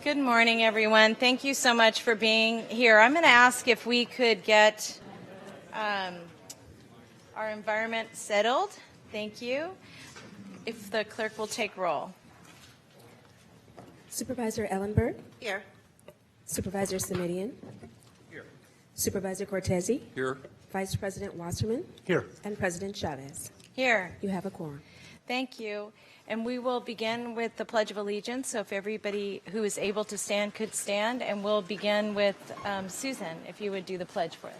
Good morning, everyone. Thank you so much for being here. I'm going to ask if we could get our environment settled. Thank you. If the clerk will take roll. Supervisor Ellenberg. Here. Supervisor Simitian. Here. Supervisor Cortese. Here. Vice President Wasserman. Here. And President Chavez. Here. You have a quorum. Thank you. And we will begin with the Pledge of Allegiance. So if everybody who is able to stand could stand, and we'll begin with Susan, if you would do the pledge for us.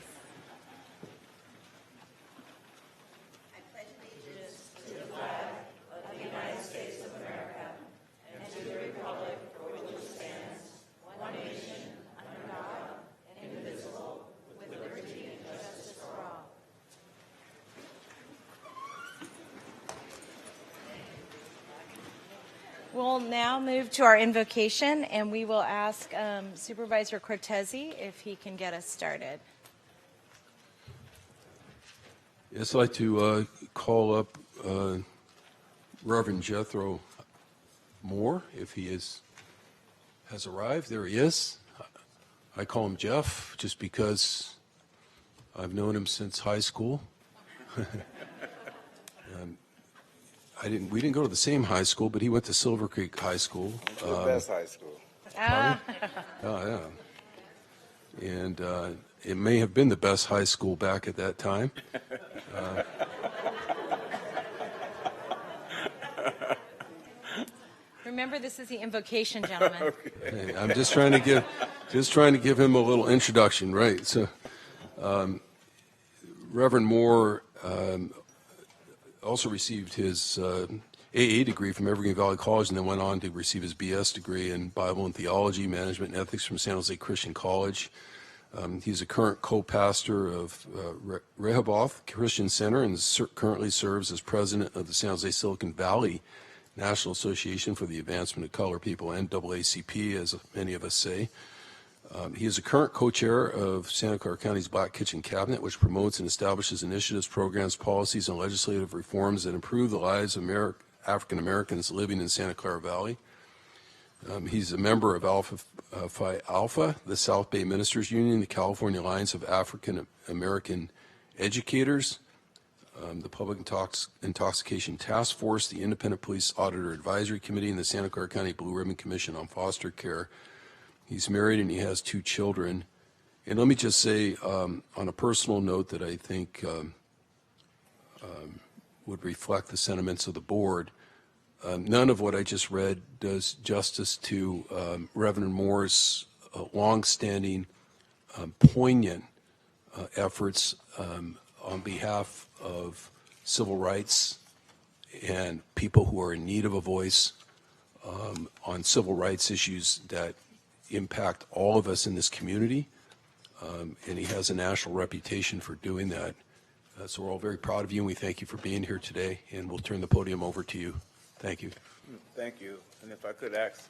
We'll now move to our invocation, and we will ask Supervisor Cortese if he can get us started. Yes, I'd like to call up Reverend Jethro Moore, if he has arrived. There he is. I call him Jeff just because I've known him since high school. We didn't go to the same high school, but he went to Silver Creek High School. The best high school. Oh, yeah. And it may have been the best high school back at that time. Remember, this is the invocation, gentlemen. Hey, I'm just trying to give him a little introduction, right? So, Reverend Moore also received his AA degree from Evergreen Valley College, and then went on to receive his BS degree in Bible and Theology, Management and Ethics from San Jose Christian College. He's a current co-pastor of Rehoboth Christian Center and currently serves as president of the San Jose Silicon Valley National Association for the Advancement of Color People, NAACP, as many of us say. He is a current co-chair of Santa Clara County's Black Kitchen Cabinet, which promotes and establishes initiatives, programs, policies, and legislative reforms that improve the lives of African Americans living in Santa Clara Valley. He's a member of Alpha Phi Alpha, the South Bay Ministers Union, the California Alliance of African American Educators, the Public Intoxication Task Force, the Independent Police Auditor Advisory Committee, and the Santa Clara County Blue Ribbon Commission on Foster Care. He's married and he has 2 children. And let me just say, on a personal note that I think would reflect the sentiments of the board, none of what I just read does justice to Reverend Moore's longstanding, poignant efforts on behalf of civil rights and people who are in need of a voice on civil rights issues that impact all of us in this community, and he has a national reputation for doing that. So we're all very proud of you, and we thank you for being here today, and we'll turn the podium over to you. Thank you. Thank you. And if I could ask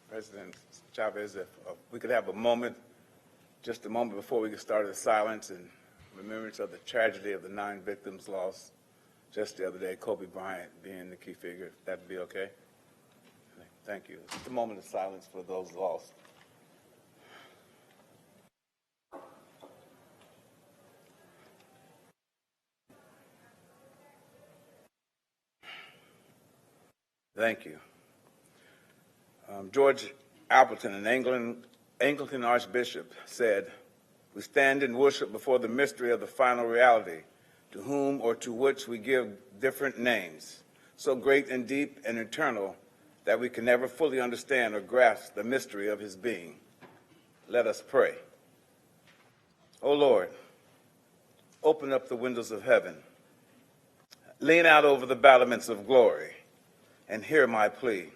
President Chavez if we could have a moment, just a moment before we get started, of silence and remembrance of the tragedy of the 9 victims lost just the other day, Kobe Bryant being the key figure. If that'd be okay? Thank you. Just a moment of silence for those lost. Thank you. George Appleton, an Anglican Archbishop, said, "We stand in worship before the mystery of the final reality, to whom or to which we give different names, so great and deep and eternal that we can never fully understand or grasp the mystery of his being." Let us pray. O Lord, open up the windows of heaven, lean out over the battlements of glory, and hear my plea.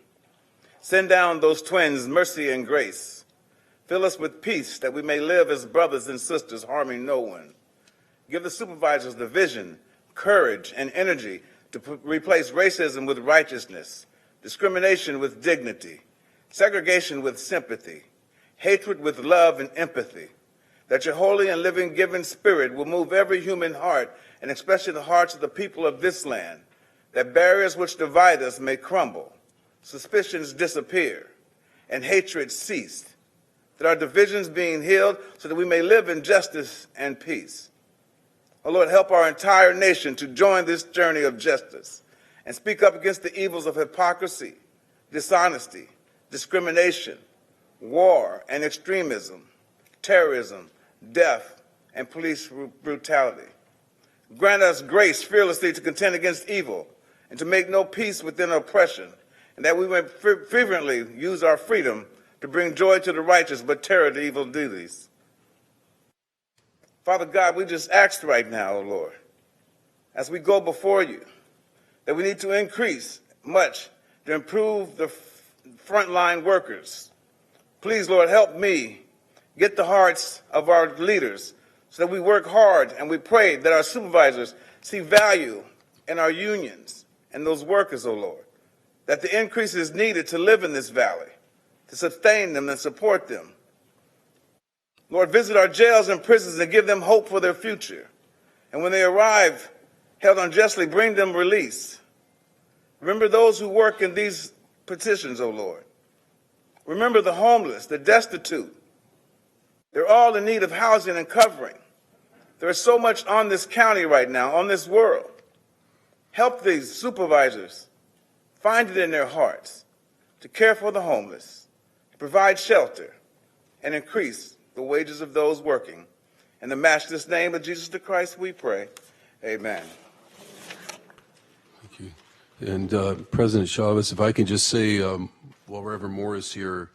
Send down those twins, mercy and grace. Fill us with peace that we may live as brothers and sisters, harming no one. Give the supervisors the vision, courage, and energy to replace racism with righteousness, discrimination with dignity, segregation with sympathy, hatred with love and empathy, that your holy and living giving spirit will move every human heart, and especially the hearts of the people of this land, that barriers which divide us may crumble, suspicions disappear, and hatred ceased, that our divisions being healed so that we may live in justice and peace. Oh Lord, help our entire nation to join this journey of justice and speak up against the evils of hypocrisy, dishonesty, discrimination, war and extremism, terrorism, death, and police brutality. Grant us grace fearlessly to contend against evil and to make no peace within oppression, and that we may fervently use our freedom to bring joy to the righteous but terror to evil doers. Father God, we just ask right now, O Lord, as we go before you, that we need to increase much to improve the frontline workers. Please, Lord, help me get the hearts of our leaders so that we work hard and we pray that our supervisors see value in our unions and those workers, O Lord, that the increase is needed to live in this valley, to sustain them and support them. Lord, visit our jails and prisons and give them hope for their future. And when they arrive, held unjustly, bring them release. Remember those who work in these petitions, O Lord. Remember the homeless, the destitute. They're all in need of housing and covering. There is so much on this county right now, on this world. Help these supervisors find it in their hearts to care for the homeless, to provide shelter, and increase the wages of those working. In the matchless name of Jesus the Christ we pray. Amen. Thank you. And President Chavez, if I can just say, while Reverend Moore is here,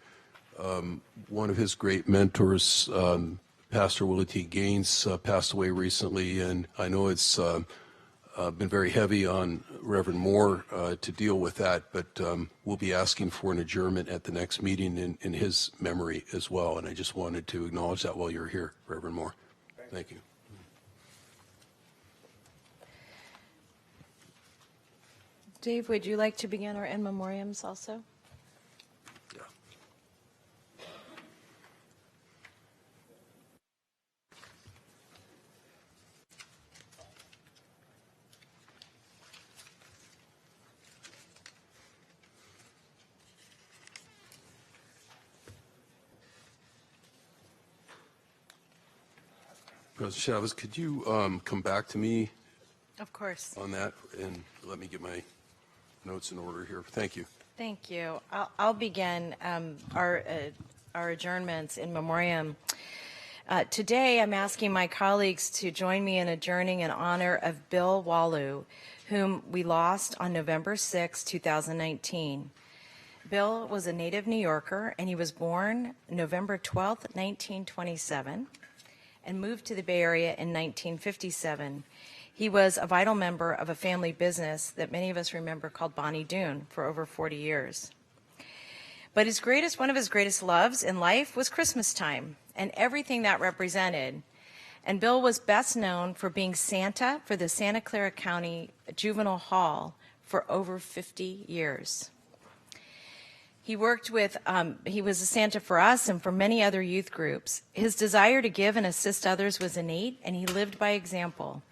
one of his great mentors, Pastor Willie T. Gaines, passed away recently, and I know it's been very heavy on Reverend Moore to deal with that, but we'll be asking for an adjournment at the next meeting in his memory as well, and I just wanted to acknowledge that while you're here, Reverend Moore. Thank you. Dave, would you like to begin our in memoriams also? Yeah. President Chavez, could you come back to me Of course. on that and let me get my notes in order here? Thank you. Thank you. I'll begin our adjournments in memoriam. Today, I'm asking my colleagues to join me in adjourning in honor of Bill Walu, whom we lost on November 6, 2019. Bill was a native New Yorker, and he was born November 12, 1927, and moved to the Bay Area in 1957. He was a vital member of a family business that many of us remember called Bonnie Doon for over 40 years. But one of his greatest loves in life was Christmas time and everything that represented. And Bill was best known for being Santa for the Santa Clara County Juvenile Hall for over 50 years. He worked with, he was a Santa for us and for many other youth groups. His desire to give and assist others was innate, and he lived by example.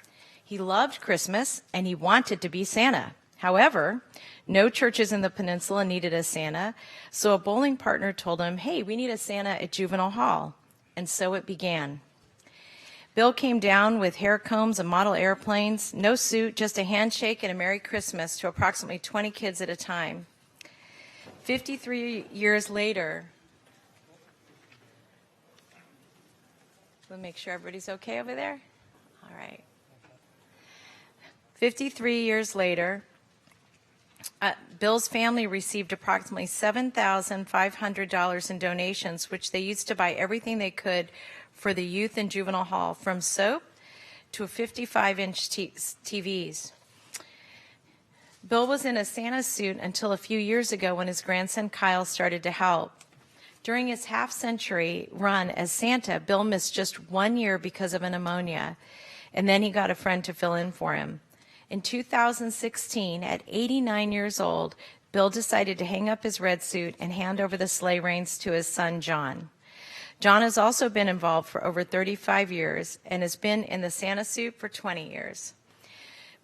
He loved Christmas, and he wanted to be Santa. However, no churches in the peninsula needed a Santa, so a bowling partner told him, hey, we need a Santa at Juvenile Hall. And so it began. Bill came down with hair combs and model airplanes, no suit, just a handshake and a Merry Christmas to approximately 20 kids at a time. 53 years later, we'll make sure everybody's okay over there. All right. 53 years later, Bill's family received approximately $7,500 in donations, which they used to buy everything they could for the youth in Juvenile Hall, from soap to 55-inch TVs. Bill was in a Santa suit until a few years ago when his grandson Kyle started to help. During his half-century run as Santa, Bill missed just 1 year because of a pneumonia, and then he got a friend to fill in for him. In 2016, at 89 years old, Bill decided to hang up his red suit and hand over the sleigh reins to his son, John. John has also been involved for over 35 years and has been in the Santa suit for 20 years.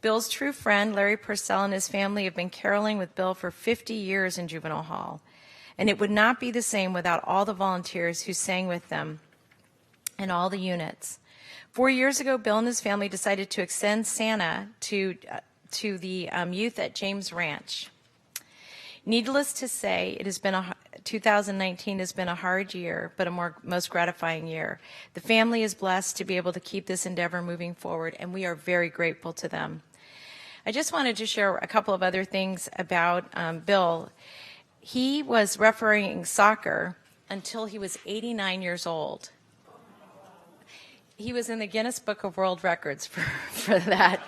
Bill's true friend, Larry Purcell, and his family have been caroling with Bill for 50 years in Juvenile Hall. And it would not be the same without all the volunteers who sang with them and all the units. 4 years ago, Bill and his family decided to extend Santa to the youth at James Ranch. Needless to say, 2019 has been a hard year, but a most gratifying year. The family is blessed to be able to keep this endeavor moving forward, and we are very grateful to them. I just wanted to share a couple of other things about Bill. He was refereeing soccer until he was 89 years old. He was in the Guinness Book of World Records for that,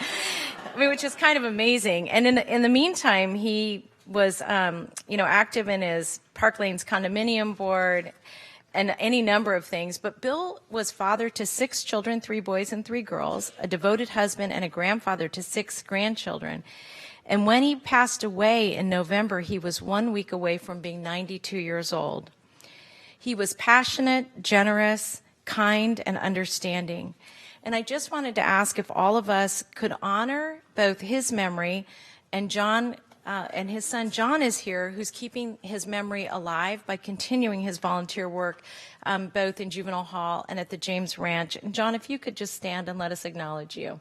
which is kind of amazing. And in the meantime, he was active in his Park Lanes condominium board and any number of things. But Bill was father to 6 children, 3 boys and 3 girls, a devoted husband, and a grandfather to 6 grandchildren. And when he passed away in November, he was 1 week away from being 92 years old. He was passionate, generous, kind, and understanding. And I just wanted to ask if all of us could honor both his memory, and John and his son John is here, who's keeping his memory alive by continuing his volunteer work both in Juvenile Hall and at the James Ranch. And John, if you could just stand and let us acknowledge you.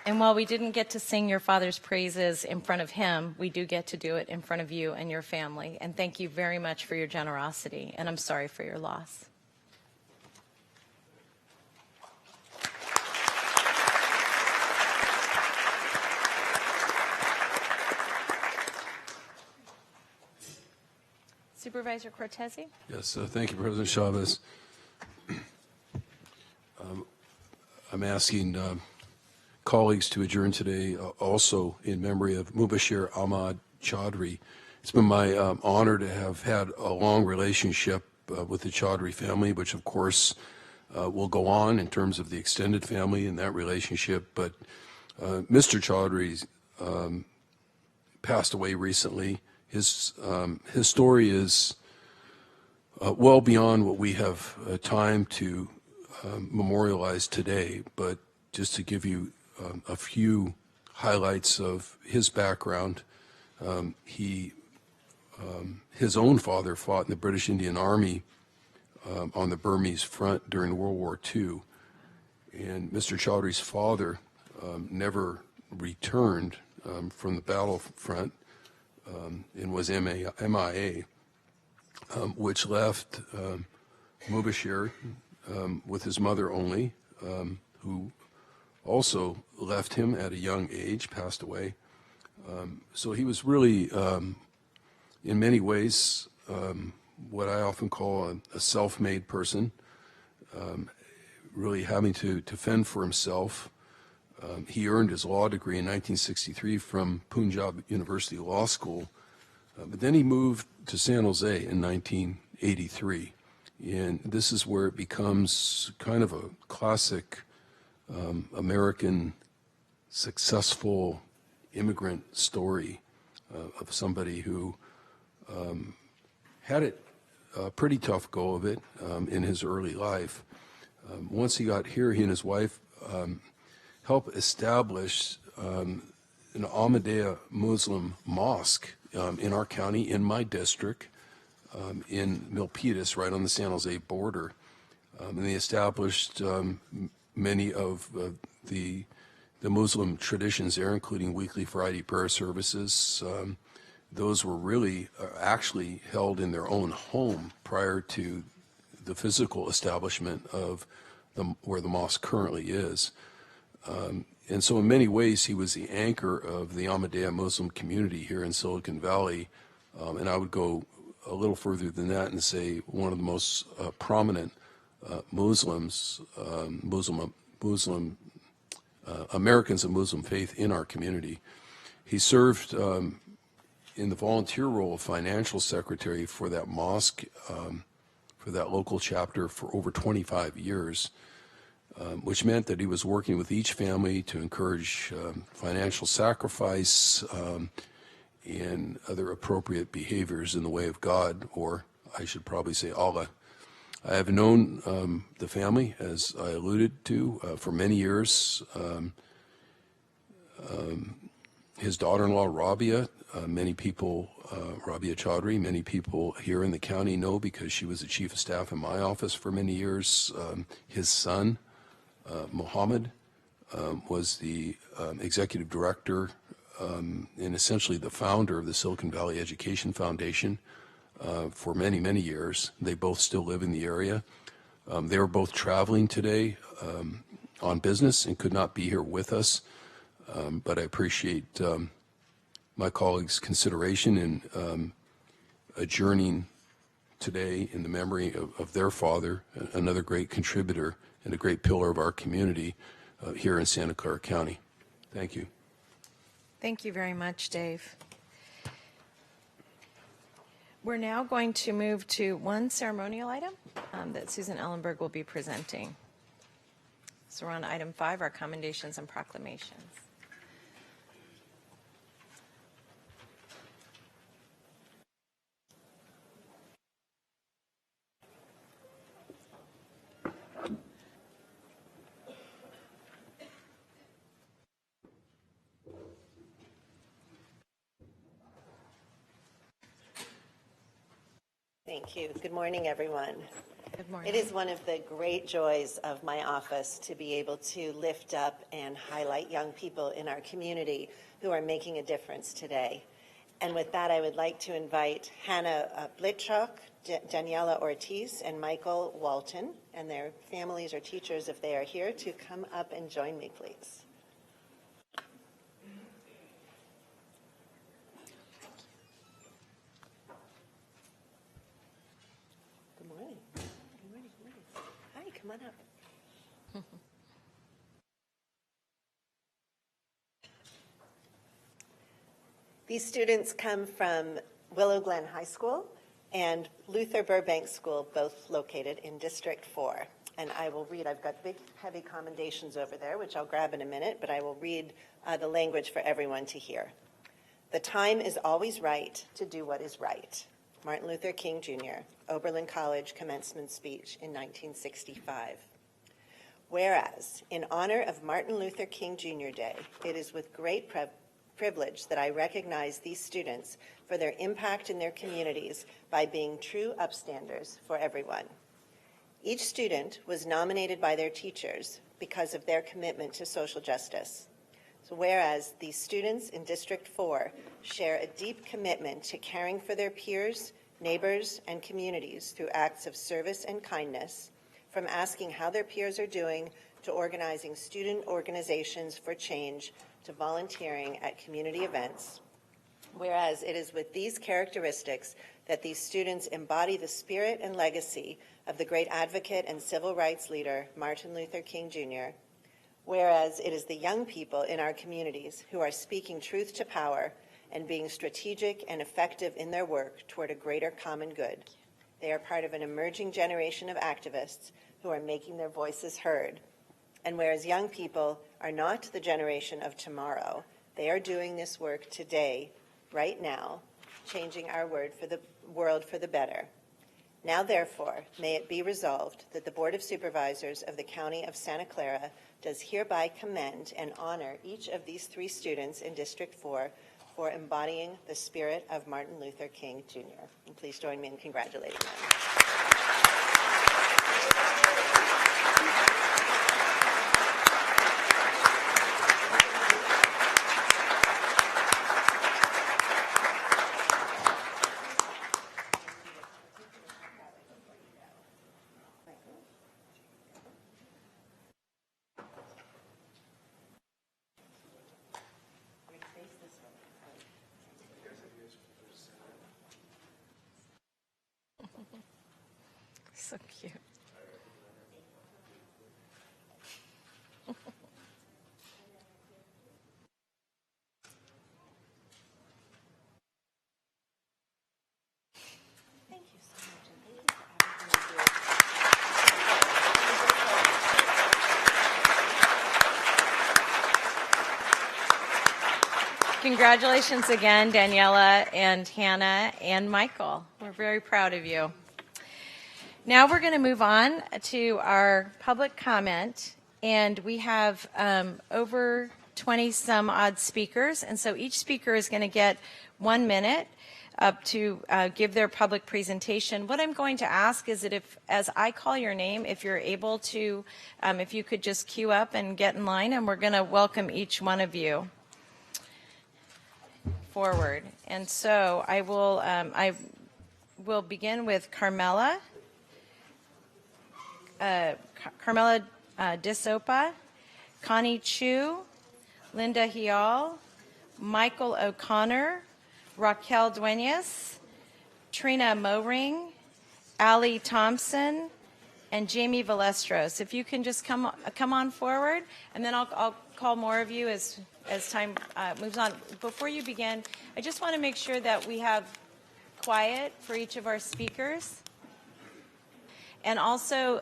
And while we didn't get to sing your father's praises in front of him, we do get to do it in front of you and your family. And thank you very much for your generosity. And I'm sorry for your loss. Supervisor Cortese? Yes, thank you, President Chavez. I'm asking colleagues to adjourn today also in memory of Mubashir Ahmad Chaudhry. It's been my honor to have had a long relationship with the Chaudhry family, which of course will go on in terms of the extended family in that relationship. But Mr. Chaudhry passed away recently. His story is well beyond what we have time to memorialize today, but just to give you a few highlights of his background. His own father fought in the British Indian Army on the Burmese front during World War II, and Mr. Chaudhry's father never returned from the battlefront and was MIA, which left Mubashir with his mother only, who also left him at a young age, passed away. So he was really, in many ways, what I often call a self-made person, really having to fend for himself. He earned his law degree in 1963 from Punjab University Law School, but then he moved to San Jose in 1983. And this is where it becomes kind of a classic American successful immigrant story of somebody who had it a pretty tough go of it in his early life. Once he got here, he and his wife helped establish an Ahmadiyya Muslim mosque in our county, in my district, in Milpitas, right on the San Jose border. And they established many of the Muslim traditions there, including weekly Friday prayer services. Those were really actually held in their own home prior to the physical establishment of where the mosque currently is. And so in many ways, he was the anchor of the Ahmadiyya Muslim community here in Silicon Valley. And I would go a little further than that and say one of the most prominent Muslims, Americans of Muslim faith in our community. He served in the volunteer role of financial secretary for that mosque, for that local chapter for over 25 years, which meant that he was working with each family to encourage financial sacrifice and other appropriate behaviors in the way of God or I should probably say Alla. I have known the family, as I alluded to, for many years. His daughter-in-law, Rabia, many people, Rabia Chaudhry, many people here in the county know because she was the chief of staff in my office for many years. His son, Mohammed, was the executive director and essentially the founder of the Silicon Valley Education Foundation for many, many years. They both still live in the area. They were both traveling today on business and could not be here with us, but I appreciate my colleagues' consideration in adjourning today in the memory of their father, another great contributor and a great pillar of our community here in Santa Clara County. Thank you. Thank you very much, Dave. We're now going to move to one ceremonial item that Susan Ellenberg will be presenting. So we're on item 5, our commendations and proclamations. Thank you. Good morning, everyone. Good morning. It is one of the great joys of my office to be able to lift up and highlight young people in our community who are making a difference today. And with that, I would like to invite Hannah Blitchok, Daniela Ortiz, and Michael Walton, and their families or teachers, if they are here, to come up and join me, please. Good morning. Good morning. Good morning. Hi, come on up. These students come from Willow Glen High School and Luther Burbank School, both located in District 4. And I will read, I've got big, heavy commendations over there, which I'll grab in a minute, but I will read the language for everyone to hear. The time is always right to do what is right. Martin Luther King Jr., Oberlin College commencement speech in 1965. Whereas, in honor of Martin Luther King Jr. Day, it is with great privilege that I recognize these students for their impact in their communities by being true upstanders for everyone. Each student was nominated by their teachers because of their commitment to social justice. So whereas these students in District 4 share a deep commitment to caring for their peers, neighbors, and communities through acts of service and kindness, from asking how their peers are doing to organizing student organizations for change to volunteering at community events. Whereas it is with these characteristics that these students embody the spirit and legacy of the great advocate and civil rights leader, Martin Luther King Jr. Whereas it is the young people in our communities who are speaking truth to power and being strategic and effective in their work toward a greater common good. They are part of an emerging generation of activists who are making their voices heard. And whereas young people are not the generation of tomorrow, they are doing this work today, right now, changing our world for the better. Now, therefore, may it be resolved that the Board of Supervisors of the County of Santa Clara does hereby commend and honor each of these 3 students in District 4 for embodying the spirit of Martin Luther King Jr. And please join me in congratulating them. So cute. Thank you so much, and thank you for everything you do. Congratulations again, Daniela and Hannah and Michael. We're very proud of you. Now we're going to move on to our public comment, and we have over 20 some odd speakers, and so each speaker is going to get 1 minute to give their public presentation. What I'm going to ask is that if, as I call your name, if you're able to, if you could just queue up and get in line, and we're going to welcome each one of you forward. And so I will begin with Carmela. Carmela Disopa, Connie Chu, Linda Hial, Michael O'Connor, Raquel Duenas, Trina Moring, Ali Thompson, and Jamie Valestros. If you can just come on forward, and then I'll call more of you as time moves on. Before you begin, I just want to make sure that we have quiet for each of our speakers. And also,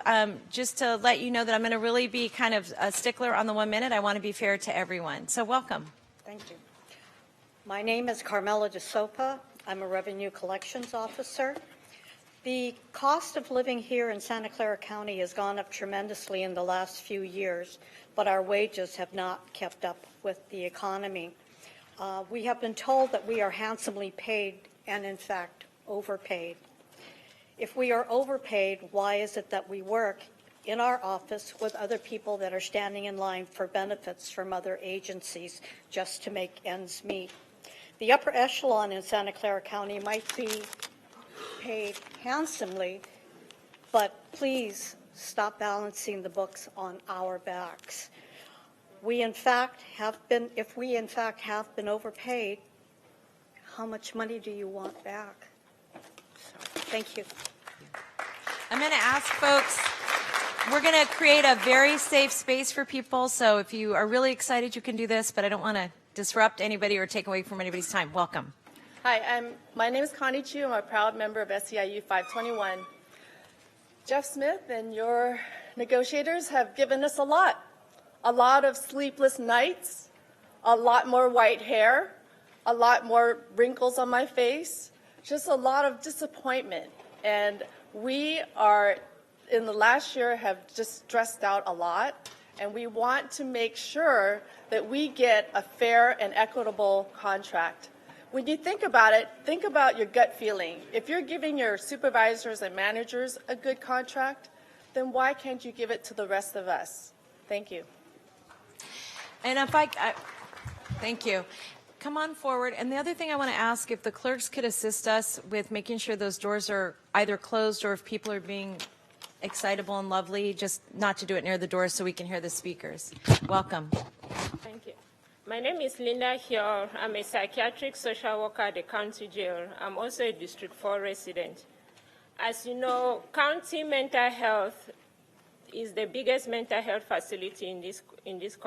just to let you know that I'm going to really be kind of a stickler on the 1 minute. I want to be fair to everyone. So welcome. Thank you. My name is Carmela DeSopa. I'm a revenue collections officer. The cost of living here in Santa Clara County has gone up tremendously in the last few years, but our wages have not kept up with the economy. We have been told that we are handsomely paid and, in fact, overpaid. If we are overpaid, why is it that we work in our office with other people that are standing in line for benefits from other agencies just to make ends meet? The upper echelon in Santa Clara County might be paid handsomely, but please stop balancing the books on our backs. We in fact have been, if we in fact have been overpaid, how much money do you want back? So, thank you. I'm going to ask folks, we're going to create a very safe space for people, so if you are really excited, you can do this, but I don't want to disrupt anybody or take away from anybody's time. Welcome. Hi, my name is Connie Chu. I'm a proud member of SEIU 521. Jeff Smith and your negotiators have given us a lot of sleepless nights, a lot more white hair, a lot more wrinkles on my face, just a lot of disappointment. And we are, in the last year, have just stressed out a lot, and we want to make sure that we get a fair and equitable contract. When you think about it, think about your gut feeling. If you're giving your supervisors and managers a good contract, then why can't you give it to the rest of us? Thank you. And if thank you. Come on forward. And the other thing I want to ask, if the clerks could assist us with making sure those doors are either closed or if people are being excitable and lovely, just not to do it near the door so we can hear the speakers. Welcome. Thank you. My name is Linda Hill. I'm a psychiatric social worker at the county jail. I'm also a District 4 resident. As you know, county mental health is the biggest mental health facility in this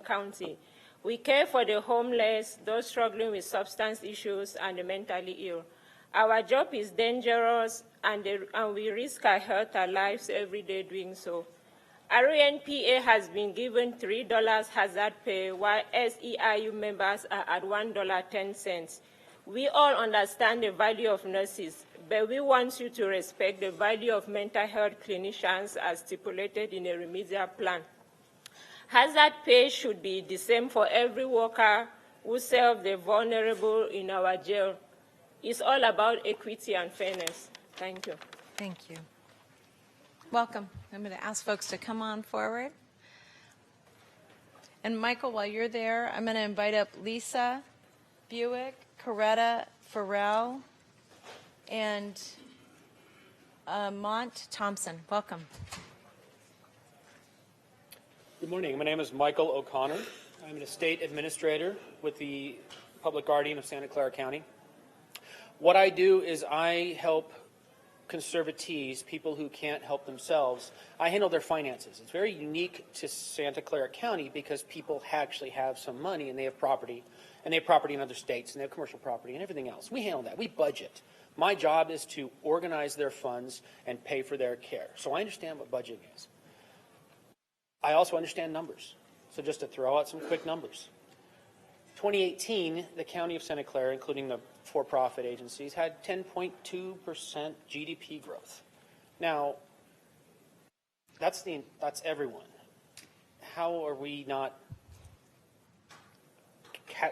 county. We care for the homeless, those struggling with substance issues, and the mentally ill. Our job is dangerous, and we risk our health, our lives every day doing so. RENPA has been given $3 hazard pay, while SEIU members are at $1.10. We all understand the value of nurses, but we want you to respect the value of mental health clinicians as stipulated in a remedial plan. Hazard pay should be the same for every worker who serves the vulnerable in our jail. It's all about equity and fairness. Thank you. Thank you. Welcome. I'm going to ask folks to come on forward. And Michael, while you're there, I'm going to invite up Lisa Buick, Coretta Farrell, and Mont Thompson. Welcome. Good morning. My name is Michael O'Connor. I'm an estate administrator with the Public Guardian of Santa Clara County. What I do is I help conservatees, people who can't help themselves. I handle their finances. It's very unique to Santa Clara County because people actually have some money and they have property, and they have property in other states, and they have commercial property and everything else. We handle that. We budget. My job is to organize their funds and pay for their care. So I understand what budgeting is. I also understand numbers. So just to throw out some quick numbers. 2018, the County of Santa Clara, including the for-profit agencies, had 10.2% GDP growth. Now, that's everyone. How are we not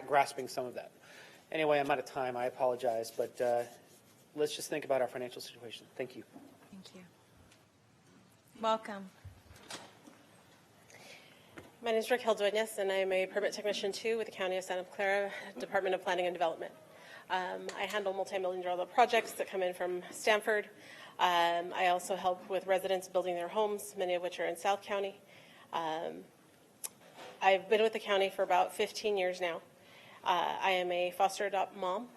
grasping some of that? Anyway, I'm out of time. I apologize, but let's just think about our financial situation. Thank you. Thank you. Welcome. My name is Raquel Duenas, and I am a permit technician 2 with the County of Santa Clara Department of Planning and Development. I handle multi-million-dollar projects that come in from Stanford. I also help with residents building their homes, many of which are in South County. I've been with the county for about 15 years now. I am a foster adopt mom.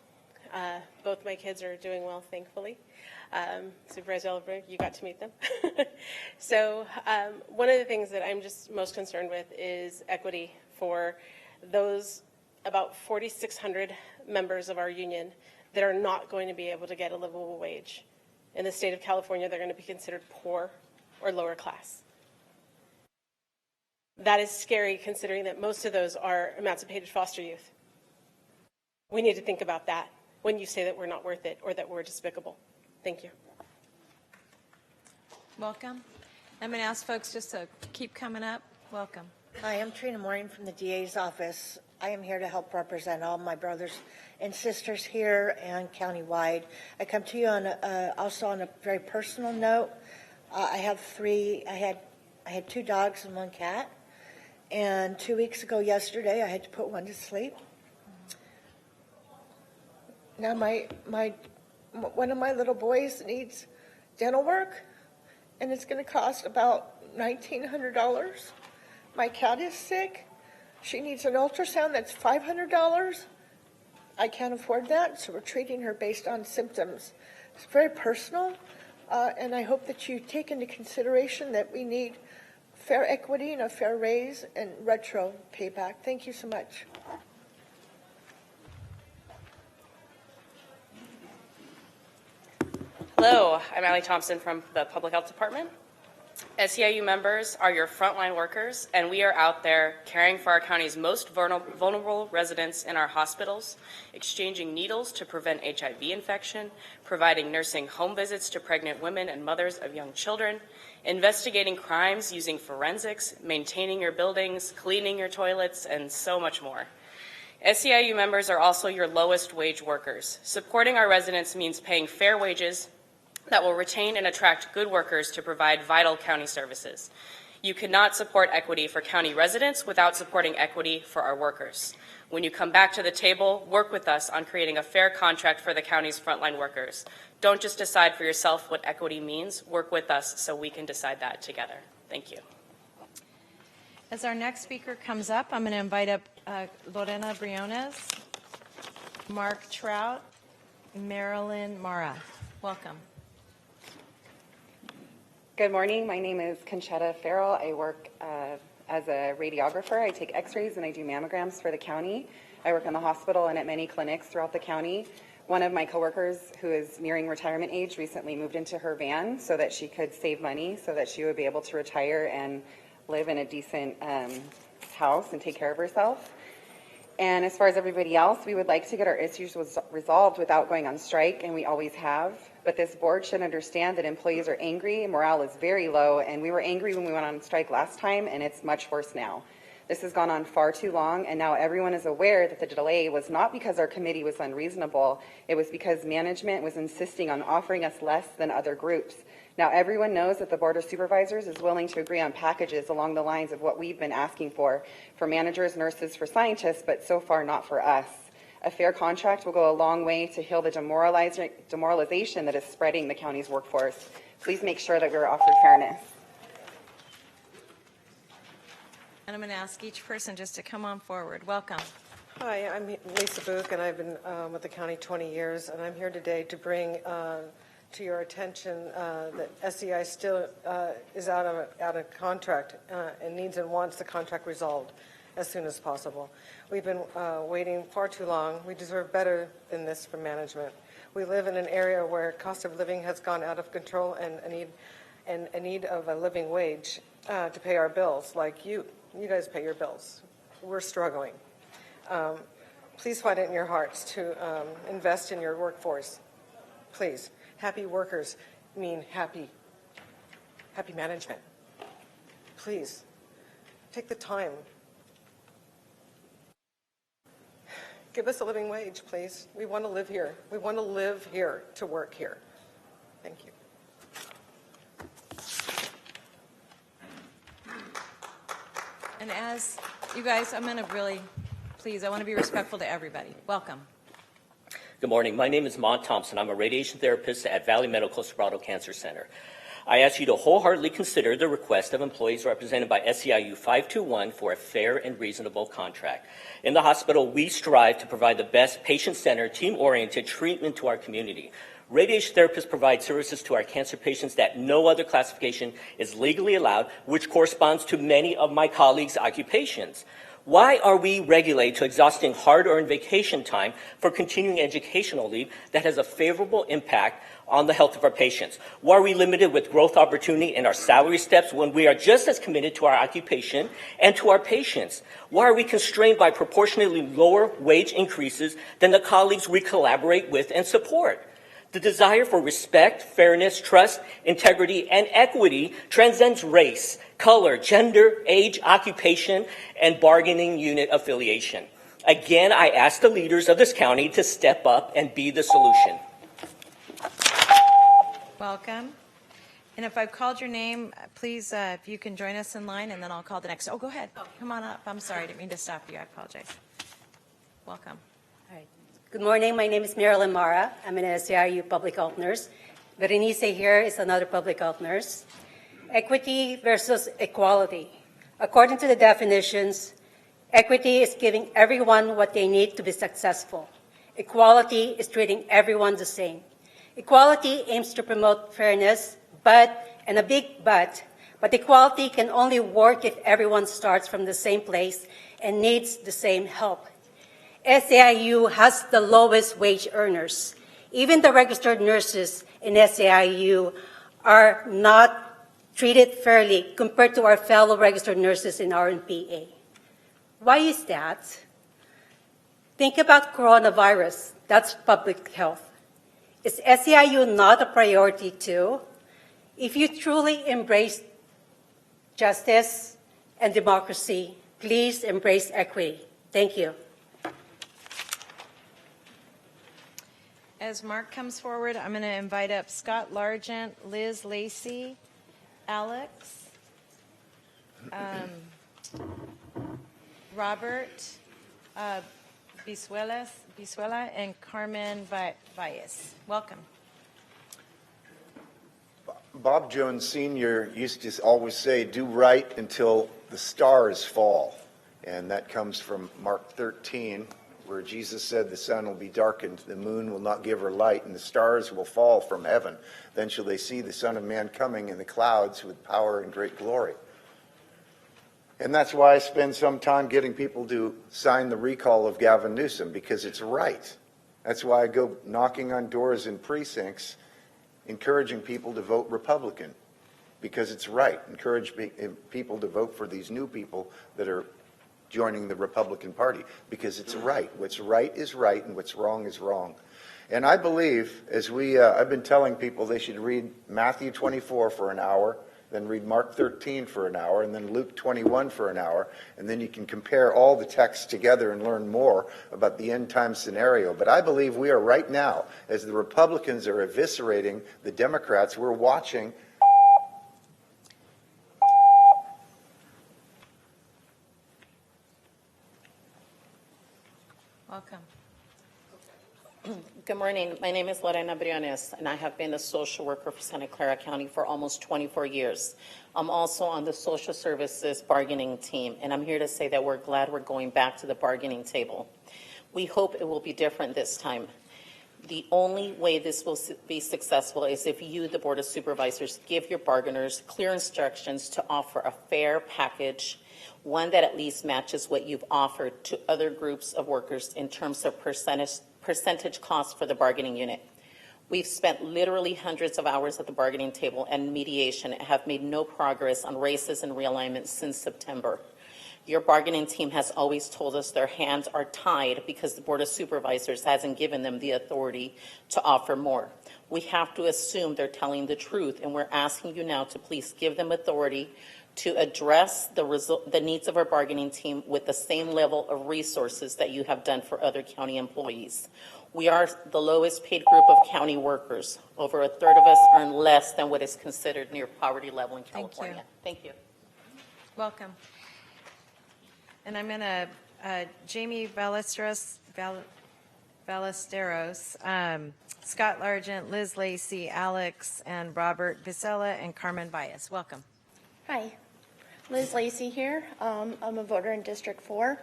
Both my kids are doing well, thankfully. Supervisor Ellenberg, you got to meet them. So one of the things that I'm just most concerned with is equity for those about 4,600 members of our union that are not going to be able to get a livable wage. In the state of California, they're going to be considered poor or lower class. That is scary considering that most of those are emancipated foster youth. We need to think about that when you say that we're not worth it or that we're despicable. Thank you. Welcome. I'm going to ask folks just to keep coming up. Welcome. Hi, I'm Trina Maureen from the DA's office. I am here to help represent all my brothers and sisters here and countywide. I come to you on also on a very personal note. I have I had 2 dogs and 1 cat, and 2 weeks ago yesterday I had to put one to sleep. Now one of my little boys needs dental work, and it's going to cost about $1,900. My cat is sick. She needs an ultrasound that's $500. I can't afford that, so we're treating her based on symptoms. It's very personal, and I hope that you take into consideration that we need fair equity and a fair raise and retro payback. Thank you so much. Hello, I'm Allie Thompson from the Public Health Department. SEIU members are your frontline workers, and we are out there caring for our county's most vulnerable residents in our hospitals, exchanging needles to prevent HIV infection, providing nursing home visits to pregnant women and mothers of young children, investigating crimes using forensics, maintaining your buildings, cleaning your toilets, and so much more. SEIU members are also your lowest wage workers. Supporting our residents means paying fair wages that will retain and attract good workers to provide vital county services. You cannot support equity for county residents without supporting equity for our workers. When you come back to the table, work with us on creating a fair contract for the county's frontline workers. Don't just decide for yourself what equity means. Work with us so we can decide that together. Thank you. As our next speaker comes up, I'm going to invite up Lorena Briones, Mark Trout, Marilyn Mara. Welcome. Good morning. My name is Conchetta Farrell. I work as a radiographer. I take x-rays and I do mammograms for the county. I work in the hospital and at many clinics throughout the county. One of my coworkers who is nearing retirement age recently moved into her van so that she could save money so that she would be able to retire and live in a decent house and take care of herself. And as far as everybody else, we would like to get our issues resolved without going on strike, and we always have. But this board should understand that employees are angry, morale is very low, and we were angry when we went on strike last time, and it's much worse now. This has gone on far too long, and now everyone is aware that the delay was not because our committee was unreasonable. It was because management was insisting on offering us less than other groups. Now everyone knows that the Board of Supervisors is willing to agree on packages along the lines of what we've been asking for managers, nurses, for scientists, but so far not for us. A fair contract will go a long way to heal the demoralization that is spreading the county's workforce. Please make sure that we're offered fairness. And I'm going to ask each person just to come on forward. Welcome. Hi, I'm Lisa Book, and I've been with the county 20 years, and I'm here today to bring to your attention that SEI still is out of contract and needs and wants the contract resolved as soon as possible. We've been waiting far too long. We deserve better than this from management. We live in an area where cost of living has gone out of control and a need of a living wage to pay our bills. Like you guys pay your bills. We're struggling. please find it in your hearts to invest in your workforce. Please. Happy workers mean happy management. Please, take the time. Give us a living wage, please. We want to live here. We want to live here to work here. Thank you. And as you guys, I'm going to really, please, I want to be respectful to everybody. Welcome. Good morning. My name is Mont Thompson. I'm a radiation therapist at Valley Medical Sobrato Cancer Center. I ask you to wholeheartedly consider the request of employees represented by SEIU 521 for a fair and reasonable contract. In the hospital, we strive to provide the best patient-centered, team-oriented treatment to our community. Radiation therapists provide services to our cancer patients that no other classification is legally allowed, which corresponds to many of my colleagues' occupations. Why are we regulated to exhausting hard-earned vacation time for continuing educational leave that has a favorable impact on the health of our patients? Why are we limited with growth opportunity in our salary steps when we are just as committed to our occupation and to our patients? Why are we constrained by proportionately lower wage increases than the colleagues we collaborate with and support? The desire for respect, fairness, trust, integrity, and equity transcends race, color, gender, age, occupation, and bargaining unit affiliation. Again, I ask the leaders of this county to step up and be the solution. Welcome. And if I've called your name, please, if you can join us in line, and then I'll call the next. Oh, go ahead. Come on up. I'm sorry. I didn't mean to stop you. I apologize. Welcome. All right. Good morning. My name is Marilyn Mara. I'm an SEIU public health nurse. Berenice here is another public health nurse. Equity versus equality. According to the definitions, equity is giving everyone what they need to be successful. Equality is treating everyone the same. Equality aims to promote fairness, and a big but equality can only work if everyone starts from the same place and needs the same help. SEIU has the lowest wage earners. Even the registered nurses in SEIU are not treated fairly compared to our fellow registered nurses in RNPA. Why is that? Think about coronavirus. That's public health. Is SEIU not a priority too? If you truly embrace justice and democracy, please embrace equity. Thank you. As Mark comes forward, I'm going to invite up Scott Largent, Liz Lacey, Alex, Robert Bisuela, and Carmen Valles. Welcome. Bob Jones Sr. used to always say, do right until the stars fall. And that comes from Mark 13, where Jesus said the sun will be darkened, the moon will not give her light, and the stars will fall from heaven. Then shall they see the Son of Man coming in the clouds with power and great glory. And that's why I spend some time getting people to sign the recall of Gavin Newsom, because it's right. That's why I go knocking on doors in precincts, encouraging people to vote Republican, because it's right. Encourage people to vote for these new people that are joining the Republican Party, because it's right. What's right is right, and what's wrong is wrong. And I believe, as I've been telling people they should read Matthew 24 for an hour, then read Mark 13 for an hour, and then Luke 21 for an hour, and then you can compare all the texts together and learn more about the end time scenario. But I believe we are right now, as the Republicans are eviscerating the Democrats, we're watching. Welcome. Good morning. My name is Lorena Briones, and I have been a social worker for Santa Clara County for almost 24 years. I'm also on the social services bargaining team, and I'm here to say that we're glad we're going back to the bargaining table. We hope it will be different this time. The only way this will be successful is if you, the Board of Supervisors, give your bargainers clear instructions to offer a fair package, one that at least matches what you've offered to other groups of workers in terms of percentage cost for the bargaining unit. We've spent literally hundreds of hours at the bargaining table and mediation and have made no progress on raises and realignment since September. Your bargaining team has always told us their hands are tied because the Board of Supervisors hasn't given them the authority to offer more. We have to assume they're telling the truth, and we're asking you now to please give them authority to address the needs of our bargaining team with the same level of resources that you have done for other county employees. We are the lowest paid group of county workers. Over a third of us earn less than what is considered near poverty level in California. Thank you. Welcome. And I'm going to, Jamie Ballesteros, Scott Largent, Liz Lacey, Alex, and Robert Vicella, and Carmen Baez. Welcome. Hi, Liz Lacey here. I'm a voter in District 4.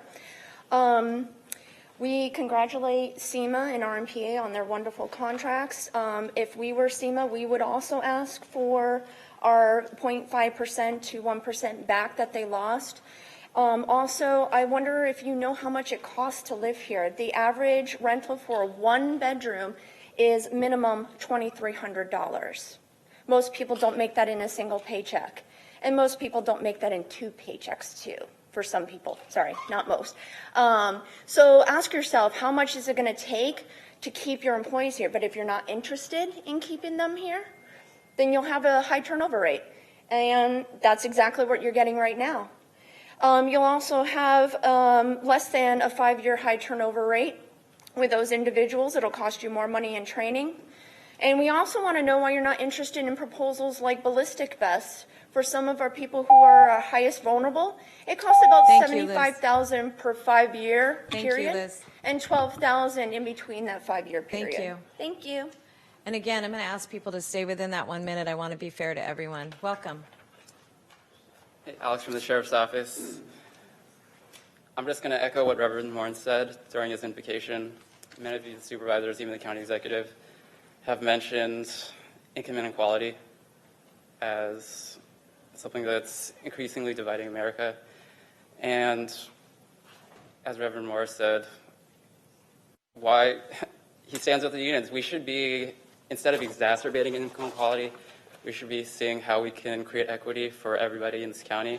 We congratulate SEMA and RMPA on their wonderful contracts. If we were SEMA, we would also ask for our 0.5% to 1% back that they lost. Also, I wonder if you know how much it costs to live here. The average rental for a one-bedroom is minimum $2,300. Most people don't make that in a single paycheck. And most people don't make that in 2 paychecks too, for some people. Sorry, not most. So ask yourself, how much is it going to take to keep your employees here? But if you're not interested in keeping them here, then you'll have a high turnover rate. And that's exactly what you're getting right now. You'll also have less than a 5-year high turnover rate with those individuals. It'll cost you more money in training. And we also want to know why you're not interested in proposals like ballistic vests for some of our people who are highest vulnerable. It costs about $75,000 per 5-year period, and $12,000 in between that 5-year period. Thank you. Thank you. And again, I'm going to ask people to stay within that 1 minute. I want to be fair to everyone. Welcome. Hey, Alex from the Sheriff's Office. I'm just going to echo what Reverend Morin said during his invocation. Many of you supervisors, even the county executive, have mentioned income inequality as something that's increasingly dividing America. And as Reverend Moore said, why he stands with the unions. We should be, instead of exacerbating income inequality, we should be seeing how we can create equity for everybody in this county.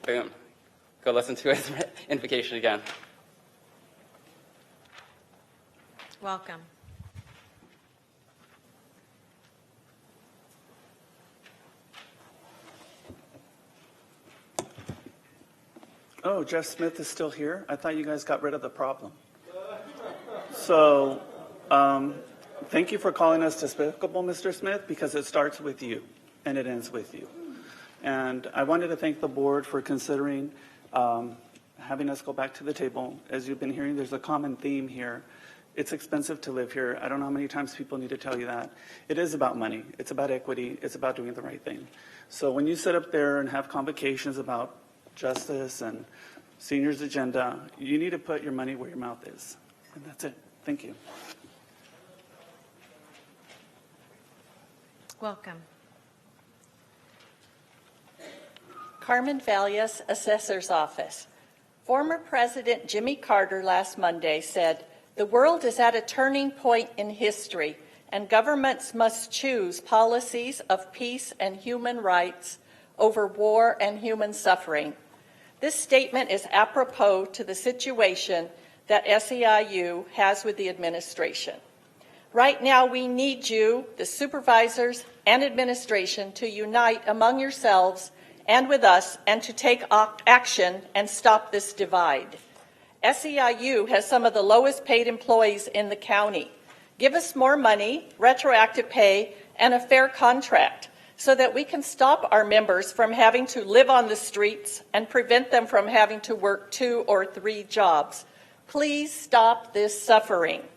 Boom. Go listen to his invocation again. Welcome. Oh, Jeff Smith is still here? I thought you guys got rid of the problem. So, thank you for calling us despicable, Mr. Smith, because it starts with you and it ends with you. And I wanted to thank the board for considering having us go back to the table. As you've been hearing, there's a common theme here. It's expensive to live here. I don't know how many times people need to tell you that. It is about money. It's about equity. It's about doing the right thing. So when you sit up there and have convocations about justice and seniors agenda, you need to put your money where your mouth is. And that's it. Thank you. Welcome. Carmen Valias, Assessor's Office. Former President Jimmy Carter last Monday said, "The world is at a turning point in history, and governments must choose policies of peace and human rights over war and human suffering." This statement is apropos to the situation that SEIU has with the administration. Right now, we need you, the supervisors and administration, to unite among yourselves and with us and to take action and stop this divide. SEIU has some of the lowest paid employees in the county. Give us more money, retroactive pay, and a fair contract so that we can stop our members from having to live on the streets and prevent them from having to work 2 or 3 jobs. Please stop this suffering.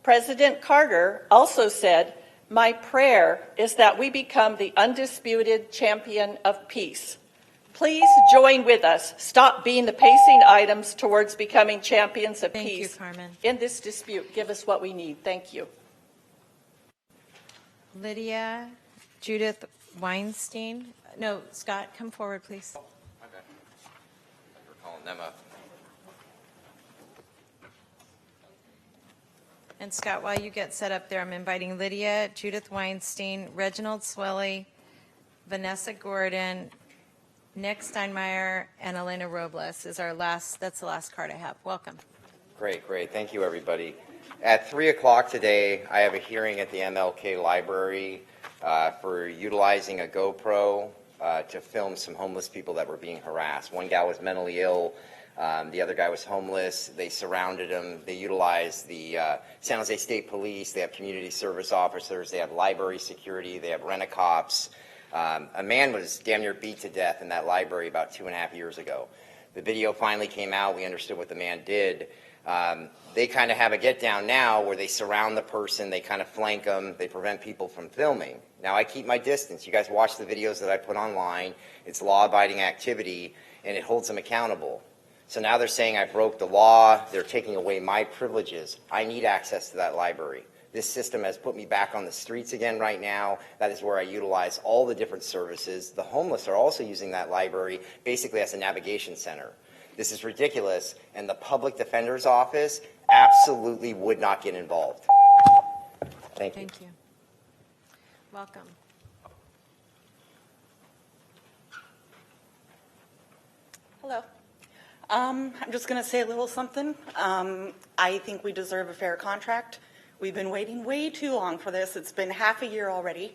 President Carter also said, "My prayer is that we become the undisputed champion of peace." Please join with us. Stop being the pacing items towards becoming champions of peace. Thank you, Carmen. In this dispute, give us what we need. Thank you. Lydia Judith Weinstein. No, Scott, come forward, please. Okay. We're calling them up. And Scott, while you get set up there, I'm inviting Lydia, Judith Weinstein, Reginald Swelley, Vanessa Gordon, Nick Steinmeier and Elena Robles is our last, that's the last card I have. Welcome. Great. Thank you, everybody. At 3 o'clock today, I have a hearing at the MLK Library for utilizing a GoPro to film some homeless people that were being harassed. One guy was mentally ill. The other guy was homeless. They surrounded him. They utilized the San Jose State Police. They have community service officers. They have library security. They have rent-a-cops. A man was damn near beat to death in that library about 2.5 years ago. The video finally came out. We understood what the man did. They kind of have a get-down now where they surround the person. They kind of flank them. They prevent people from filming. Now, I keep my distance. You guys watch the videos that I put online. It's law-abiding activity, and it holds them accountable. So now they're saying I broke the law. They're taking away my privileges. I need access to that library. This system has put me back on the streets again right now. That is where I utilize all the different services. The homeless are also using that library basically as a navigation center. This is ridiculous, and the public defender's office absolutely would not get involved. Thank you. Thank you. Welcome. Hello. I'm just going to say a little something. I think we deserve a fair contract. We've been waiting way too long for this. It's been half a year already.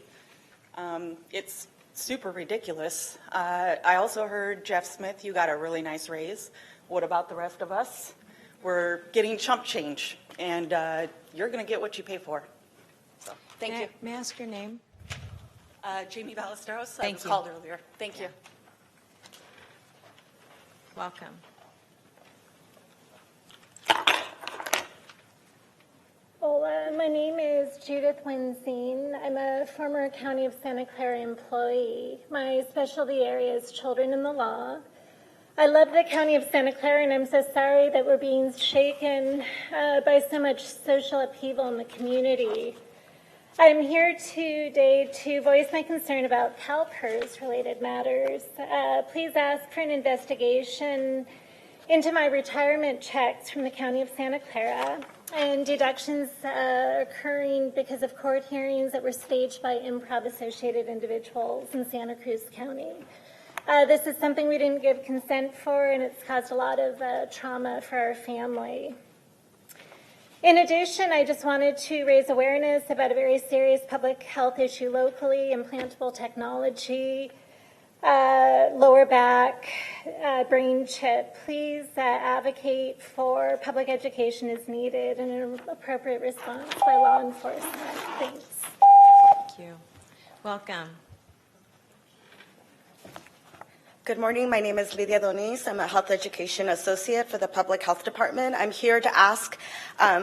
It's super ridiculous. I also heard, Jeff Smith, you got a really nice raise. What about the rest of us? We're getting chump change, and you're going to get what you pay for. So, thank you. May I ask your name? Jamie Ballesteros. Thank I was you. called earlier. Thank you. Welcome. Hola, my name is Judith Winsine. I'm a former County of Santa Clara employee. My specialty area is children in the law. I love the County of Santa Clara, and I'm so sorry that we're being shaken by so much social upheaval in the community. I'm here today to voice my concern about CalPERS-related matters. Please ask for an investigation into my retirement checks from the County of Santa Clara and deductions occurring because of court hearings that were staged by improv-associated individuals in Santa Cruz County. This is something we didn't give consent for, and it's caused a lot of trauma for our family. In addition, I just wanted to raise awareness about a very serious public health issue locally, implantable technology, lower back, brain chip. Please advocate for public education as needed and an appropriate response by law enforcement. Thanks. Thank you. Welcome. Good morning. My name is Lydia Doniz. I'm a health education associate for the Public Health Department. I'm here to ask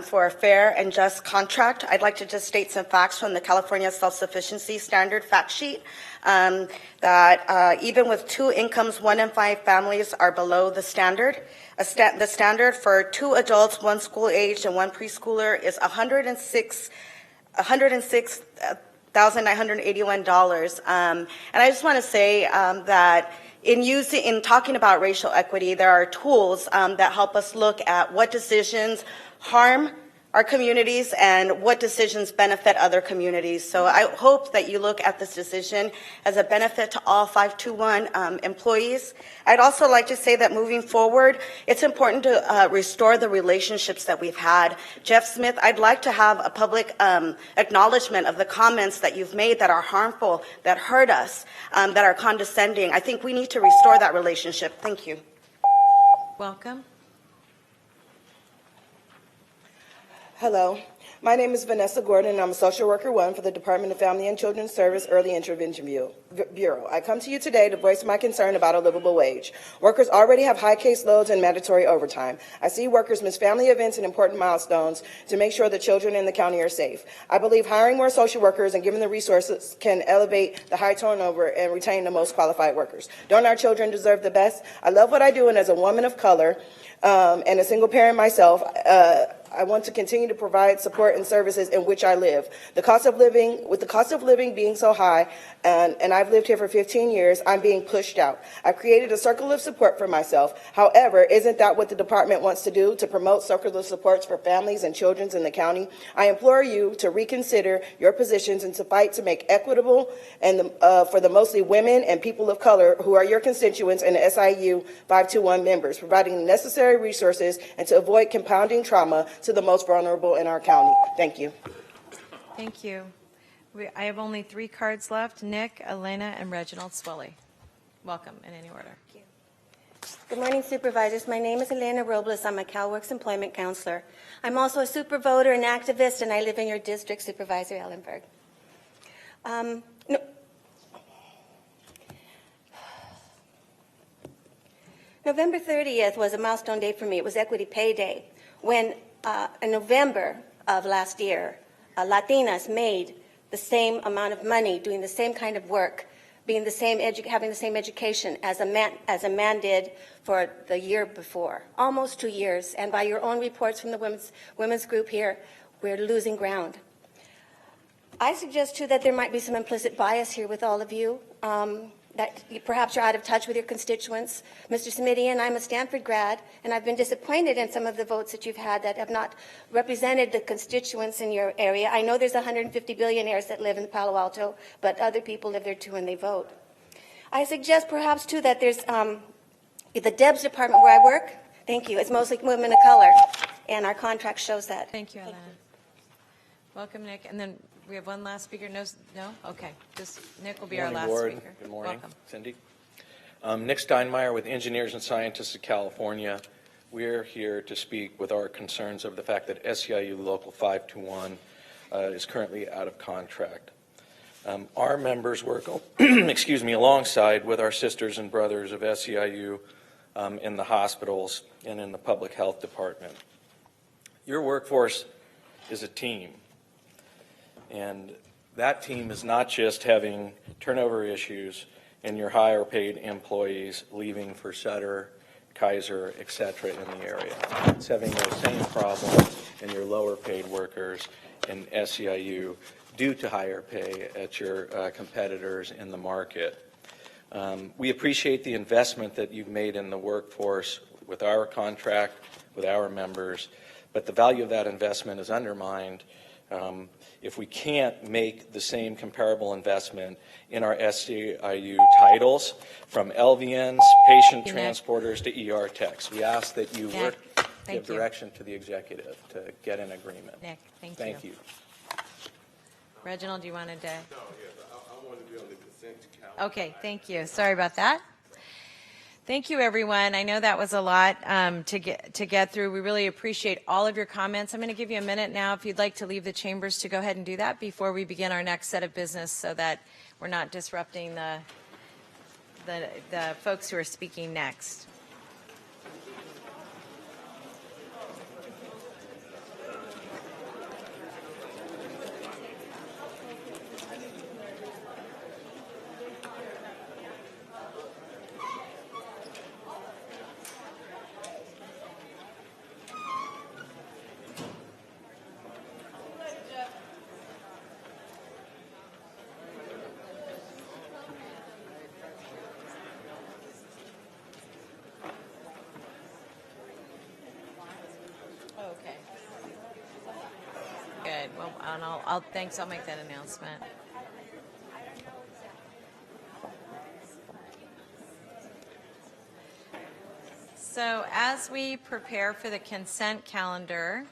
for a fair and just contract. I'd like to just state some facts from the California Self-Sufficiency Standard fact sheet that even with 2 incomes, 1 in 5 families are below the standard. The standard for 2 adults, 1 school-aged and 1 preschooler is $106,981. And I just want to say that in talking about racial equity, there are tools that help us look at what decisions harm our communities and what decisions benefit other communities. So I hope that you look at this decision as a benefit to all 521 employees. I'd also like to say that moving forward, it's important to restore the relationships that we've had. Jeff Smith, I'd like to have a public acknowledgement of the comments that you've made that are harmful, that hurt us, that are condescending. I think we need to restore that relationship. Thank you. Welcome. Hello, my name is Vanessa Gordon, and I'm a social worker 1 for the Department of Family and Children's Service Early Intervention Bureau. I come to you today to voice my concern about a livable wage. Workers already have high caseloads and mandatory overtime. I see workers miss family events and important milestones to make sure the children in the county are safe. I believe hiring more social workers and giving the resources can elevate the high turnover and retain the most qualified workers. Don't our children deserve the best? I love what I do, and as a woman of color and a single parent myself, I want to continue to provide support and services in which I live. With the cost of living being so high, and I've lived here for 15 years, I'm being pushed out. I've created a circle of support for myself. However, isn't that what the department wants to do, to promote circle of supports for families and children in the county? I implore you to reconsider your positions and to fight to make equitable and for the mostly women and people of color who are your constituents and the SIU 521 members, providing the necessary resources and to avoid compounding trauma to the most vulnerable in our county. Thank you. Thank you. I have only 3 cards left: Nick, Elena, and Reginald Swilly. Welcome in any order. Good morning, Supervisors. My name is Elena Robles. I'm a CalWorks employment counselor. I'm also a super voter and activist, and I live in your district, Supervisor Ellenberg. November 30th was a milestone day for me. It was Equity Pay Day, when in November of last year, Latinas made the same amount of money, doing the same kind of work, being the same having the same education as a man did for the year before, almost 2 years. And by your own reports from the women's group here, we're losing ground. I suggest too that there might be some implicit bias here with all of you. That perhaps you're out of touch with your constituents. Mr. Smithian, I'm a Stanford grad, and I've been disappointed in some of the votes that you've had that have not represented the constituents in your area. I know there's 150 billionaires that live in Palo Alto, but other people live there too and they vote. I suggest perhaps too that there's the DEBS department where I work. Thank you. It's mostly women of color, and our contract shows that. Thank you, Elena. Welcome, Nick. And then we have one last speaker. No? Okay. Nick will be our last speaker. Good morning, Welcome. Cindy. Nick Steinmeier with Engineers and Scientists of California. We're here to speak with our concerns of the fact that SEIU Local 521 is currently out of contract. Our members work, alongside with our sisters and brothers of SEIU in the hospitals and in the public health department. Your workforce is a team. And that team is not just having turnover issues and your higher paid employees leaving for Sutter, Kaiser, et cetera in the area. It's having those same problems in your lower paid workers in SEIU due to higher pay at your competitors in the market. We appreciate the investment that you've made in the workforce with our contract, with our members, but the value of that investment is undermined if we can't make the same comparable investment in our SEIU titles, from LVNs, patient transporters to ER techs. We ask that you work, give direction to the executive to get an agreement. Nick, thank you. Reginald, do you want to? No, yes, I want to be on the consent calendar. Okay, thank you. Sorry about that. Thank you, everyone. I know that was a lot to get through. We really appreciate all of your comments. I'm going to give you a minute now if you'd like to leave the chambers to go ahead and do that before we begin our next set of business, so that we're not disrupting the folks who are speaking next. Okay. Good. Well, and thanks. I'll make that announcement. So as we prepare for the consent calendar,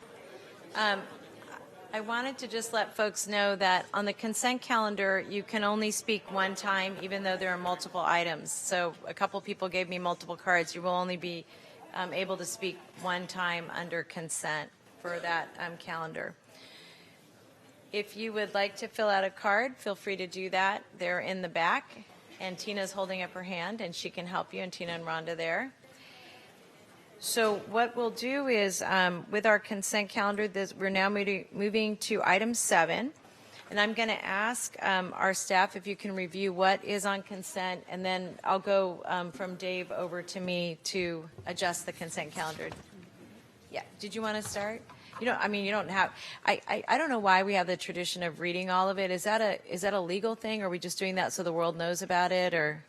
I wanted to just let folks know that on the consent calendar, you can only speak one time, even though there are multiple items. So a couple people gave me multiple cards. You will only be able to speak one time under consent for that calendar. If you would like to fill out a card, feel free to do that. They're in the back, and Tina's holding up her hand, and she can help you, and Tina and Rhonda there. So what we'll do is, with our consent calendar, we're now moving to item 7. And I'm going to ask our staff if you can review what is on consent, and then I'll go from Dave over to me to adjust the consent calendar. Yeah. Did you want to start? You don't, I mean, you don't have, I don't know why we have the tradition of reading all of it. Is that a legal thing? Or are we just doing that so the world knows about it, or?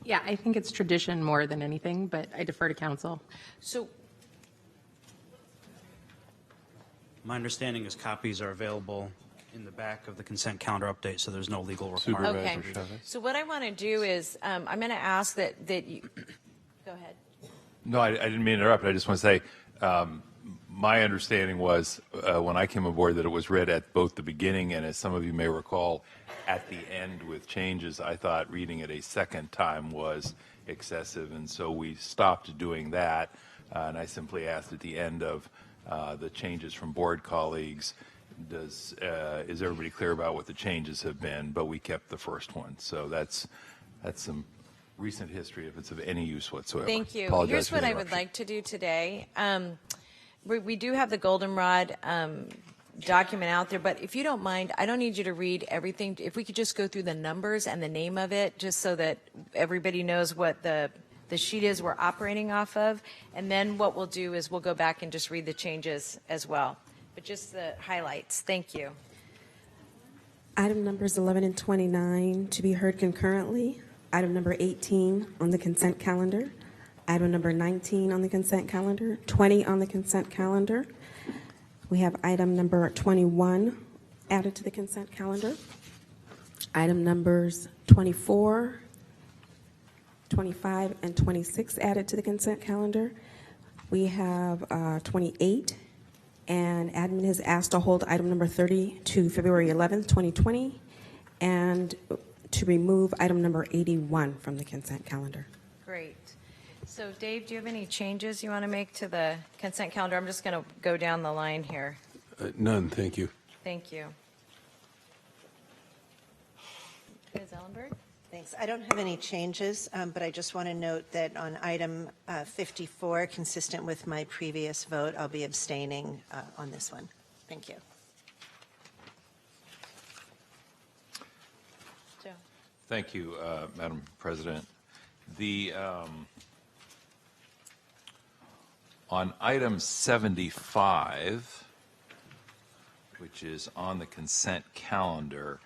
Yeah, I think it's tradition more than anything, but I defer to counsel. So, my understanding is copies are available in the back of the consent calendar update, so there's no legal requirement. okay. So what I want to do is, I'm going to ask that you, go ahead. No, I didn't mean to interrupt. I just want to say, my understanding was when I came aboard that it was read at both the beginning and, as some of you may recall, at the end with changes. I thought reading it a second time was excessive, and so we stopped doing that. And I simply asked at the end of the changes from board colleagues, is everybody clear about what the changes have been? But we kept the first one. So that's some recent history, if it's of any use whatsoever. Thank you. Apologize Here's for what the I would interruption. like to do today. We do have the goldenrod document out there, but if you don't mind, I don't need you to read everything. If we could just go through the numbers and the name of it, just so that everybody knows what the sheet is we're operating off of. And then what we'll do is we'll go back and just read the changes as well. But just the highlights. Thank you. Item numbers 11 and 29 to be heard concurrently. Item number 18 on the consent calendar. Item number 19 on the consent calendar. 20 on the consent calendar. We have item number 21 added to the consent calendar. Item numbers 24, 25, and 26 added to the consent calendar. We have 28, and admin has asked to hold item number 30 to February 11th, 2020, and to remove item number 81 from the consent calendar. Great. So Dave, do you have any changes you want to make to the consent calendar? I'm just going to go down the line here. None, thank you. Thank you. Ms. Ellenberg? Thanks. I don't have any changes, but I just want to note that on item 54, consistent with my previous vote, I'll be abstaining on this one. Thank you. Joe. Thank you, Madam President. The on item 75, which is on the consent calendar,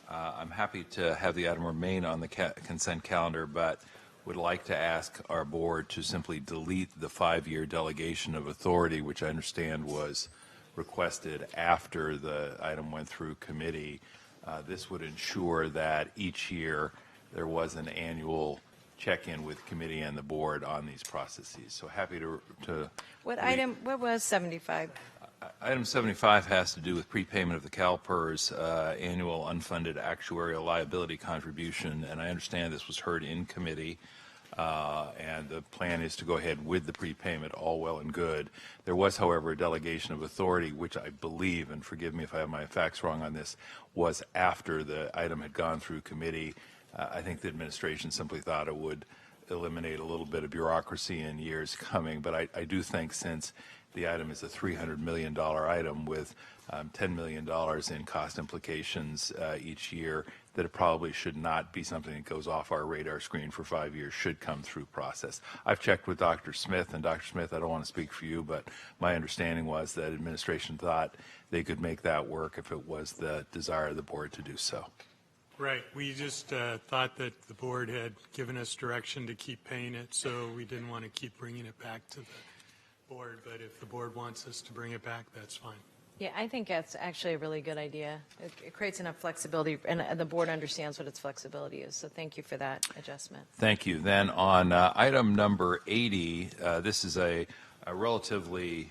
I'm happy to have the item remain on the consent calendar, but would like to ask our board to simply delete the 5-year delegation of authority, which I understand was requested after the item went through committee. This would ensure that each year there was an annual check-in with committee and the board on these processes. So happy to What was 75? Item 75 has to do with prepayment of the CalPERS annual unfunded actuarial liability contribution, and I understand this was heard in committee, and the plan is to go ahead with the prepayment, all well and good. There was, however, a delegation of authority, which I believe, and forgive me if I have my facts wrong on this, was after the item had gone through committee. I think the administration simply thought it would eliminate a little bit of bureaucracy in years coming, but I do think since the item is a $300 million item with $10 million in cost implications each year, that it probably should not be something that goes off our radar screen for 5 years, should come through process. I've checked with Dr. Smith, and Dr. Smith, I don't want to speak for you, but my understanding was that administration thought they could make that work if it was the desire of the board to do so. Right. We just thought that the board had given us direction to keep paying it, so we didn't want to keep bringing it back to the board. But if the board wants us to bring it back, that's fine. Yeah, I think that's actually a really good idea. It creates enough flexibility, and the board understands what its flexibility is. So thank you for that adjustment. Thank you. Then on item number 80, this is a relatively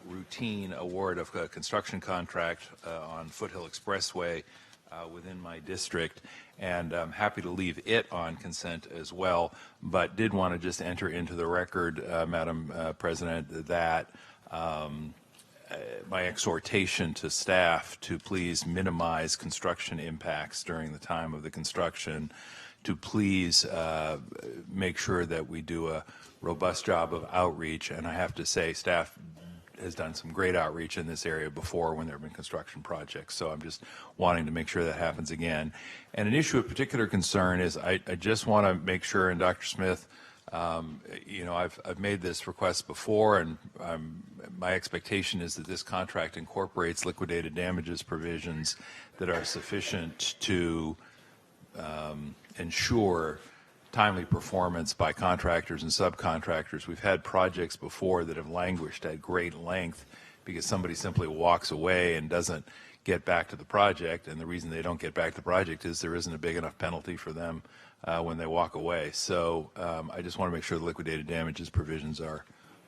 routine award of a construction contract on Foothill Expressway within my district, and I'm happy to leave it on consent as well, but did want to just enter into the record, Madam President, that my exhortation to staff to please minimize construction impacts during the time of the construction, to please make sure that we do a robust job of outreach, and I have to say staff has done some great outreach in this area before when there have been construction projects. So I'm just wanting to make sure that happens again. And an issue of particular concern is I just want to make sure, and Dr. Smith, you know, I've made this request before, and I'm my expectation is that this contract incorporates liquidated damages provisions that are sufficient to ensure timely performance by contractors and subcontractors. We've had projects before that have languished at great length because somebody simply walks away and doesn't get back to the project, and the reason they don't get back to the project is there isn't a big enough penalty for them when they walk away. So I just want to make sure the liquidated damages provisions are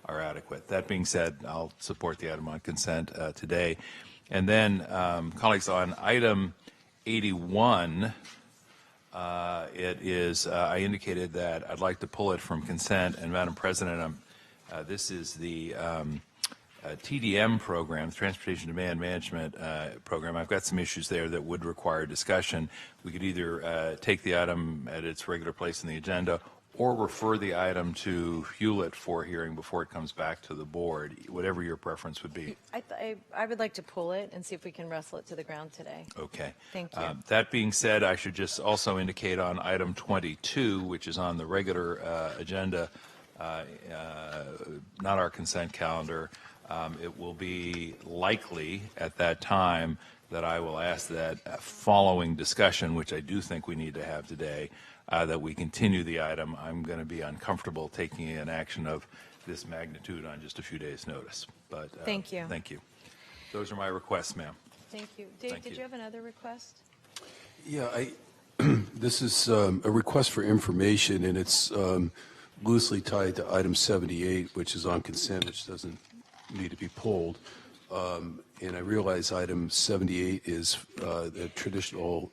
adequate. That being said, I'll support the item on consent today. And then, colleagues, on item 81, it is, I indicated that I'd like to pull it from consent, and Madam President, this is the TDM program, the Transportation Demand Management Program. I've got some issues there that would require discussion. We could either take the item at its regular place in the agenda or refer the item to Hewlett for hearing before it comes back to the board, whatever your preference would be. I would like to pull it and see if we can wrestle it to the ground today. Okay. Thank you. That being said, I should just also indicate on item 22, which is on the regular agenda, not our consent calendar, it will be likely at that time that I will ask that following discussion, which I do think we need to have today, that we continue the item. I'm going to be uncomfortable taking an action of this magnitude on just a few days' notice. But thank you. Thank you. Those are my requests, ma'am. Thank you. Dave, Thank did you. you have another request? Yeah, this is a request for information, and it's loosely tied to item 78, which is on consent, which doesn't need to be pulled. And I realize item 78 is the traditional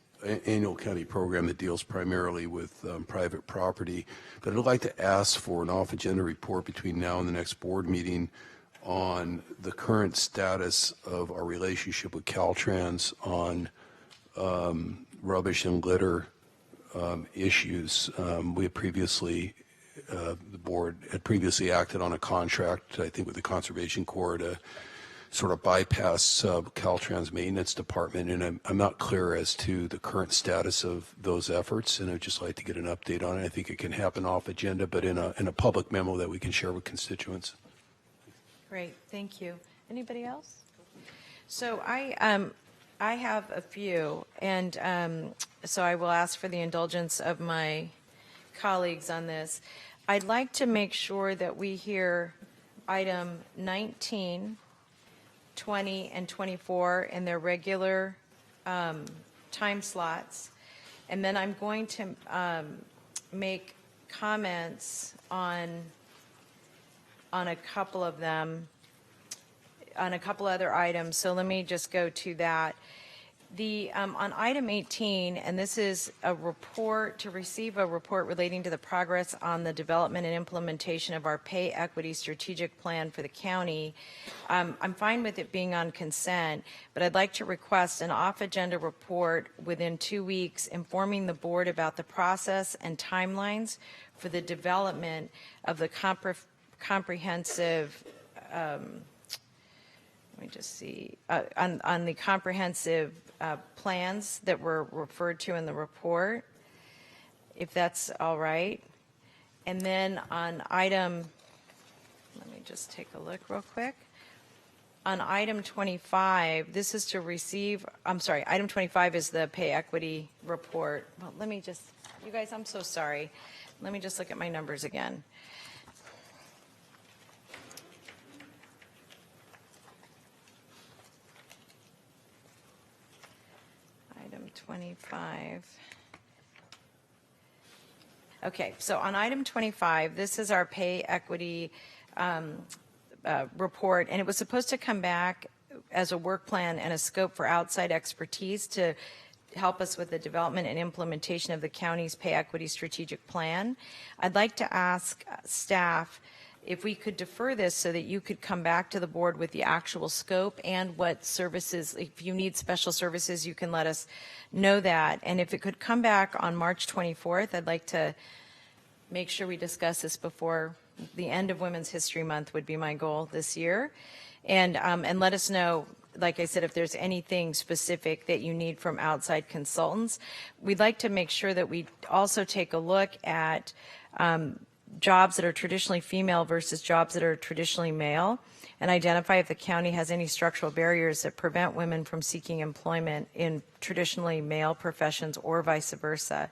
annual county program that deals primarily with private property. But I'd like to ask for an off-agenda report between now and the next board meeting on the current status of our relationship with Caltrans on rubbish and litter issues. We had previously, the board had previously acted on a contract, I think with the Conservation Corps, to sort of bypass Caltrans maintenance department, and I'm not clear as to the current status of those efforts, and I'd just like to get an update on it. I think it can happen off agenda, but in a public memo that we can share with constituents. Great, thank you. Anybody else? So I have a few, and so I will ask for the indulgence of my colleagues on this. I'd like to make sure that we hear item 19, 20, and 24 in their regular time slots. And then I'm going to make comments on a couple of them, on a couple other items. So let me just go to that. On item 18, and this is a report, to receive a report relating to the progress on the development and implementation of our pay equity strategic plan for the county. I'm fine with it being on consent, but I'd like to request an off-agenda report within 2 weeks informing the board about the process and timelines for the development of the comprehensive let me just see, on the comprehensive plans that were referred to in the report, if that's all right. And then on item, let me just take a look real quick. On item 25, this is to receive, I'm sorry, item 25 is the pay equity report. Well, let me just, you guys, I'm so sorry. Let me just look at my numbers again. Item 25. Okay, so on item 25, this is our pay equity report, and it was supposed to come back as a work plan and a scope for outside expertise to help us with the development and implementation of the county's pay equity strategic plan. I'd like to ask staff if we could defer this so that you could come back to the board with the actual scope and what services, if you need special services, you can let us know that. And if it could come back on March 24th, I'd like to make sure we discuss this before the end of Women's History Month would be my goal this year. And let us know, like I said, if there's anything specific that you need from outside consultants. We'd like to make sure that we also take a look at jobs that are traditionally female versus jobs that are traditionally male, and identify if the county has any structural barriers that prevent women from seeking employment in traditionally male professions or vice versa.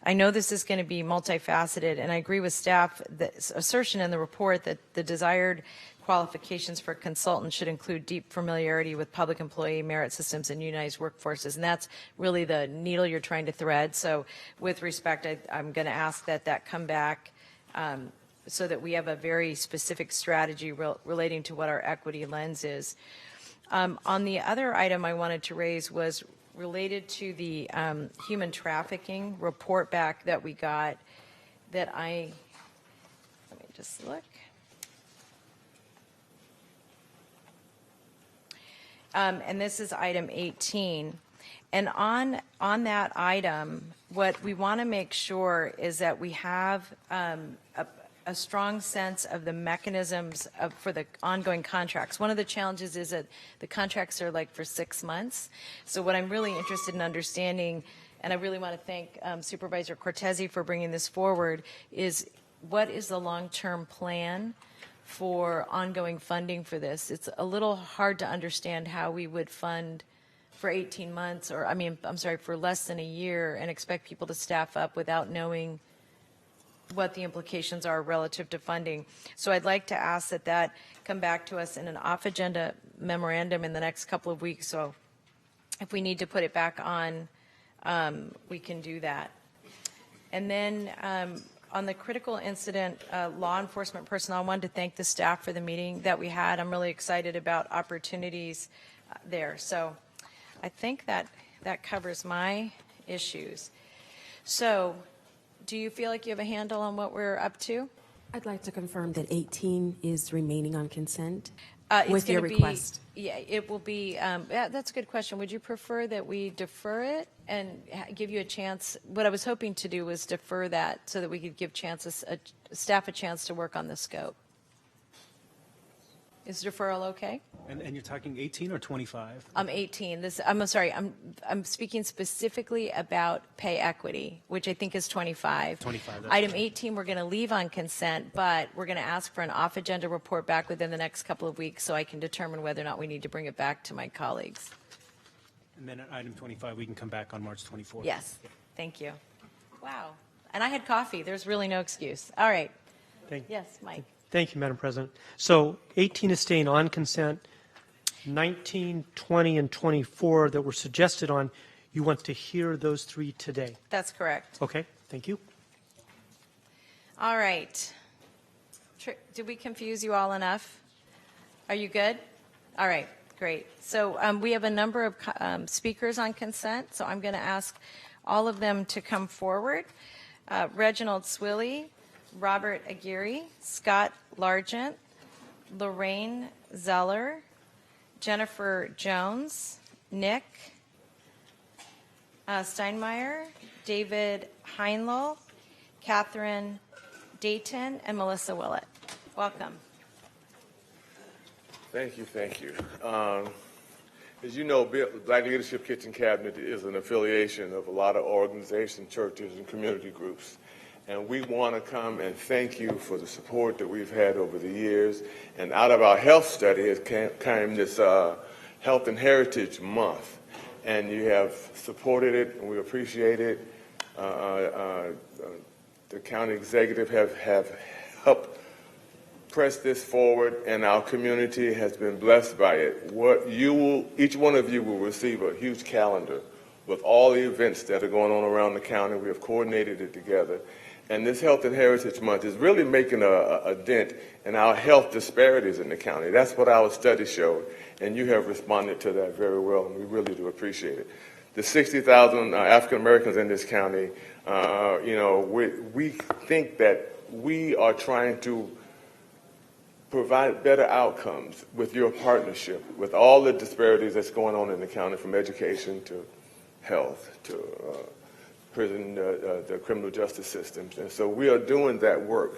I know this is going to be multifaceted, and I agree with staff, the assertion in the report that the desired qualifications for consultants should include deep familiarity with public employee merit systems and unionized workforces, and that's really the needle you're trying to thread. So with respect, I'm going to ask that that come back so that we have a very specific strategy relating to what our equity lens is. On the other item I wanted to raise was related to the human trafficking report back that we got that let me just look. And this is item 18. And on that item, what we want to make sure is that we have a strong sense of the mechanisms for the ongoing contracts. One of the challenges is that the contracts are like for 6 months. So what I'm really interested in understanding, and I really want to thank Supervisor Cortese for bringing this forward, is what is the long-term plan for ongoing funding for this? It's a little hard to understand how we would fund for 18 months, or for less than a year, and expect people to staff up without knowing what the implications are relative to funding. So I'd like to ask that that come back to us in an off-agenda memorandum in the next couple of weeks. So if we need to put it back on, we can do that. And then on the critical incident law enforcement personnel, I wanted to thank the staff for the meeting that we had. I'm really excited about opportunities there. So I think that covers my issues. So do you feel like you have a handle on what we're up to? I'd like to confirm that 18 is remaining on consent It's with your gonna request. Yeah, it will be, that's a good question. Would you prefer that we defer it and give you a chance? What I was hoping to do was defer that so that we could give staff a chance to work on the scope. Is deferral okay? And you're talking 18 or 25? 18. I'm sorry. I'm speaking specifically about pay equity, which I think is 25. 25. Item 18, we're going to leave on consent, but we're going to ask for an off-agenda report back within the next couple of weeks so I can determine whether or not we need to bring it back to my colleagues. And then at item 25, we can come back on March 24th. Yes. Thank you. Wow. And I had coffee. There's really no excuse. All right. Yes, Mike. Thank you, Madam President. So 18 is staying on consent. 19, 20, and 24 that were suggested on, you want to hear those three today? That's correct. Okay, thank you. All right. Did we confuse you all enough? Are you good? All right, great. So we have a number of speakers on consent, so I'm going to ask all of them to come forward. Reginald Swilley, Robert Aguirre, Scott Largent, Lorraine Zeller, Jennifer Jones, Nick Steinmeier, David Heinlow, Catherine Dayton, and Melissa Willett. Welcome. Thank you, thank you. As you know, Black Leadership Kitchen Cabinet is an affiliation of a lot of organizations, churches, and community groups. And we want to come and thank you for the support that we've had over the years. And out of our health study came this Health and Heritage Month. And you have supported it, and we appreciate it. The county executive have helped press this forward, and our community has been blessed by it. Each one of you will receive a huge calendar with all the events that are going on around the county. We have coordinated it together. And this Health and Heritage Month is really making a dent in our health disparities in the county. That's what our study showed, and you have responded to that very well, and we really do appreciate it. The 60,000 African Americans in this county, we think that we are trying to provide better outcomes with your partnership, with all the disparities that's going on in the county, from education to health to prison, the criminal justice systems. And so we are doing that work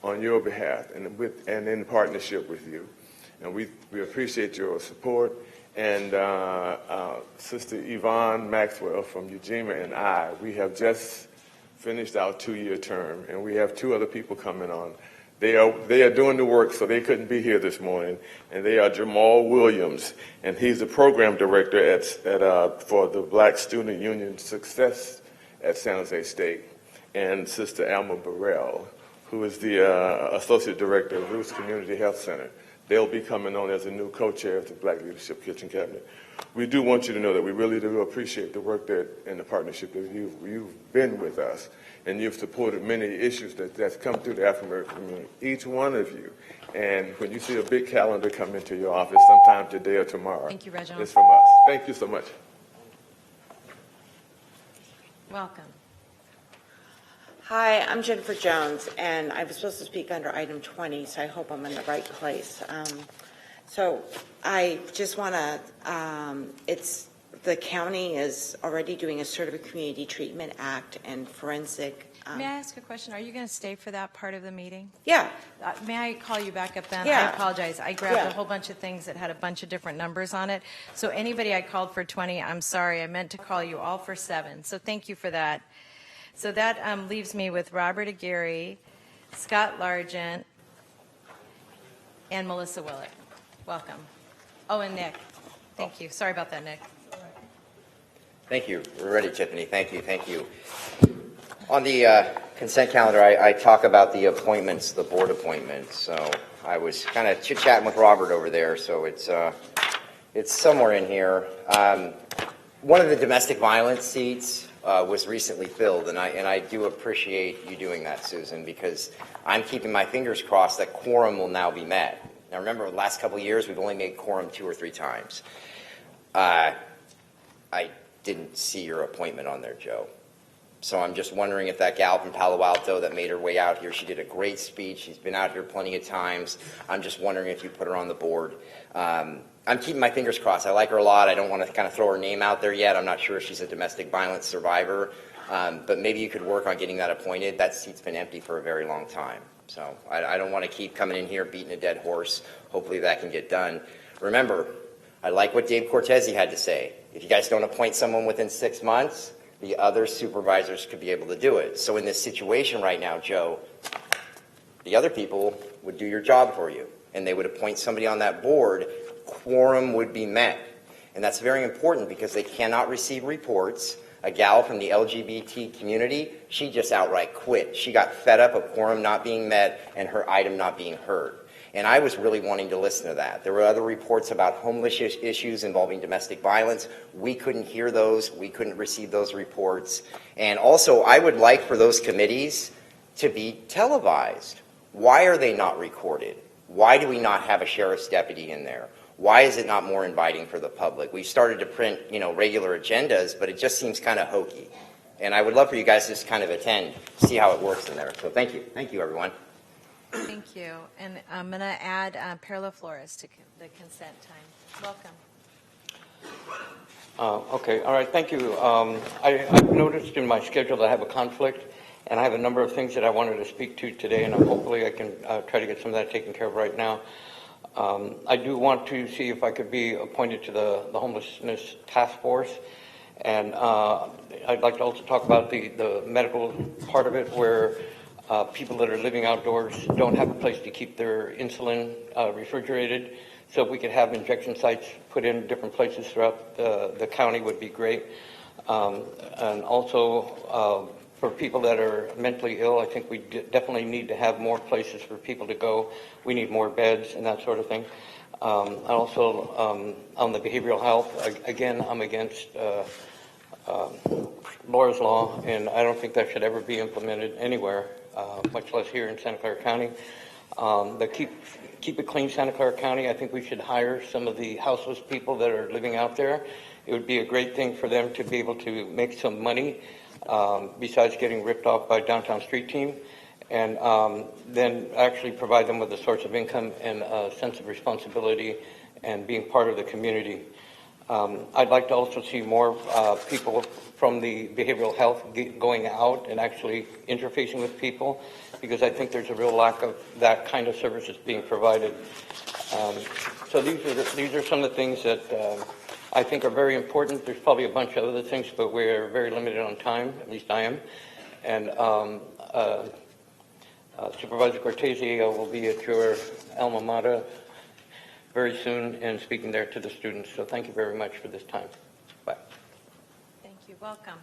on your behalf and in partnership with you. And we appreciate your support. And Sister Yvonne Maxwell from Ujima and I, we have just finished our 2-year term, and we have 2 other people coming on. They are doing the work, so they couldn't be here this morning. And they are Jamal Williams, and he's the program director for the Black Student Union Success at San Jose State, and Sister Alma Burrell, who is the associate director of Roots Community Health Center. They'll be coming on as a new co-chair of the Black Leadership Kitchen Cabinet. We do want you to know that we really do appreciate the work and the partnership that you've been with us, and you've supported many issues that's come through the African-American community, each one of you. And when you see a big calendar come into your office sometime today or tomorrow, Thank you, Reginald. it's from us. Thank you so much. Welcome. Hi, I'm Jennifer Jones, and I was supposed to speak under item 20, so I hope I'm in the right place. So I just want to, the county is already doing a Certificate Community Treatment Act and forensic. May I ask a question? Are you going to stay for that part of the meeting? Yeah. May I call you back up then? Yeah. I apologize. I grabbed Yeah. a whole bunch of things that had a bunch of different numbers on it. So anybody I called for 20, I'm sorry. I meant to call you all for 7. So thank you for that. So that leaves me with Robert Aguirre, Scott Largent, and Melissa Willett. Welcome. Oh, and Nick. Thank you. Sorry about that, Nick. Thank you. We're ready, Tiffany. Thank you. Thank you. On the consent calendar, I talk about the appointments, the board appointments. So I was kind of chit-chatting with Robert over there, so it's somewhere in here. One of the domestic violence seats was recently filled, and I do appreciate you doing that, Susan, because I'm keeping my fingers crossed that quorum will now be met. Now, remember, the last couple of years, we've only made quorum 2 or 3 times. I didn't see your appointment on there, Joe. So I'm just wondering if that gal from Palo Alto that made her way out here, she did a great speech. She's been out here plenty of times. I'm just wondering if you put her on the board. I'm keeping my fingers crossed. I like her a lot. I don't want to kind of throw her name out there yet. I'm not sure if she's a domestic violence survivor. But maybe you could work on getting that appointed. That seat's been empty for a very long time. So I don't want to keep coming in here beating a dead horse. Hopefully that can get done. Remember, I like what Dave Cortese had to say. If you guys don't appoint someone within 6 months, the other supervisors could be able to do it. So in this situation right now, Joe, the other people would do your job for you, and they would appoint somebody on that board. Quorum would be met. And that's very important because they cannot receive reports. A gal from the LGBT community, she just outright quit. She got fed up of quorum not being met and her item not being heard. And I was really wanting to listen to that. There were other reports about homeless issues involving domestic violence. We couldn't hear those. We couldn't receive those reports. And also, I would like for those committees to be televised. Why are they not recorded? Why do we not have a sheriff's deputy in there? Why is it not more inviting for the public? We've started to print, regular agendas, but it just seems kind of hokey. And I would love for you guys to just kind of attend, see how it works in there. So thank you. Thank you, everyone. Thank you. And I'm going to add Perla Flores to the consent time. Welcome. Okay. All right. Thank you. I've noticed in my schedule that I have a conflict, and I have a number of things that I wanted to speak to today, and hopefully I can try to get some of that taken care of right now. I do want to see if I could be appointed to the homelessness task force, and I'd like to also talk about the medical part of it, where people that are living outdoors don't have a place to keep their insulin refrigerated. So if we could have injection sites put in different places throughout the county would be great. And also for people that are mentally ill, I think we definitely need to have more places for people to go. We need more beds and that sort of thing. And also on the behavioral health, again, I'm against Laura's Law, and I don't think that should ever be implemented anywhere, much less here in Santa Clara County. The Keep It Clean Santa Clara County, I think we should hire some of the houseless people that are living out there. It would be a great thing for them to be able to make some money besides getting ripped off by Downtown Street Team, and then actually provide them with a source of income and a sense of responsibility and being part of the community. I'd like to also see more people from the behavioral health going out and actually interfacing with people, because I think there's a real lack of that kind of services being provided. So these are some of the things that I think are very important. There's probably a bunch of other things, but we're very limited on time, at least I am. And Supervisor Cortese will be at your alma mater very soon and speaking there to the students. So thank you very much for this time. Bye. Thank you. Welcome.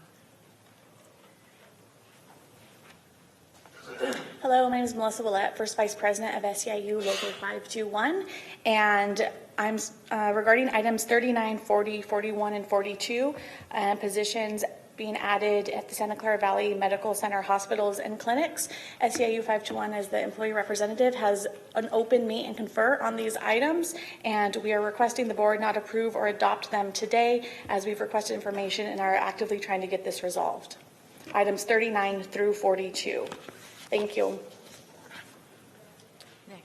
Hello, my name is Melissa Willette, First Vice President of SEIU Local 521, and I'm regarding items 39, 40, 41, and 42, positions being added at the Santa Clara Valley Medical Center hospitals and clinics. SEIU 521, as the employee representative, has an open meet and confer on these items, and we are requesting the board not approve or adopt them today, as we've requested information and are actively trying to get this resolved. Items 39 through 42. Thank you. Nick.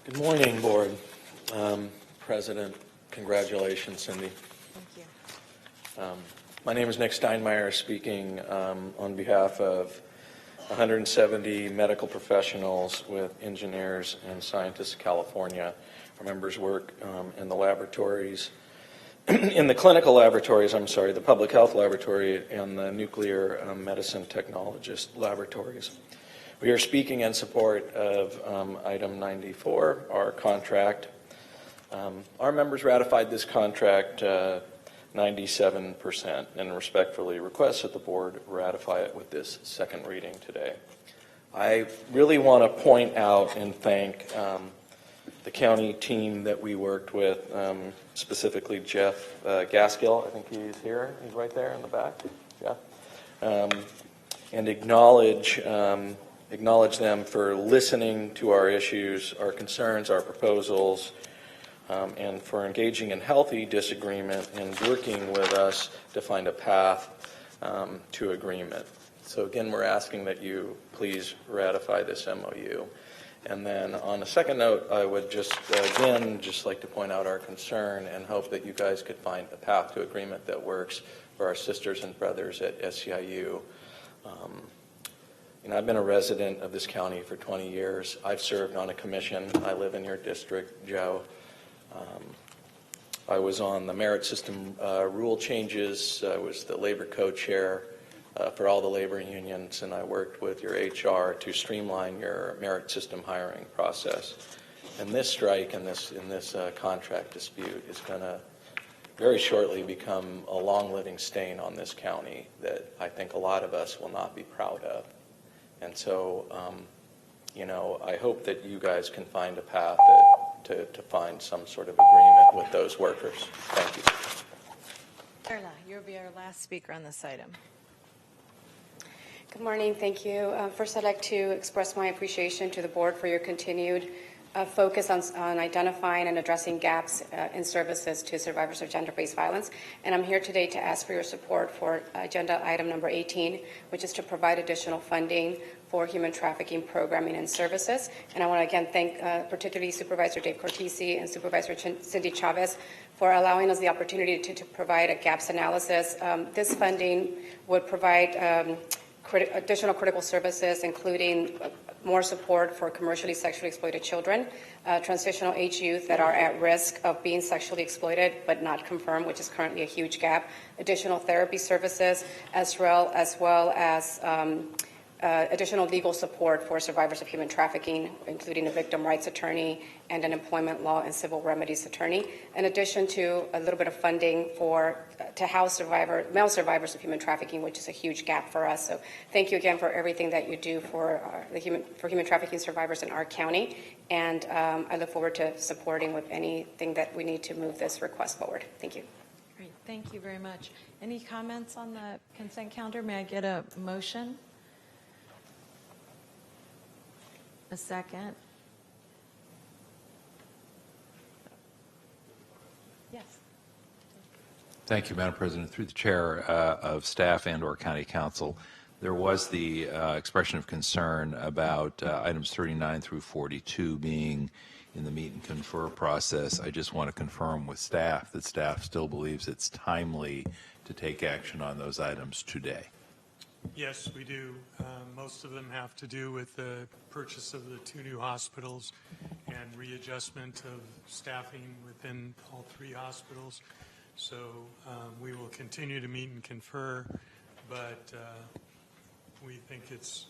Good morning, Board. President, congratulations, Cindy. Thank you. My name is Nick Steinmeier, speaking on behalf of 170 medical professionals with engineers and scientists of California. Our members work in the laboratories, in the clinical laboratories, the public health laboratory and the nuclear medicine technologist laboratories. We are speaking in support of item 94, our contract. Our members ratified this contract 97% and respectfully request that the board ratify it with this second reading today. I really want to point out and thank the county team that we worked with, specifically Jeff Gaskill. I think he's here. He's right there in the back. Yeah. And acknowledge them for listening to our issues, our concerns, our proposals, and for engaging in healthy disagreement and working with us to find a path to agreement. So again, we're asking that you please ratify this MOU. And then on a second note, I would just like to point out our concern and hope that you guys could find a path to agreement that works for our sisters and brothers at SEIU. I've been a resident of this county for 20 years. I've served on a commission. I live in your district, Joe. I was on the merit system rule changes. I was the labor co-chair for all the labor unions, and I worked with your HR to streamline your merit system hiring process. And this strike and this contract dispute is going to very shortly become a long-living stain on this county that I think a lot of us will not be proud of. And so, I hope that you guys can find a path to find some sort of agreement with those workers. Thank you. Carla, you'll be our last speaker on this item. Good morning. Thank you. First, I'd like to express my appreciation to the board for your continued focus on identifying and addressing gaps in services to survivors of gender-based violence. And I'm here today to ask for your support for agenda item number 18, which is to provide additional funding for human trafficking programming and services. And I want to again thank particularly Supervisor Dave Cortese and Supervisor Cindy Chavez for allowing us the opportunity to provide a gaps analysis. This funding would provide additional critical services, including more support for commercially sexually exploited children, transitional age youth that are at risk of being sexually exploited but not confirmed, which is currently a huge gap, additional therapy services, as well as additional legal support for survivors of human trafficking, including a victim rights attorney and an employment law and civil remedies attorney, in addition to a little bit of funding to house male survivors of human trafficking, which is a huge gap for us. So thank you again for everything that you do for human trafficking survivors in our county, and I look forward to supporting with anything that we need to move this request forward. Thank you. Great. Thank you very much. Any comments on the consent calendar? May I get a motion? A second. Yes. Thank you, Madam President. Through the chair of staff and/or county council, there was the expression of concern about items 39 through 42 being in the meet and confer process. I just want to confirm with staff that staff still believes it's timely to take action on those items today. Yes, we do. Most of them have to do with the purchase of the 2 new hospitals and readjustment of staffing within all 3 hospitals. So we will continue to meet and confer, but we think it's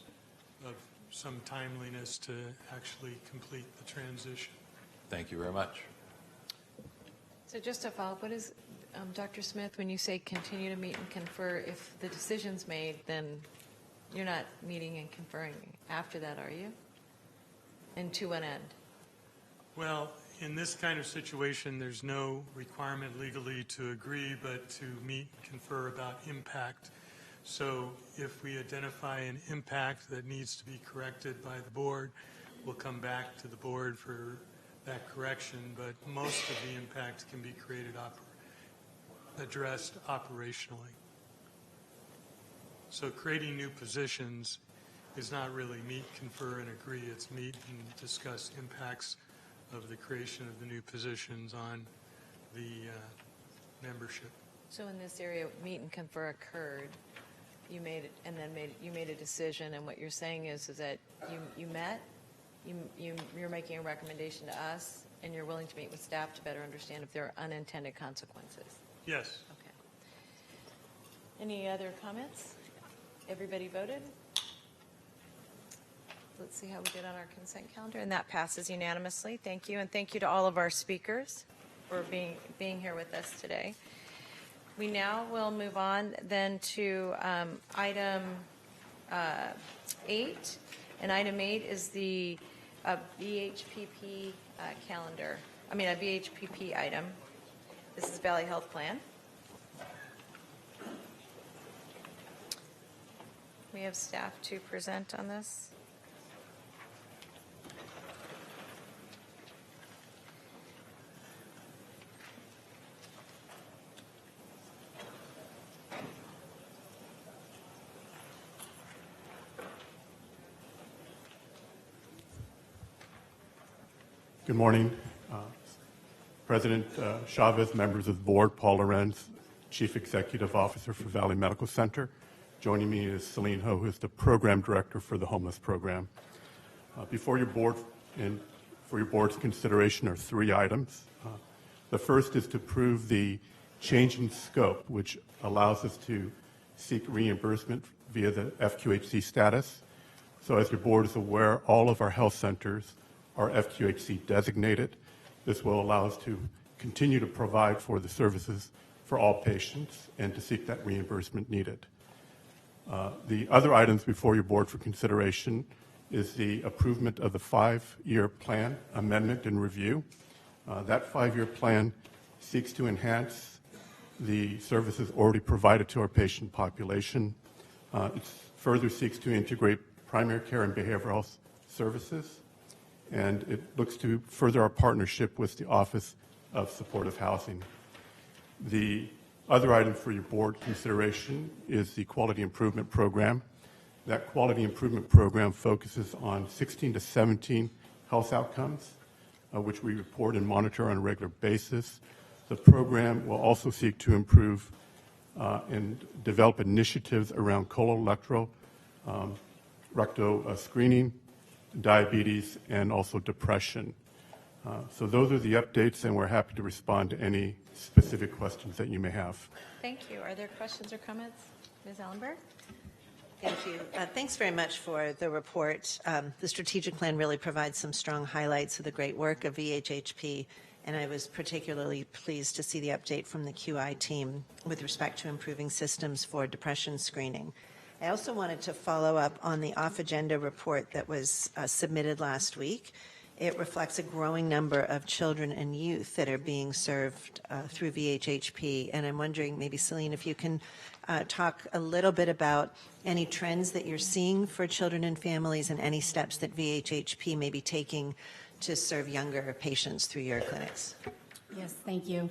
of some timeliness to actually complete the transition. Thank you very much. So just to follow up, what is, Dr. Smith, when you say continue to meet and confer, if the decision's made, then you're not meeting and conferring after that, are you? And to what end? Well, in this kind of situation, there's no requirement legally to agree, but to meet and confer about impact. So if we identify an impact that needs to be corrected by the board, we'll come back to the board for that correction, but most of the impact can be addressed operationally. So creating new positions is not really meet, confer, and agree. It's meet and discuss impacts of the creation of the new positions on the membership. So in this area, meet and confer occurred. You made it, and then you made a decision. And what you're saying is that you met. You're making a recommendation to us, and you're willing to meet with staff to better understand if there are unintended consequences. Yes. Okay. Any other comments? Everybody voted? Let's see how we did on our consent calendar, and that passes unanimously. Thank you, and thank you to all of our speakers for being here with us today. We now will move on then to item 8, and item 8 is the BHPP calendar. A BHPP item. This is Valley Health Plan. We have staff to present on this. Good morning. President Chavez, members of the board, Paul Lorenz, Chief Executive Officer for Valley Medical Center. Joining me is Celine Ho, who is the Program Director for the Homeless Program. Before your board and for your board's consideration are 3 items. The first is to approve the change in scope, which allows us to seek reimbursement via the FQHC status. So as your board is aware, all of our health centers are FQHC designated. This will allow us to continue to provide for the services for all patients and to seek that reimbursement needed. The other items before your board for consideration is the approval of the 5-year plan amendment and review. That 5-year plan seeks to enhance the services already provided to our patient population. It further seeks to integrate primary care and behavioral health services, and it looks to further our partnership with the Office of Supportive Housing. The other item for your board consideration is the Quality Improvement Program. That Quality Improvement Program focuses on 16 to 17 health outcomes, which we report and monitor on a regular basis. The program will also seek to improve and develop initiatives around colorectal rectal screening, diabetes, and also depression. So those are the updates, and we're happy to respond to any specific questions that you may have. Thank you. Are there questions or comments? Ms. Ellenberg? Thank you. Thanks very much for the report. The strategic plan really provides some strong highlights of the great work of VHHP, and I was particularly pleased to see the update from the QI team with respect to improving systems for depression screening. I also wanted to follow up on the off-agenda report that was submitted last week. It reflects a growing number of children and youth that are being served through VHHP, and I'm wondering, maybe Celine, if you can talk a little bit about any trends that you're seeing for children and families and any steps that VHHP may be taking to serve younger patients through your clinics. Yes, thank you.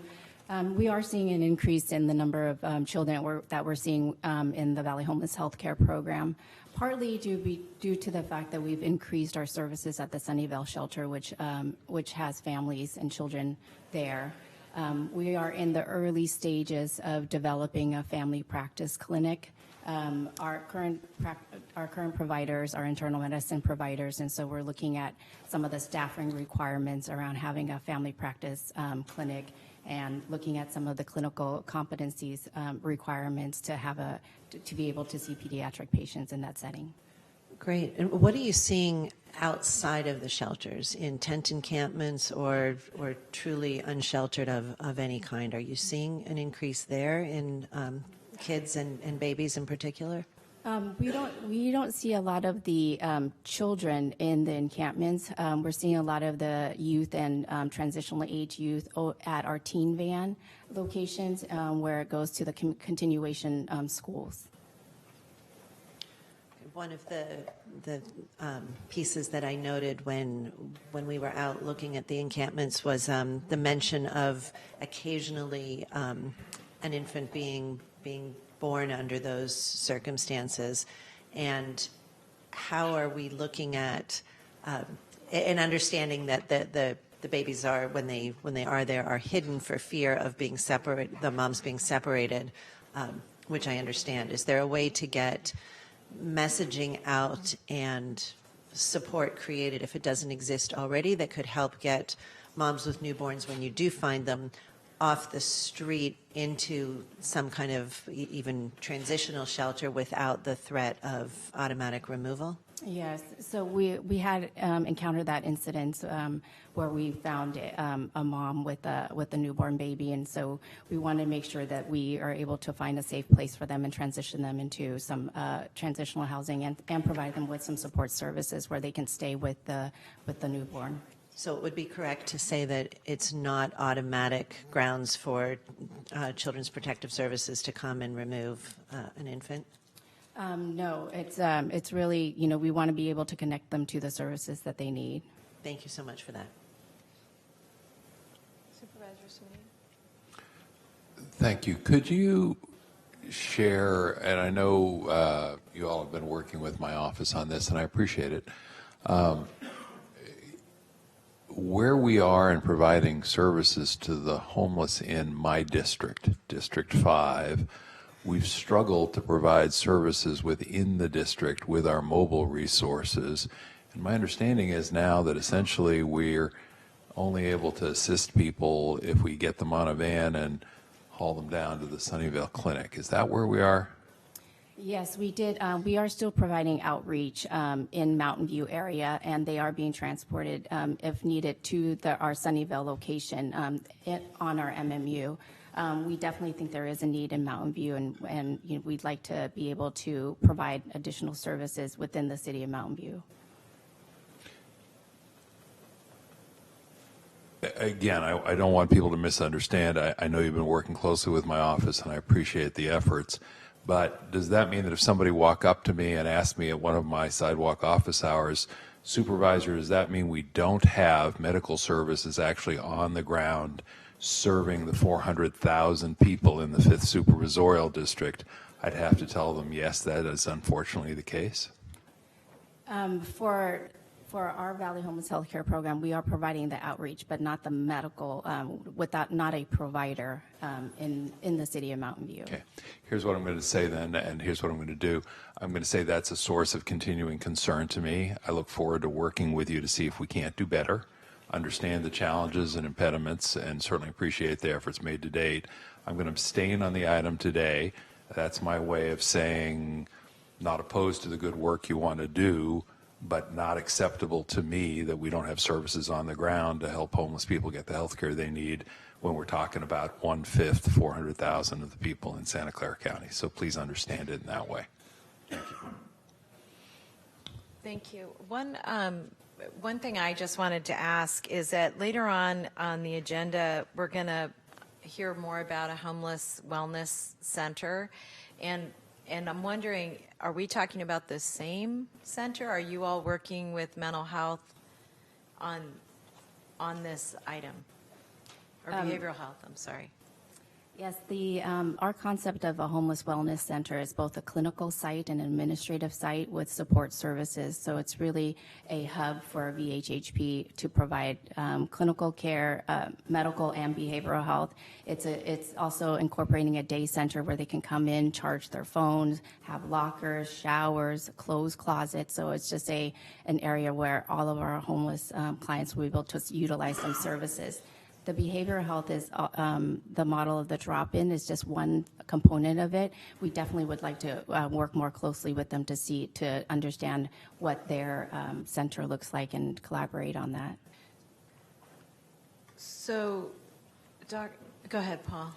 We are seeing an increase in the number of children that we're seeing in the Valley Homeless Healthcare Program, partly due to the fact that we've increased our services at the Sunnyvale Shelter, which has families and children there. We are in the early stages of developing a family practice clinic. Our current providers are internal medicine providers, and so we're looking at some of the staffing requirements around having a family practice clinic and looking at some of the clinical competencies requirements to be able to see pediatric patients in that setting. Great. And what are you seeing outside of the shelters, in tent encampments or truly unsheltered of any kind? Are you seeing an increase there in kids and babies in particular? We don't see a lot of the children in the encampments. We're seeing a lot of the youth and transitional age youth at our teen van locations where it goes to the continuation schools. One of the pieces that I noted when we were out looking at the encampments was the mention of occasionally an infant being born under those circumstances, and how are we looking at and understanding that the babies are when they are there are hidden for fear of being separate, the moms being separated, which I understand. Is there a way to get messaging out and support created, if it doesn't exist already, that could help get moms with newborns, when you do find them, off the street into some kind of even transitional shelter without the threat of automatic removal? Yes, so we had encountered that incident where we found a mom with a newborn baby, and so we wanted to make sure that we are able to find a safe place for them and transition them into some transitional housing and provide them with some support services where they can stay with the newborn. So it would be correct to say that it's not automatic grounds for Children's Protective Services to come and remove an infant? No, it's really, we want to be able to connect them to the services that they need. Thank you so much for that. Supervisor Sweeney? Thank you. Could you share, and I know you all have been working with my office on this, and I appreciate it, where we are in providing services to the homeless in my district, District 5, we've struggled to provide services within the district with our mobile resources. And my understanding is now that essentially we're only able to assist people if we get them on a van and haul them down to the Sunnyvale Clinic. Is that where we are? Yes, we did. We are still providing outreach in Mountain View area, and they are being transported, if needed, to our Sunnyvale location on our MMU. We definitely think there is a need in Mountain View, and we'd like to be able to provide additional services within the city of Mountain View. Again, I don't want people to misunderstand. I know you've been working closely with my office, and I appreciate the efforts. But does that mean that if somebody walked up to me and asked me at one of my sidewalk office hours, Supervisor, does that mean we don't have medical services actually on the ground serving the 400,000 people in the 5th Supervisorial District? I'd have to tell them, yes, that is unfortunately the case. For our Valley Homeless Healthcare Program, we are providing the outreach, but not the medical, not a provider in the city of Mountain View. Okay. Here's what I'm going to say then, and here's what I'm going to do. I'm going to say that's a source of continuing concern to me. I look forward to working with you to see if we can't do better, understand the challenges and impediments, and certainly appreciate the efforts made to date. I'm going to abstain on the item today. That's my way of saying not opposed to the good work you want to do, but not acceptable to me that we don't have services on the ground to help homeless people get the health care they need when we're talking about 1/5, 400,000 of the people in Santa Clara County. So please understand it in that way. Thank you. Thank you. One thing I just wanted to ask is that later on the agenda, we're going to hear more about a homeless wellness center. And I'm wondering, are we talking about the same center? Are you all working with mental health on this item? Or behavioral health, I'm sorry. Yes, our concept of a homeless wellness center is both a clinical site and an administrative site with support services. So it's really a hub for VHHP to provide clinical care, medical and behavioral health. It's also incorporating a day center where they can come in, charge their phones, have lockers, showers, clothes closets. So it's just an area where all of our homeless clients will be able to utilize some services. The behavioral health is the model of the drop-in is just one component of it. We definitely would like to work more closely with them to understand what their center looks like and collaborate on that. So, Doc, go ahead, Paul.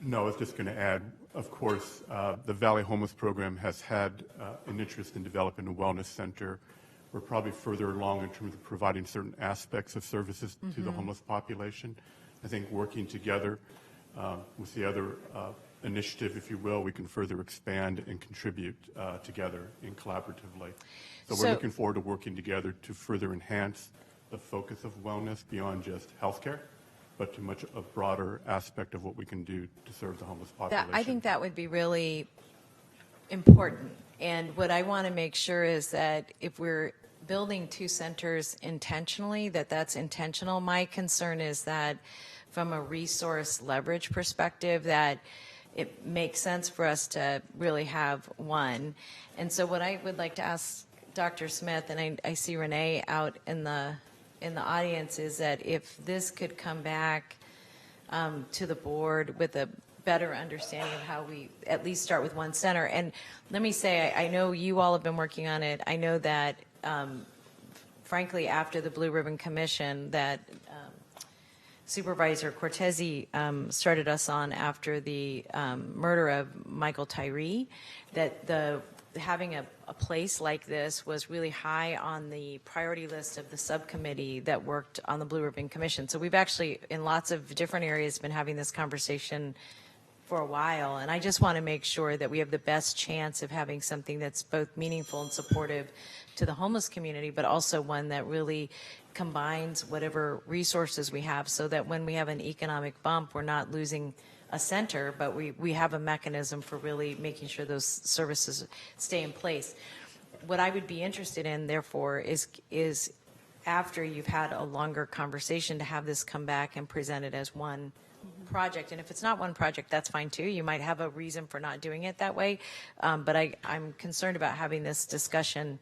No, I was just going to add, of course, the Valley Homeless Program has had an interest in developing a wellness center. We're probably further along in terms of providing certain aspects of services to the homeless population. I think working together with the other initiative, if you will, we can further expand and contribute together and collaboratively. So we're looking forward to working together to further enhance the focus of wellness beyond just healthcare, but to much a broader aspect of what we can do to serve the homeless population. I think that would be really important. And what I want to make sure is that if we're building two centers intentionally, that's intentional. My concern is that from a resource leverage perspective, that it makes sense for us to really have one. And so what I would like to ask Dr. Smith, and I see Renee out in the audience, is that if this could come back to the board with a better understanding of how we at least start with one center. And let me say, I know you all have been working on it. I know that, frankly, after the Blue Ribbon Commission that Supervisor Cortese started us on after the murder of Michael Tyree, that having a place like this was really high on the priority list of the subcommittee that worked on the Blue Ribbon Commission. So we've actually, in lots of different areas, been having this conversation for a while, and I just want to make sure that we have the best chance of having something that's both meaningful and supportive to the homeless community, but also one that really combines whatever resources we have so that when we have an economic bump, we're not losing a center, but we have a mechanism for really making sure those services stay in place. What I would be interested in, therefore, is after you've had a longer conversation to have this come back and present it as one project. And if it's not one project, that's fine too. You might have a reason for not doing it that way. But I'm concerned about having this discussion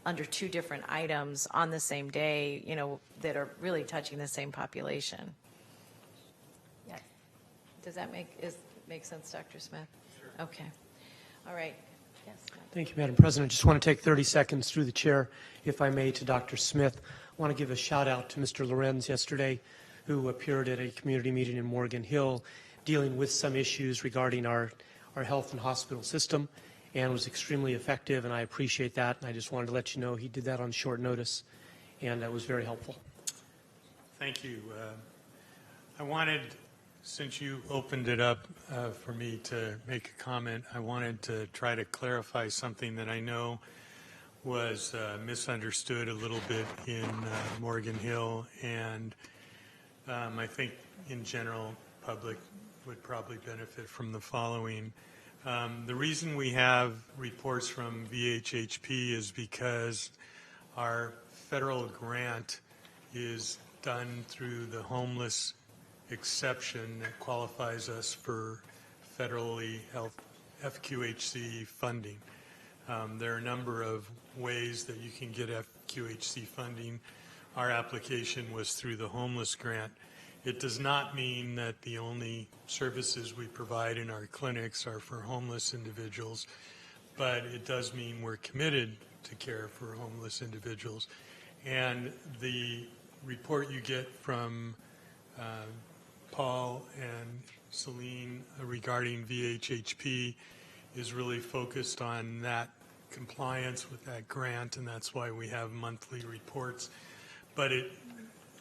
under two different items on the same day, that are really touching the same population. Yeah. Does that make sense, Dr. Smith? Sure. Okay. All right. Yes. Thank you, Madam President. I just want to take 30 seconds through the chair, if I may, to Dr. Smith. I want to give a shout out to Mr. Lorenz yesterday, who appeared at a community meeting in Morgan Hill dealing with some issues regarding our health and hospital system, and was extremely effective, and I appreciate that. And I just wanted to let you know he did that on short notice, and that was very helpful. Thank you. I wanted, since you opened it up for me to make a comment, I wanted to try to clarify something that I know was misunderstood a little bit in Morgan Hill, and I think in general, public would probably benefit from the following. The reason we have reports from VHHP is because our federal grant is done through the homeless exception that qualifies us for federally FQHC funding. There are a number of ways that you can get FQHC funding. Our application was through the homeless grant. It does not mean that the only services we provide in our clinics are for homeless individuals, but it does mean we're committed to care for homeless individuals. And the report you get from Paul and Celine regarding VHHP is really focused on that compliance with that grant, and that's why we have monthly reports. But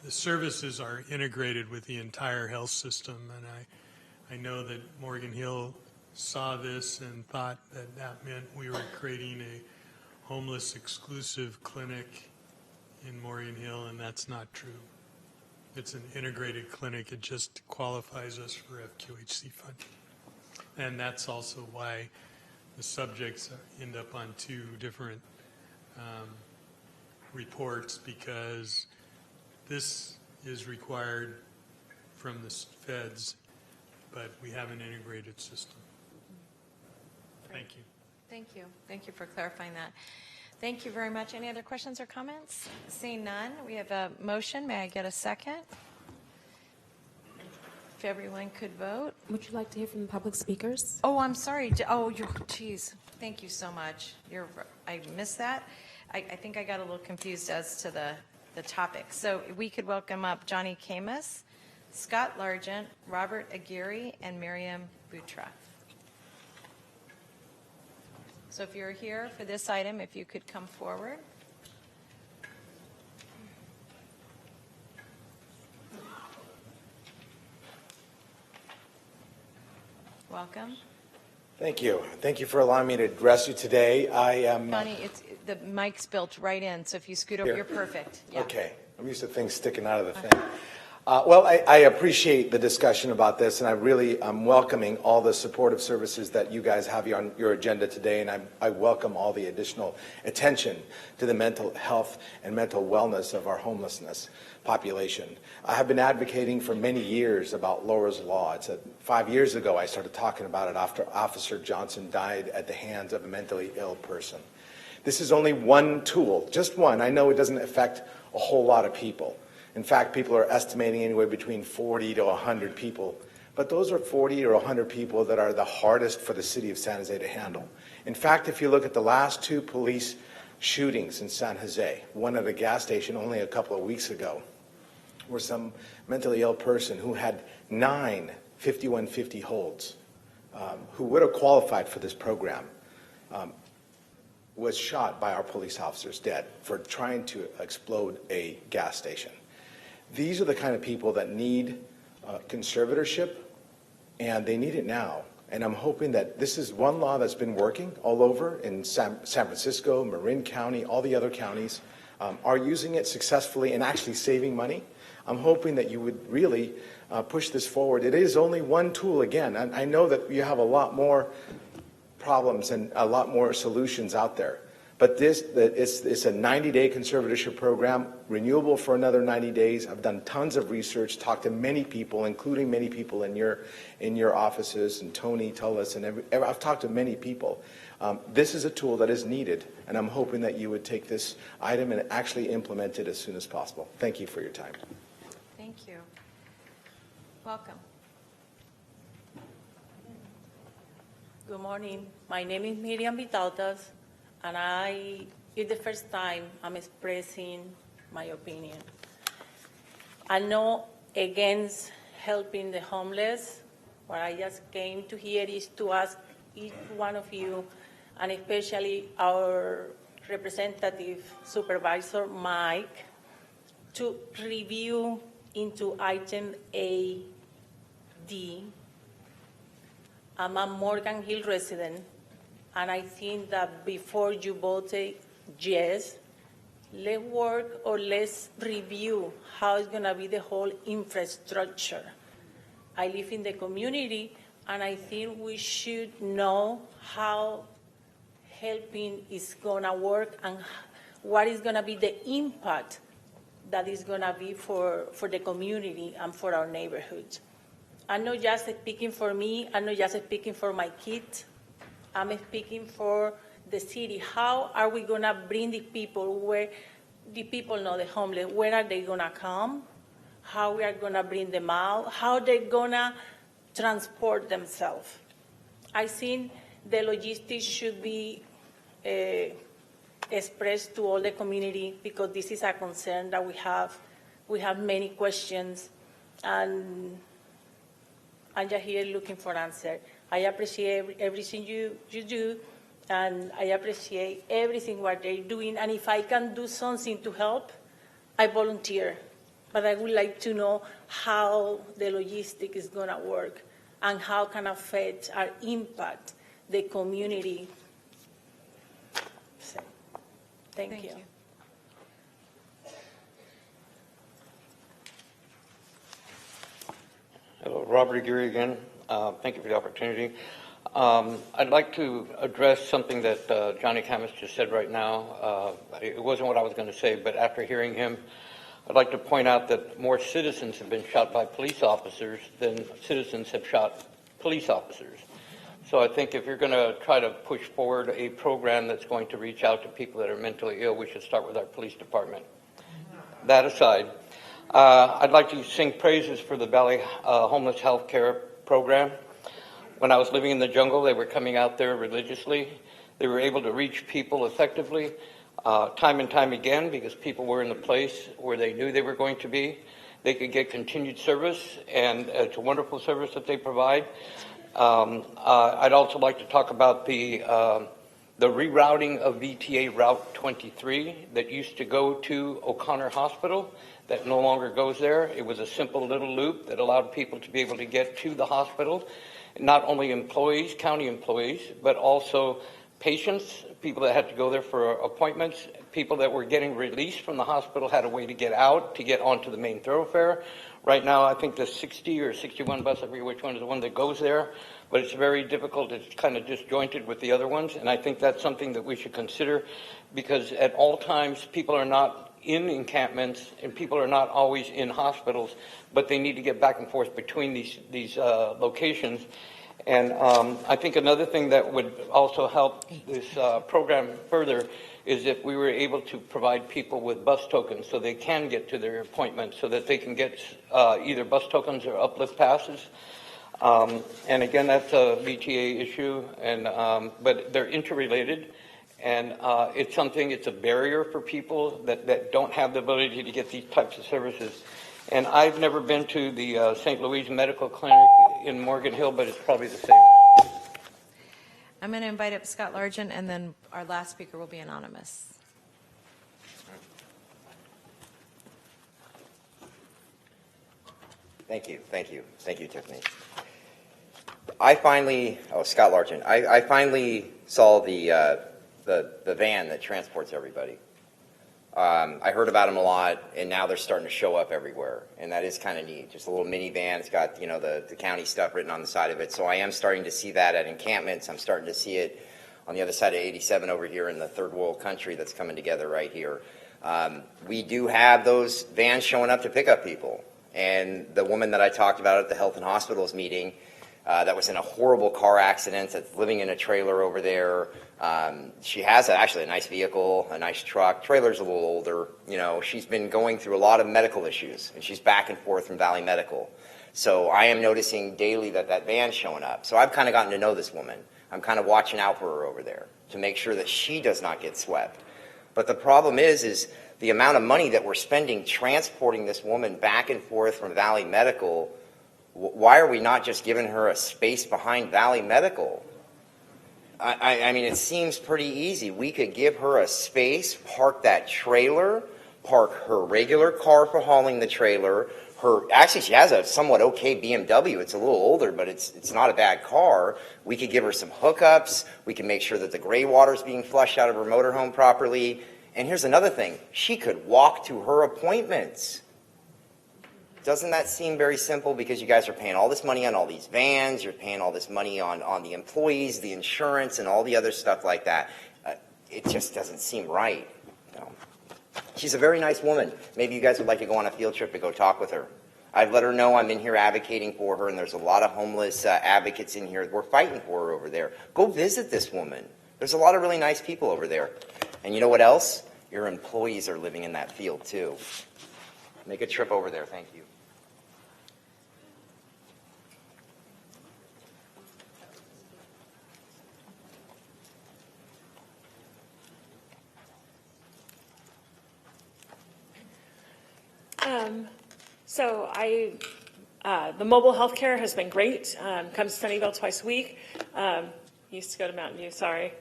the services are integrated with the entire health system, and I know that Morgan Hill saw this and thought that that meant we were creating a homeless exclusive clinic in Morgan Hill, and that's not true. It's an integrated clinic. It just qualifies us for FQHC funding. And that's also why the subjects end up on two different reports, because this is required from the feds, but we have an integrated system. Thank you. Thank you. Thank you for clarifying that. Thank you very much. Any other questions or comments? Seeing none, we have a motion. May I get a second? If everyone could vote. Would you like to hear from the public speakers? Oh, I'm sorry. Geez. Thank you so much. I missed that. I think I got a little confused as to the topic. So we could welcome up Johnny Camus, Scott Largent, Robert Aguirre, and Miriam Butra. So if you're here for this item, if you could come forward. Welcome. Thank you. Thank you for allowing me to address you today. I am. Johnny, the mic's built right in, so if you scoot over, Here. you're perfect. Yeah. Okay. I'm used to things sticking out of the thing. Well, I appreciate the discussion about this, and I really am welcoming all the supportive services that you guys have on your agenda today, and I welcome all the additional attention to the mental health and mental wellness of our homelessness population. I have been advocating for many years about Laura's Law. 5 years ago I started talking about it after Officer Johnson died at the hands of a mentally ill person. This is only one tool, just one. I know it doesn't affect a whole lot of people. In fact, people are estimating anywhere between 40 to 100 people. But those are 40 or 100 people that are the hardest for the city of San Jose to handle. In fact, if you look at the last 2 police shootings in San Jose, one at a gas station only a couple of weeks ago, where some mentally ill person who had 9 5150 holds, who would have qualified for this program, was shot by our police officers dead for trying to explode a gas station. These are the kind of people that need conservatorship, and they need it now. And I'm hoping that this is one law that's been working all over in San Francisco, Marin County, all the other counties are using it successfully and actually saving money. I'm hoping that you would really push this forward. It is only one tool again. I know that you have a lot more problems and a lot more solutions out there. But it's a 90-day conservatorship program, renewable for another 90 days. I've done tons of research, talked to many people, including many people in your offices, and Tony Tullis, and I've talked to many people. This is a tool that is needed, and I'm hoping that you would take this item and actually implement it as soon as possible. Thank you for your time. Thank you. Welcome. Good morning. My name is Miriam Vitautas, and it's the first time I'm expressing my opinion. I'm not against helping the homeless. What I just came to here is to ask each one of you, and especially our representative supervisor, Mike, to review into item A, D. I'm a Morgan Hill resident, and I think that before you vote yes, let's work or let's review how it's going to be the whole infrastructure. I live in the community, and I think we should know how helping is going to work and what is going to be the impact that is going to be for the community and for our neighborhoods. I'm not just speaking for me. I'm not just speaking for my kids. I'm speaking for the city. How are we going to bring the people where the people know the homeless? Where are they going to come? How we are going to bring them out? How they're going to transport themselves? I think the logistics should be expressed to all the community, because this is a concern that we have. We have many questions, and I'm just here looking for answers. I appreciate everything you do, and I appreciate everything what they're doing. And if I can do something to help, I volunteer. But I would like to know how the logistics is going to work and how can affect or impact the community. So, thank you. Hello, Robert Aguirre again. Thank you for the opportunity. I'd like to address something that Johnny Camus just said right now. It wasn't what I was going to say, but after hearing him, I'd like to point out that more citizens have been shot by police officers than citizens have shot police officers. So I think if you're going to try to push forward a program that's going to reach out to people that are mentally ill, we should start with our police department. That aside, I'd like to sing praises for the Valley Homeless Health Care Program. When I was living in the jungle, they were coming out there religiously. They were able to reach people effectively time and time again because people were in the place where they knew they were going to be. They could get continued service, and it's a wonderful service that they provide. I'd also like to talk about the rerouting of VTA Route 23 that used to go to O'Connor Hospital that no longer goes there. It was a simple little loop that allowed people to be able to get to the hospital, not only employees, county employees, but also patients, people that had to go there for appointments, people that were getting released from the hospital had a way to get out, to get onto the main thoroughfare. Right now, I think the 60 or 61 bus, I forget which one is the one that goes there, but it's very difficult. It's kind of disjointed with the other ones, and I think that's something that we should consider because at all times, people are not in encampments and people are not always in hospitals, but they need to get back and forth between these locations. And I think another thing that would also help this program further is if we were able to provide people with bus tokens so they can get to their appointments, so that they can get either bus tokens or uplift passes. And again, that's a VTA issue, and but they're interrelated. And it's a barrier for people that don't have the ability to get these types of services. And I've never been to the St. Louis Medical Clinic in Morgan Hill, but it's probably the same. I'm going to invite up Scott Largent, and then our last speaker will be anonymous. Thank you, Tiffany. Scott Largent. I finally saw the van that transports everybody. I heard about them a lot, and now they're starting to show up everywhere, and that is kind of neat. Just a little minivan. It's got the county stuff written on the side of it. So I am starting to see that at encampments. I'm starting to see it on the other side of 87 over here in the third world country that's coming together right here. We do have those vans showing up to pick up people, and the woman that I talked about at the Health and Hospitals meeting that was in a horrible car accident, that's living in a trailer over there. She has actually a nice vehicle, a nice truck. Trailer's a little older. She's been going through a lot of medical issues, and she's back and forth from Valley Medical. So I am noticing daily that van's showing up. So I've kind of gotten to know this woman. I'm kind of watching out for her over there to make sure that she does not get swept. But the problem is the amount of money that we're spending transporting this woman back and forth from Valley Medical. Why are we not just giving her a space behind Valley Medical? I mean, it seems pretty easy. We could give her a space, park that trailer, park her regular car for hauling the trailer. Actually, she has a somewhat okay BMW. It's a little older, but it's not a bad car. We could give her some hookups. We can make sure that the gray water's being flushed out of her motorhome properly. And here's another thing. She could walk to her appointments. Doesn't that seem very simple? Because you guys are paying all this money on all these vans, you're paying all this money on the employees, the insurance, and all the other stuff like that. It just doesn't seem right. She's a very nice woman. Maybe you guys would like to go on a field trip to go talk with her. I've let her know I'm in here advocating for her, and there's a lot of homeless advocates in here. We're fighting for her over there. Go visit this woman. There's a lot of really nice people over there. And you know what else? Your employees are living in that field too. Make a trip over there. Thank you. The mobile health care has been great. Comes to Sunnyvale twice a week. Used to go to Mountain View, sorry.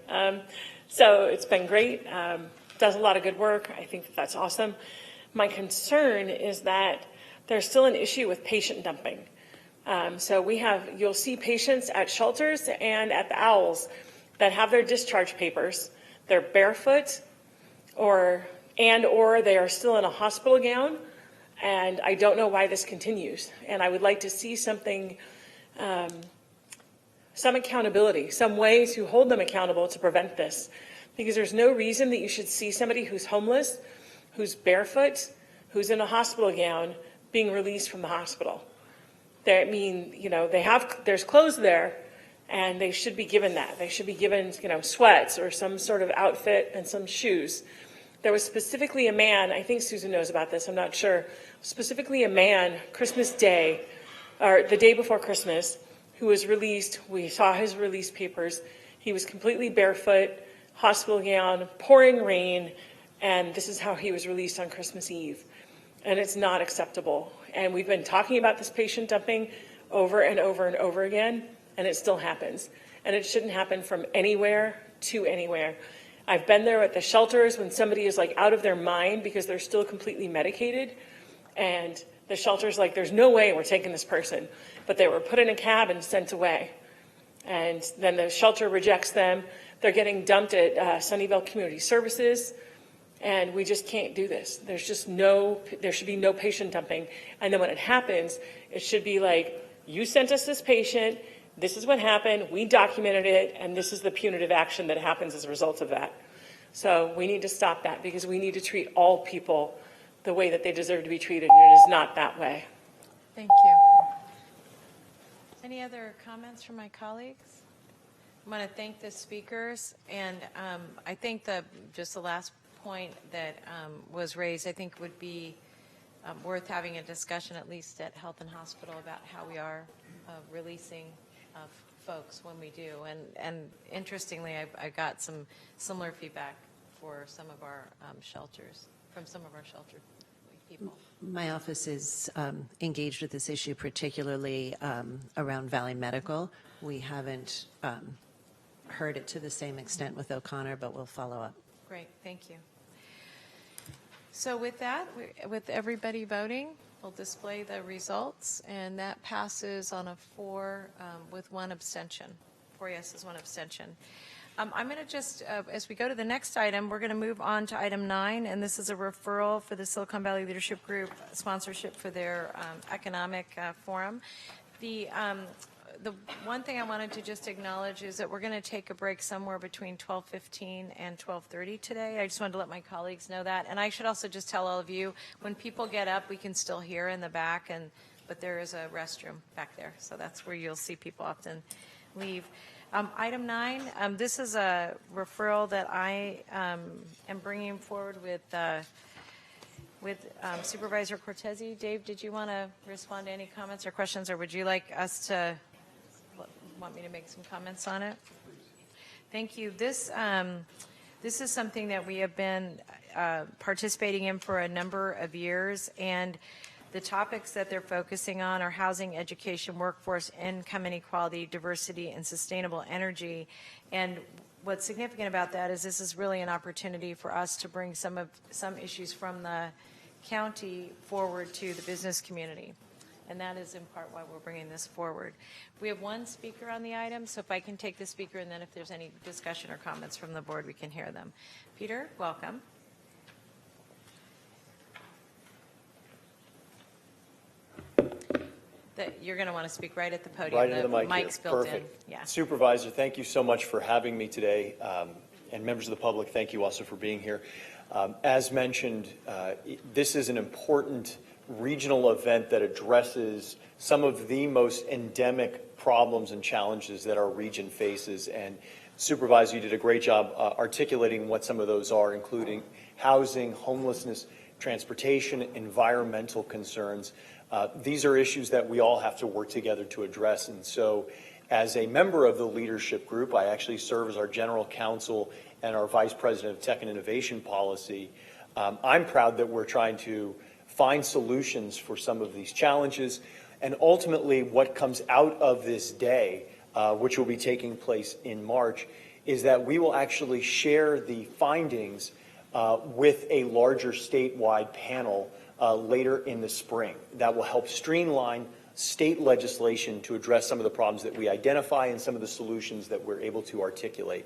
So it's been great. Does a lot of good work. I think that's awesome. My concern is that there's still an issue with patient dumping. You'll see patients at shelters and at the Owls that have their discharge papers. They're barefoot or they are still in a hospital gown. And I don't know why this continues. And I would like to see something, some accountability, some way to hold them accountable to prevent this. Because there's no reason that you should see somebody who's homeless, who's barefoot, who's in a hospital gown, being released from the hospital. There's clothes there, and they should be given that. They should be given, sweats or some sort of outfit and some shoes. There was specifically a man, I think Susan knows about this, I'm not sure, specifically a man, Christmas Day, or the day before Christmas, who was released. We saw his release papers. He was completely barefoot, hospital gown, pouring rain, and this is how he was released on Christmas Eve. And it's not acceptable. And we've been talking about this patient dumping over and over and over again, and it still happens. And it shouldn't happen from anywhere to anywhere. I've been there at the shelters when somebody is like out of their mind because they're still completely medicated, and the shelter's like, there's no way we're taking this person. But they were put in a cab and sent away. And then the shelter rejects them. They're getting dumped at Sunnyvale Community Services. And we just can't do this. There should be no patient dumping. And then when it happens, it should be like, you sent us this patient, this is what happened, we documented it, and this is the punitive action that happens as a result of that. So we need to stop that because we need to treat all people the way that they deserve to be treated, and it is not that way. Thank you. Any other comments from my colleagues? I want to thank the speakers, and I think just the last point that was raised, I think would be worth having a discussion, at least at Health and Hospital, about how we are releasing folks when we do. And interestingly, I got some similar feedback for some of our shelters, from some of our sheltered people. My office is engaged with this issue, particularly around Valley Medical. We haven't heard it to the same extent with O'Connor, but we'll follow up. Great, thank you. So with that, with everybody voting, we'll display the results, and that passes on a 4 with 1 abstention. 4 yeses, 1 abstention. I'm going to just, as we go to the next item, we're going to move on to item 9, and this is a referral for the Silicon Valley Leadership Group sponsorship for their economic forum. The one thing I wanted to just acknowledge is that we're going to take a break somewhere between 12:15 and 12:30 today. I just wanted to let my colleagues know that. And I should also just tell all of you, when people get up, we can still hear in the back, but there is a restroom back there. So that's where you'll see people often leave. Item 9, this is a referral that I am bringing forward with Supervisor Cortese. Dave, did you want to respond to any comments or questions, or would you like us to want me to make some comments on it? Thank you. This is something that we have been participating in for a number of years, and the topics that they're focusing on are housing, education, workforce, income inequality, diversity, and sustainable energy. And what's significant about that is this is really an opportunity for us to bring some issues from the county forward to the business community. And that is in part why we're bringing this forward. We have 1 speaker on the item, so if I can take the speaker, and then if there's any discussion or comments from the board, we can hear them. Peter, welcome. You're going to want to speak right at the podium. Right into the mic. Mic's here. built Perfect. in. Yeah. Supervisor, thank you so much for having me today. And members of the public, thank you also for being here. As mentioned, this is an important regional event that addresses some of the most endemic problems and challenges that our region faces. And Supervisor, you did a great job articulating what some of those are, including housing, homelessness, transportation, environmental concerns. These are issues that we all have to work together to address. And so as a member of the leadership group, I actually serve as our general counsel and our vice president of tech and innovation policy. I'm proud that we're trying to find solutions for some of these challenges. And ultimately, what comes out of this day, which will be taking place in March, is that we will actually share the findings with a larger statewide panel later in the spring. That will help streamline state legislation to address some of the problems that we identify and some of the solutions that we're able to articulate.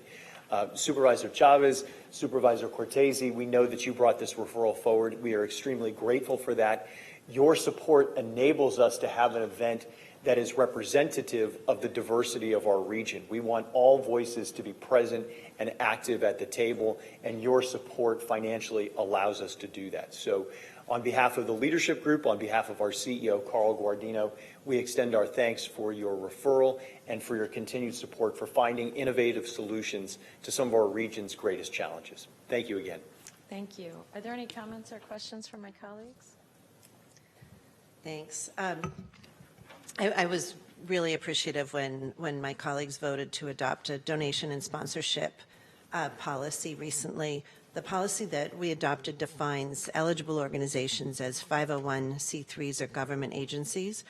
Supervisor Chavez, Supervisor Cortese, we know that you brought this referral forward. We are extremely grateful for that. Your support enables us to have an event that is representative of the diversity of our region. We want all voices to be present and active at the table, and your support financially allows us to do that. So on behalf of the leadership group, on behalf of our CEO, Carl Guardino, we extend our thanks for your referral and for your continued support for finding innovative solutions to some of our region's greatest challenges. Thank you again. Thank you. Are there any comments or questions from my colleagues? Thanks. I was really appreciative when my colleagues voted to adopt a donation and sponsorship policy recently. The policy that we adopted defines eligible organizations as 501c3s or government agencies.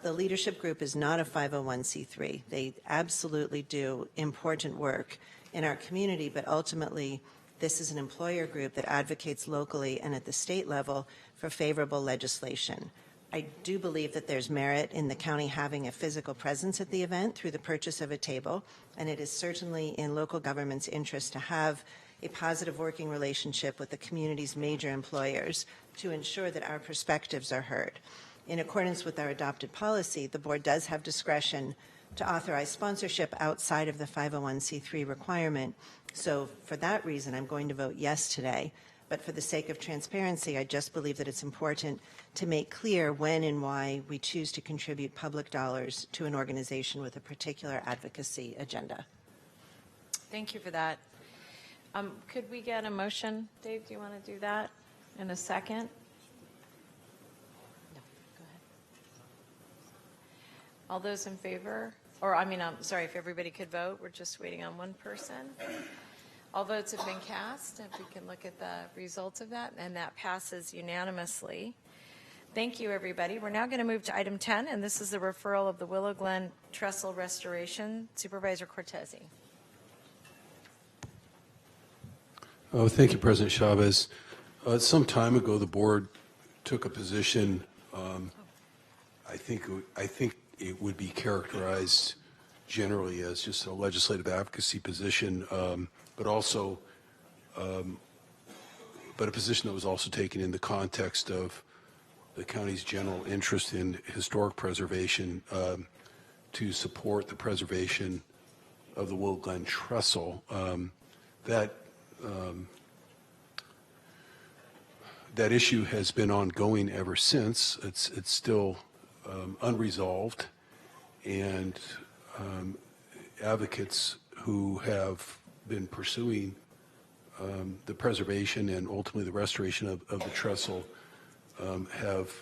The leadership group is not a 501c3. They absolutely do important work in our community, but ultimately this is an employer group that advocates locally and at the state level for favorable legislation. I do believe that there's merit in the county having a physical presence at the event through the purchase of a table, and it is certainly in local government's interest to have a positive working relationship with the community's major employers to ensure that our perspectives are heard. In accordance with our adopted policy, the board does have discretion to authorize sponsorship outside of the 501c3 requirement. So for that reason, I'm going to vote yes today. But for the sake of transparency, I just believe that it's important to make clear when and why we choose to contribute public dollars to an organization with a particular advocacy agenda. Thank you for that. Could we get a motion? Dave, do you want to do that in a second? No, go ahead. All those in favor? Or, I'm sorry, if everybody could vote. We're just waiting on one person. All votes have been cast. If we can look at the results of that, and that passes unanimously. Thank you, everybody. We're now going to move to item 10, and this is the referral of the Willow Glen Trestle Restoration. Supervisor Cortese. Oh, thank you, President Chavez. Some time ago, the board took a position. I think it would be characterized generally as just a legislative advocacy position, but a position that was also taken in the context of the county's general interest in historic preservation to support the preservation of the Willow Glen Trestle. That issue has been ongoing ever since. It's still unresolved, and advocates who have been pursuing the preservation and ultimately the restoration of the trestle have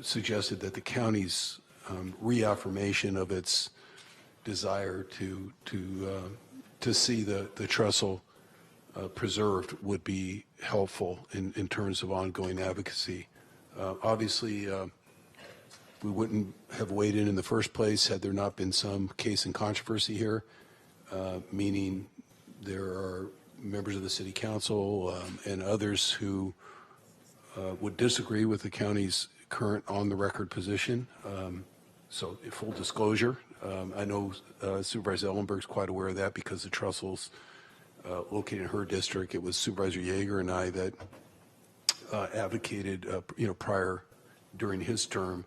suggested that the county's reaffirmation of its desire to see the trestle preserved would be helpful in terms of ongoing advocacy. Obviously, we wouldn't have weighed in the first place had there not been some case in controversy here, meaning there are members of the City Council and others who would disagree with the county's current on-the-record position. So, full disclosure, I know Supervisor Ellenberg's quite aware of that because the trestle's located in her district. It was Supervisor Yeager and I that advocated, prior during his term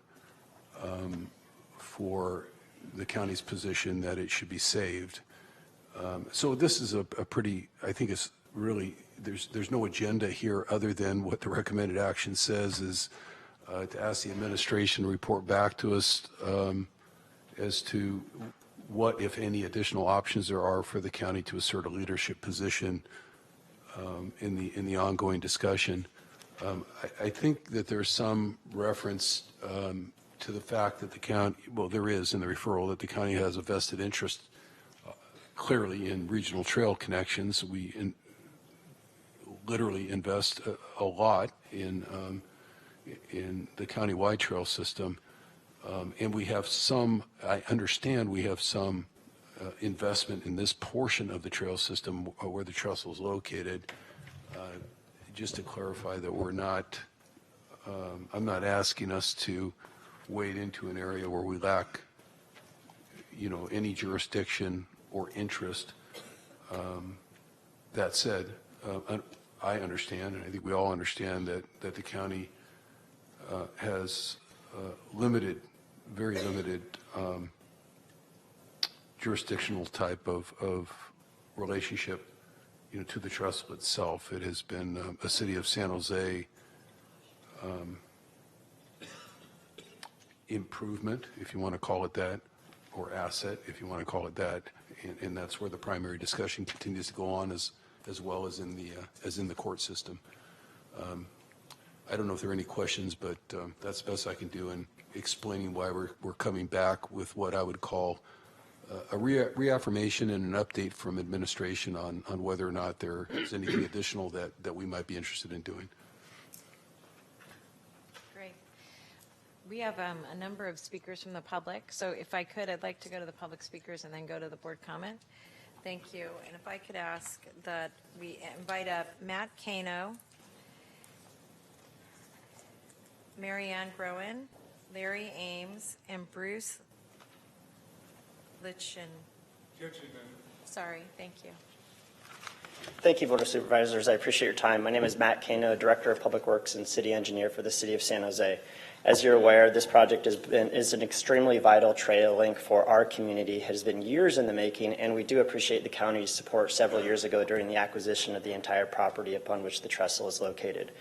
for the county's position that it should be saved. So this is a pretty, I think it's really, there's no agenda here other than what the recommended action says is to ask the administration to report back to us as to what, if any, additional options there are for the county to assert a leadership position in the ongoing discussion. I think that there's some reference to the fact that the county, well, there is in the referral that the county has a vested interest clearly in regional trail connections. We literally invest a lot in the county-wide trail system. And we have some, I understand we have some investment in this portion of the trail system where the trestle is located. Just to clarify that we're not, I'm not asking us to wade into an area where we lack, any jurisdiction or interest. That said, I understand, and I think we all understand that the county has very limited jurisdictional type of relationship, to the trestle itself. It has been a city of San Jose improvement, if you want to call it that, or asset, if you want to call it that, and that's where the primary discussion continues to go on, as as well as in the court system. I don't know if there are any questions, but that's the best I can do in explaining why we're coming back with what I would call a reaffirmation and an update from administration on whether or not there is anything additional that we might be interested in doing. Great. We have a number of speakers from the public, so if I could, I'd like to go to the public speakers and then go to the board comment. Thank you. And if I could ask that we invite up Matt Kano, Marianne Groen, Larry Ames, and Bruce Litchin. Sorry, thank you. Thank you, Board of Supervisors. I appreciate your time. My name is Matt Kano, Director of Public Works and City Engineer for the City of San Jose. As you're aware, this project is an extremely vital trail link for our community. It has been years in the making, and we do appreciate the county's support several years ago during the acquisition of the entire property upon which the trestle is located.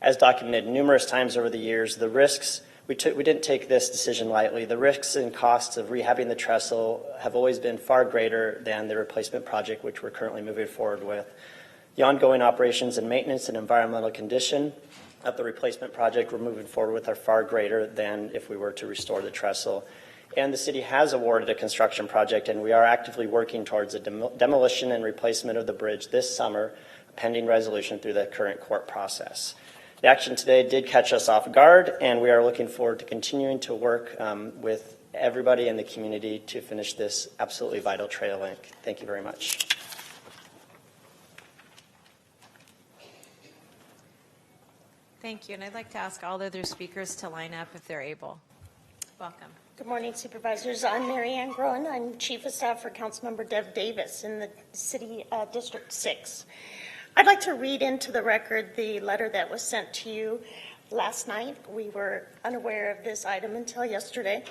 As documented numerous times over the years, the risks, we didn't take this decision lightly. The risks and costs of rehabbing the trestle have always been far greater than the replacement project, which we're currently moving forward with. The ongoing operations and maintenance and environmental condition of the replacement project we're moving forward with are far greater than if we were to restore the trestle. And the city has awarded a construction project, and we are actively working towards a demolition and replacement of the bridge this summer, pending resolution through the current court process. The action today did catch us off guard, and we are looking forward to continuing to work with everybody in the community to finish this absolutely vital trail link. Thank you very much. Thank you, and I'd like to ask all the other speakers to line up if they're able. Welcome. Good morning, Supervisors. I'm Marianne Groen. I'm Chief of Staff for Councilmember Dev Davis in the City District 6. I'd like to read into the record the letter that was sent to you last night. We were unaware of this item until yesterday.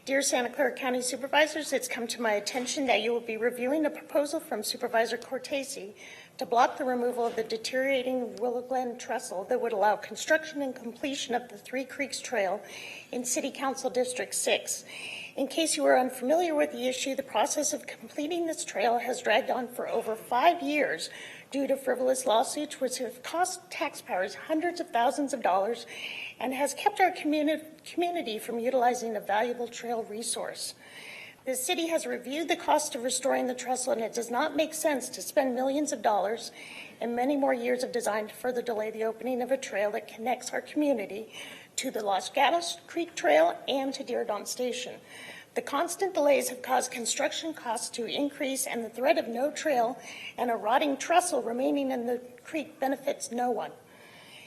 Dear Santa Clara County Supervisors, it's come to my attention that you will be reviewing a proposal from Supervisor Cortese to block the removal of the deteriorating Willow Glen trestle that would allow construction and completion of the Three Creeks Trail in City Council District 6. In case you are unfamiliar with the issue, the process of completing this trail has dragged on for over 5 years due to frivolous lawsuits which have cost taxpayers hundreds of thousands of dollars and has kept our community from utilizing a valuable trail resource. The city has reviewed the cost of restoring the trestle, and it does not make sense to spend millions of dollars and many more years of design to further delay the opening of a trail that connects our community to the Los Gatos Creek Trail and to Diridon Station. The constant delays have caused construction costs to increase, and the threat of no trail and a rotting trestle remaining in the creek benefits no one.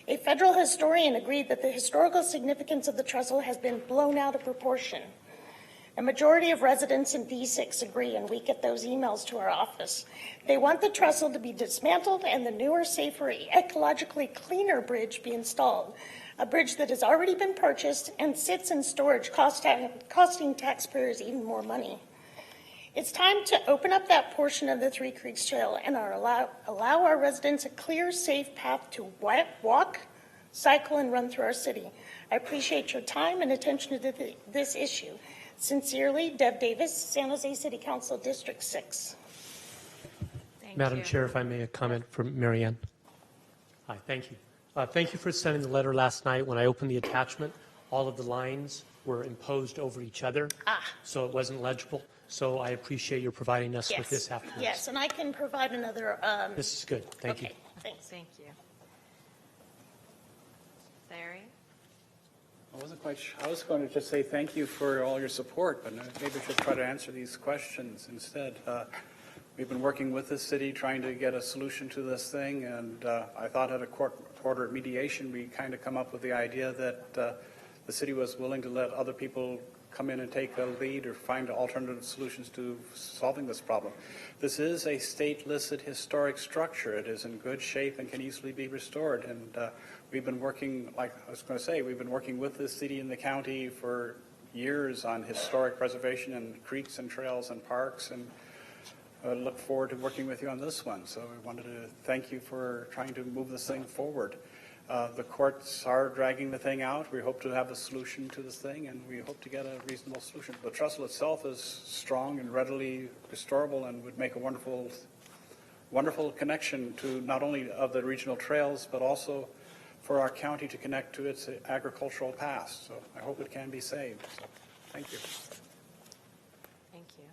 A federal historian agreed that the historical significance of the trestle has been blown out of proportion. A majority of residents in D6 agree, and we get those emails to our office. They want the trestle to be dismantled and the newer, safer, ecologically cleaner bridge be installed, a bridge that has already been purchased and sits in storage, costing taxpayers even more money. It's time to open up that portion of the Three Creeks Trail and allow our residents a clear, safe path to walk, cycle, and run through our city. I appreciate your time and attention to this issue. Sincerely, Dev Davis, San Jose City Council, District 6. Madam Chair, if I may, a comment from Marianne. Hi, thank you. Thank you for sending the letter last night. When I opened the attachment, all of the lines were imposed over each other, so it wasn't legible. So I appreciate your providing us with this afterwards. Yes, and I can provide another. This is good. Thank you. Thanks. Thank you. Larry? I was going to just say thank you for all your support, but maybe I should try to answer these questions instead. We've been working with the city trying to get a solution to this thing, and I thought at a court mediation we kind of come up with the idea that the city was willing to let other people come in and take a lead or find alternative solutions to solving this problem. This is a state-listed historic structure. It is in good shape and can easily be restored, and we've been working, like I was going to say, we've been working with the city and the county for years on historic preservation and creeks and trails and parks, and I look forward to working with you on this one. So we wanted to thank you for trying to move this thing forward. The courts are dragging the thing out. We hope to have a solution to this thing, and we hope to get a reasonable solution. The trestle itself is strong and readily restorable and would make a wonderful wonderful connection to not only of the regional trails, but also for our county to connect to its agricultural past. So I hope it can be saved. So thank you. Thank you.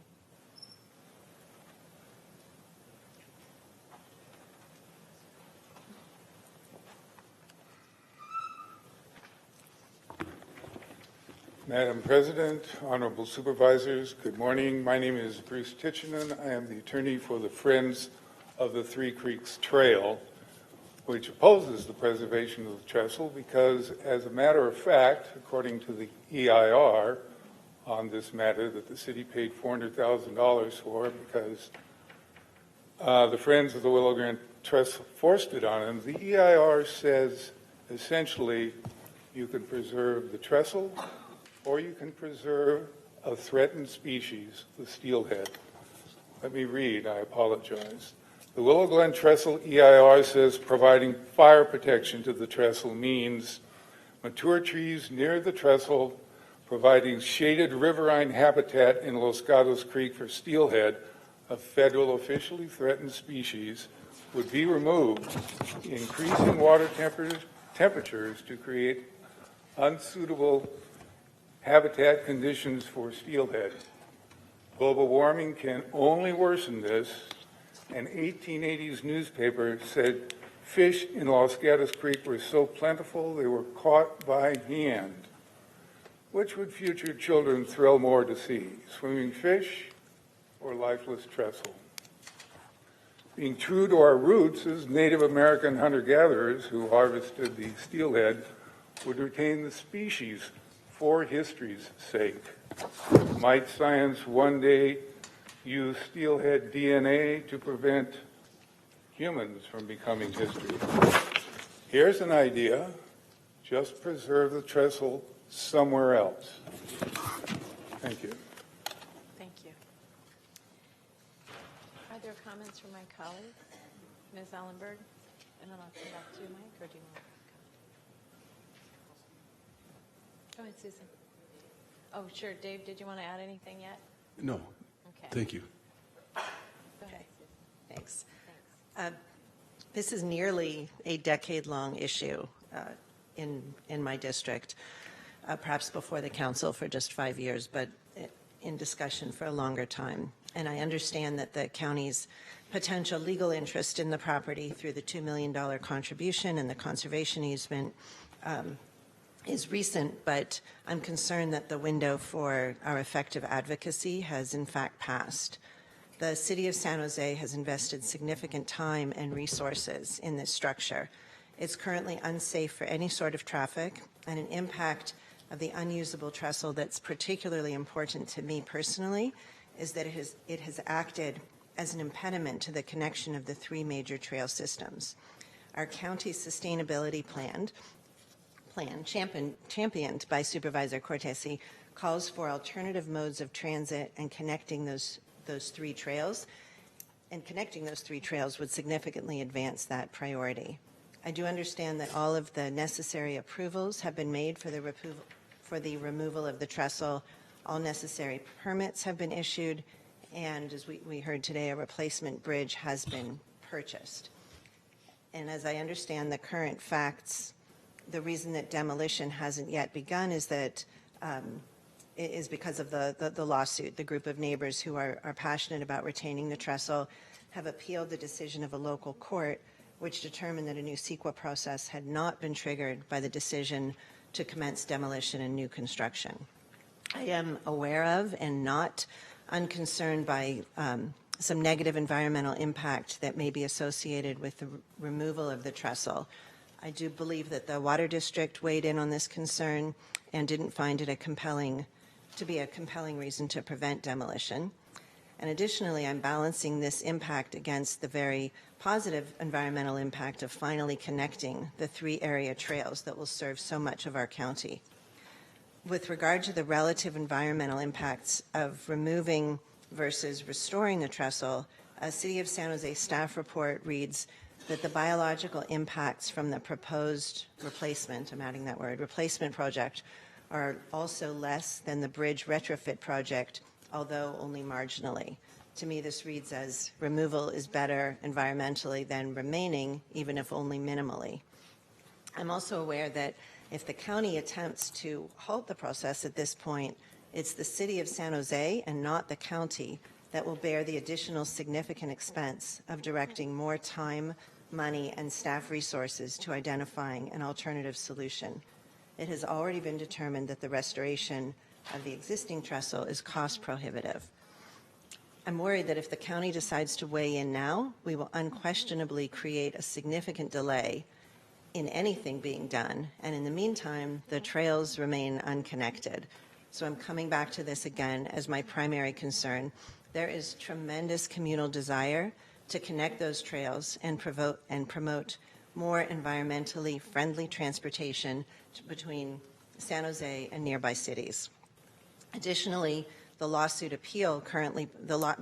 Madam President, honorable supervisors, good morning. My name is Bruce Titchenon. I am the attorney for the Friends of the Three Creeks Trail, which opposes the preservation of the trestle because, as a matter of fact, according to the EIR on this matter that the city paid $400,000 for because the Friends of the Willow Grant Trestle forced it on them, the EIR says essentially you can preserve the trestle or you can preserve a threatened species, the steelhead. Let me read, I apologize. The Willow Glen Trestle EIR says providing fire protection to the trestle means mature trees near the trestle, providing shaded riverine habitat in Los Gatos Creek for steelhead, a federal officially threatened species, would be removed, increasing water temperatures to create unsuitable habitat conditions for steelhead. Global warming can only worsen this. An 1880s newspaper said fish in Los Gatos Creek were so plentiful they were caught by hand. Which would future children thrill more to see, swimming fish or lifeless trestle? Being true to our roots as Native American hunter-gatherers who harvested the steelhead would retain the species for history's sake. Might science one day use steelhead DNA to prevent humans from becoming history? Here's an idea. Just preserve the trestle somewhere else. Thank you. Thank you. Are there comments from my colleagues? Ms. Allenberg? I don't know if you'd like to, Mike, or do you want to? Go ahead, Susan. Oh, sure. Dave, did you want to add anything yet? No. Okay. Thank you. Go ahead. Thanks. This is nearly a decade-long issue in my district, perhaps before the council for just 5 years, but in discussion for a longer time. And I understand that the county's potential legal interest in the property through the $2 million contribution and the conservation easement is recent, but I'm concerned that the window for our effective advocacy has in fact passed. The City of San Jose has invested significant time and resources in this structure. It's currently unsafe for any sort of traffic, and an impact of the unusable trestle that's particularly important to me personally is that it has acted as an impediment to the connection of the three major trail systems. Our county's sustainability plan, championed by Supervisor Cortese, calls for alternative modes of transit and connecting those three trails. And connecting those three trails would significantly advance that priority. I do understand that all of the necessary approvals have been made for the removal of the trestle. All necessary permits have been issued, and as we heard today, a replacement bridge has been purchased. And as I understand the current facts, the reason that demolition hasn't yet begun is that is because of the lawsuit. The group of neighbors who are passionate about retaining the trestle have appealed the decision of a local court, which determined that a new CEQA process had not been triggered by the decision to commence demolition and new construction. I am aware of and not unconcerned by some negative environmental impact that may be associated with the removal of the trestle. I do believe that the Water District weighed in on this concern and didn't find it a compelling reason to prevent demolition. And additionally, I'm balancing this impact against the very positive environmental impact of finally connecting the three area trails that will serve so much of our county. With regard to the relative environmental impacts of removing versus restoring the trestle, a City of San Jose staff report reads that the biological impacts from the proposed replacement, I'm adding that word, replacement project, are also less than the bridge retrofit project, although only marginally. To me, this reads as removal is better environmentally than remaining, even if only minimally. I'm also aware that if the county attempts to halt the process at this point, it's the city of San Jose and not the county that will bear the additional significant expense of directing more time, money, and staff resources to identifying an alternative solution. It has already been determined that the restoration of the existing trestle is cost prohibitive. I'm worried that if the county decides to weigh in now, we will unquestionably create a significant delay in anything being done, and in the meantime, the trails remain unconnected. So I'm coming back to this again as my primary concern. There is tremendous communal desire to connect those trails and promote more environmentally friendly transportation between San Jose and nearby cities. Additionally, the lawsuit appeal currently,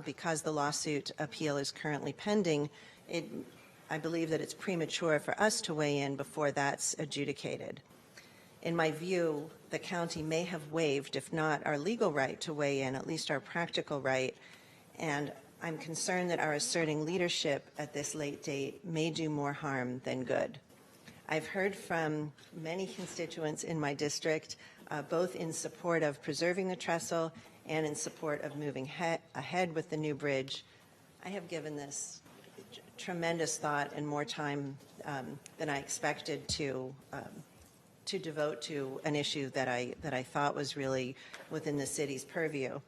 because the lawsuit appeal is currently pending, I believe that it's premature for us to weigh in before that's adjudicated. In my view, the county may have waived, if not our legal right to weigh in, at least our practical right, and I'm concerned that our asserting leadership at this late date may do more harm than good. I've heard from many constituents in my district, both in support of preserving the trestle and in support of moving ahead with the new bridge. I have given this tremendous thought and more time than I expected to devote to an issue that I thought was really within the city's purview.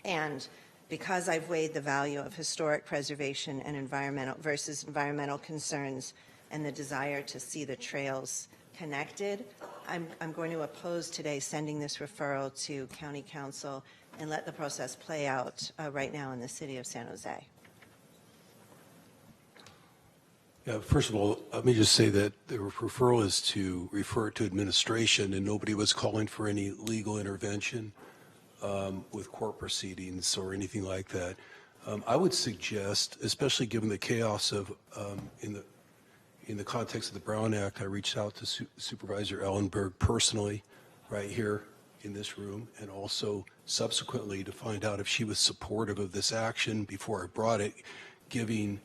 And because I've weighed the value of historic preservation and environmental concerns and the desire to see the trails connected, I'm going to oppose today sending this referral to County Council and let the process play out right now in the city of San Jose. Yeah, first of all, let me just say that the referral is to refer to administration, and nobody was calling for any legal intervention with court proceedings or anything like that. I would suggest, especially given the chaos of in the context of the Brown Act, I reached out to Supervisor Ellenberg personally right here in this room, and also subsequently to find out if she was supportive of this action before I brought it, giving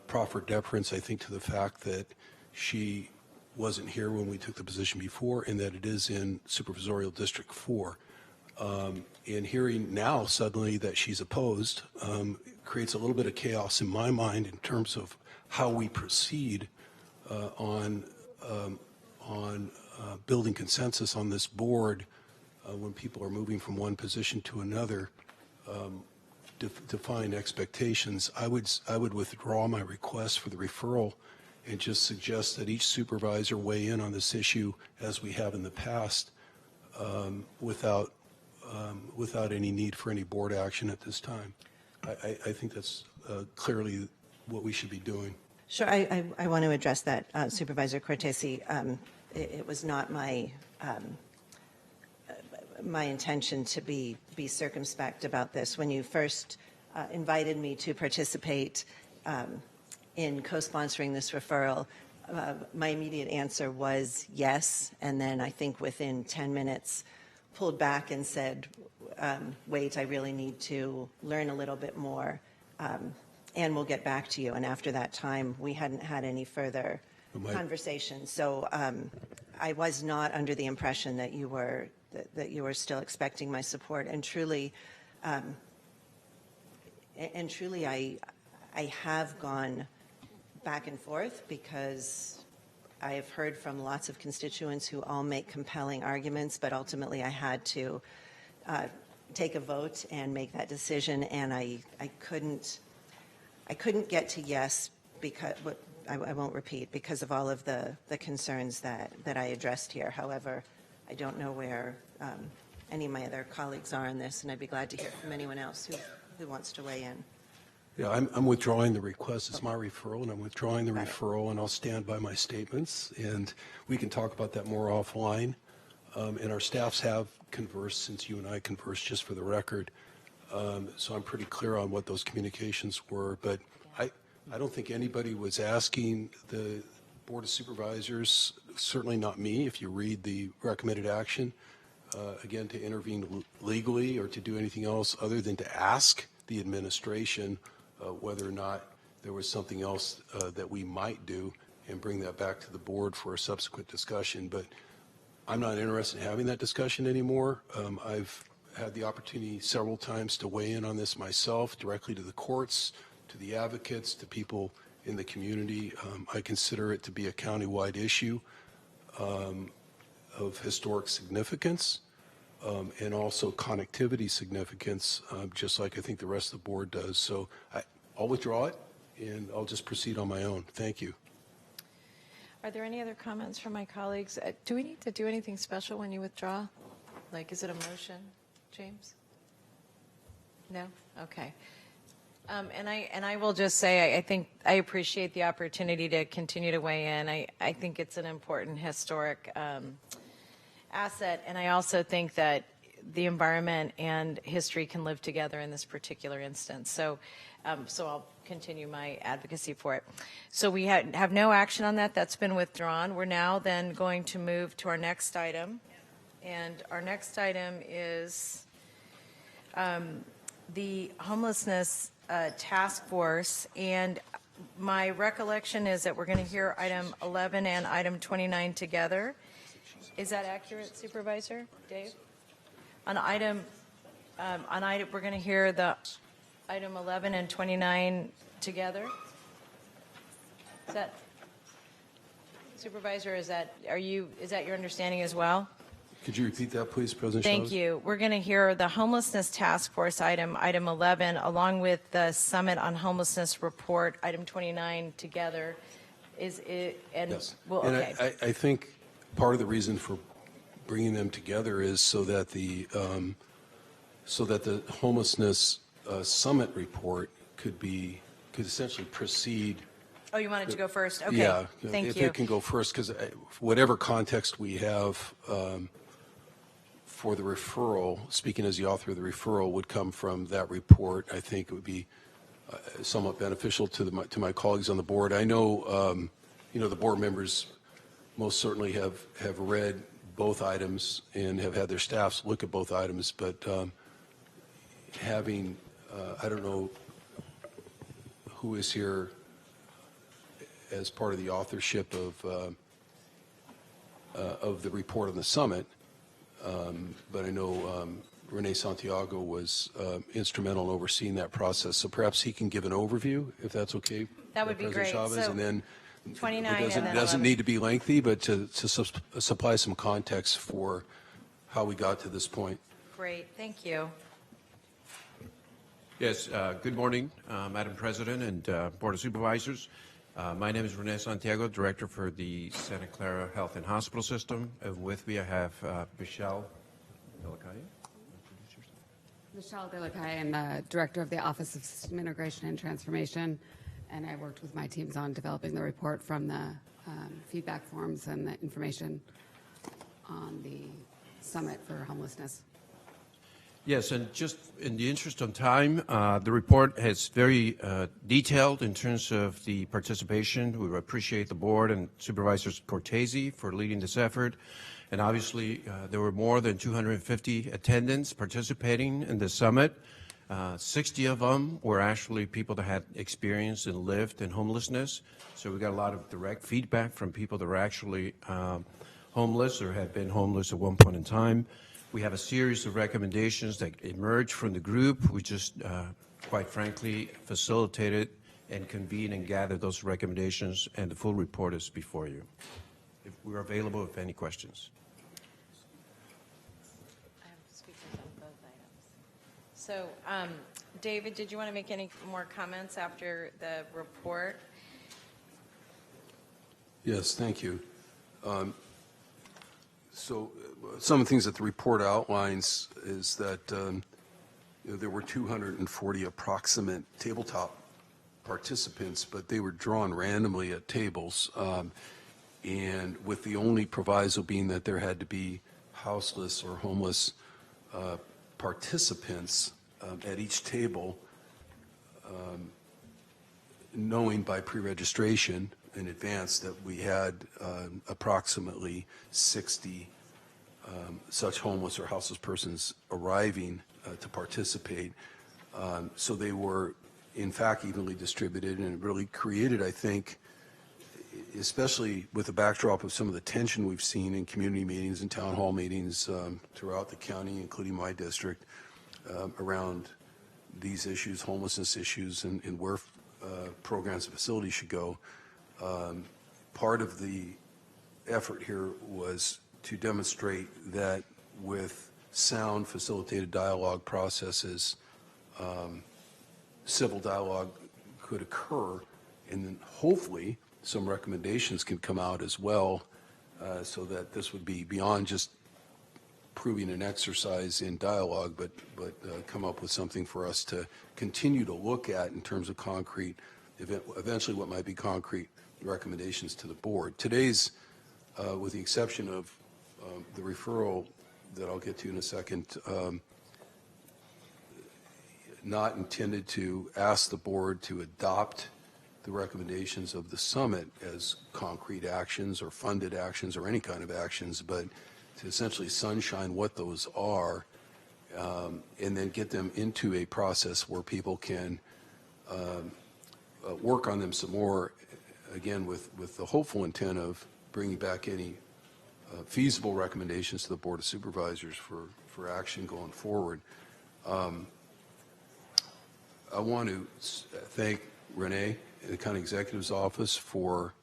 proper deference, I think, to the fact that she wasn't here when we took the position before and that it is in Supervisorial District 4. And hearing now suddenly that she's opposed creates a little bit of chaos in my mind in terms of how we proceed on building consensus on this board when people are moving from one position to another. Define expectations. I would withdraw my request for the referral and just suggest that each supervisor weigh in on this issue as we have in the past without any need for any board action at this time. I think that's clearly what we should be doing. Sure, I want to address that, Supervisor Cortese. It was not my intention to be circumspect about this. When you first invited me to participate in co-sponsoring this referral, my immediate answer was yes, and then I think within 10 minutes pulled back and said, wait, I really need to learn a little bit more, and we'll get back to you. And after that time, we hadn't had any further conversation. So I was not under the impression that you were still expecting my support. And truly, I have gone back and forth because I have heard from lots of constituents who all make compelling arguments, but ultimately I had to take a vote and make that decision, and I couldn't get to yes because I won't repeat, because of all of the concerns that I addressed here. However, I don't know where any of my other colleagues are on this, and I'd be glad to hear from anyone else who wants to weigh in. Yeah, I'm withdrawing the request. It's my referral, and I'm withdrawing the referral, and I'll stand by my statements, and we can talk about that more offline. And our staffs have conversed since you and I conversed, just for the record. So I'm pretty clear on what those communications were, but I don't think anybody was asking the Board of Supervisors, certainly not me, if you read the recommended action, again, to intervene legally or to do anything else other than to ask the administration whether or not there was something else that we might do and bring that back to the board for a subsequent discussion. But I'm not interested in having that discussion anymore. I've had the opportunity several times to weigh in on this myself, directly to the courts, to the advocates, to people in the community. I consider it to be a countywide issue of historic significance and also connectivity significance, just like I think the rest of the board does. So I'll withdraw it, and I'll just proceed on my own. Thank you. Are there any other comments from my colleagues? Do we need to do anything special when you withdraw? Like, is it a motion, James? No? Okay. And I will just say, I think I appreciate the opportunity to continue to weigh in. I think it's an important historic asset, and I also think that the environment and history can live together in this particular instance. So I'll continue my advocacy for it. So we have no action on that. That's been withdrawn. We're now then going to move to our next item. And our next item is the homelessness task force. And my recollection is that we're going to hear item 11 and item 29 together. Is that accurate, Supervisor Dave? On item, we're going to hear the item 11 and 29 together. Is that, Supervisor? Is that your understanding as well? Could you repeat that, please, President Thank Chavez? you. We're going to hear the homelessness task force item 11, along with the Summit on Homelessness report, item 29, together. Is it? And yes. Well, and okay. I think part of the reason for bringing them together is so that the homelessness summit report could essentially precede. Oh, you wanted to go first? Okay. Yeah. Thank if you. it can go first, because whatever context we have for the referral, speaking as the author of the referral, would come from that report. I think it would be somewhat beneficial to my colleagues on the board. I know, the board members most certainly have read both items and have had their staffs look at both items, but having, I don't know who is here as part of the authorship of the report on the summit, but I know Rene Santiago was instrumental in overseeing that process. So perhaps he can give an overview, if that's okay. That would be President great. Chavez, So and then 29 it doesn't, and then doesn't 11. need to be lengthy, but to supply some context for how we got to this point. Great. Thank you. Yes, good morning, Madam President and Board of Supervisors. My name is Rene Santiago, Director for the Santa Clara Health and Hospital System. And with me I have Michelle Delacaya. Michelle Delacaya, I'm the Director of the Office of System Integration and Transformation, and I worked with my teams on developing the report from the feedback forms and the information on the Summit for Homelessness. Yes, and just in the interest of time, the report is very detailed in terms of the participation. We appreciate the board and Supervisor Cortese for leading this effort. And obviously, there were more than 250 attendants participating in the summit. 60 of them were actually people that had experienced and lived in homelessness. So we got a lot of direct feedback from people that were actually homeless or had been homeless at one point in time. We have a series of recommendations that emerged from the group. We just, quite frankly, facilitated and convened and gathered those recommendations, and the full report is before you. If we're available with any questions. I have speakers on both items. So, David, did you want to make any more comments after the report? Yes, thank you. So some of the things that the report outlines is that there were 240 approximate tabletop participants, but they were drawn randomly at tables, and with the only proviso being that there had to be houseless or homeless participants at each table, knowing by pre-registration in advance that we had approximately 60 such homeless or houseless persons arriving to participate. So they were, in fact, evenly distributed, and it really created, I think, especially with the backdrop of some of the tension we've seen in community meetings and town hall meetings throughout the county, including my district, around these issues, homelessness issues, and where programs and facilities should go. Part of the effort here was to demonstrate that with sound facilitated dialogue processes, civil dialogue could occur, and then hopefully some recommendations can come out as well, so that this would be beyond just proving an exercise in dialogue, but come up with something for us to continue to look at in terms of concrete, eventually what might be concrete recommendations to the board. Today's, with the exception of the referral that I'll get to in a second, not intended to ask the board to adopt the recommendations of the summit as concrete actions or funded actions or any kind of actions, but to essentially sunshine what those are, and then get them into a process where people can work on them some more, again with the hopeful intent of bringing back any feasible recommendations to the Board of Supervisors for action going forward. I want to thank Renee, the County Executive's Office, for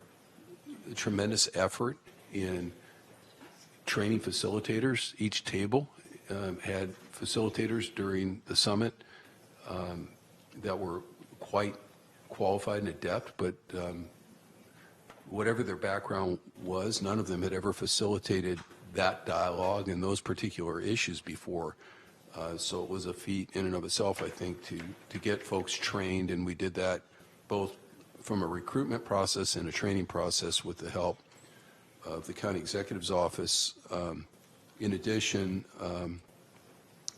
the tremendous effort in training facilitators. Each table had facilitators during the summit that were quite qualified and adept, but whatever their background was, none of them had ever facilitated that dialogue and those particular issues before. So it was a feat in and of itself, I think, to get folks trained, and we did that both from a recruitment process and a training process with the help of the County Executive's Office. In addition,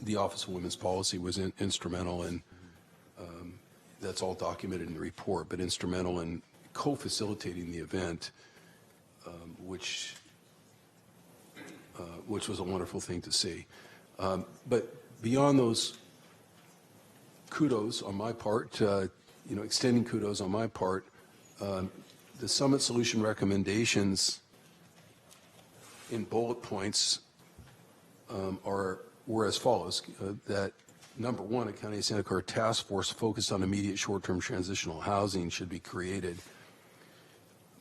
the Office of Women's Policy was instrumental in, that's all documented in the report, but instrumental in co-facilitating the event, which was a wonderful thing to see. But beyond those kudos on my part, extending kudos on my part, the summit solution recommendations in bullet points were as follows: that number one, a County of Santa Clara task force focused on immediate short-term transitional housing should be created.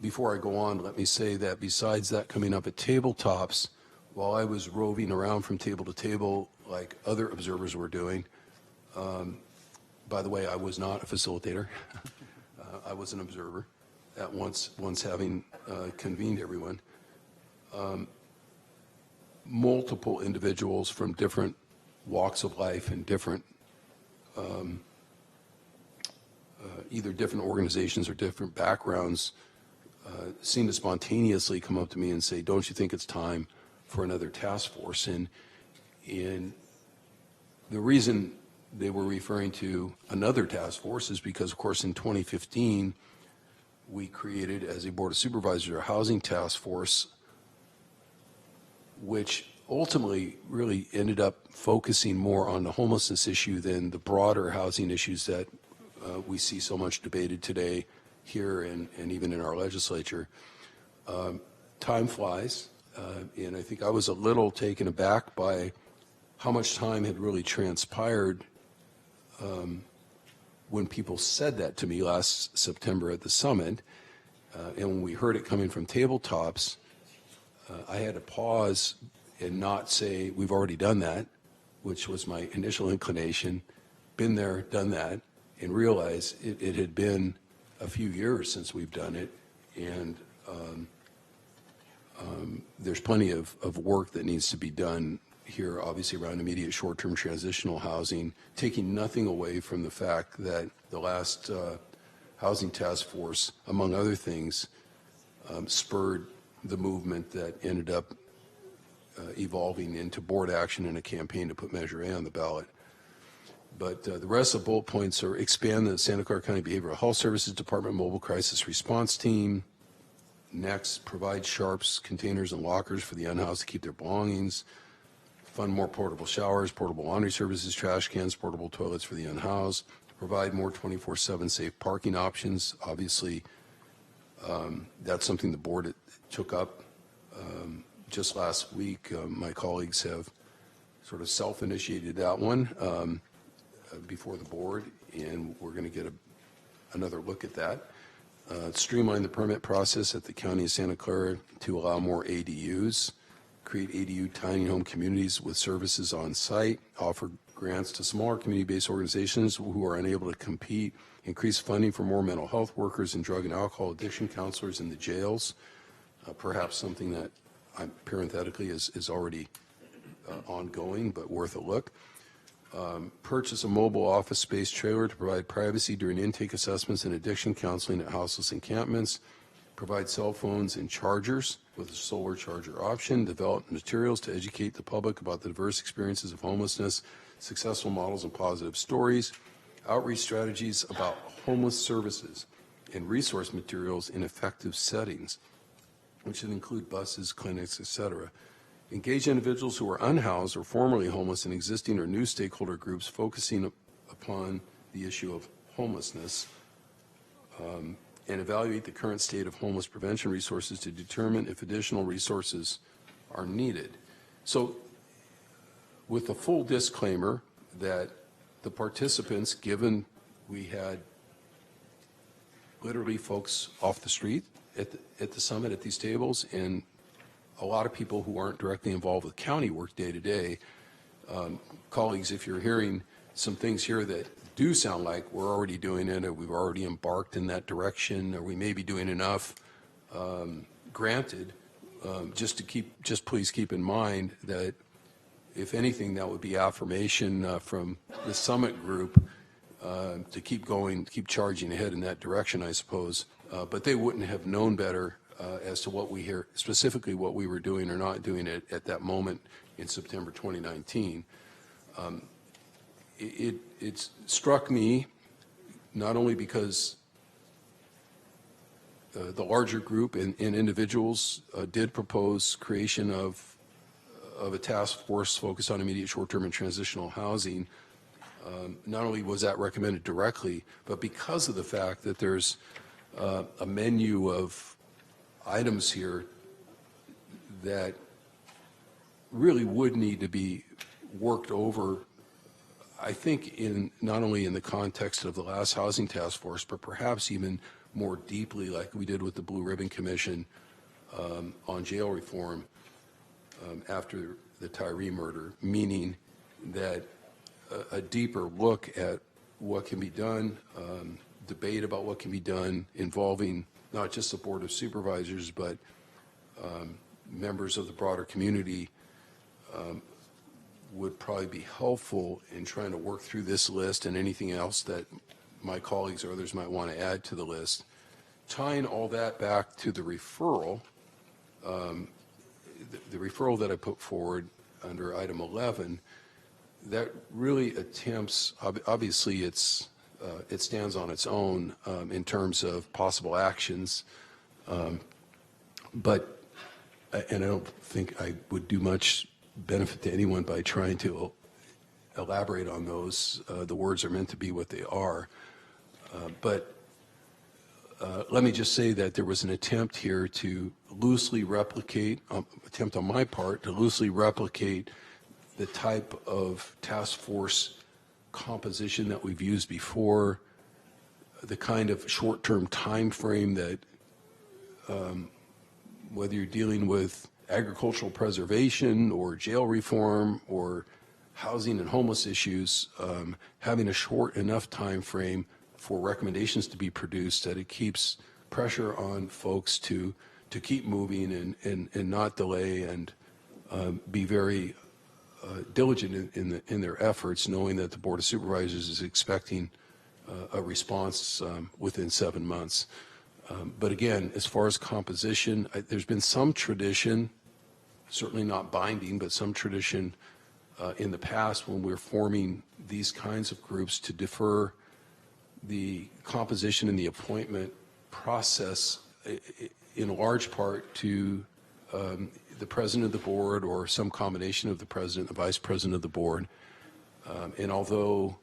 Before I go on, let me say that besides that coming up at tabletops, while I was roving around from table to table like other observers were doing, by the way, I was not a facilitator. I was an observer at once having convened everyone. Multiple individuals from different walks of life and different, either different organizations or different backgrounds, seemed to spontaneously come up to me and say, "Don't you think it's time for another task force?" And the reason they were referring to another task force is because, of course, in 2015, we created, as a Board of Supervisors, a housing task force, which ultimately really ended up focusing more on the homelessness issue than the broader housing issues that we see so much debated today here and even in our legislature. Time flies, and I think I was a little taken aback by how much time had really transpired when people said that to me last September at the summit, and when we heard it coming from tabletops, I had to pause and not say, "We've already done that," which was my initial inclination, been there, done that, and realize it had been a few years since we've done it, and there's plenty of work that needs to be done here, obviously around immediate short-term transitional housing, taking nothing away from the fact that the last housing task force, among other things, spurred the movement that ended up evolving into board action and a campaign to put Measure A on the ballot. But the rest of the bullet points are: expand the Santa Clara County Behavioral Health Services Department Mobile Crisis Response Team. Next, provide sharps, containers, and lockers for the unhoused to keep their belongings. fund more portable showers, portable laundry services, trash cans, portable toilets for the unhoused, provide more 24/7 safe parking options. Obviously, that's something the board took up just last week. My colleagues have sort of self-initiated that one before the board, and we're going to get another look at that. Streamline the permit process at the County of Santa Clara to allow more ADUs, create ADU tiny home communities with services on site, offer grants to smaller community-based organizations who are unable to compete, increase funding for more mental health workers and drug and alcohol addiction counselors in the jails, perhaps something that parenthetically is already ongoing but worth a look. Purchase a mobile office space trailer to provide privacy during intake assessments and addiction counseling at houseless encampments. Provide cell phones and chargers with a solar charger option. Develop materials to educate the public about the diverse experiences of homelessness, successful models and positive stories. Outreach strategies about homeless services and resource materials in effective settings, which should include buses, clinics, etc. Engage individuals who are unhoused or formerly homeless in existing or new stakeholder groups focusing upon the issue of homelessness, and evaluate the current state of homeless prevention resources to determine if additional resources are needed. So with the full disclaimer that the participants, given we had literally folks off the street at the summit at these tables, and a lot of people who aren't directly involved with county work day to day. Colleagues, if you're hearing some things here that do sound like we're already doing it, or we've already embarked in that direction, or we may be doing enough, granted, just please keep in mind that if anything, that would be affirmation from the summit group to keep going, keep charging ahead in that direction, I suppose. But they wouldn't have known better as to what we hear, specifically what we were doing or not doing at that moment in September 2019. It struck me, not only because the larger group and individuals did propose creation of a task force focused on immediate short-term and transitional housing. Not only was that recommended directly, but because of the fact that there's a menu of items here that really would need to be worked over, I think, in not only in the context of the last housing task force, but perhaps even more deeply, like we did with the Blue Ribbon Commission on jail reform after the Tyree murder, meaning that a deeper look at what can be done, debate about what can be done involving not just the Board of Supervisors, but members of the broader community would probably be helpful in trying to work through this list and anything else that my colleagues or others might want to add to the list. Tying all that back to the referral, the referral that I put forward under item 11, that really attempts, obviously it stands on its own in terms of possible actions, but, and I don't think I would do much benefit to anyone by trying to elaborate on those. The words are meant to be what they are. But let me just say that there was an attempt here to loosely replicate, attempt on my part to loosely replicate the type of task force composition that we've used before, the kind of short-term time frame that whether you're dealing with agricultural preservation or jail reform or housing and homeless issues, having a short enough time frame for recommendations to be produced that it keeps pressure on folks to keep moving and not delay and be very diligent in their efforts, knowing that the Board of Supervisors is expecting a response within 7 months. But again, as far as composition, there's been some tradition, certainly not binding, but some tradition in the past when we're forming these kinds of groups to defer the composition and the appointment process in large part to the president of the board or some combination of the president and the vice president of the board. And although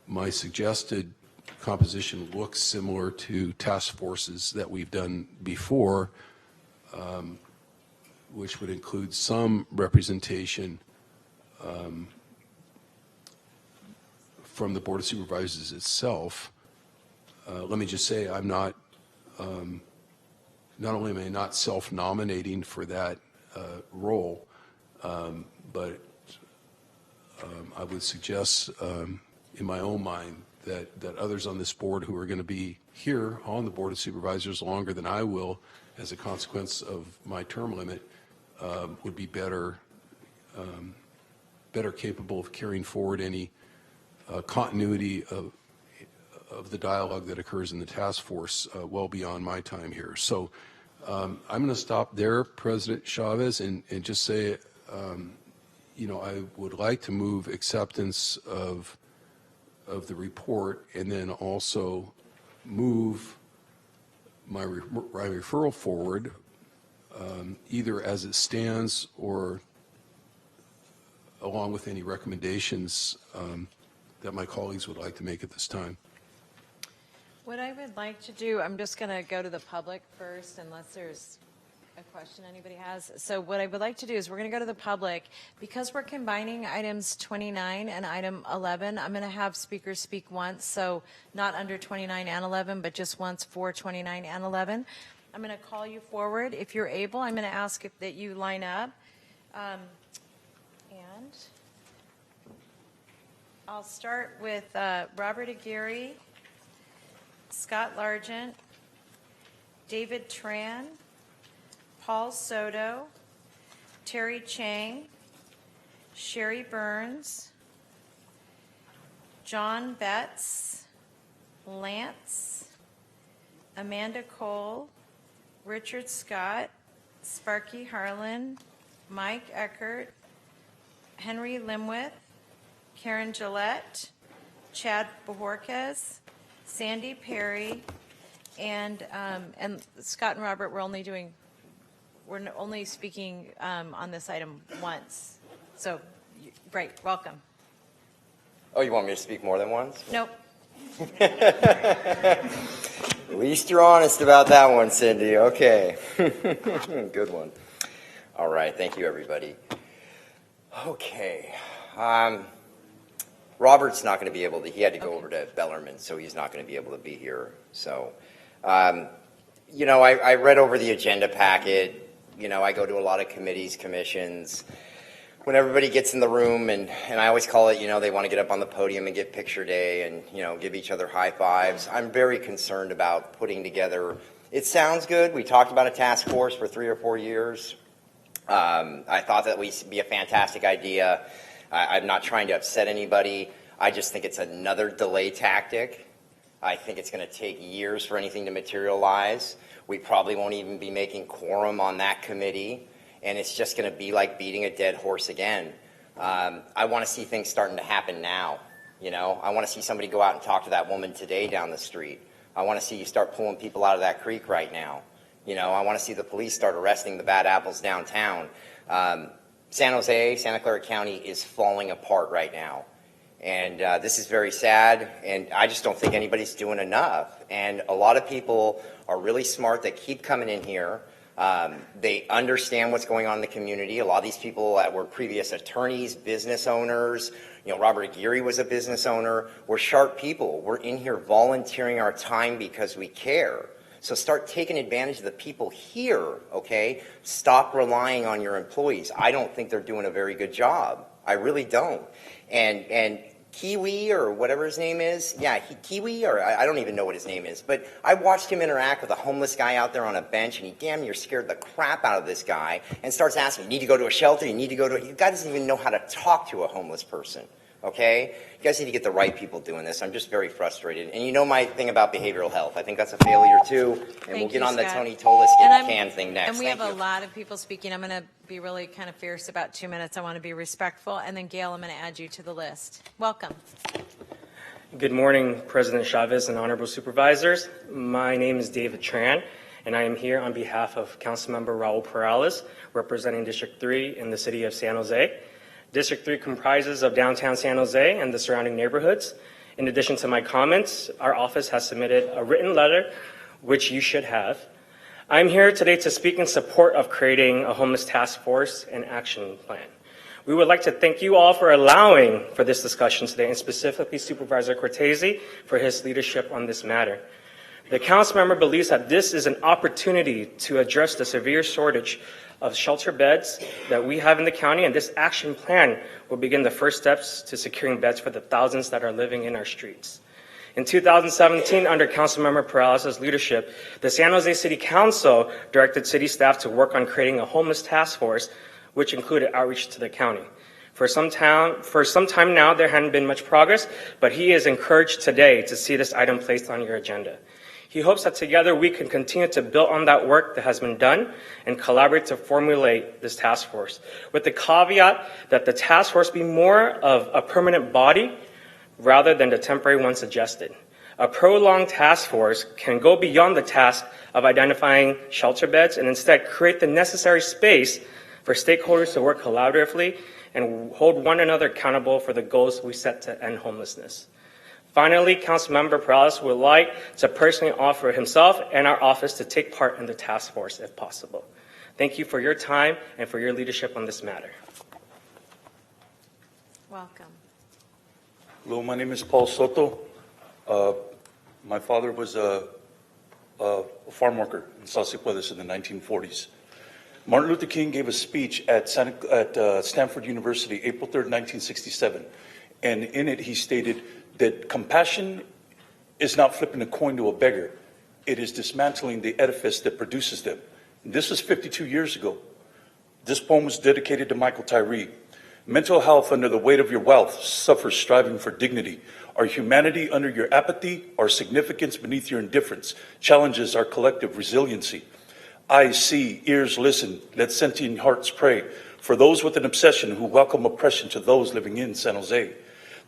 my suggested composition looks similar to task forces that we've done before, which would include some representation from the Board of Supervisors itself. Let me just say I'm not only am I not self-nominating for that role, but I would suggest in my own mind that others on this board who are going to be here on the Board of Supervisors longer than I will as a consequence of my term limit would be better capable of carrying forward any continuity of the dialogue that occurs in the task force well beyond my time here. So I'm going to stop there, President Chavez, and just say, I would like to move acceptance of the report and then also move my referral forward either as it stands or along with any recommendations that my colleagues would like to make at this time. What I would like to do, I'm just going to go to the public first, unless there's a question anybody has. So what I would like to do is we're going to go to the public. Because we're combining items 29 and item 11, I'm going to have speakers speak once, so not under 29 and 11, but just once for 29 and 11. I'm going to call you forward. If you're able, I'm going to ask that you line up. And I'll start with Robert Aguirre, Scott Largent, David Tran, Paul Soto, Terry Chang, Sherry Burns, John Betts, Lance, Amanda Cole, Richard Scott, Sparky Harlan, Mike Eckert, Henry Limwith, Karen Gillette, Chad Bojorquez, Sandy Perry, and Scott and Robert, we're only speaking on this item once. So, right, welcome. Oh, you want me to speak more than once? Nope. At least you're honest about that one, Cindy. Okay. Good one. All right. Thank you, everybody. Okay. Robert's not going to be able to, he had to go over to Bellarmine, so he's not going to be able to be here. So, I read over the agenda packet. I go to a lot of committees, commissions. When everybody gets in the room, and I always call it, they want to get up on the podium and get picture day and, give each other high fives. I'm very concerned about putting together, it sounds good. We talked about a task force for 3 or 4 years. I thought that would be a fantastic idea. I'm not trying to upset anybody. I just think it's another delay tactic. I think it's going to take years for anything to materialize. We probably won't even be making quorum on that committee. And it's just going to be like beating a dead horse again. I want to see things starting to happen now. I want to see somebody go out and talk to that woman today down the street. I want to see you start pulling people out of that creek right now. I want to see the police start arresting the bad apples downtown. San Jose, Santa Clara County is falling apart right now. And this is very sad, and I just don't think anybody's doing enough. And a lot of people are really smart that keep coming in here. They understand what's going on in the community. A lot of these people that were previous attorneys, business owners, Robert Aguirre was a business owner. We're sharp people. We're in here volunteering our time because we care. So start taking advantage of the people here, okay? Stop relying on your employees. I don't think they're doing a very good job. I really don't. And Kiwi, or whatever his name is, Kiwi, or I don't even know what his name is, but I watched him interact with a homeless guy out there on a bench, and he damn near scared the crap out of this guy and starts asking, you need to go to a shelter, you guy doesn't even know how to talk to a homeless person. Okay? You guys need to get the right people doing this. I'm just very frustrated. And my thing about behavioral health. I think that's a failure, too. And we'll get on the Tony Tolis can thing next. And we have a lot of people speaking. I'm going to be really kind of fierce about 2 minutes. I want to be respectful. And then, Gail, I'm going to add you to the list. Welcome. Good morning, President Chavez and honorable supervisors. My name is David Tran, and I am here on behalf of Councilmember Raul Perales, representing District 3 in the city of San Jose. District 3 comprises of downtown San Jose and the surrounding neighborhoods. In addition to my comments, our office has submitted a written letter, which you should have. I'm here today to speak in support of creating a homeless task force and action plan. We would like to thank you all for allowing for this discussion today, and specifically Supervisor Cortese for his leadership on this matter. The council member believes that this is an opportunity to address the severe shortage of shelter beds that we have in the county, and this action plan will begin the first steps to securing beds for the thousands that are living in our streets. In 2017, under Councilmember Perales' leadership, the San Jose City Council directed city staff to work on creating a homeless task force, which included outreach to the county. For some time now, there hadn't been much progress, but he is encouraged today to see this item placed on your agenda. He hopes that together we can continue to build on that work that has been done and collaborate to formulate this task force, with the caveat that the task force be more of a permanent body rather than the temporary one suggested. A prolonged task force can go beyond the task of identifying shelter beds and instead create the necessary space for stakeholders to work collaboratively and hold one another accountable for the goals we set to end homelessness. Finally, Councilmember Perales would like to personally offer himself and our office to take part in the task force if possible. Thank you for your time and for your leadership on this matter. Welcome. Hello, my name is Paul Soto. My father was a farm worker in Saucipuedes in the 1940s. Martin Luther King gave a speech at Stanford University, April 3rd, 1967. And in it, he stated that compassion is not flipping a coin to a beggar. It is dismantling the edifice that produces them. This was 52 years ago. This poem was dedicated to Michael Tyree. Mental health under the weight of your wealth suffers striving for dignity. Our humanity under your apathy, our significance beneath your indifference, challenges our collective resiliency. Eyes see, ears listen, let sentient hearts pray for those with an obsession who welcome oppression to those living in San Jose.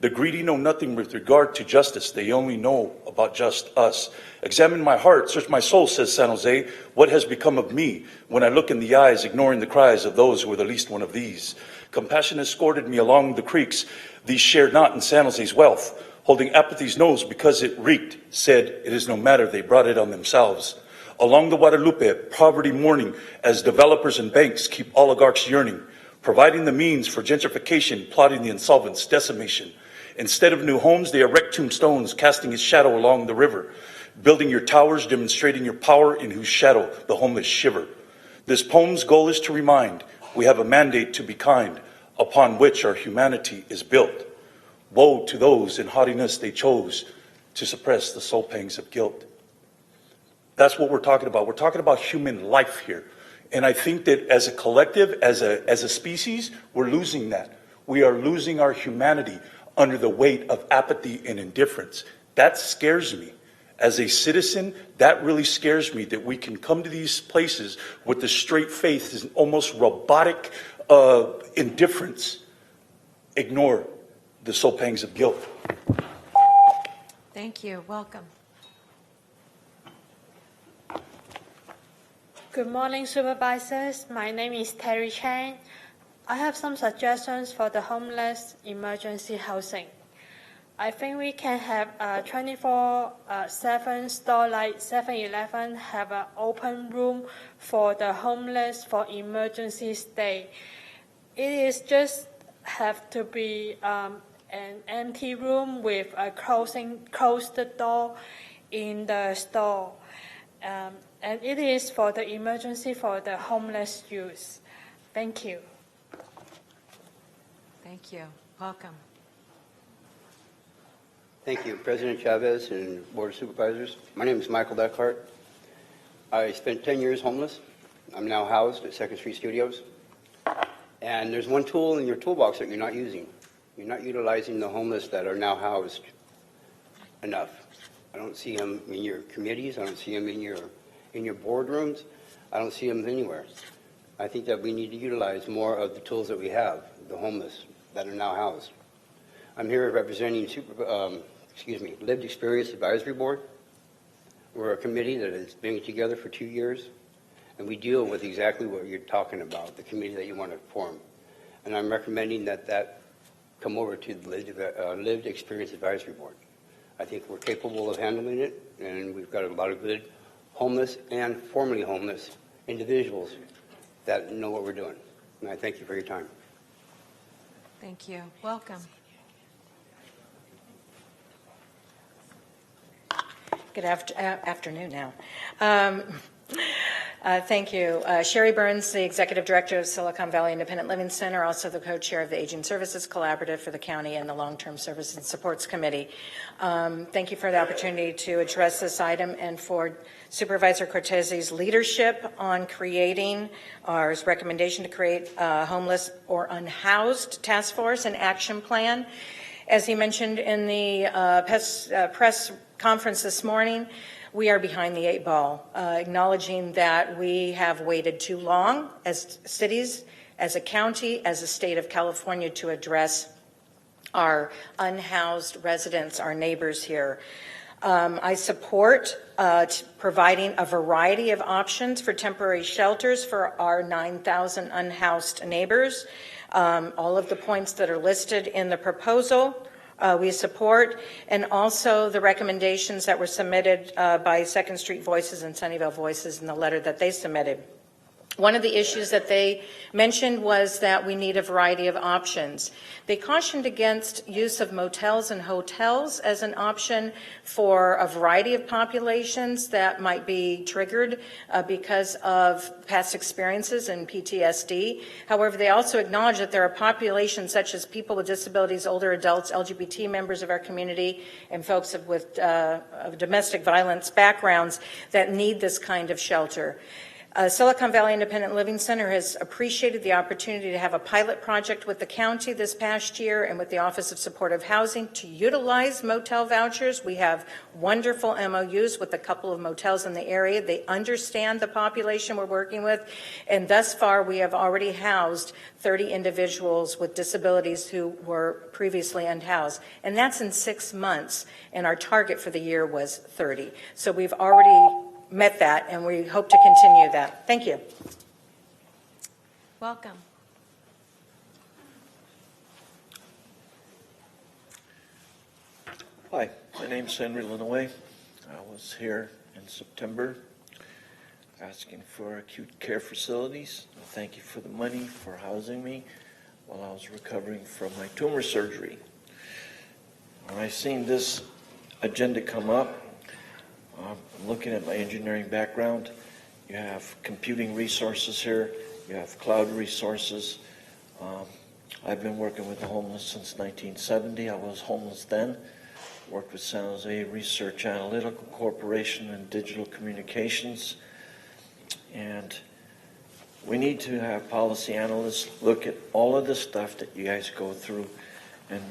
The greedy know nothing with regard to justice. They only know about just us. Examine my heart, search my soul, says San Jose. What has become of me when I look in the eyes, ignoring the cries of those who are the least one of these? Compassion escorted me along the creeks. These shared not in San Jose's wealth. Holding apathy's nose because it reeked, said, it is no matter, they brought it on themselves. Along the Guadalupe, poverty mourning as developers and banks keep oligarchs yearning, providing the means for gentrification, plotting the insolvents' decimation. Instead of new homes, they erect tombstones, casting its shadow along the river, building your towers, demonstrating your power in whose shadow the homeless shiver. This poem's goal is to remind we have a mandate to be kind, upon which our humanity is built. Woe to those in haughtiness they chose to suppress the soul pangs of guilt. That's what we're talking about. We're talking about human life here. And I think that as a collective, as a species, we're losing that. We are losing our humanity under the weight of apathy and indifference. That scares me. As a citizen, that really scares me, that we can come to these places with the straight face and almost robotic indifference, ignore the soul pangs of guilt. Thank you. Welcome. Good morning, Supervisors. My name is Terry Chang. I have some suggestions for the homeless emergency housing. I think we can have a 24/7 store like 7-Eleven have an open room for the homeless for emergency stay. It is just have to be an empty room with a closed door in the store. And it is for the emergency for the homeless use. Thank you. Thank you. Welcome. Thank you, President Chavez and Board of Supervisors. My name is Michael Deckhart. I spent 10 years homeless. I'm now housed at 2nd Street Studios. And there's one tool in your toolbox that you're not using. You're not utilizing the homeless that are now housed enough. I don't see them in your committees. I don't see them in your boardrooms. I don't see them anywhere. I think that we need to utilize more of the tools that we have, the homeless that are now housed. I'm here representing Lived Experience Advisory Board. We're a committee that has been together for 2 years, and we deal with exactly what you're talking about, the committee that you want to form. And I'm recommending that come over to the Lived Experience Advisory Board. I think we're capable of handling it, and we've got a lot of good homeless and formerly homeless individuals that know what we're doing. And I thank you for your time. Thank you. Welcome. Good afternoon now. Thank you. Sherry Burns, the Executive Director of Silicon Valley Independent Living Center, also the co-chair of the Aging Services Collaborative for the county and the Long-Term Services and Supports Committee. Thank you for the opportunity to address this item and for Supervisor Cortese's leadership on creating, or his recommendation to create a homeless or unhoused task force and action plan. As he mentioned in the press conference this morning, we are behind the 8 ball, acknowledging that we have waited too long as cities, as a county, as a state of California to address our unhoused residents, our neighbors here. I support providing a variety of options for temporary shelters for our 9,000 unhoused neighbors. All of the points that are listed in the proposal we support, and also the recommendations that were submitted by Second Street Voices and Sunnyvale Voices in the letter that they submitted. One of the issues that they mentioned was that we need a variety of options. They cautioned against use of motels and hotels as an option for a variety of populations that might be triggered because of past experiences and PTSD. However, they also acknowledge that there are populations such as people with disabilities, older adults, LGBT members of our community, and folks with domestic violence backgrounds that need this kind of shelter. Silicon Valley Independent Living Center has appreciated the opportunity to have a pilot project with the county this past year and with the Office of Supportive Housing to utilize motel vouchers. We have wonderful MOUs with a couple of motels in the area. They understand the population we're working with, and thus far we have already housed 30 individuals with disabilities who were previously unhoused, and that's in 6 months, and our target for the year was 30. So we've already met that, and we hope to continue that. Thank you. Welcome. Hi, my name's Henry Linois. I was here in September asking for acute care facilities. Thank you for the money for housing me while I was recovering from my tumor surgery. When I seen this agenda come up, I'm looking at my engineering background. You have computing resources here. You have cloud resources. I've been working with the homeless since 1970. I was homeless then. Worked with San Jose Research Analytical Corporation and Digital Communications. And we need to have policy analysts look at all of the stuff that you guys go through and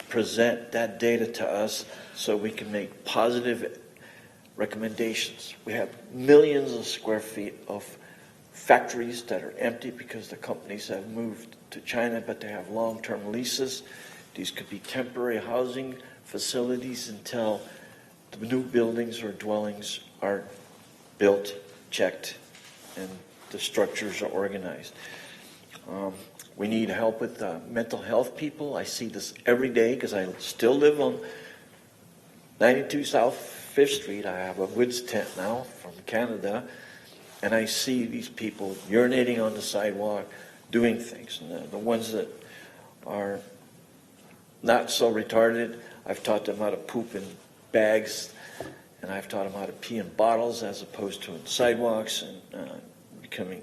present that data to us so we can make positive recommendations. We have millions of square feet of factories that are empty because the companies have moved to China, but they have long-term leases. These could be temporary housing facilities until the new buildings or dwellings are built, checked, and the structures are organized. We need help with mental health people. I see this every day because I still live on 92 South 5th Street. I have a woods tent now from Canada, and I see these people urinating on the sidewalk, doing things. And the ones that are not so retarded, I've taught them how to poop in bags, and I've taught them how to pee in bottles as opposed to in sidewalks, and becoming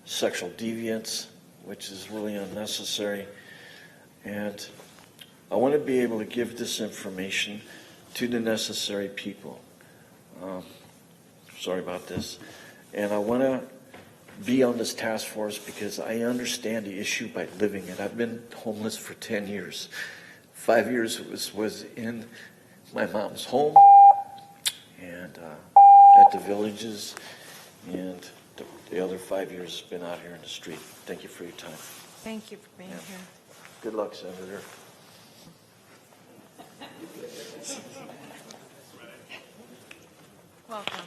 sexual deviants, which is really unnecessary. And I want to be able to give this information to the necessary people. Sorry about this. And I want to be on this task force because I understand the issue by living it. I've been homeless for 10 years. 5 years was in my mom's home and at the villages, and the other 5 years has been out here in the street. Thank you for your time. Thank you for being here. Good luck, Senator. Welcome.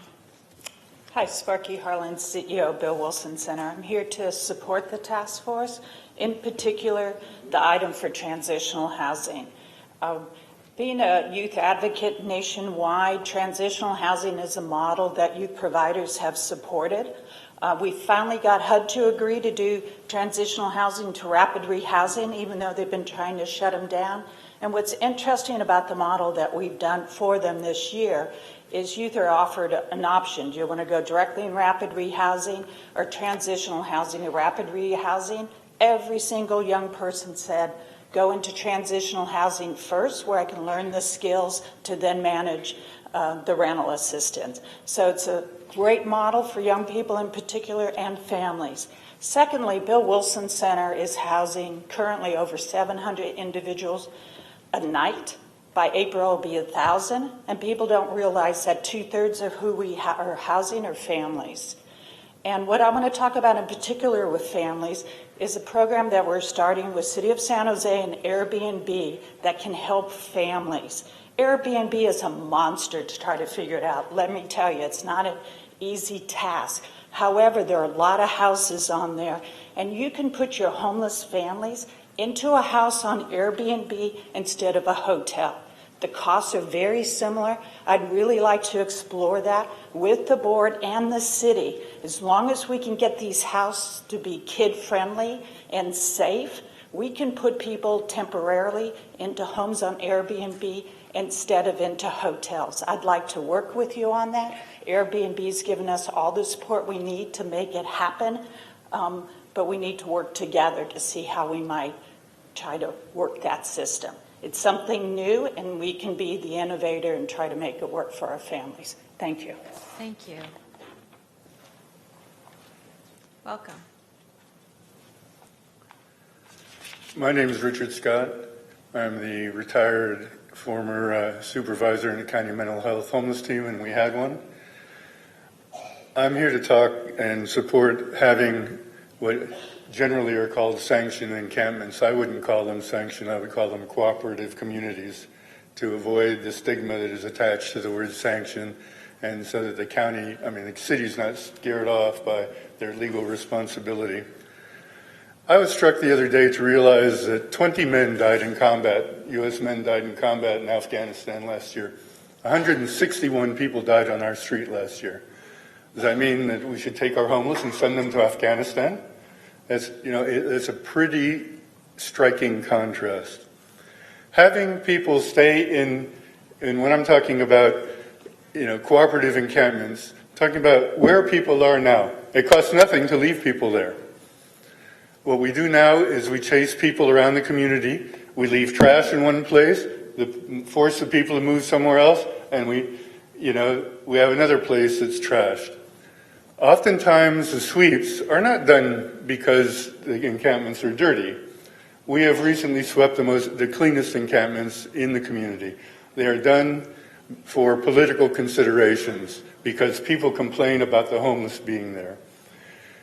Hi, Sparky Harlan, CEO, Bill Wilson Center. I'm here to support the task force, in particular, the item for transitional housing. Being a youth advocate nationwide, transitional housing is a model that youth providers have supported. We finally got HUD to agree to do transitional housing to rapid rehousing, even though they've been trying to shut them down. And what's interesting about the model that we've done for them this year is youth are offered an option. Do you want to go directly in rapid rehousing or transitional housing or rapid rehousing? Every single young person said, go into transitional housing first, where I can learn the skills to then manage the rental assistance. So it's a great model for young people in particular and families. Secondly, Bill Wilson Center is housing currently over 700 individuals a night. By April, it'll be 1,000, and people don't realize that 2/3 of who we are housing are families. And what I want to talk about in particular with families is a program that we're starting with City of San Jose and Airbnb that can help families. Airbnb is a monster to try to figure it out. Let me tell you, it's not an easy task. However, there are a lot of houses on there, and you can put your homeless families into a house on Airbnb instead of a hotel. The costs are very similar. I'd really like to explore that with the board and the city. As long as we can get these houses to be kid-friendly and safe, we can put people temporarily into homes on Airbnb instead of into hotels. I'd like to work with you on that. Airbnb's given us all the support we need to make it happen, but we need to work together to see how we might try to work that system. It's something new, and we can be the innovator and try to make it work for our families. Thank you. Thank you. Welcome. My name is Richard Scott. I'm the retired former supervisor in the county mental health homeless team, and we had one. I'm here to talk and support having what generally are called sanctioned encampments. I wouldn't call them sanctioned. I would call them cooperative communities to avoid the stigma that is attached to the word sanction, and so that the city's not scared off by their legal responsibility. I was struck the other day to realize that 20 men died in combat, U.S. men died in combat in Afghanistan last year. 161 people died on our street last year. Does that mean that we should take our homeless and send them to Afghanistan? It's a pretty striking contrast. Having people stay in when I'm talking about, cooperative encampments, talking about where people are now. It costs nothing to leave people there. What we do now is we chase people around the community. We leave trash in one place, force the people to move somewhere else, and we have another place that's trashed. Oftentimes, the sweeps are not done because the encampments are dirty. We have recently swept the cleanest encampments in the community. They are done for political considerations because people complain about the homeless being there.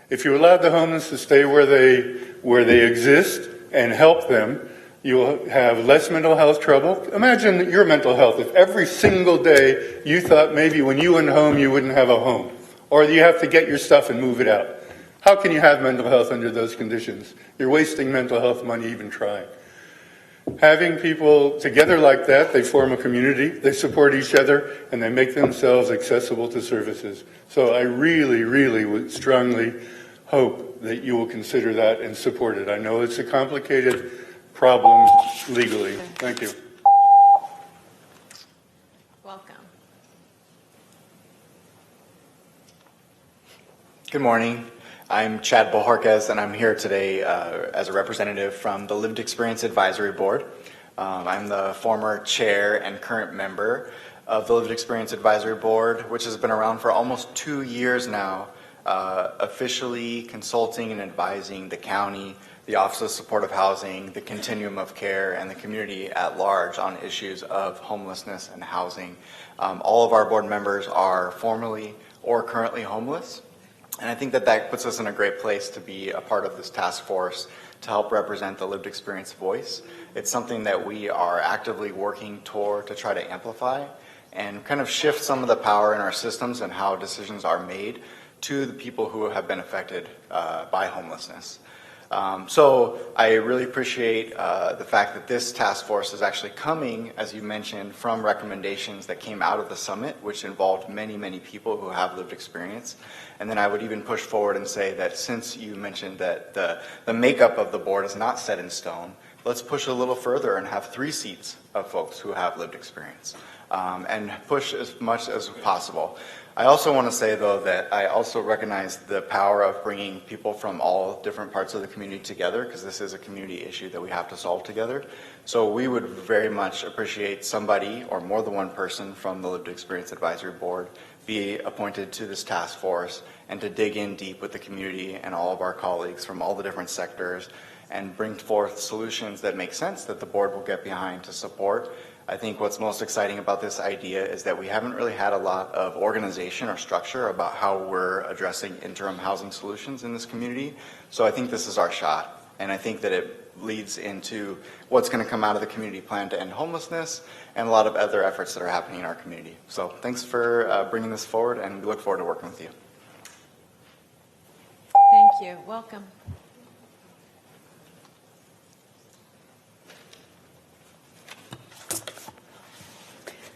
If you allowed the homeless to stay where they exist and help them, you'll have less mental health trouble. Imagine your mental health. If every single day you thought maybe when you went home you wouldn't have a home, or you have to get your stuff and move it out. How can you have mental health under those conditions? You're wasting mental health money even trying. Having people together like that, they form a community, they support each other, and they make themselves accessible to services. So I really, really would strongly hope that you will consider that and support it. I know it's a complicated problem legally. Thank you. Welcome. Good morning. I'm Chad Bohorquez, and I'm here today as a representative from the Lived Experience Advisory Board. I'm the former chair and current member of the Lived Experience Advisory Board, which has been around for almost 2 years now, officially consulting and advising the county, the Office of Supportive Housing, the Continuum of Care, and the community at large on issues of homelessness and housing. All of our board members are formerly or currently homeless. And I think that puts us in a great place to be a part of this task force to help represent the lived experience voice. It's something that we are actively working toward to try to amplify. and kind of shift some of the power in our systems and how decisions are made to the people who have been affected by homelessness. So I really appreciate the fact that this task force is actually coming, as you mentioned, from recommendations that came out of the summit, which involved many, many people who have lived experience. And then I would even push forward and say that since you mentioned that the makeup of the board is not set in stone, let's push a little further and have 3 seats of folks who have lived experience, and push as much as possible. I also want to say, though, that I also recognize the power of bringing people from all different parts of the community together, because this is a community issue that we have to solve together. So we would very much appreciate somebody or more than one person from the Lived Experience Advisory Board be appointed to this task force and to dig in deep with the community and all of our colleagues from all the different sectors and bring forth solutions that make sense that the board will get behind to support. I think what's most exciting about this idea is that we haven't really had a lot of organization or structure about how we're addressing interim housing solutions in this community. So I think this is our shot, and I think that it leads into what's going to come out of the community plan to end homelessness and a lot of other efforts that are happening in our community. So thanks for bringing this forward, and we look forward to working with you. Thank you. Welcome.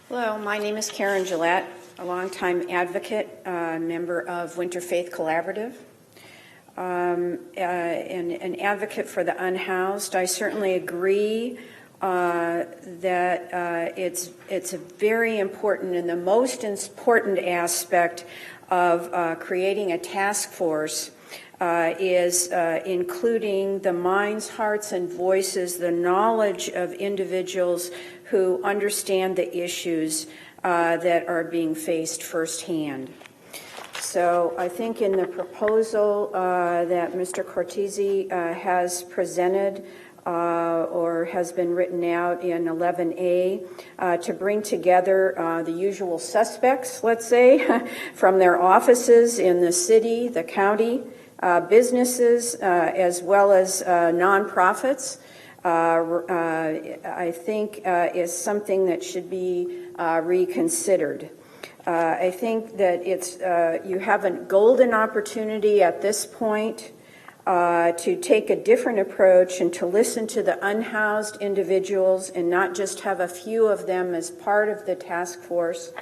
Hello, my name is Karen Gillette, a longtime advocate, member of Winter Faith Collaborative, and an advocate for the unhoused. I certainly agree that it's a very important and the most important aspect of creating a task force is including the minds, hearts, and voices, the knowledge of individuals who understand the issues that are being faced firsthand. So I think in the proposal that Mr. Cortese has presented or has been written out in 11A to bring together the usual suspects, let's say, from their offices in the city, the county, businesses, as well as nonprofits, I think is something that should be reconsidered. I think that you have a golden opportunity at this point to take a different approach and to listen to the unhoused individuals and not just have a few of them as part of the task force,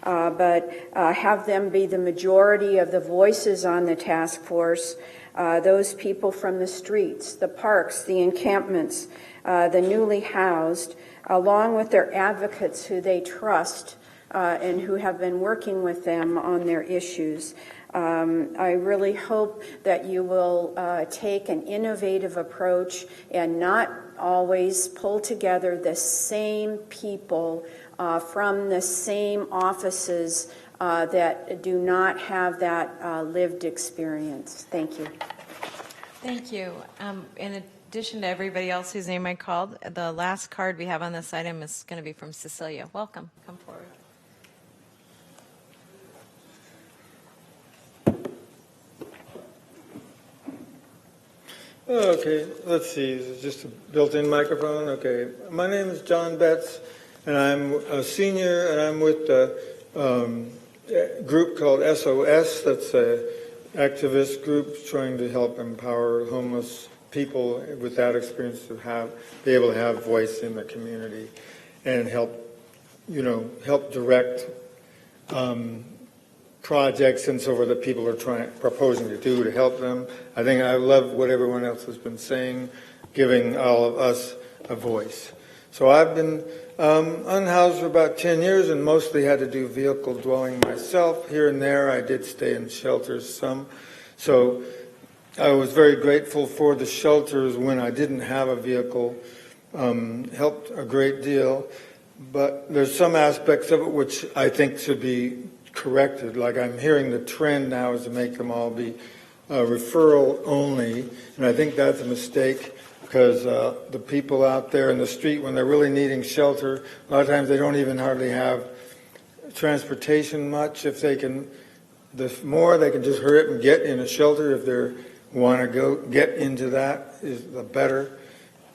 but have them be the majority of the voices on the task force. Those people from the streets, the parks, the encampments, the newly housed, along with their advocates who they trust and who have been working with them on their issues. I really hope that you will take an innovative approach and not always pull together the same people from the same offices that do not have that lived experience. Thank you. Thank you. In addition to everybody else whose name I called, the last card we have on this item is going to be from Cecilia. Welcome. Come forward. Okay, let's see. Is it just a built-in microphone? Okay. My name is John Betts, and I'm a senior, and I'm with a group called SOS. That's an activist group trying to help empower homeless people with that experience to be able to have voice in the community and help direct projects and so forth that people are proposing to do to help them. I think I love what everyone else has been saying, giving all of us a voice. So I've been unhoused for about 10 years and mostly had to do vehicle dwelling myself. Here and there I did stay in shelters some. So I was very grateful for the shelters when I didn't have a vehicle. Helped a great deal. But there's some aspects of it which I think should be corrected. Like I'm hearing the trend now is to make them all be referral only, and I think that's a mistake because the people out there in the street, when they're really needing shelter, a lot of times they don't even hardly have transportation much. If they can, the more they can just hurry up and get in a shelter if they want to go get into that is the better.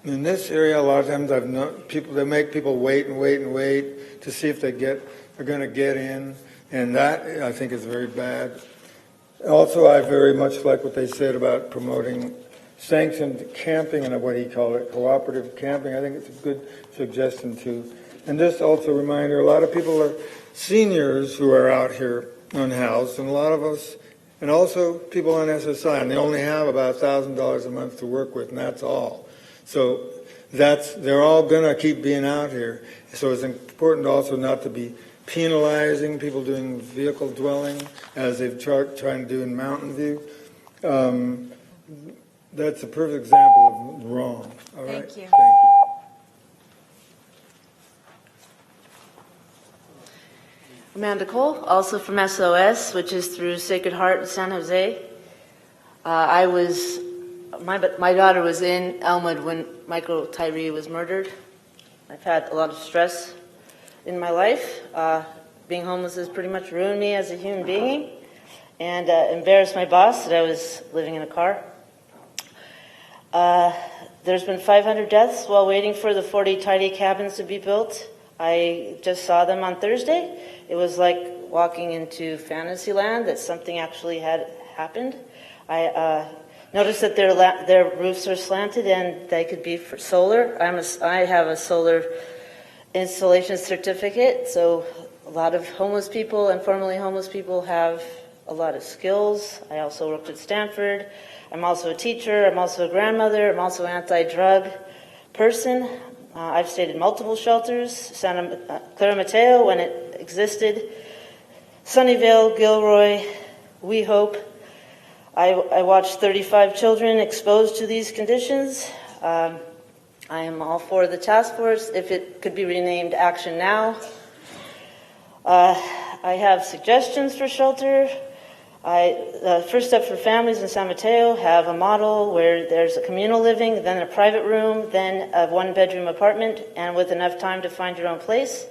In this area, a lot of times I've known people, they make people wait and wait and wait to see if they get are going to get in, and that I think is very bad. Also, I very much like what they said about promoting sanctioned camping and what he called it, cooperative camping. I think it's a good suggestion too. And just also a reminder, a lot of people are seniors who are out here unhoused, and a lot of us, and also people on SSI, and they only have about $1,000 a month to work with, and that's all. So they're all going to keep being out here. So it's important also not to be penalizing people doing vehicle dwelling as they've trying to do in Mountain View. That's a perfect example of wrong. All right? Thank you. Thank you. Amanda Cole, also from SOS, which is through Sacred Heart in San Jose. My daughter was in Elmwood when Michael Tyree was murdered. I've had a lot of stress in my life. Being homeless has pretty much ruined me as a human being and embarrassed my boss that I was living in a car. There's been 500 deaths while waiting for the 40 tidy cabins to be built. I just saw them on Thursday. It was like walking into fantasy land that something actually had happened. I noticed that their roofs are slanted and they could be for solar. I have a solar installation certificate, so a lot of homeless people and formerly homeless people have a lot of skills. I also worked at Stanford. I'm also a teacher. I'm also a grandmother. I'm also an anti-drug person. I've stayed in multiple shelters, Santa Clara Mateo when it existed, Sunnyvale, Gilroy, We Hope. I watched 35 children exposed to these conditions. I am all for the task force, if it could be renamed Action Now. I have suggestions for shelter. First Step for Families in San Mateo have a model where there's a communal living, then a private room, then a one-bedroom apartment, and with enough time to find your own place.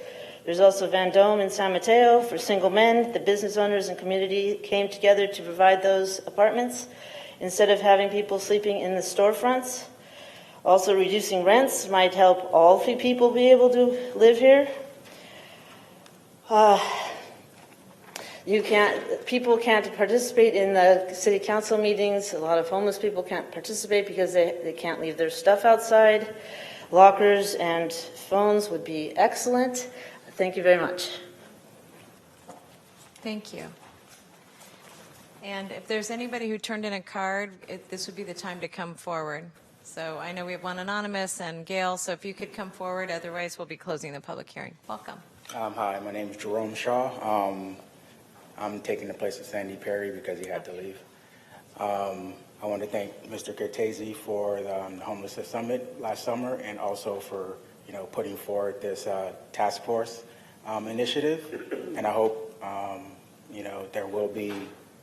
There's also Van Dome in San Mateo for single men. The business owners and community came together to provide those apartments instead of having people sleeping in the storefronts. Also, reducing rents might help all people be able to live here. People can't participate in the city council meetings. A lot of homeless people can't participate because they can't leave their stuff outside. Lockers and phones would be excellent. Thank you very much. Thank you. And if there's anybody who turned in a card, this would be the time to come forward. So I know we have one anonymous and Gail, so if you could come forward, otherwise we'll be closing the public hearing. Welcome. Hi, my name is Jerome Shaw. I'm taking the place of Sandy Perry because he had to leave. I want to thank Mr. Cortese for the Homelessness Summit last summer and also for putting forward this task force initiative. And I hope there will be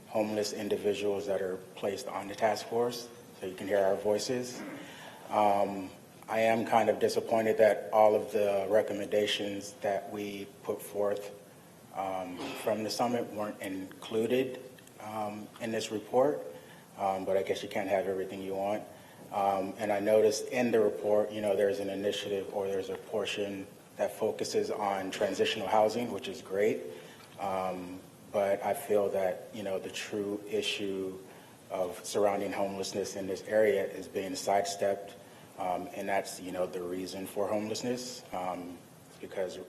homeless individuals that are placed on the task force so you can hear our voices. I am kind of disappointed that all of the recommendations that we put forth from the summit weren't included in this report, but I guess you can't have everything you want. And I noticed in the report, there's an initiative or there's a portion that focuses on transitional housing, which is great. But I feel that, the true issue of surrounding homelessness in this area is being sidestepped. And that's, the reason for homelessness, because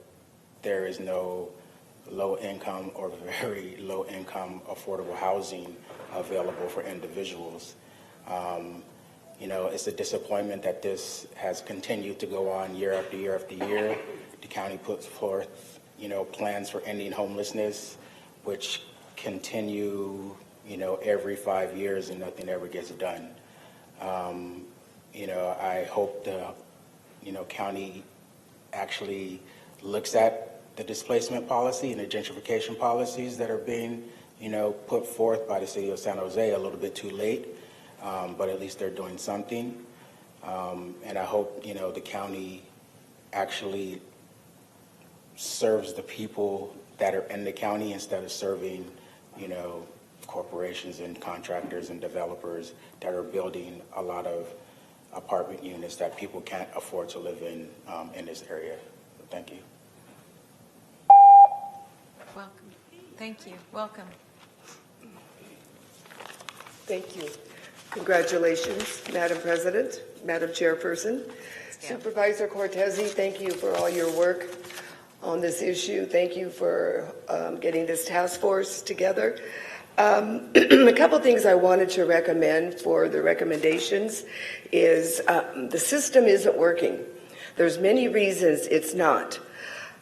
there is no low income or very low income affordable housing available for individuals. It's a disappointment that this has continued to go on year after year after year. The county puts forth, plans for ending homelessness, which continue, every 5 years and nothing ever gets done. I hope the, county actually looks at the displacement policy and the gentrification policies that are being, put forth by the city of San Jose a little bit too late, but at least they're doing something. And I hope, the county actually serves the people that are in the county instead of serving, corporations and contractors and developers that are building a lot of apartment units that people can't afford to live in this area. Thank you. Welcome. Thank you. Welcome. Thank you. Congratulations, Madam President, Madam Chairperson. Supervisor Cortese, thank you for all your work on this issue. Thank you for getting this task force together. A couple things I wanted to recommend for the recommendations is the system isn't working. There's many reasons it's not.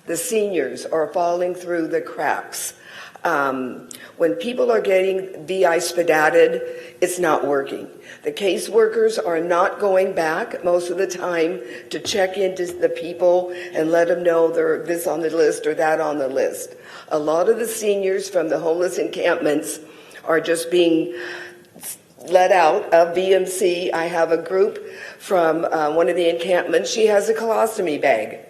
The seniors are falling through the cracks. When people are getting VI spedated, it's not working. The caseworkers are not going back most of the time to check into the people and let them know they're this on the list or that on the list. A lot of the seniors from the homeless encampments are just being let out of BMC. I have a group from one of the encampments. She has a colostomy bag.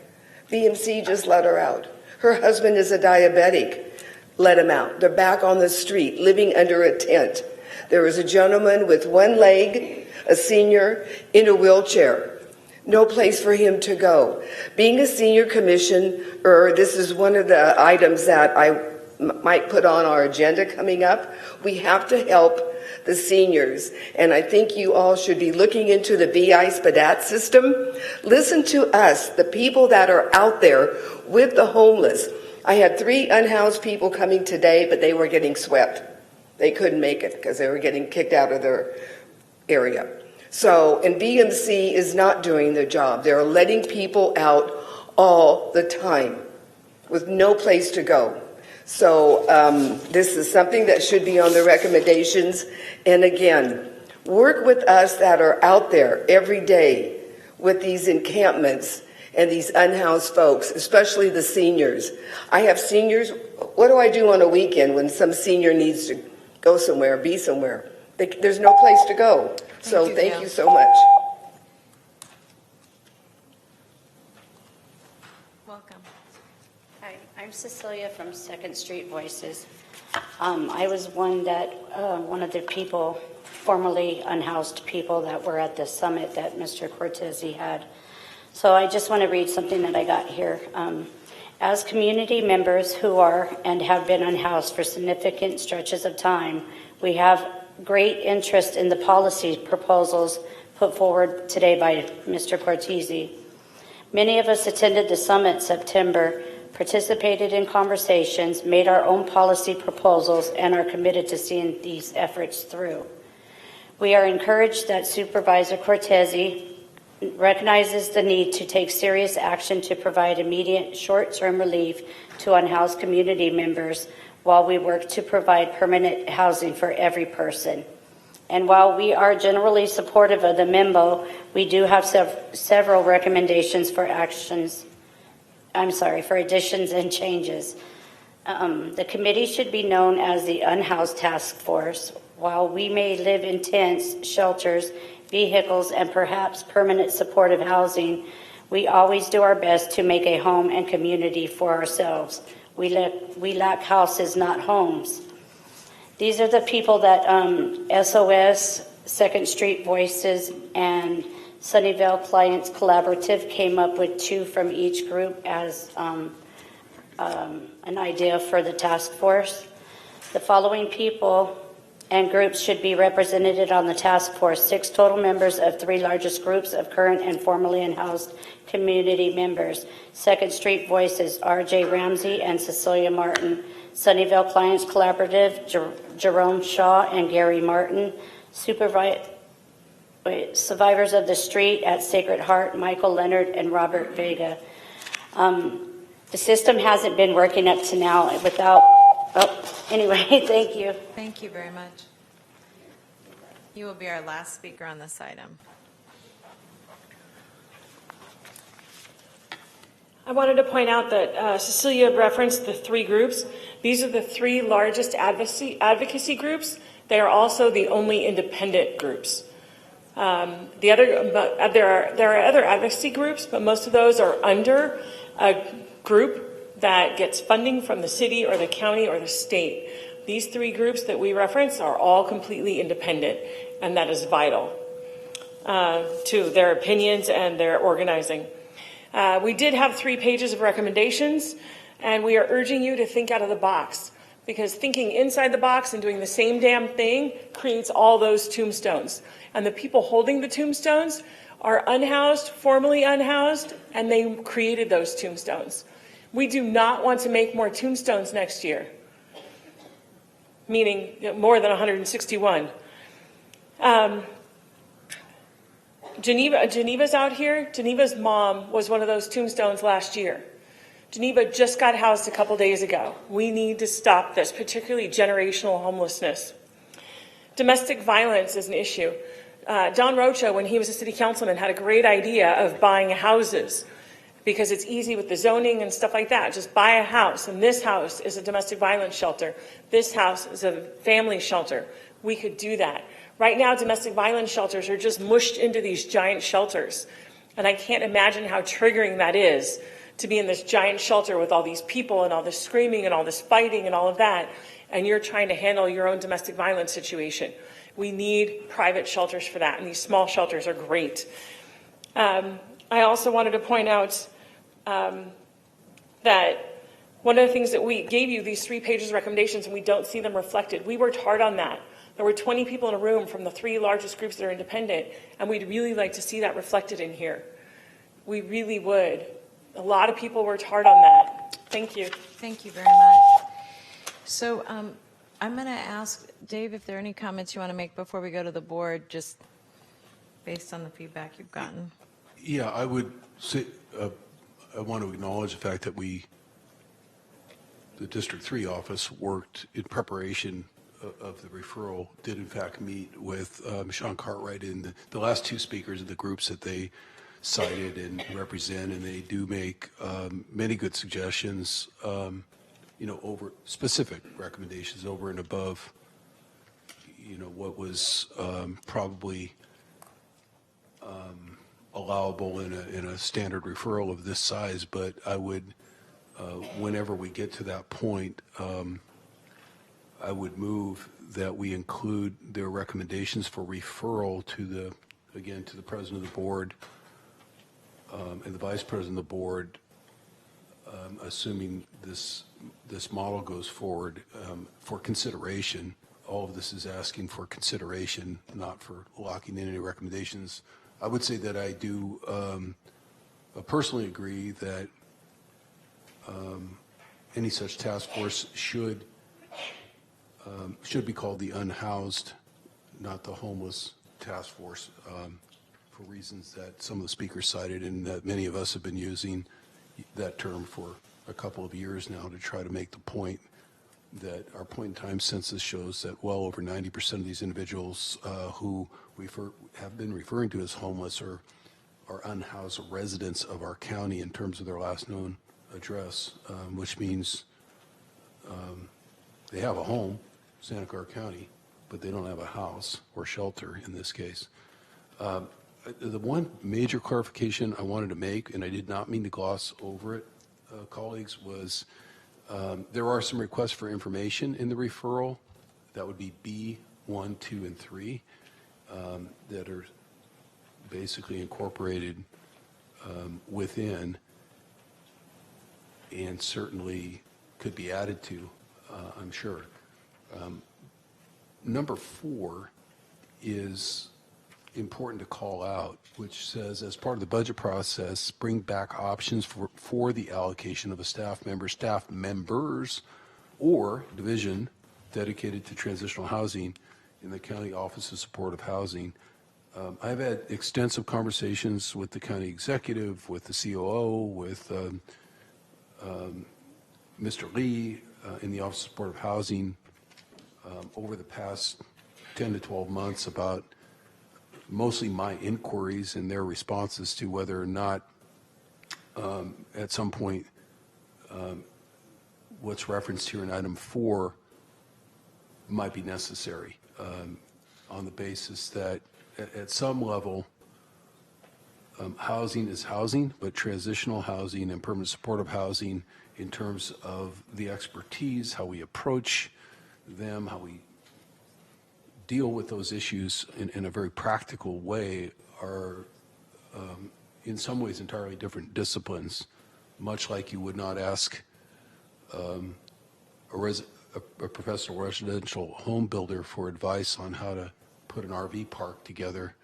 BMC just let her out. Her husband is a diabetic. Let him out. They're back on the street, living under a tent. There is a gentleman with one leg, a senior, in a wheelchair. No place for him to go. Being a senior commissioner, this is one of the items that I might put on our agenda coming up. We have to help the seniors, and I think you all should be looking into the VI SPDAT system. Listen to us, the people that are out there with the homeless. I had 3 unhoused people coming today, but they were getting swept. They couldn't make it because they were getting kicked out of their area. So, and BMC is not doing their job. They're letting people out all the time with no place to go. So this is something that should be on the recommendations. And again, work with us that are out there every day with these encampments and these unhoused folks, especially the seniors. I have seniors. What do I do on a weekend when some senior needs to go somewhere, be somewhere? There's no place to go. So thank you so much. Welcome. Hi, I'm Cecilia from Second Street Voices. I was one of the people, formerly unhoused people that were at the summit that Mr. Cortese had. So I just want to read something that I got here. As community members who are and have been unhoused for significant stretches of time, we have great interest in the policy proposals put forward today by Mr. Cortese. Many of us attended the summit in September, participated in conversations, made our own policy proposals, and are committed to seeing these efforts through. We are encouraged that Supervisor Cortese recognizes the need to take serious action to provide immediate short-term relief to unhoused community members while we work to provide permanent housing for every person. And while we are generally supportive of the memo, we do have several recommendations for for additions and changes. The committee should be known as the Unhoused Task Force. While we may live in tents, shelters, vehicles, and perhaps permanent supportive housing, we always do our best to make a home and community for ourselves. We lack houses, not homes. These are the people that SOS, Second Street Voices, and Sunnyvale Clients Collaborative came up with 2 from each group as an idea for the task force. The following people and groups should be represented on the task force: 6 total members of 3 largest groups of current and formerly unhoused community members: Second Street Voices, R.J. Ramsey and Cecilia Martin; Sunnyvale Clients Collaborative, Jerome Shaw and Gary Martin; Survivors of the Street at Sacred Heart, Michael Leonard and Robert Vega. The system hasn't been working up to now anyway, thank you. Thank you very much. You will be our last speaker on this item. I wanted to point out that Cecilia referenced the 3 groups. These are the 3 largest advocacy groups. They are also the only independent groups. There are other advocacy groups, but most of those are under a group that gets funding from the city or the county or the state. These 3 groups that we reference are all completely independent, and that is vital to their opinions and their organizing. We did have 3 pages of recommendations. And we are urging you to think out of the box, because thinking inside the box and doing the same damn thing creates all those tombstones. And the people holding the tombstones are unhoused, formerly unhoused, and they created those tombstones. We do not want to make more tombstones next year, meaning more than 161. Geneva's out here. Geneva's mom was one of those tombstones last year. Geneva just got housed a couple days ago. We need to stop this, particularly generational homelessness. Domestic violence is an issue. Don Rocha, when he was a city councilman, had a great idea of buying houses because it's easy with the zoning and stuff like that. Just buy a house, and this house is a domestic violence shelter. This house is a family shelter. We could do that. Right now, domestic violence shelters are just mushed into these giant shelters. And I can't imagine how triggering that is to be in this giant shelter with all these people and all this screaming and all this fighting and all of that, and you're trying to handle your own domestic violence situation. We need private shelters for that, and these small shelters are great. I also wanted to point out that one of the things that we gave you, these 3 pages of recommendations, and we don't see them reflected. We worked hard on that. There were 20 people in a room from the 3 largest groups that are independent, and we'd really like to see that reflected in here. We really would. A lot of people worked hard on that. Thank you. Thank you very much. So I'm going to ask Dave if there are any comments you want to make before we go to the board, just based on the feedback you've gotten. Yeah, I would say I want to acknowledge the fact that the District 3 office worked in preparation of the referral, did in fact meet with Sean Cartwright and the last 2 speakers of the groups that they cited and represent, and they do make many good suggestions, over specific recommendations over and above, what was probably allowable in a standard referral of this size. But I would, whenever we get to that point, I would move that we include their recommendations for referral to the President of the Board and the Vice President of the Board, assuming this model goes forward, for consideration. All of this is asking for consideration, not for locking in any recommendations. I would say that I do personally agree that any such task force should be called the unhoused, not the homeless task force, for reasons that some of the speakers cited and that many of us have been using that term for a couple of years now to try to make the point that our point-in-time census shows that well over 90% of these individuals who we have been referring to as homeless are unhoused residents of our county in terms of their last known address, which means they have a home, Santa Clara County, but they don't have a house or shelter in this case. The one major clarification I wanted to make, and I did not mean to gloss over it, colleagues, was there are some requests for information in the referral. That would be B1, 2, and 3 that are basically incorporated within and certainly could be added to, I'm sure. Number 4 is important to call out, which says, as part of the budget process, bring back options for the allocation of a staff members, or division dedicated to transitional housing in the County Office of Supportive Housing. I've had extensive conversations with the county executive, with the COO, with Mr. Lee in the Office of Supportive Housing over the past 10 to 12 months about mostly my inquiries and their responses to whether or not at some point what's referenced here in item 4 might be necessary, on the basis that at some level housing is housing, but transitional housing and permanent supportive housing, in terms of the expertise, how we approach them, how we deal with those issues in a very practical way, are in some ways entirely different disciplines, much like you would not ask a professional residential home builder for advice on how to put an RV park together,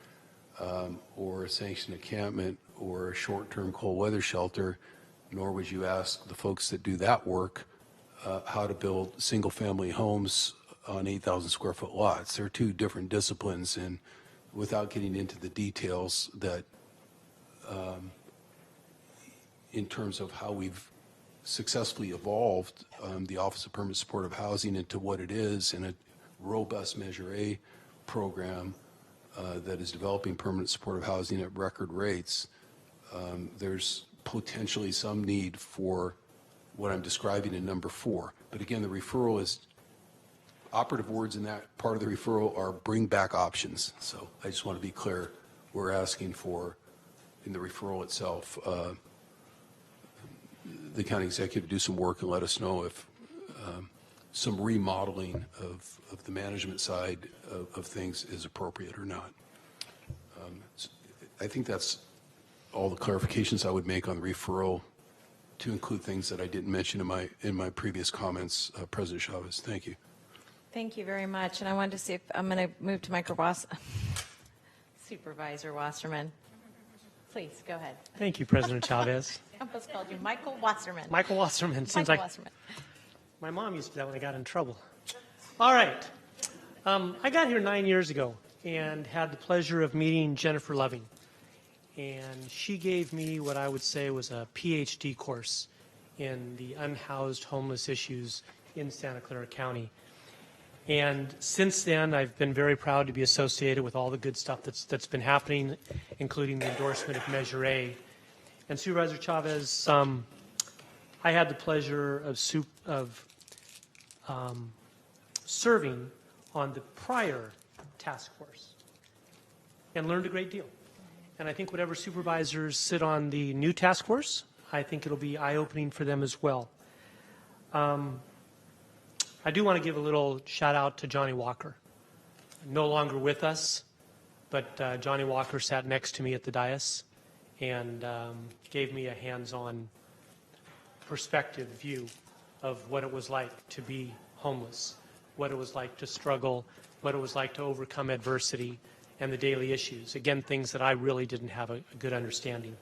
or a sanctioned encampment, or a short-term cold weather shelter, nor would you ask the folks that do that work how to build single-family homes on 8,000 square foot lots. They're two different disciplines, and without getting into the details, that in terms of how we've successfully evolved the Office of Permanent Supportive Housing into what it is, in a robust Measure A program that is developing permanent supportive housing at record rates, there's potentially some need for what I'm describing in number 4. But again, the referral is, operative words in that part of the referral are bring back options. So I just want to be clear, we're asking for, in the referral itself, the county executive do some work and let us know if some remodeling of the management side of things is appropriate or not. I think that's all the clarifications I would make on the referral, to include things that I didn't mention in my previous comments. President Chavez, thank you. Thank you very much. And I wanted to see if I'm going to move to Supervisor Wasserman. Please go ahead. Thank you, President Chavez. I almost called you Michael Wasserman. Michael Wasserman. Seems Michael like Wasserman. my mom used to do that when I got in trouble. All right. I got here 9 years ago and had the pleasure of meeting Jennifer Loving. And she gave me what I would say was a PhD course in the unhoused homeless issues in Santa Clara County. And since then, I've been very proud to be associated with all the good stuff that's been happening, including the endorsement of Measure A. And Supervisor Chavez, I had the pleasure of serving on the prior task force and learned a great deal. And I think whatever supervisors sit on the new task force, I think it'll be eye-opening for them as well. I do want to give a little shout out to Johnny Walker. No longer with us, but Johnny Walker sat next to me at the dais and gave me a hands-on perspective view of what it was like to be homeless, what it was like to struggle, what it was like to overcome adversity and the daily issues. Again, things that I really didn't have a good understanding.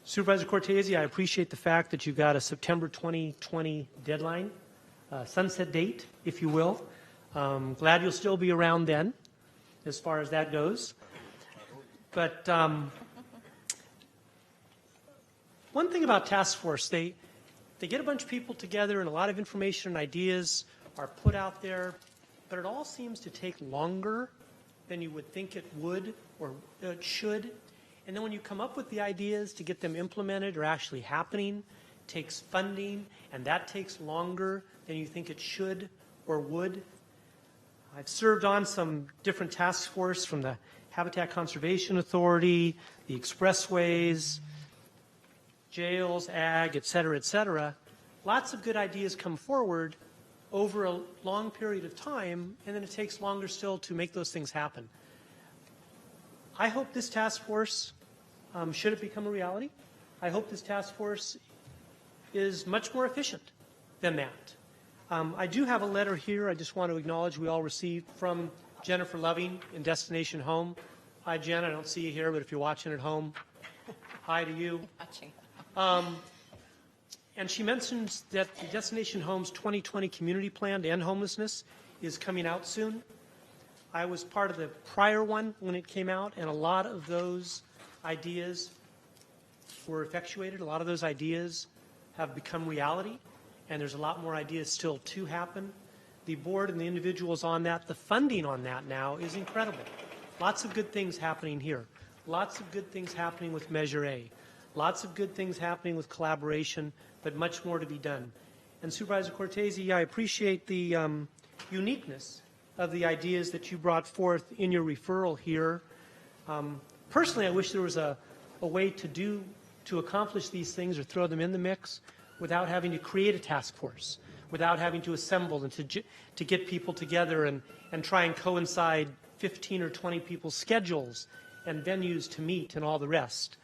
Supervisor Cortese, I appreciate the fact that you've got a September 2020 deadline, sunset date, if you will. Glad you'll still be around then, as far as that goes. But one thing about task force, they get a bunch of people together and a lot of information and ideas are put out there, but it all seems to take longer than you would think it would or it should. And then when you come up with the ideas to get them implemented or actually happening, it takes funding, and that takes longer than you think it should or would. I've served on some different task force from the Habitat Conservation Authority, the expressways, jails, ag, et cetera, et cetera. Lots of good ideas come forward over a long period of time, and then it takes longer still to make those things happen. I hope this task force, should it become a reality, I hope this task force is much more efficient than that. I do have a letter here I just want to acknowledge we all received from Jennifer Loving in Destination Home. Hi, Jen, I don't see you here, but if you're watching at home, hi to you. And she mentions that the Destination Home's 2020 community plan to end homelessness is coming out soon. I was part of the prior one when it came out, and a lot of those ideas were effectuated. A lot of those ideas have become reality, and there's a lot more ideas still to happen. The board and the individuals on that, the funding on that now is incredible. Lots of good things happening here. Lots of good things happening with Measure A. Lots of good things happening with collaboration, but much more to be done. And Supervisor Cortese, I appreciate the uniqueness of the ideas that you brought forth in your referral here. Personally, I wish there was a way to accomplish these things or throw them in the mix without having to create a task force, without having to assemble and to get people together and try and coincide 15 or 20 people's schedules and venues to meet and all the rest.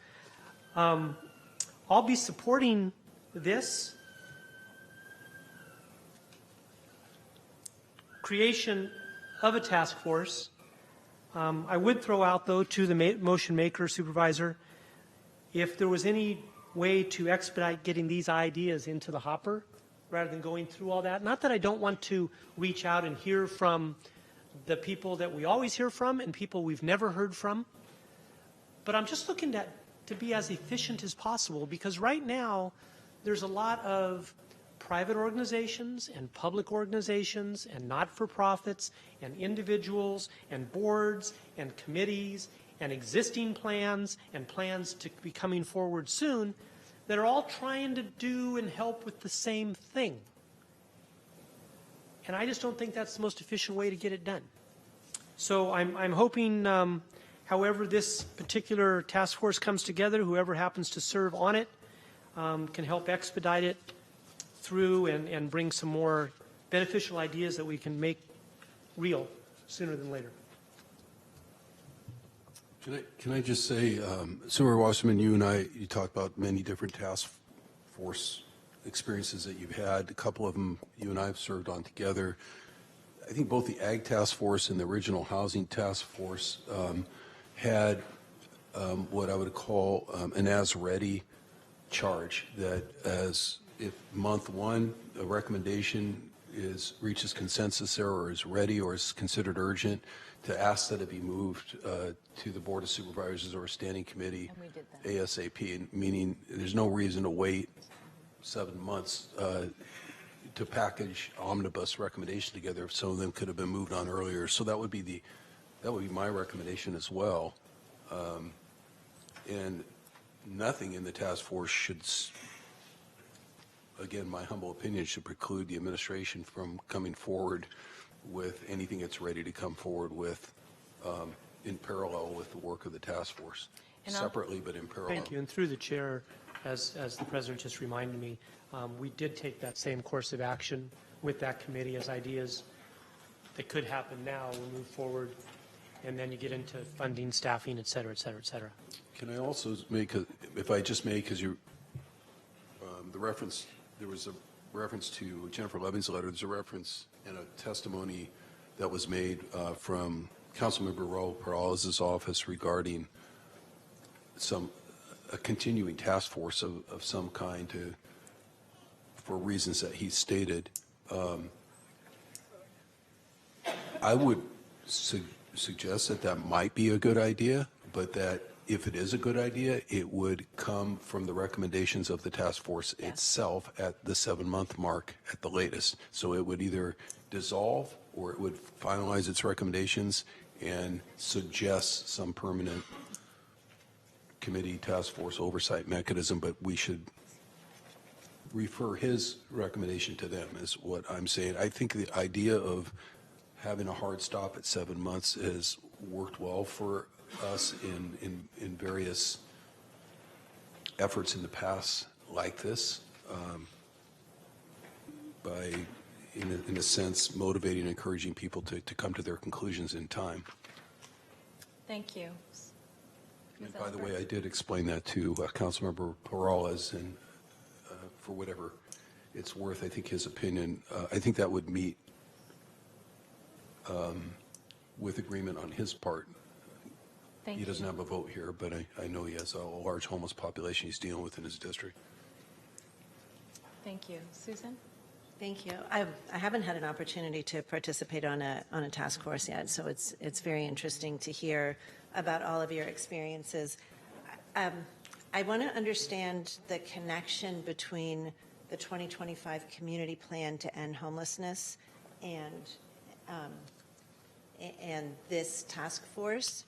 I'll be supporting this creation of a task force. I would throw out, though, to the motion maker, Supervisor, if there was any way to expedite getting these ideas into the hopper rather than going through all that. Not that I don't want to reach out and hear from the people that we always hear from and people we've never heard from, but I'm just looking to be as efficient as possible, because right now there's a lot of private organizations and public organizations and not-for-profits and individuals and boards and committees and existing plans and plans to be coming forward soon that are all trying to do and help with the same thing. And I just don't think that's the most efficient way to get it done. So I'm hoping, however this particular task force comes together, whoever happens to serve on it can help expedite it through and bring some more beneficial ideas that we can make real sooner than later. Can I just say, Supervisor Wasserman, you talked about many different task force experiences that you've had. A couple of them you and I have served on together. I think both the Ag Task Force and the original Housing Task Force had what I would call an as-ready charge, that as if month one a recommendation reaches consensus there or is ready or is considered urgent, to ask that it be moved to the Board of Supervisors or a standing committee ASAP, meaning there's no reason to wait 7 months to package omnibus recommendation together if some of them could have been moved on earlier. So that would be my recommendation as well. And nothing in the task force should, again, my humble opinion, should preclude the administration from coming forward with anything it's ready to come forward with in parallel with the work of the task force, separately but in parallel. Thank you. And through the chair, as the president just reminded me, we did take that same course of action with that committee as ideas that could happen now will move forward, and then you get into funding, staffing, et cetera, et cetera, et cetera. Can I also make, if I just may, because you, the reference, there was a reference to Jennifer Levin's letter, there's a reference in a testimony that was made from Councilmember Raul Peralez's office regarding a continuing task force of some kind for reasons that he stated. I would suggest that might be a good idea, but that if it is a good idea, it would come from the recommendations of the task force itself at the 7-month mark at the latest. So it would either dissolve or it would finalize its recommendations and suggest some permanent committee task force oversight mechanism, but we should refer his recommendation to them is what I'm saying. I think the idea of having a hard stop at 7 months has worked well for us in various efforts in the past like this, by, in a sense, motivating and encouraging people to come to their conclusions in time. Thank you. And by the way, I did explain that to Councilmember Peralez, and for whatever it's worth, I think his opinion, I think that would meet with agreement on his part. He doesn't have a vote here, but I know he has a large homeless population he's dealing with in his district. Thank you. Susan? Thank you. I haven't had an opportunity to participate on a task force yet, so it's very interesting to hear about all of your experiences. I want to understand the connection between the 2025 community plan to end homelessness and this task force.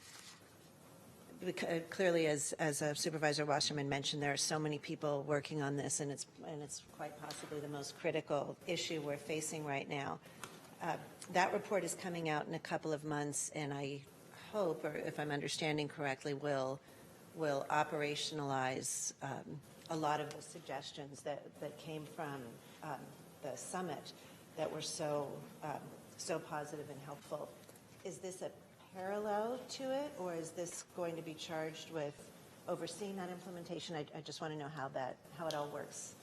Because clearly, as Supervisor Wasserman mentioned, there are so many people working on this, and it's quite possibly the most critical issue we're facing right now. That report is coming out in a couple of months, and I hope, or if I'm understanding correctly, will operationalize a lot of the suggestions that came from the summit that were so positive and helpful. Is this a parallel to it, or is this going to be charged with overseeing that implementation? I just want to know how it all works.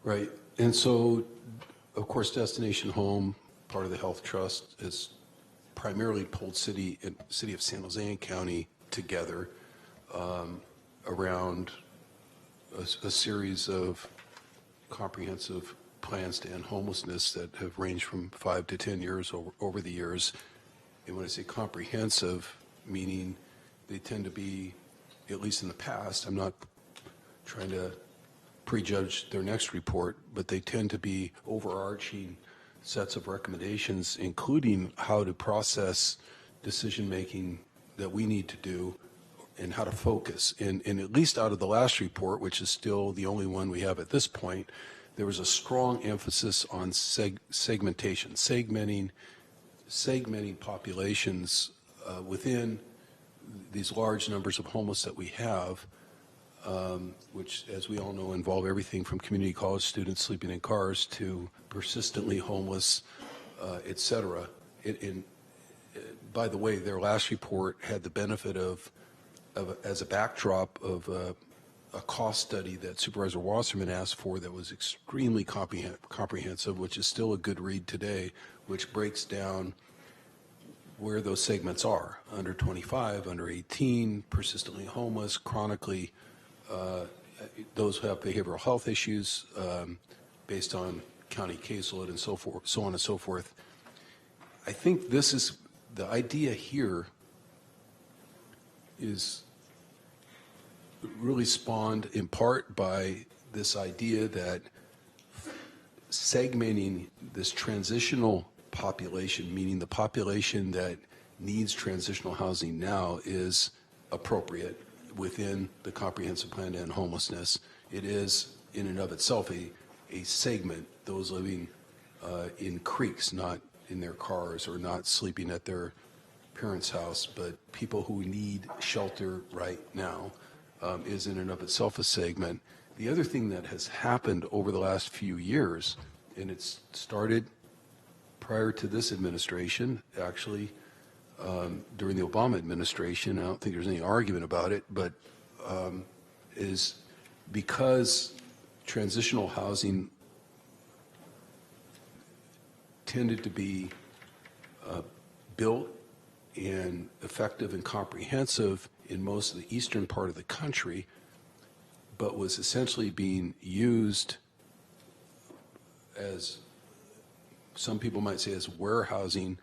Right. And so, of course, Destination Home part of the Health Trust, has primarily pulled city of San Jose and county together around a series of comprehensive plans to end homelessness that have ranged from 5 to 10 years over the years. And when I say comprehensive, meaning they tend to be, at least in the past, I'm not trying to prejudge their next report, but they tend to be overarching sets of recommendations, including how to process decision-making that we need to do and how to focus. And at least out of the last report, which is still the only one we have at this point, there was a strong emphasis on segmentation, segmenting populations within these large numbers of homeless that we have, which, as we all know, involve everything from community college students sleeping in cars to persistently homeless, et cetera. By the way, their last report had the benefit of as a backdrop of a cost study that Supervisor Wasserman asked for that was extremely comprehensive, which is still a good read today, which breaks down where those segments are: under 25, under 18, persistently homeless, chronically, those who have behavioral health issues based on county caseload and so forth, so on and so forth. I think this is the idea here is really spawned in part by this idea that segmenting this transitional population, meaning the population that needs transitional housing now, is appropriate within the comprehensive plan to end homelessness. It is in and of itself a segment, those living in creeks, not in their cars or not sleeping at their parents' house, but people who need shelter right now is in and of itself a segment. The other thing that has happened over the last few years, and it's started prior to this administration, actually, during the Obama administration, I don't think there's any argument about it, but is because transitional housing tended to be built and effective and comprehensive in most of the eastern part of the country, but was essentially being used as, some people might say, as warehousing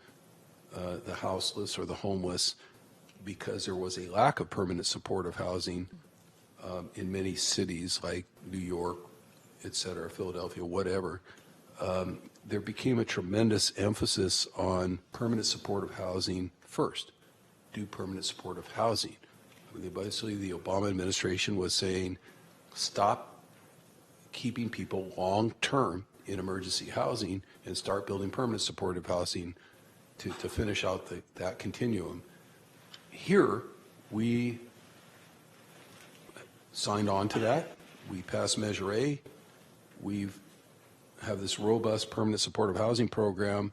the houseless or the homeless, because there was a lack of permanent supportive housing in many cities like New York, et cetera, Philadelphia, whatever. There became a tremendous emphasis on permanent supportive housing first. Do permanent supportive housing. Basically, the Obama administration was saying, stop keeping people long-term in emergency housing and start building permanent supportive housing to finish out that continuum. Here, we signed on to that. We passed Measure A. We have this robust permanent supportive housing program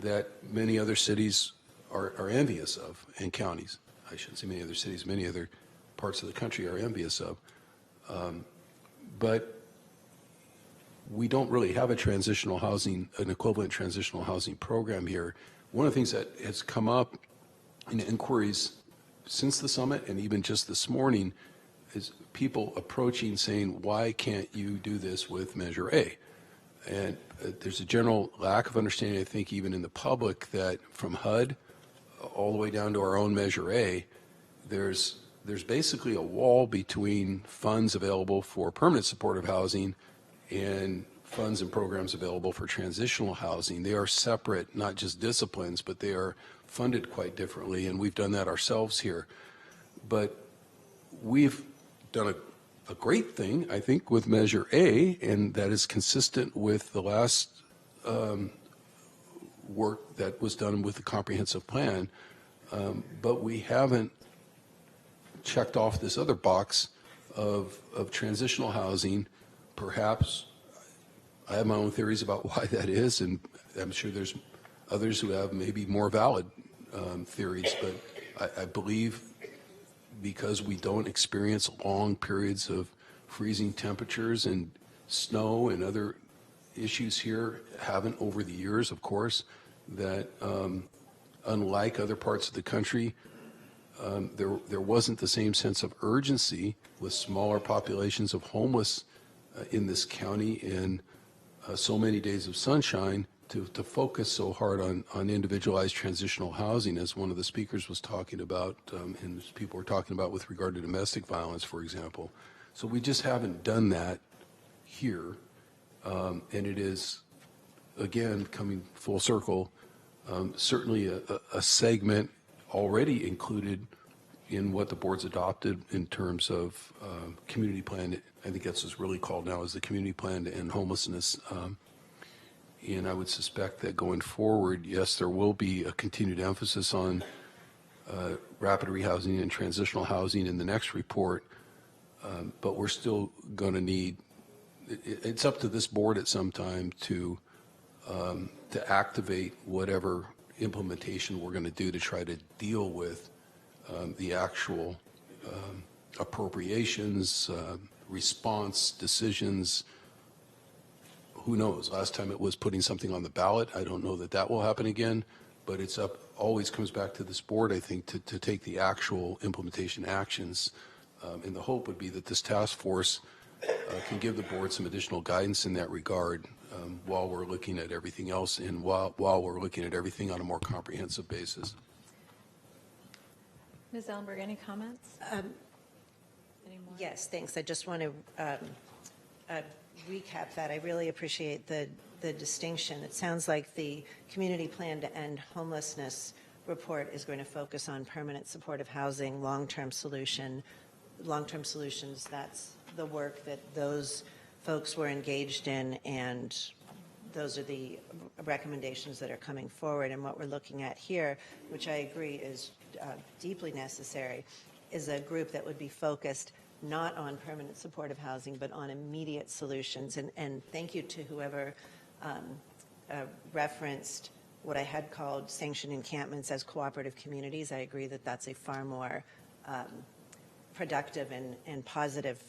that many other cities are envious of, and counties. I shouldn't say many other cities, many other parts of the country are envious of. But we don't really have a transitional housing, an equivalent transitional housing program here. One of the things that has come up in inquiries since the summit and even just this morning is people approaching saying, why can't you do this with Measure A? And there's a general lack of understanding, I think, even in the public, that from HUD all the way down to our own Measure A, there's basically a wall between funds available for permanent supportive housing and funds and programs available for transitional housing. They are separate, not just disciplines, but they are funded quite differently, and we've done that ourselves here. But we've done a great thing, I think, with Measure A, and that is consistent with the last work that was done with the comprehensive plan, but we haven't checked off this other box of transitional housing. Perhaps I have my own theories about why that is, and I'm sure there's others who have maybe more valid theories, but I believe because we don't experience long periods of freezing temperatures and snow and other issues here haven't over the years, of course, that unlike other parts of the country, there wasn't the same sense of urgency with smaller populations of homeless in this county and so many days of sunshine to focus so hard on individualized transitional housing, as one of the speakers was talking about, and as people were talking about with regard to domestic violence, for example. So we just haven't done that here, and it is, again, coming full circle, certainly a segment already included in what the board's adopted in terms of community plan. I think that's what's really called now, is the community plan to end homelessness. And I would suspect that going forward, yes, there will be a continued emphasis on rapid rehousing and transitional housing in the next report, but we're still going to need, it's up to this board at some time to activate whatever implementation we're going to do to try to deal with the actual appropriations, response, decisions. Who knows? Last time it was putting something on the ballot. I don't know that that will happen again, but it's up, always comes back to this board, I think, to take the actual implementation actions. And the hope would be that this task force can give the board some additional guidance in that regard while we're looking at everything else and while we're looking at everything on a more comprehensive basis. Ms. Ellenberg, any comments? Yes, thanks. I just want to recap that. I really appreciate the distinction. It sounds like the community plan to end homelessness report is going to focus on permanent supportive housing, long-term solutions. That's the work that those folks were engaged in, and those are the recommendations that are coming forward. And what we're looking at here, which I agree is deeply necessary, is a group that would be focused not on permanent supportive housing, but on immediate solutions. And thank you to whoever referenced what I had called sanctioned encampments as cooperative communities. I agree that that's a far more productive and positive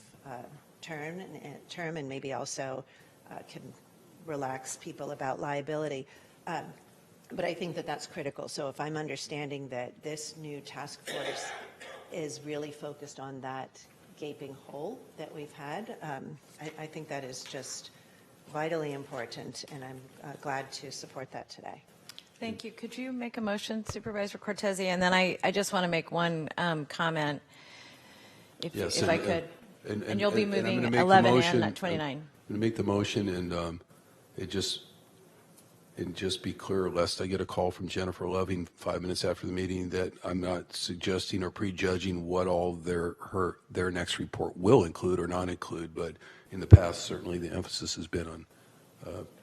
term, and maybe also can relax people about liability. But I think that that's critical. So if I'm understanding that this new task force is really focused on that gaping hole that we've had, I think that is just vitally important, and I'm glad to support that today. Thank you. Could you make a motion, Supervisor Cortese? And then I just want to make one comment, if I could. And you'll be moving 11 and not 29. I'm going to make the motion, and just be clear, lest I get a call from Jennifer Loving 5 minutes after the meeting, that I'm not suggesting or prejudging what all their next report will include or not include, but in the past, certainly the emphasis has been on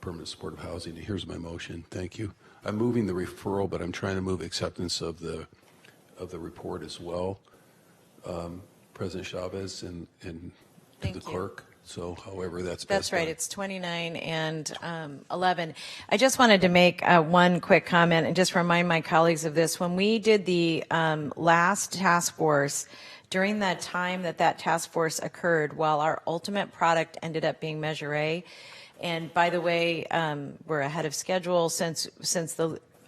permanent supportive housing. And here's my motion. Thank you. I'm moving the referral, but I'm trying to move acceptance of the report as well. President Chavez and to the clerk. So however that's best. That's right. Done. It's 29 and 11. I just wanted to make one quick comment and just remind my colleagues of this. When we did the last task force, during that time that task force occurred, while our ultimate product ended up being Measure A, and by the way, we're ahead of schedule since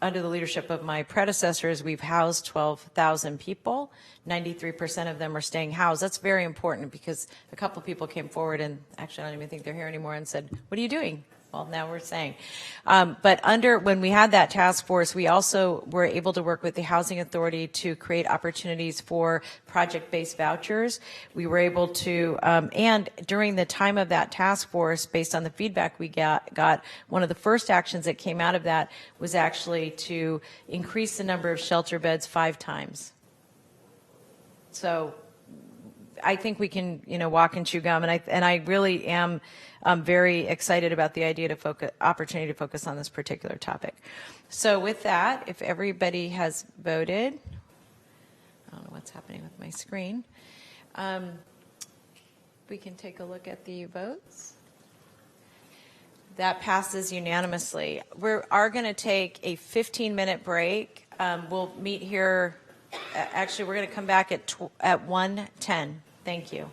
under the leadership of my predecessors, we've housed 12,000 people. 93% of them are staying housed. That's very important because a couple people came forward, and actually I don't even think they're here anymore, and said, what are you doing? Well, now we're saying. But when we had that task force, we also were able to work with the Housing Authority to create opportunities for project-based vouchers. We were able to, and during the time of that task force, based on the feedback we got, one of the first actions that came out of that was actually to increase the number of shelter beds 5 times. So I think we can, walk and chew gum, and I really am very excited about the opportunity to focus on this particular topic. So with that, if everybody has voted, I don't know what's happening with my screen. We can take a look at the votes. That passes unanimously. We are going to take a 15-minute break. We'll meet here. Actually, we're going to come back at 1:10. Thank you.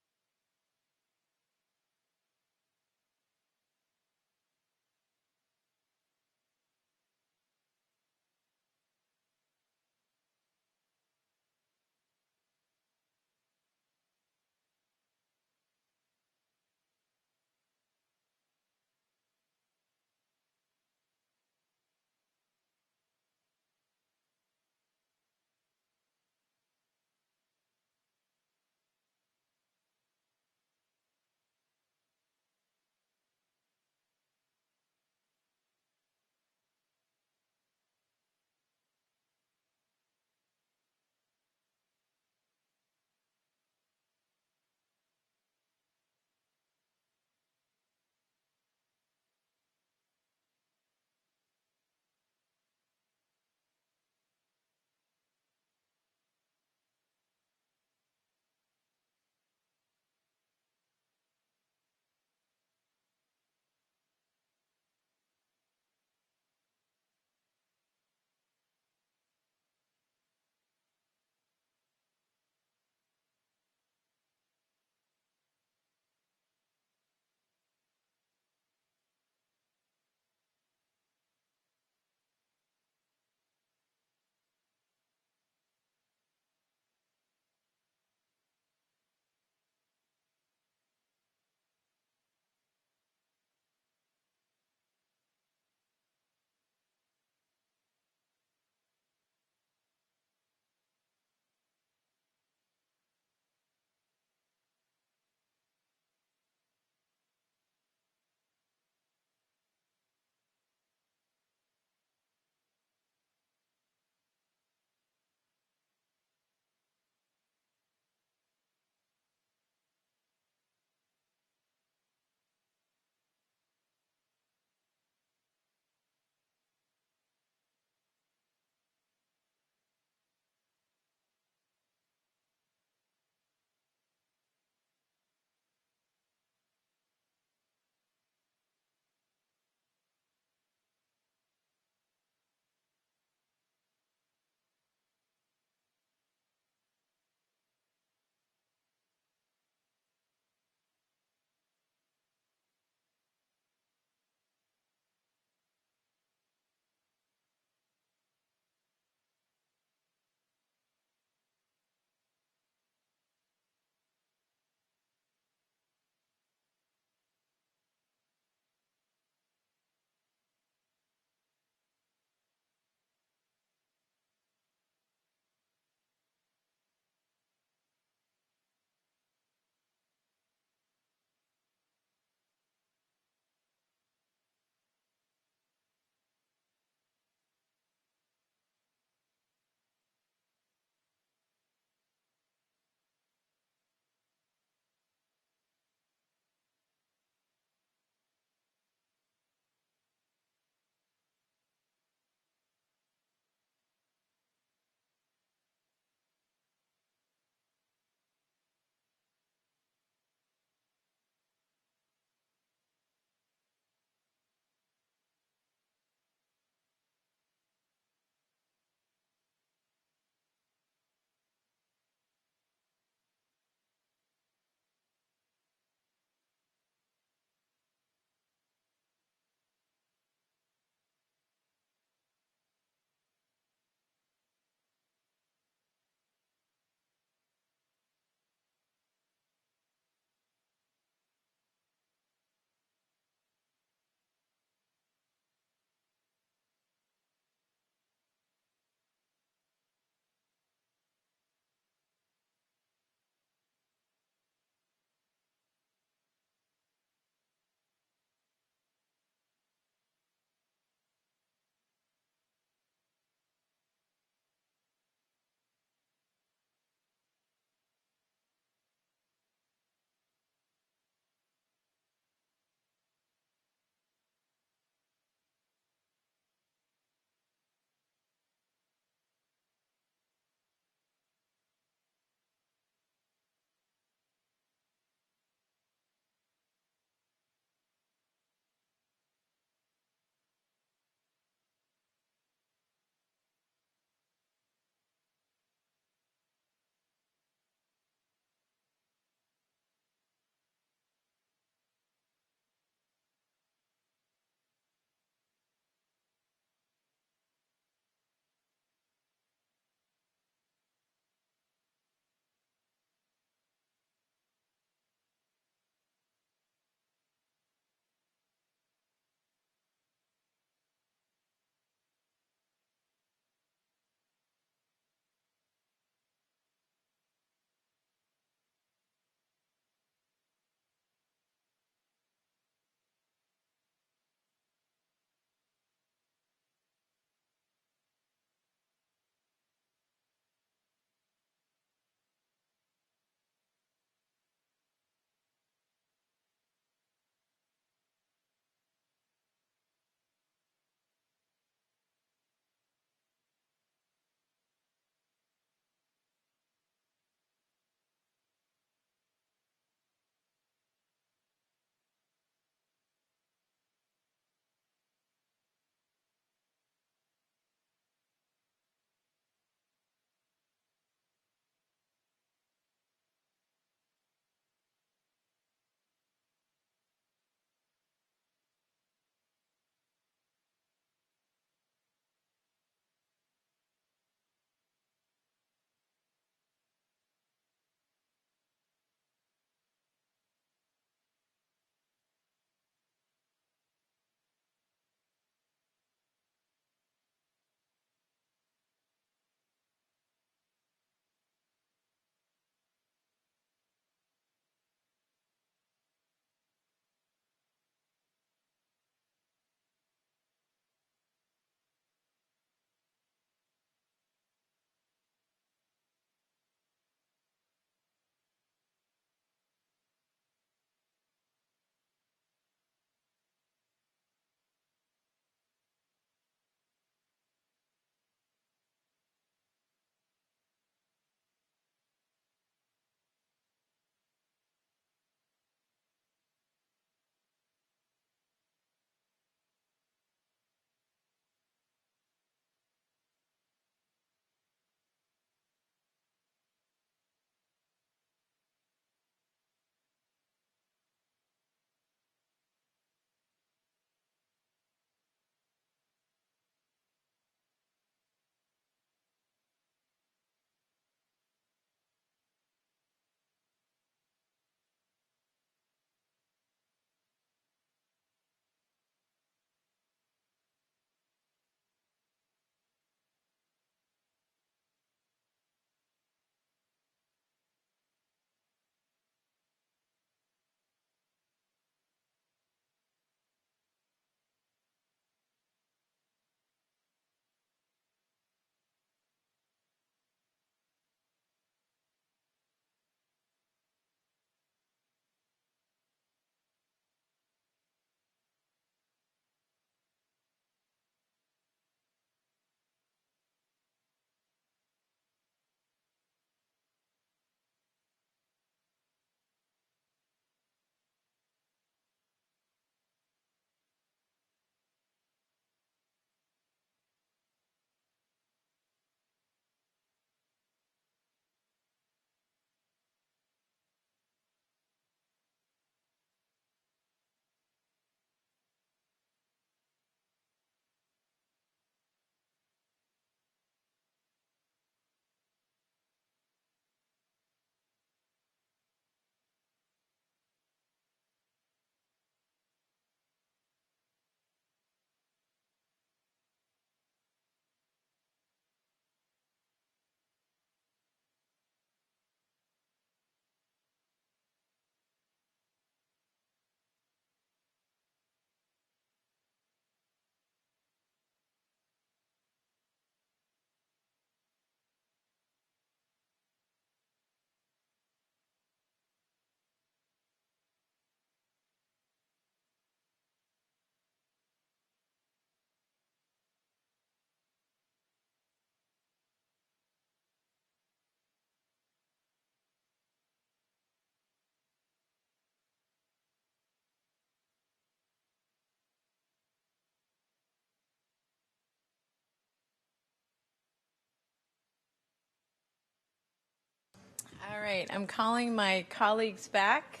right, I'm calling my colleagues back,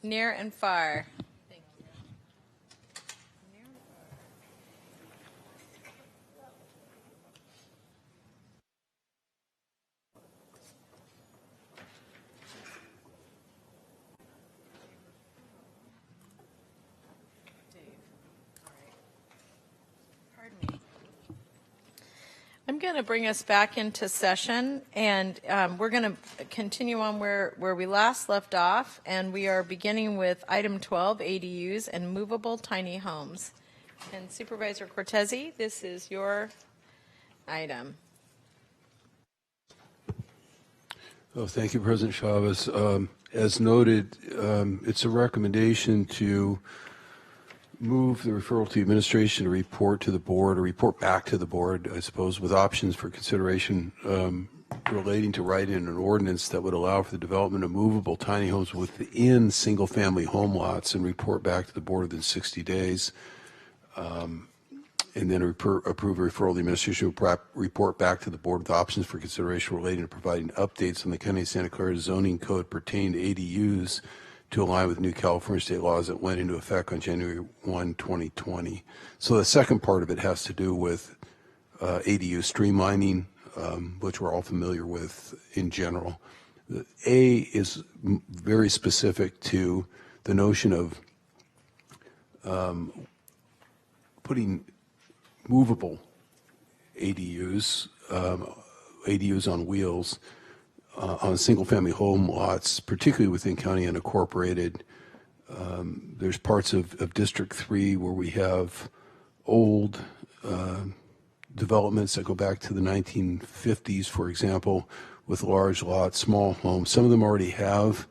near and far. I'm going to bring us back into session, and we're going to continue on where we last left off, and we are beginning with item 12, ADUs and movable tiny homes. And Supervisor Cortese, this is your item. Oh, thank you, President Chavez. As noted, it's a recommendation to move the referral to administration to report to the board, or report back to the board, I suppose, with options for consideration relating to writing an ordinance that would allow for the development of movable tiny homes within single-family home lots, and report back to the board within 60 days. And then approve a referral. The administration will report back to the board with options for consideration relating to providing updates on the County of Santa Clara zoning code pertaining to ADUs to align with new California state laws that went into effect on January 1, 2020. So the second part of it has to do with ADU streamlining, which we're all familiar with in general. The A is very specific to the notion of putting movable ADUs, ADUs on wheels, on single-family home lots, particularly within county unincorporated. There's parts of District 3 where we have old developments that go back to the 1950s, for example, with large lots, small homes. Some of them already have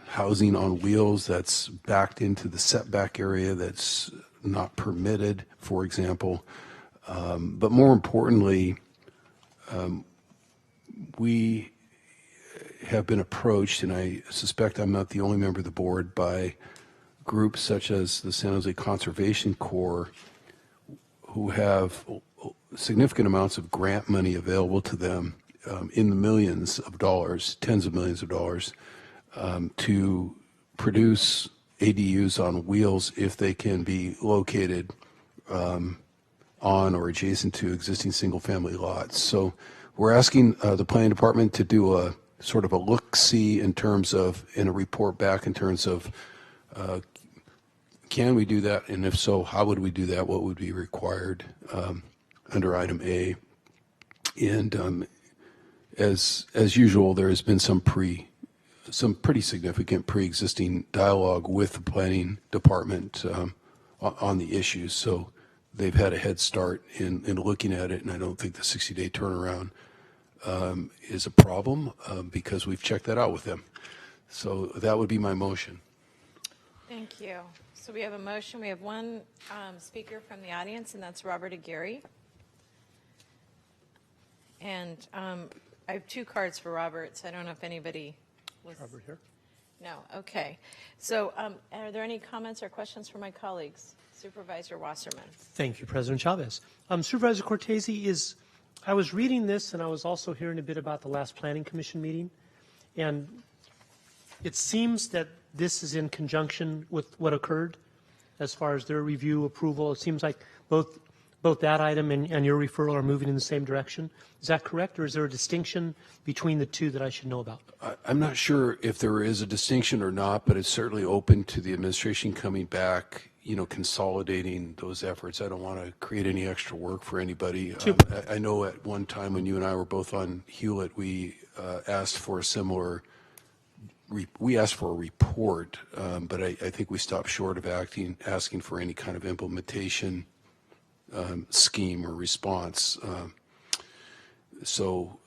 housing on wheels that's backed into the setback area that's not permitted, for example. But more importantly, we have been approached, and I suspect I'm not the only member of the board, by groups such as the San Jose Conservation Corps, who have significant amounts of grant money available to them in the millions of dollars, tens of millions of dollars, to produce ADUs on wheels if they can be located on or adjacent to existing single-family lots. So we're asking the planning department to do a sort of a look-see in terms of, in a report back in terms of, can we do that? And if so, how would we do that? What would be required under item A? And as usual, there has been some pretty significant pre-existing dialogue with the planning department on the issues. So they've had a head start in looking at it, and I don't think the 60-day turnaround is a problem because we've checked that out with them. So that would be my motion. Thank you. So we have a motion. We have one speaker from the audience, and that's Robert Aguirre. And I have two cards for Robert, so I don't know if anybody was... Robert here? No, okay. So are there any comments or questions for my colleagues? Supervisor Wasserman. Thank you, President Chavez. Supervisor Cortese, I was reading this, and I was also hearing a bit about the last Planning Commission meeting, and it seems that this is in conjunction with what occurred as far as their review, approval. It seems like both that item and your referral are moving in the same direction. Is that correct, or is there a distinction between the two that I should know about? I'm not sure if there is a distinction or not, but it's certainly open to the administration coming back, consolidating those efforts. I don't want to create any extra work for anybody. I know at one time when you and I were both on Hewlett, we asked for a similar, we asked for a report, but I think we stopped short of asking for any kind of implementation scheme or response. So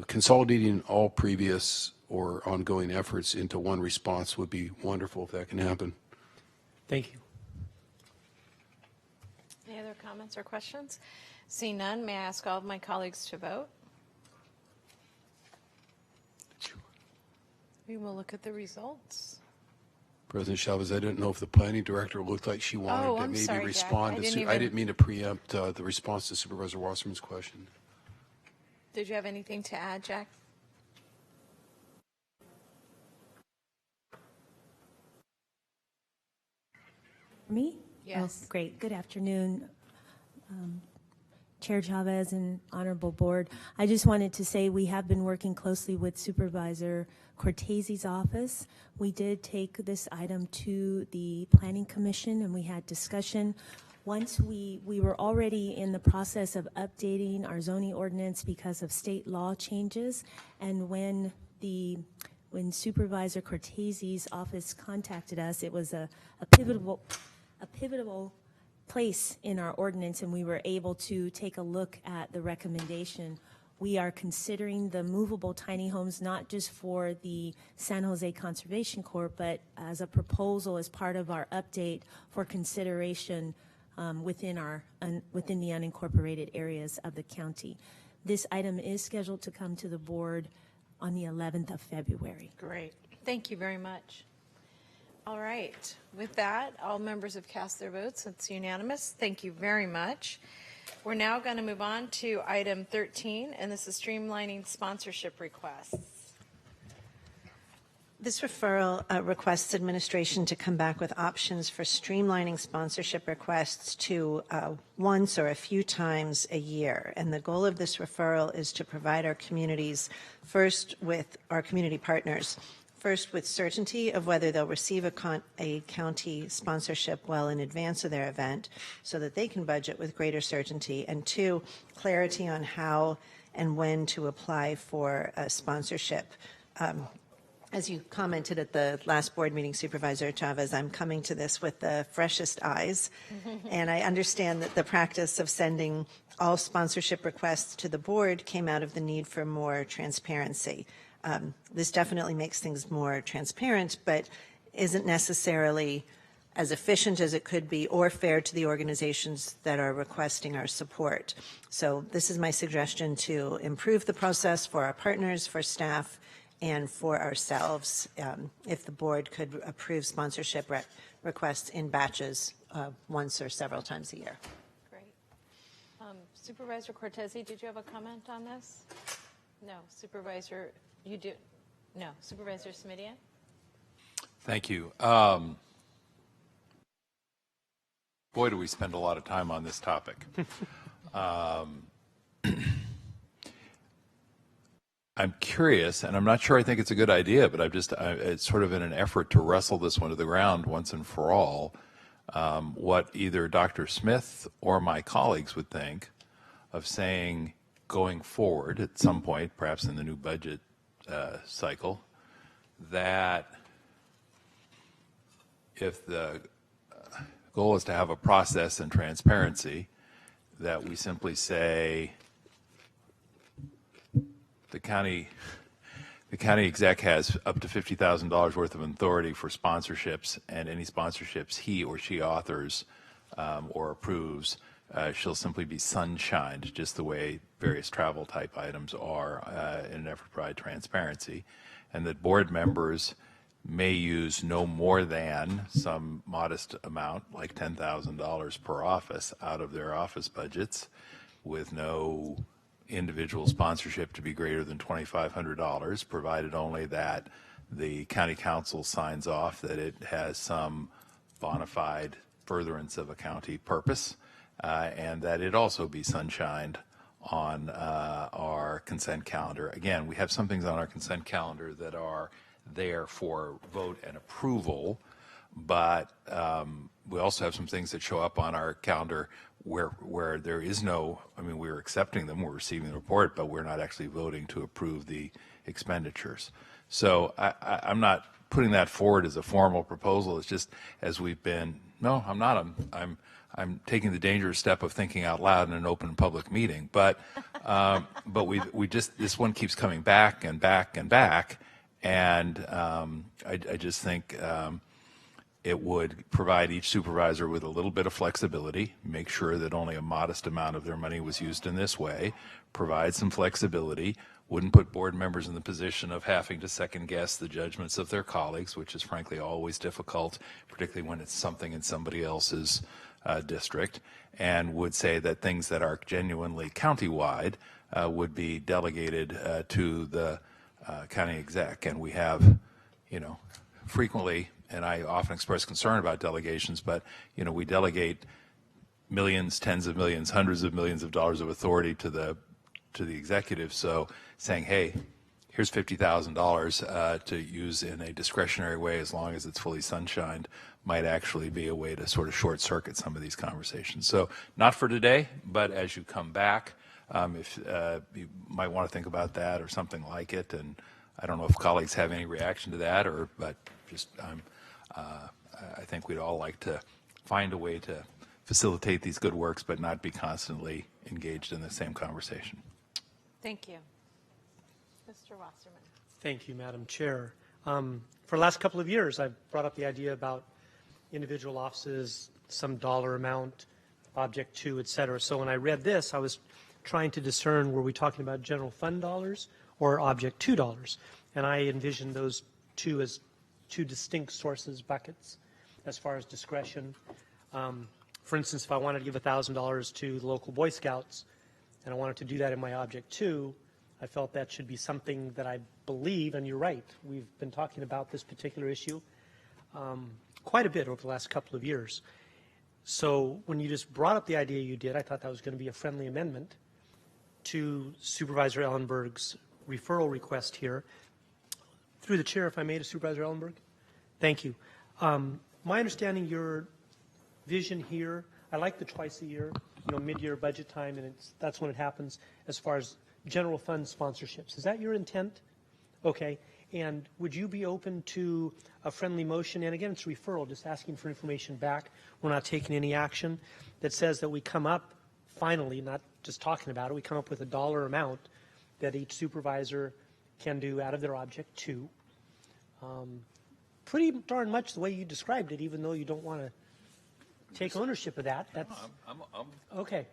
consolidating all previous or ongoing efforts into one response would be wonderful if that can happen. Thank you. Any other comments or questions? Seeing none, may I ask all of my colleagues to vote? We will look at the results. President Chavez, I didn't know if the planning director looked like she wanted to maybe respond. Jack. I didn't mean to preempt the response to Supervisor Wasserman's question. Did you have anything to add, Jack? Me? Yes. Oh, great. Good afternoon, Chair Chavez and Honorable Board. I just wanted to say we have been working closely with Supervisor Cortese's office. We did take this item to the Planning Commission and we had discussion. Once we were already in the process of updating our zoning ordinance because of state law changes, and when Supervisor Cortese's office contacted us, it was a pivotal place in our ordinance, and we were able to take a look at the recommendation. We are considering the movable tiny homes not just for the San Jose Conservation Corps, but as a proposal as part of our update for consideration within the unincorporated areas of the county. This item is scheduled to come to the board on the 11th of February. Great. Thank you very much. All right. With that, all members have cast their votes. It's unanimous. Thank you very much. We're now going to move on to item 13, and this is streamlining sponsorship requests. This referral requests administration to come back with options for streamlining sponsorship requests to once or a few times a year. And the goal of this referral is to provide our communities, first with our community partners, first with certainty of whether they'll receive a county sponsorship well in advance of their event so that they can budget with greater certainty, and two, clarity on how and when to apply for a sponsorship. As you commented at the last board meeting, Supervisor Chavez, I'm coming to this with the freshest eyes, and I understand that the practice of sending all sponsorship requests to the board came out of the need for more transparency. This definitely makes things more transparent, but isn't necessarily as efficient as it could be or fair to the organizations that are requesting our support. So this is my suggestion to improve the process for our partners, for staff, and for ourselves, if the board could approve sponsorship requests in batches once or several times a year. Great. Supervisor Cortese, did you have a comment on this? No. Supervisor, you do? No. Supervisor Smidian? Thank you. Boy, do we spend a lot of time on this topic. I'm curious, and I'm not sure I think it's a good idea, but it's sort of in an effort to wrestle this one to the ground once and for all, what either Dr. Smith or my colleagues would think of saying going forward at some point, perhaps in the new budget cycle, that if the goal is to have a process and transparency, that we simply say, the county exec has up to $50,000 worth of authority for sponsorships, and any sponsorships he or she authors or approves shall simply be sunshined, just the way various travel type items are in an effort to provide transparency, and that board members may use no more than some modest amount, like $10,000 per office, out of their office budgets, with no individual sponsorship to be greater than $2,500, provided only that the county council signs off that it has some bona fide furtherance of a county purpose, and that it also be sunshined on our consent calendar. Again, we have some things on our consent calendar that are there for vote and approval, but we also have some things that show up on our calendar where there is no, I mean, we're accepting them, we're receiving the report, but we're not actually voting to approve the expenditures. So I'm not putting that forward as a formal proposal. It's just as we've been, no, I'm not. I'm taking the dangerous step of thinking out loud in an open public meeting. But we just, this one keeps coming back and back and back. And I just think it would provide each supervisor with a little bit of flexibility, make sure that only a modest amount of their money was used in this way, provide some flexibility, wouldn't put board members in the position of having to second guess the judgments of their colleagues, which is frankly always difficult, particularly when it's something in somebody else's district, and would say that things that are genuinely countywide would be delegated to the county exec. And we have, frequently, and I often express concern about delegations, but, we delegate millions, tens of millions, hundreds of millions of dollars of authority to the executive. So saying, hey, here's $50,000 to use in a discretionary way as long as it's fully sunshined might actually be a way to sort of short circuit some of these conversations. So not for today, but as you come back, if you might want to think about that or something like it. And I don't know if colleagues have any reaction to that, but just I think we'd all like to find a way to facilitate these good works, but not be constantly engaged in the same conversation. Thank you. Mr. Wasserman. Thank you, Madam Chair. For the last couple of years, I've brought up the idea about individual offices, some dollar amount, object to, et cetera. So when I read this, I was trying to discern, were we talking about general fund dollars or object to dollars? And I envisioned those two as two distinct sources, buckets, as far as discretion. For instance, if I wanted to give $1,000 to the local Boy Scouts, and I wanted to do that in my object to, I felt that should be something that I believe, and you're right, we've been talking about this particular issue quite a bit over the last couple of years. So when you just brought up the idea you did, I thought that was going to be a friendly amendment to Supervisor Ellenberg's referral request here. Through the chair, if I may, to Supervisor Ellenberg. Thank you. My understanding, your vision here, I like the twice a year, mid-year budget time, and that's when it happens as far as general fund sponsorships. Is that your intent? Okay. And would you be open to a friendly motion? And again, it's referral, just asking for information back. We're not taking any action that says that we come up, finally, not just talking about it, we come up with a dollar amount that each supervisor can do out of their object to. Pretty darn much the way you described it, even though you don't want to take ownership of that. That's, okay.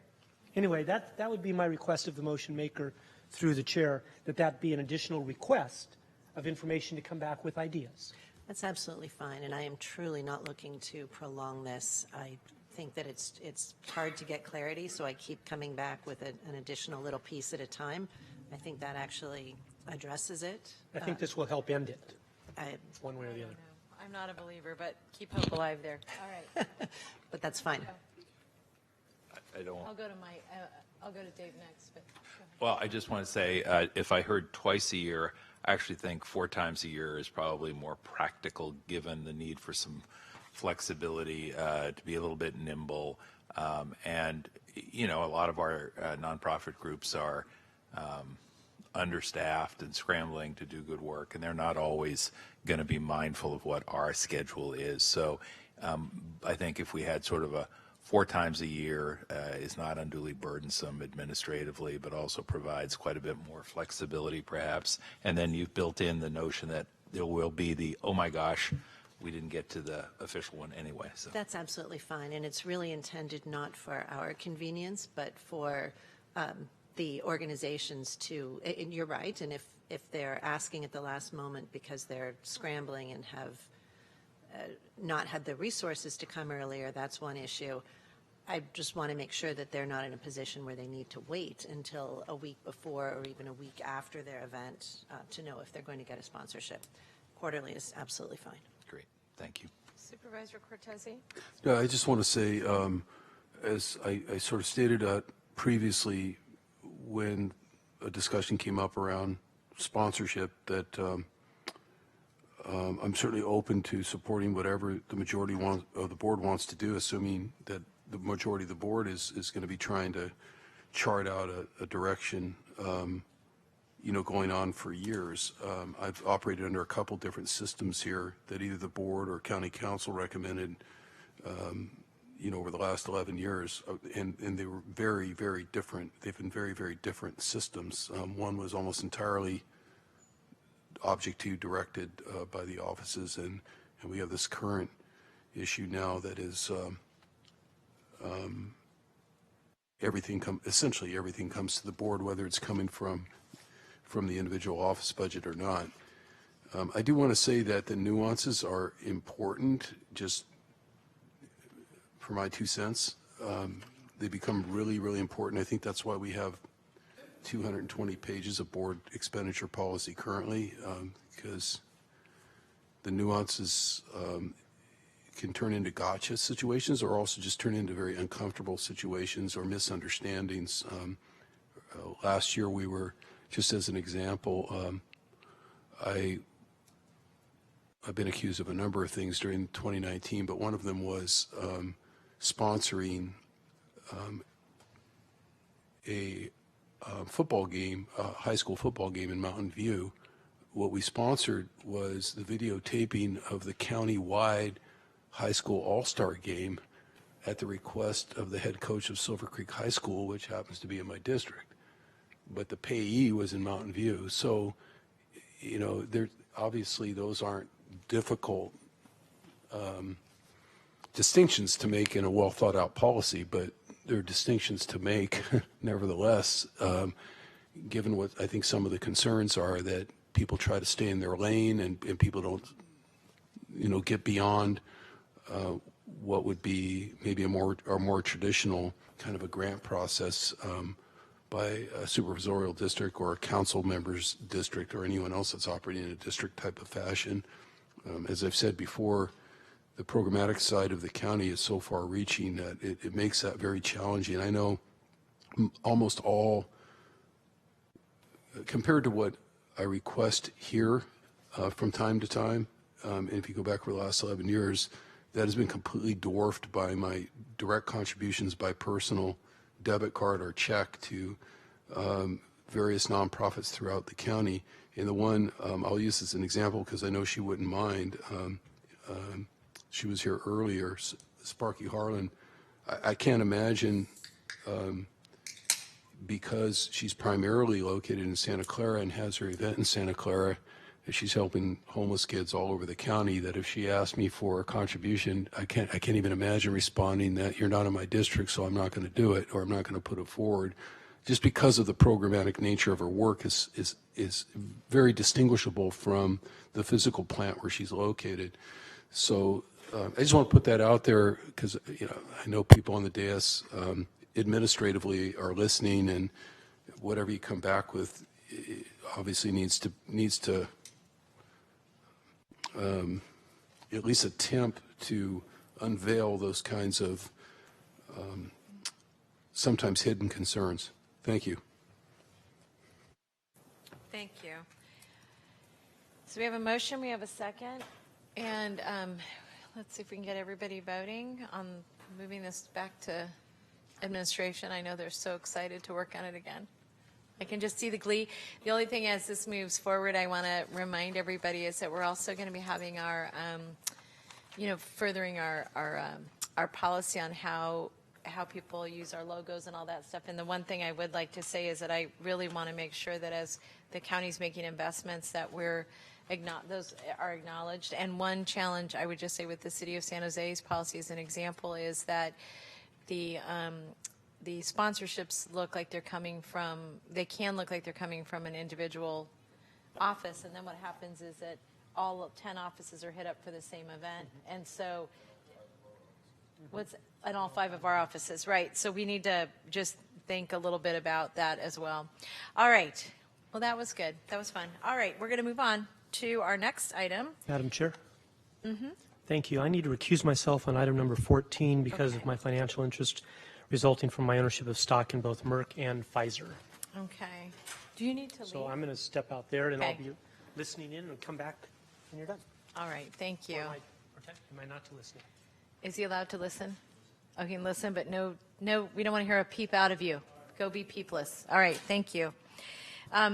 Anyway, that would be my request of the motion maker through the chair, that be an additional request of information to come back with ideas. That's absolutely fine, and I am truly not looking to prolong this. I think that it's hard to get clarity, so I keep coming back with an additional little piece at a time. I think that actually addresses it. I think this will help end it, one way or the other. I'm not a believer, but keep hope alive there. All right. But that's fine. I don't. I'll go to Dave next. But well, I just want to say, if I heard twice a year, I actually think 4 times a year is probably more practical, given the need for some flexibility, to be a little bit nimble. And, a lot of our nonprofit groups are understaffed and scrambling to do good work, and they're not always going to be mindful of what our schedule is. So I think if we had sort of a 4 times a year is not unduly burdensome administratively, but also provides quite a bit more flexibility perhaps. And then you've built in the notion that there will be the, oh my gosh, we didn't get to the official one anyway. So that's absolutely fine, and it's really intended not for our convenience, but for the organizations to, and you're right, and if they're asking at the last moment because they're scrambling and have not had the resources to come earlier, that's one issue. I just want to make sure that they're not in a position where they need to wait until a week before or even a week after their event to know if they're going to get a sponsorship. Quarterly is absolutely fine. Great. Thank you. Supervisor Cortese? Yeah, I just want to say, as I sort of stated previously, when a discussion came up around sponsorship, that I'm certainly open to supporting whatever the majority of the board wants to do, assuming that the majority of the board is going to be trying to chart out a direction, going on for years. I've operated under a couple different systems here that either the board or county council recommended, over the last 11 years, and they were very, very different. They've been very, very different systems. One was almost entirely object to directed by the offices, and we have this current issue now that is essentially everything comes to the board, whether it's coming from the individual office budget or not. I do want to say that the nuances are important. Just for my 2 cents. They become really, really important. I think that's why we have 220 pages of board expenditure policy currently, because the nuances can turn into gotcha situations, or also just turn into very uncomfortable situations or misunderstandings. Last year we were, just as an example, I've been accused of a number of things during 2019, but one of them was sponsoring a football game, a high school football game in Mountain View. What we sponsored was the videotaping of the county-wide high school all-star game at the request of the head coach of Silver Creek High School, which happens to be in my district. But the payee was in Mountain View. So, you know, there obviously those aren't difficult distinctions to make in a well-thought-out policy, but there are distinctions to make nevertheless, given what I think some of the concerns are, that people try to stay in their lane and people don't, you know, get beyond what would be maybe a more traditional kind of a grant process by a supervisorial district or a council member's district or anyone else that's operating in a district type of fashion. As I've said before, the programmatic side of the county is so far reaching that it makes that very challenging. I know almost all, compared to what I request here from time to time, and if you go back for the last 11 years, that has been completely dwarfed by my direct contributions by personal debit card or check to various nonprofits throughout the county. And the one I'll use as an example because I know she wouldn't mind. She was here earlier, Sparky Harlan. I can't imagine, because she's primarily located in Santa Clara and has her event in Santa Clara, she's helping homeless kids all over the county, that if she asked me for a contribution, I can't even imagine responding that you're not in my district, so I'm not going to do it, or I'm not going to put it forward. Just because of the programmatic nature of her work is very distinguishable from the physical plant where she's located. So I just want to put that out there because, you know, I know people on the dais administratively are listening, and whatever you come back with obviously needs to at least attempt to unveil those kinds of sometimes hidden concerns. Thank you. Thank you. So we have a motion, we have a second, and let's see if we can get everybody voting on moving this back to administration. I know they're so excited to work on it again. I can just see the glee. The only thing as this moves forward, I want to remind everybody is that we're also going to be having our, furthering our policy on how people use our logos and all that stuff. And the one thing I would like to say is that I really want to make sure that as the county's making investments that those are acknowledged. And one challenge I would just say with the City of San Jose's policy as an example is that the sponsorships look like they can look like they're coming from an individual office, and then what happens is that all 10 offices are hit up for the same event, and so in all 5 of our offices, right? So we need to just think a little bit about that as well. All right. Well, that was good. That was fun. All right, we're going to move on to our next item. Madam Chair. Mm-hmm. Thank you. I need to recuse myself on item number 14 because of my financial interest resulting from my ownership of stock in both Merck and Pfizer. Okay. Do you need to leave? So I'm going to step out there, and Okay. I'll be listening in and come back when you're done. All right. Thank you. Am I not to listen? Is he allowed to listen? Oh, he can listen, but no, we don't want to hear a peep out of you. Go be peepless. All right. Thank you.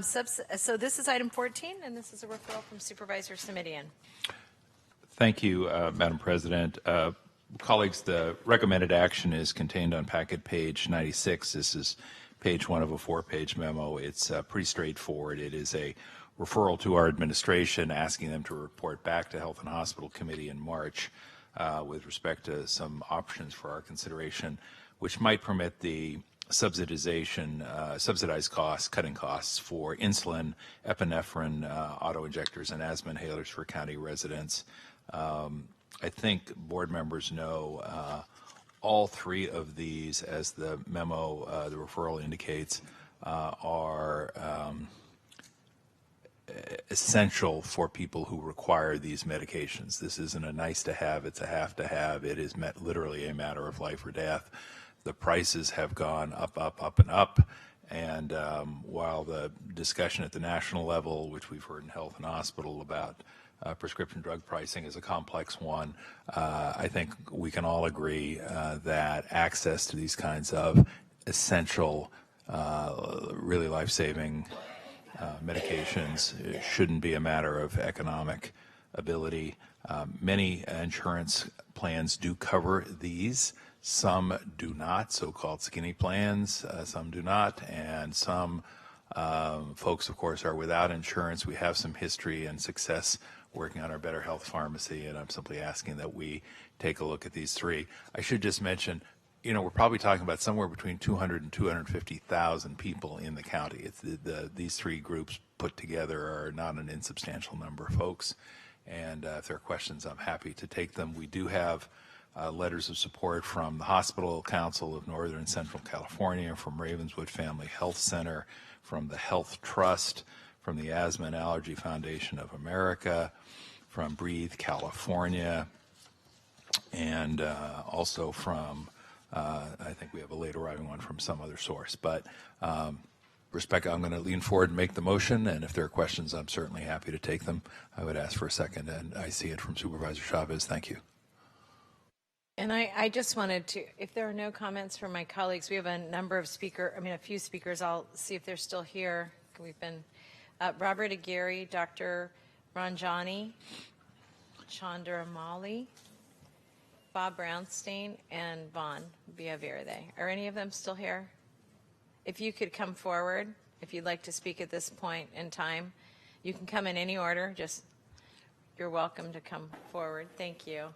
So this is item 14, and this is a referral from Supervisor Simidian. Thank you, Madam President. Colleagues, the recommended action is contained on packet page 96. This is page 1 of a 4-page memo. It's pretty straightforward. It is a referral to our administration asking them to report back to Health and Hospital Committee in March with respect to some options for our consideration, which might permit the subsidized costs, cutting costs for insulin, epinephrine, auto-injectors, and asthma inhalers for county residents. I think board members know all three of these, as the memo, the referral indicates, are essential for people who require these medications. This isn't a nice to have, it's a have to have. It is literally a matter of life or death. The prices have gone up, up, up, and up. And while the discussion at the national level, which we've heard in health and hospital about prescription drug pricing, is a complex one, I think we can all agree that access to these kinds of essential, really life-saving medications shouldn't be a matter of economic ability. Many insurance plans do cover these. Some do not, so-called skinny plans. Some do not, and some folks, of course, are without insurance. We have some history and success working on our Better Health Pharmacy, and I'm simply asking that we take a look at these three. I should just mention, you know, we're probably talking about somewhere between 200 and 250,000 people in the county. It's these three groups put together are not an insubstantial number of folks. And if there are questions, I'm happy to take them. We do have letters of support from the Hospital Council of Northern and Central California, from Ravenswood Family Health Center, from the Health Trust, from the Asthma and Allergy Foundation of America, from Breathe California, and also from I think we have a late arriving one from some other source. But Rebecca, I'm going to lean forward and make the motion, and if there are questions, I'm certainly happy to take them. I would ask for a second, and I see it from Supervisor Chavez. Thank you. And I just wanted to, if there are no comments from my colleagues, we have a number of a few speakers. I'll see if they're still here. We've been Robert Aguirre, Dr. Ranjani, Chandra Mali, Bob Brownstein, and Vaughn Villaverde. Are any of them still here? If you could come forward, if you'd like to speak at this point in time, you can come in any order. Just, you're welcome to come forward. Thank you.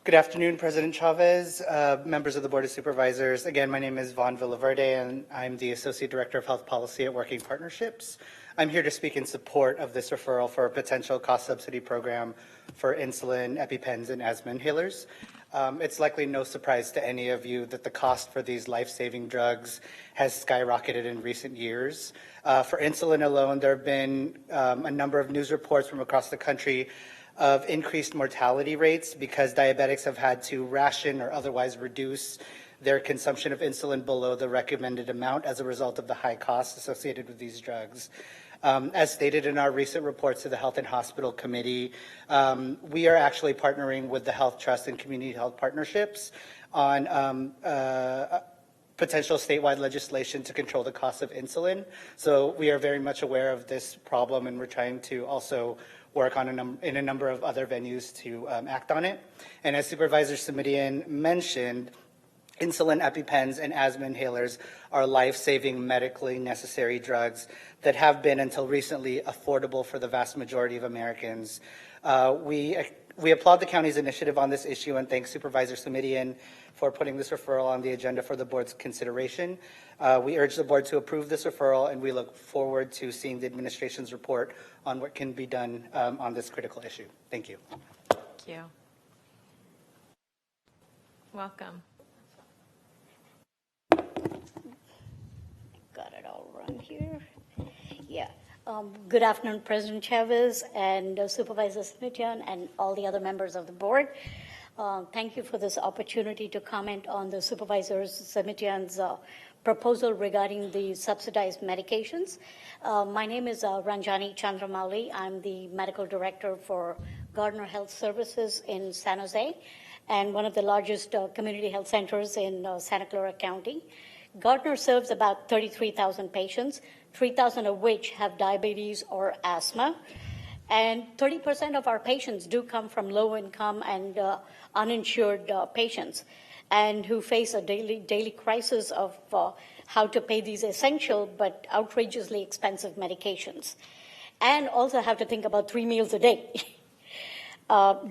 Good afternoon, President Chavez, members of the Board of Supervisors. Again, my name is Vaughn Villaverde, and I'm the Associate Director of Health Policy at Working Partnerships. I'm here to speak in support of this referral for a potential cost subsidy program for insulin, EpiPens, and asthma inhalers. It's likely no surprise to any of you that the cost for these life-saving drugs has skyrocketed in recent years. For insulin alone, there have been a number of news reports from across the country of increased mortality rates because diabetics have had to ration or otherwise reduce their consumption of insulin below the recommended amount as a result of the high costs associated with these drugs. As stated in our recent reports to the Health and Hospital Committee, we are actually partnering with the Health Trust and Community Health Partnerships on potential statewide legislation to control the cost of insulin. So we are very much aware of this problem, and we're trying to also work on in a number of other venues to act on it. And as Supervisor Simitian mentioned, insulin, EpiPens, and asthma inhalers are life-saving, medically necessary drugs that have been, until recently, affordable for the vast majority of Americans. We applaud the county's initiative on this issue and thank Supervisor Simitian for putting this referral on the agenda for the board's consideration. We urge the board to approve this referral, and we look forward to seeing the administration's report on what can be done on this critical issue. Thank you. Thank you. Welcome. Got it all run here. Yeah. Good afternoon, President Chavez and Supervisor Simitian and all the other members of the board. Thank you for this opportunity to comment on the Supervisor Simitian's proposal regarding the subsidized medications. My name is Ranjani Chandramouli. I'm the medical director for Gardner Health Services in San Jose and one of the largest community health centers in Santa Clara County. Gardner serves about 33,000 patients, 3,000 of which have diabetes or asthma. And 30% of our patients do come from low-income and uninsured patients, and who face a daily crisis of how to pay these essential but outrageously expensive medications, and also have to think about 3 meals a day.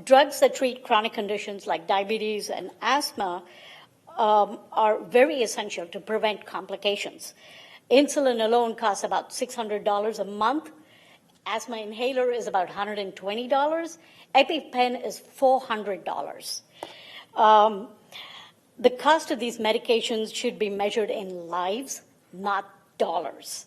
Drugs that treat chronic conditions like diabetes and asthma are very essential to prevent complications. Insulin alone costs about $600 a month, Asthma inhaler is about $120. EpiPen is $400. The cost of these medications should be measured in lives, not dollars.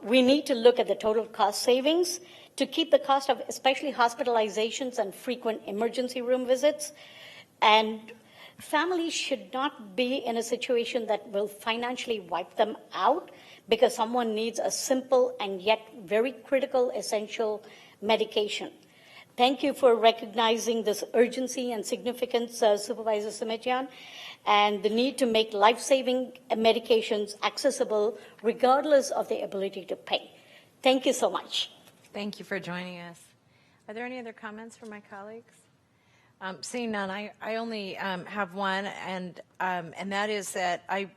We need to look at the total cost savings to keep the cost of especially hospitalizations and frequent emergency room visits. And families should not be in a situation that will financially wipe them out because someone needs a simple and yet very critical, essential medication. Thank you for recognizing this urgency and significance, Supervisor Simitian, and the need to make life-saving medications accessible regardless of the ability to pay. Thank you so much. Thank you for joining us. Are there any other comments from my colleagues? Seeing none, I only have one, and that is that I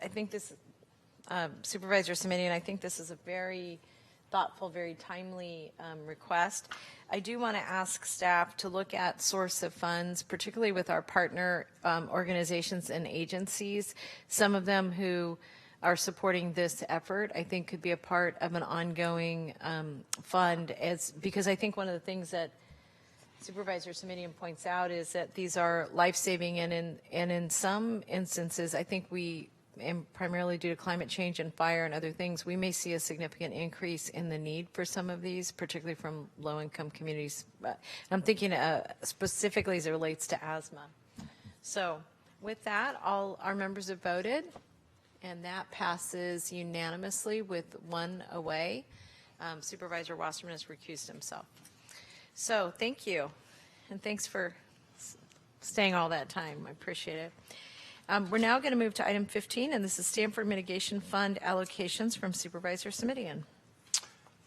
think this, Supervisor Simitian, I think this is a very thoughtful, very timely request. I do want to ask staff to look at source of funds, particularly with our partner organizations and agencies. Some of them who are supporting this effort, I think, could be a part of an ongoing fund, because I think one of the things that Supervisor Simitian points out is that these are life-saving, and in some instances, I think and primarily due to climate change and fire and other things, we may see a significant increase in the need for some of these, particularly from low-income communities. I'm thinking specifically as it relates to asthma. So with that, all our members have voted, and that passes unanimously with one away. Supervisor Wasserman has recused himself. So thank you, and thanks for staying all that time. I appreciate it. We're now going to move to item 15, and this is Stanford Mitigation Fund allocations from Supervisor Simitian.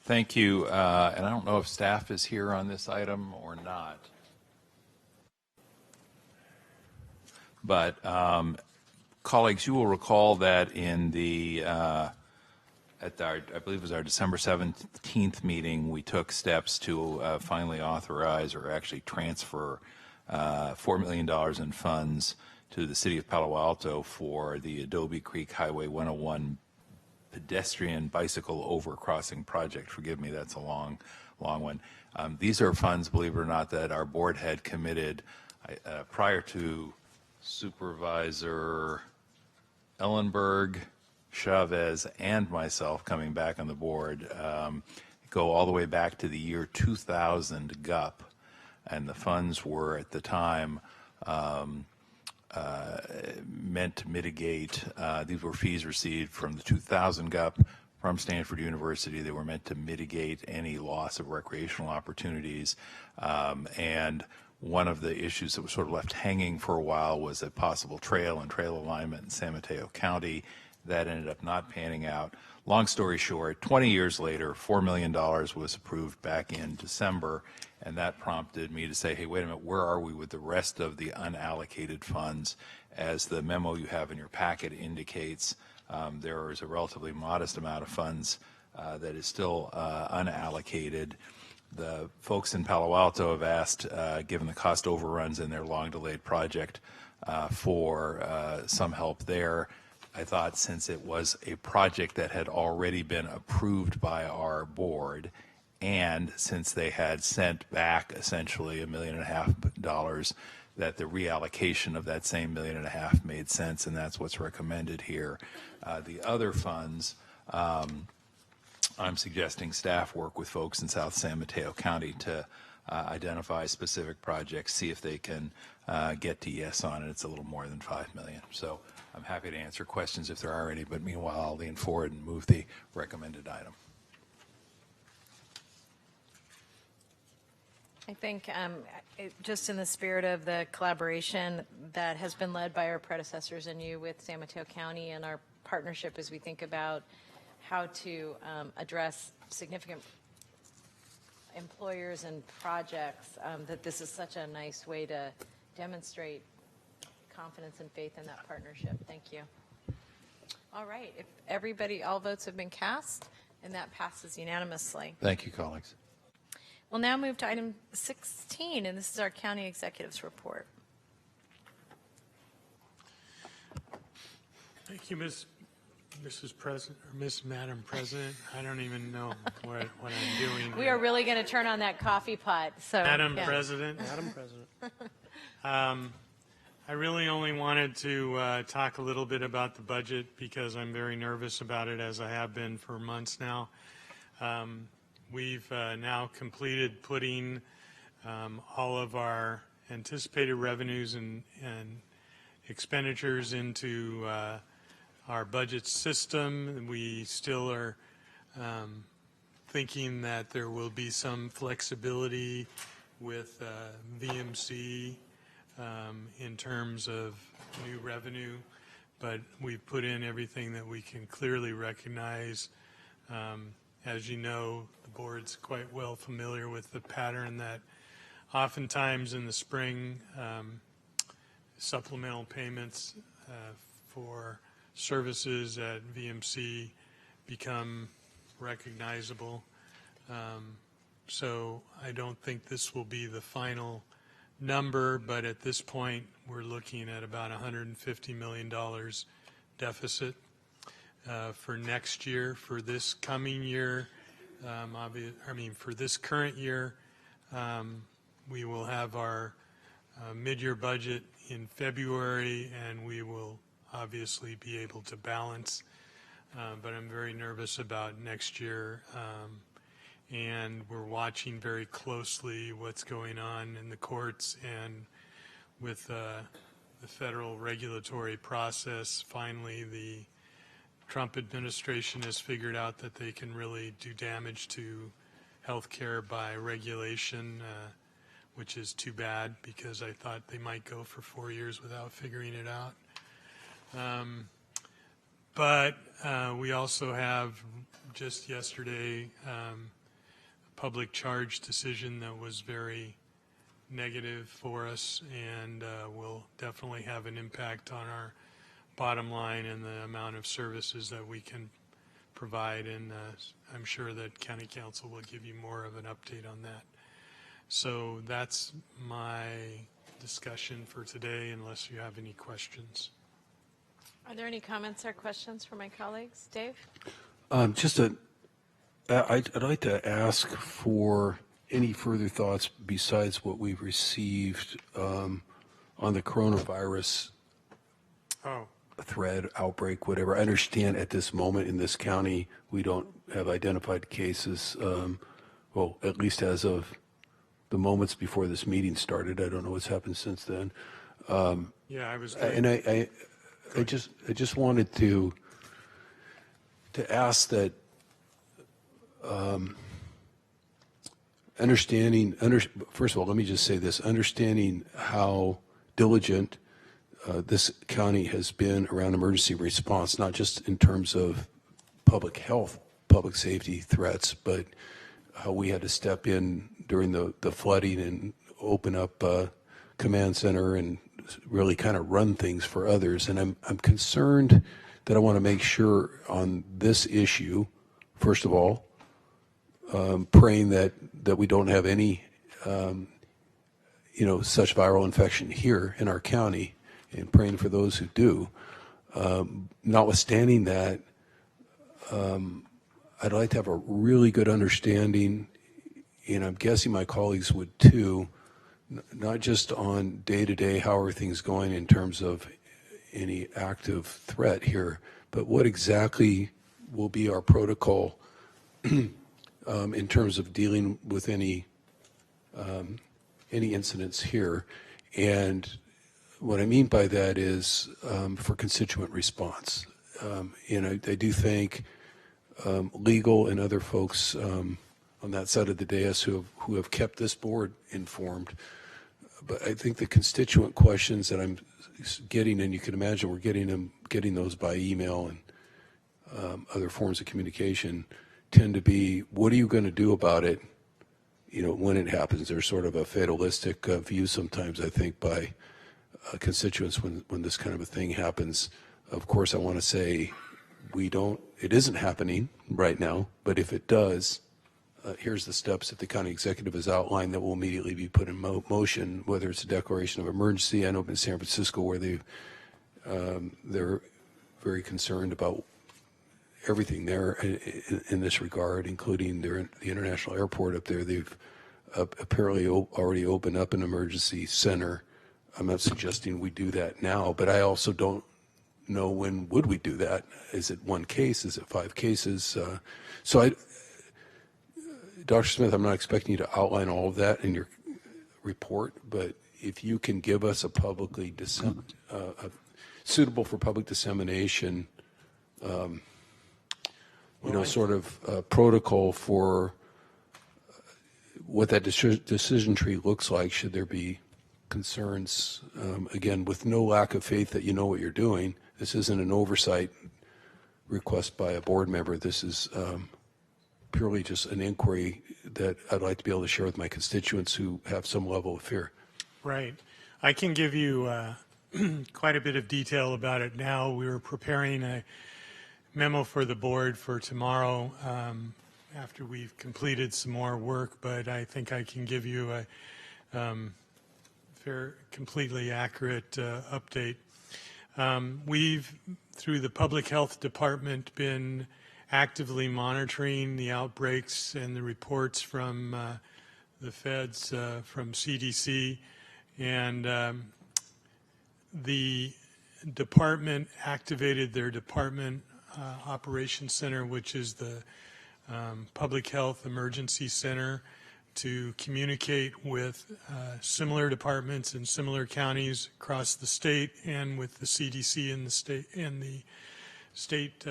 Thank you. And I don't know if staff is here on this item or not. But colleagues, you will recall that in the at our, I believe it was our December 17th meeting, we took steps to finally authorize or actually transfer $4 million in funds to the city of Palo Alto for the Adobe Creek Highway 101 pedestrian bicycle overcrossing project. Forgive me, that's a long one. These are funds, believe it or not, that our board had committed prior to Supervisor Ellenberg, Chavez, and myself coming back on the board, go all the way back to the year 2000 GUP, and the funds were at the time meant to mitigate, these were fees received from the 2000 GUP from Stanford University. They were meant to mitigate any loss of recreational opportunities. And one of the issues that was sort of left hanging for a while was a possible trail and trail alignment in San Mateo County. That ended up not panning out. Long story short, 20 years later, $4 million was approved back in December, and that prompted me to say, hey, wait a minute, where are we with the rest of the unallocated funds? As the memo you have in your packet indicates, there is a relatively modest amount of funds that is still unallocated. The folks in Palo Alto have asked, given the cost overruns in their long-delayed project, for some help there. I thought since it was a project that had already been approved by our board, and since they had sent back essentially $1.5 million, that the reallocation of that same $1.5 million made sense, and that's what's recommended here. The other funds, I'm suggesting staff work with folks in South San Mateo County to identify specific projects, see if they can get to yes on it. It's a little more than $5 million. So I'm happy to answer questions if there are any, but meanwhile, I'll lean forward and move the recommended item. I think just in the spirit of the collaboration that has been led by our predecessors and you with San Mateo County and our partnership as we think about how to address significant employers and projects, that this is such a nice way to demonstrate confidence and faith in that partnership. Thank you. All right. If all votes have been cast, and that passes unanimously. Thank you, colleagues. We'll now move to item 16, and this is our county executive's report. Thank you, Ms. Mrs. President, or Madam President, I don't even know what I'm doing. We are really going to turn on that coffee pot. So, Madam yeah. President. Madam President. I really only wanted to talk a little bit about the budget because I'm very nervous about it, as I have been for months now. We've now completed putting all of our anticipated revenues and expenditures into our budget system. We still are thinking that there will be some flexibility with VMC in terms of new revenue, but we've put in everything that we can clearly recognize. As you know, the board's quite well familiar with the pattern that oftentimes in the spring, supplemental payments for services at VMC become recognizable. So I don't think this will be the final number, but at this point we're looking at about $150 million deficit for next year. For this coming year, for this current year, we will have our mid-year budget in February, and we will obviously be able to balance, but I'm very nervous about next year, and we're watching very closely what's going on in the courts and with the federal regulatory process. Finally, the Trump administration has figured out that they can really do damage to healthcare by regulation, which is too bad because I thought they might go for 4 years without figuring it out. But we also have just yesterday a public charge decision that was very negative for us and will definitely have an impact on our bottom line and the amount of services that we can provide, and I'm sure that County Council will give you more of an update on that. So that's my discussion for today, unless you have any questions. Are there any comments or questions from my colleagues? Dave? I'd like to ask for any further thoughts besides what we've received on the coronavirus thread, outbreak, whatever. I understand at this moment in this county we don't have identified cases, well, at least as of the moments before this meeting started. I don't know what's happened since then. Yeah, I was. And I just wanted to ask that first of all, let me just say this, understanding how diligent this county has been around emergency response, not just in terms of public health, public safety threats, but how we had to step in during the flooding and open up a command center and really kind of run things for others. And I'm concerned that I want to make sure on this issue, first of all, praying that we don't have any, such viral infection here in our county, and praying for those who do. Notwithstanding that, I'd like to have a really good understanding, and I'm guessing my colleagues would too, not just on day-to-day how are things going in terms of any active threat here, but what exactly will be our protocol in terms of dealing with any incidents here. And what I mean by that is for constituent response. I do think legal and other folks on that side of the dais who have kept this board informed. But I think the constituent questions that I'm getting, and you can imagine we're getting those by email and other forms of communication, tend to be, what are you going to do about it, when it happens? There's sort of a fatalistic view sometimes, I think, by constituents when this kind of a thing happens. Of course, I want to say it isn't happening right now, but if it does, here's the steps that the county executive has outlined that will immediately be put in motion, whether it's a declaration of emergency. I know in San Francisco where they're very concerned about everything there in this regard, including the international airport up there. They've apparently already opened up an emergency center. I'm not suggesting we do that now, but I also don't know when would we do that. Is it one case? Is it 5 cases? Dr. Smith, I'm not expecting you to outline all of that in your report, but if you can give us a publicly suitable for public dissemination, sort of protocol for what that decision tree looks like, should there be concerns, again, with no lack of faith that you know what you're doing. This isn't an oversight request by a board member. This is purely just an inquiry that I'd like to be able to share with my constituents who have some level of fear. Right. I can give you quite a bit of detail about it now. We were preparing a memo for the board for tomorrow after we've completed some more work, but I think I can give you a completely accurate update. We've, through the Public Health Department, been actively monitoring the outbreaks and the reports from the feds, from CDC, and the department activated their department operations center, which is the Public Health Emergency Center, to communicate with similar departments in similar counties across the state, and with the CDC and the state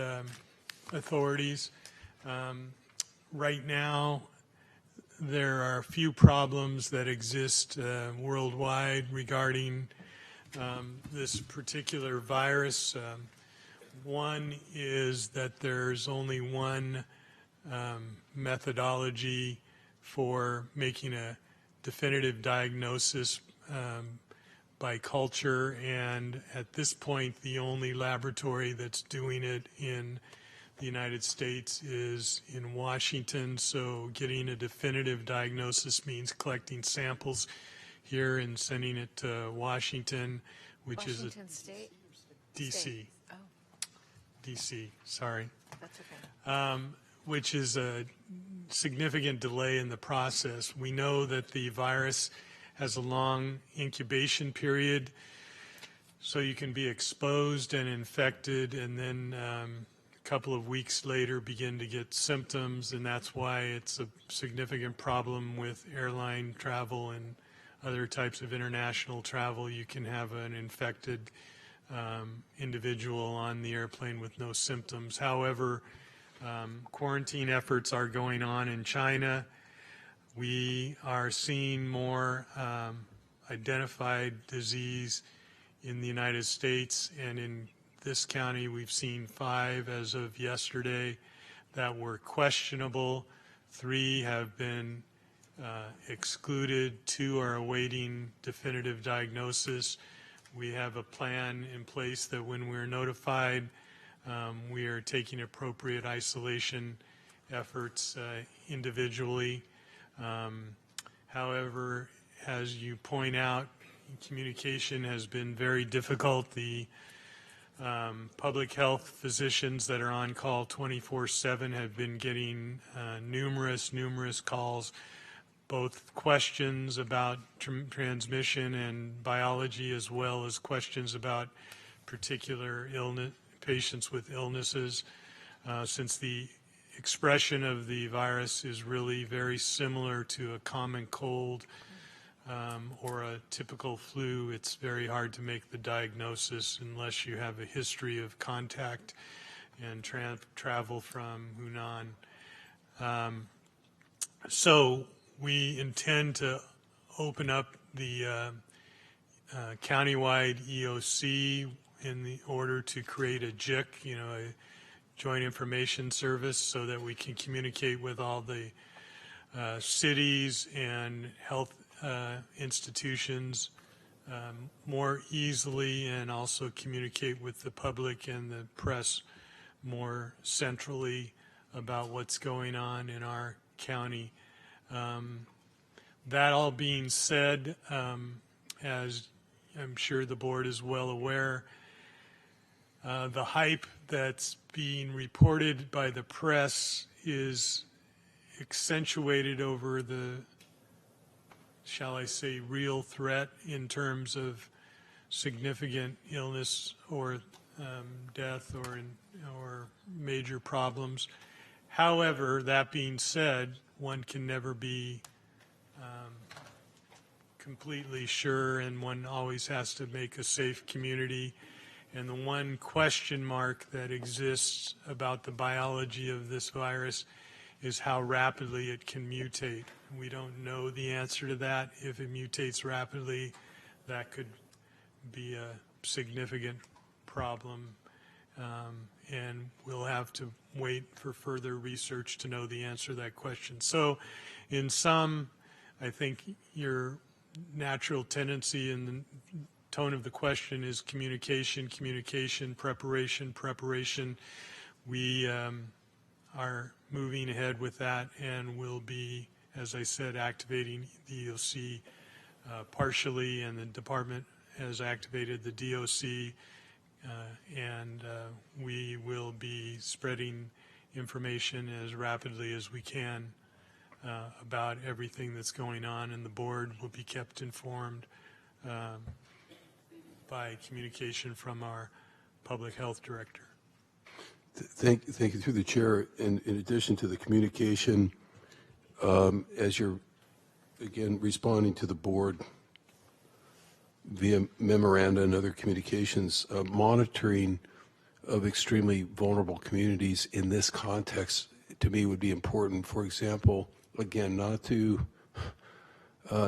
authorities. Right now, there are a few problems that exist worldwide regarding this particular virus. One is that there's only one methodology for making a definitive diagnosis by culture, and at this point the only laboratory that's doing it in the United States is in Washington. So getting a definitive diagnosis means collecting samples here and sending it to Washington, which Washington is State? DC. State. Oh. DC, sorry. That's okay. Which is a significant delay in the process. We know that the virus has a long incubation period, so you can be exposed and infected, and then a couple of weeks later begin to get symptoms, and that's why it's a significant problem with airline travel and other types of international travel. You can have an infected individual on the airplane with no symptoms. However, quarantine efforts are going on in China. We are seeing more identified disease in the United States, and in this county we've seen 5 as of yesterday that were questionable. 3 have been excluded. 2 are awaiting definitive diagnosis. We have a plan in place that when we're notified, we are taking appropriate isolation efforts individually. However, as you point out, communication has been very difficult. The public health physicians that are on call 24/7 have been getting numerous calls, both questions about transmission and biology, as well as questions about particular patients with illnesses, since the expression of the virus is really very similar to a common cold or a typical flu. It's very hard to make the diagnosis unless you have a history of contact and travel from Hunan. So we intend to open up the countywide EOC in the order to create a JIC, a Joint Information Service, so that we can communicate with all the cities and health institutions more easily, and also communicate with the public and the press more centrally about what's going on in our county. That all being said, as I'm sure the board is well aware, The hype that's being reported by the press is accentuated over the, shall I say, real threat in terms of significant illness or death or major problems. However, that being said, one can never be completely sure, and one always has to make a safe community. And the one question mark that exists about the biology of this virus is how rapidly it can mutate. We don't know the answer to that. If it mutates rapidly, that could be a significant problem, and we'll have to wait for further research to know the answer to that question. So in sum, I think your natural tendency in the tone of the question is communication, communication, preparation, preparation. We are moving ahead with that, and we'll be, as I said, activating the EOC partially, and the department has activated the DOC, and we will be spreading information as rapidly as we can about everything that's going on, and the board will be kept informed by communication from our public health director. Thank you through the chair. In addition to the communication, as you're again responding to the board via memoranda and other communications, monitoring of extremely vulnerable communities in this context to me would be important. For example, again, not to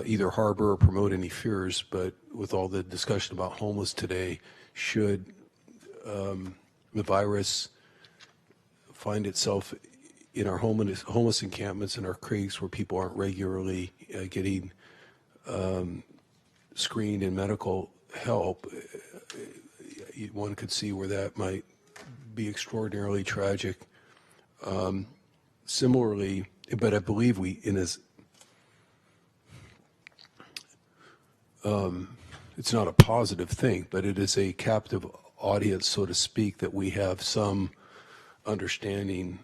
either harbor or promote any fears, but with all the discussion about homeless today, should the virus find itself in our homeless encampments in our creeks where people aren't regularly getting screened and medical help, one could see where that might be extraordinarily tragic. Similarly, but I believe it's not a positive thing, but it is a captive audience, so to speak, that we have some understanding,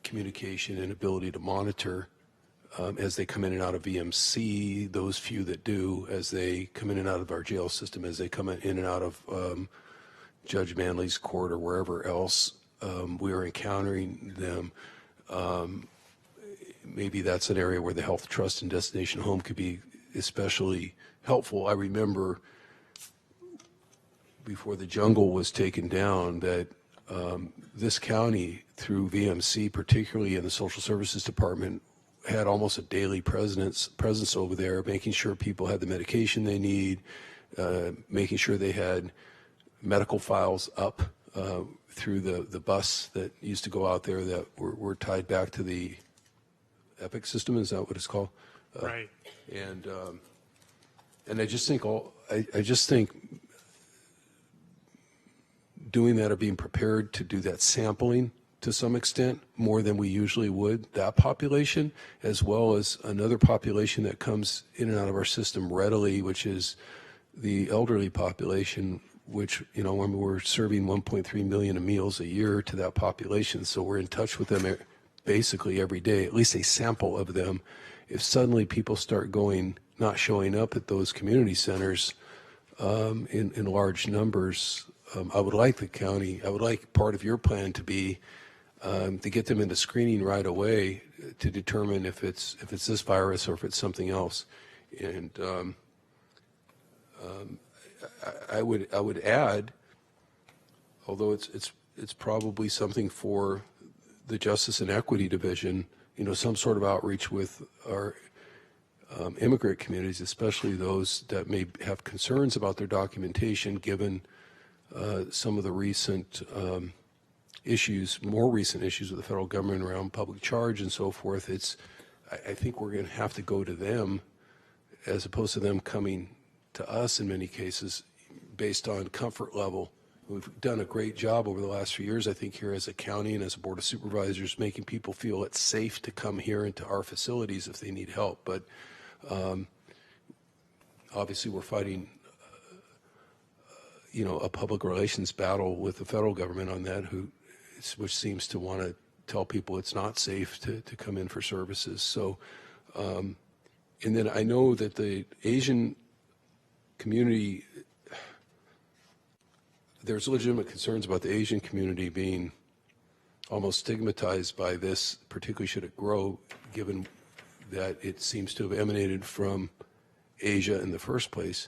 communication, and ability to monitor as they come in and out of VMC, those few that do, as they come in and out of our jail system, as they come in and out of Judge Manley's court or wherever else we are encountering them. Maybe that's an area where the Health Trust and Destination Home could be especially helpful. I remember before the jungle was taken down that this county, through VMC, particularly in the Social Services Department, had almost a daily presence over there, making sure people had the medication they need, making sure they had medical files up through the bus that used to go out there that were tied back to the Epic system. Is that what it's called? Right. And I just think doing that or being prepared to do that sampling to some extent more than we usually would, that population, as well as another population that comes in and out of our system readily, which is the elderly population, which, when we're serving 1.3 million meals a year to that population, so we're in touch with them basically every day, at least a sample of them. If suddenly people start not showing up at those community centers in large numbers, I would like part of your plan to be to get them into screening right away to determine if it's this virus or if it's something else. And I would add, although it's probably something for the Justice and Equity Division, some sort of outreach with our immigrant communities, especially those that may have concerns about their documentation, given some of the more recent issues with the federal government around public charge and so forth. I think we're going to have to go to them as opposed to them coming to us in many cases based on comfort level. We've done a great job over the last few years, I think, here as a county and as a Board of Supervisors, making people feel it's safe to come here into our facilities if they need help. But obviously we're fighting a public relations battle with the federal government on that, which seems to want to tell people it's not safe to come in for services. So, and then I know that the Asian community, there's legitimate concerns about the Asian community being almost stigmatized by this, particularly should it grow, given that it seems to have emanated from Asia in the first place.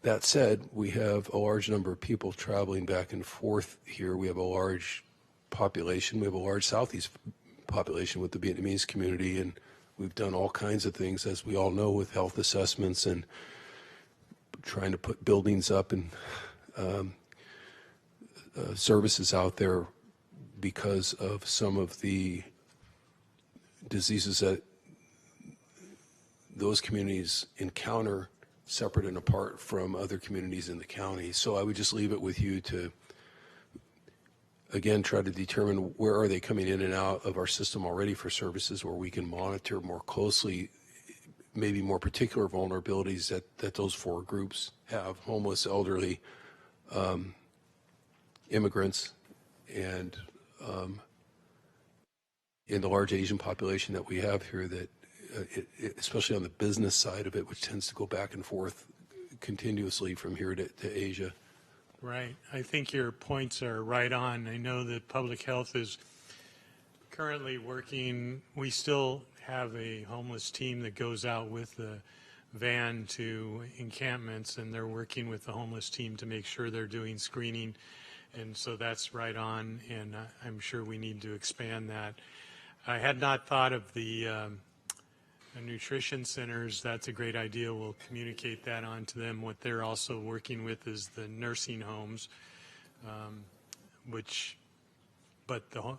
That said, we have a large number of people traveling back and forth here. We have a large population. We have a large Southeast population with the Vietnamese community, and we've done all kinds of things, as we all know, with health assessments and trying to put buildings up and services out there because of some of the diseases that those communities encounter separate and apart from other communities in the county. So I would just leave it with you to, again, try to determine where are they coming in and out of our system already for services where we can monitor more closely maybe more particular vulnerabilities that those four groups have: homeless, elderly, immigrants, and in the large Asian population that we have here, that especially on the business side of it, which tends to go back and forth continuously from here to Asia. Right. I think your points are right on. I know that public health is currently working. We still have a homeless team that goes out with the van to encampments, and they're working with the homeless team to make sure they're doing screening. And so that's right on, and I'm sure we need to expand that. I had not thought of the nutrition centers. That's a great idea. We'll communicate that on to them. What they're also working with is the nursing homes, but the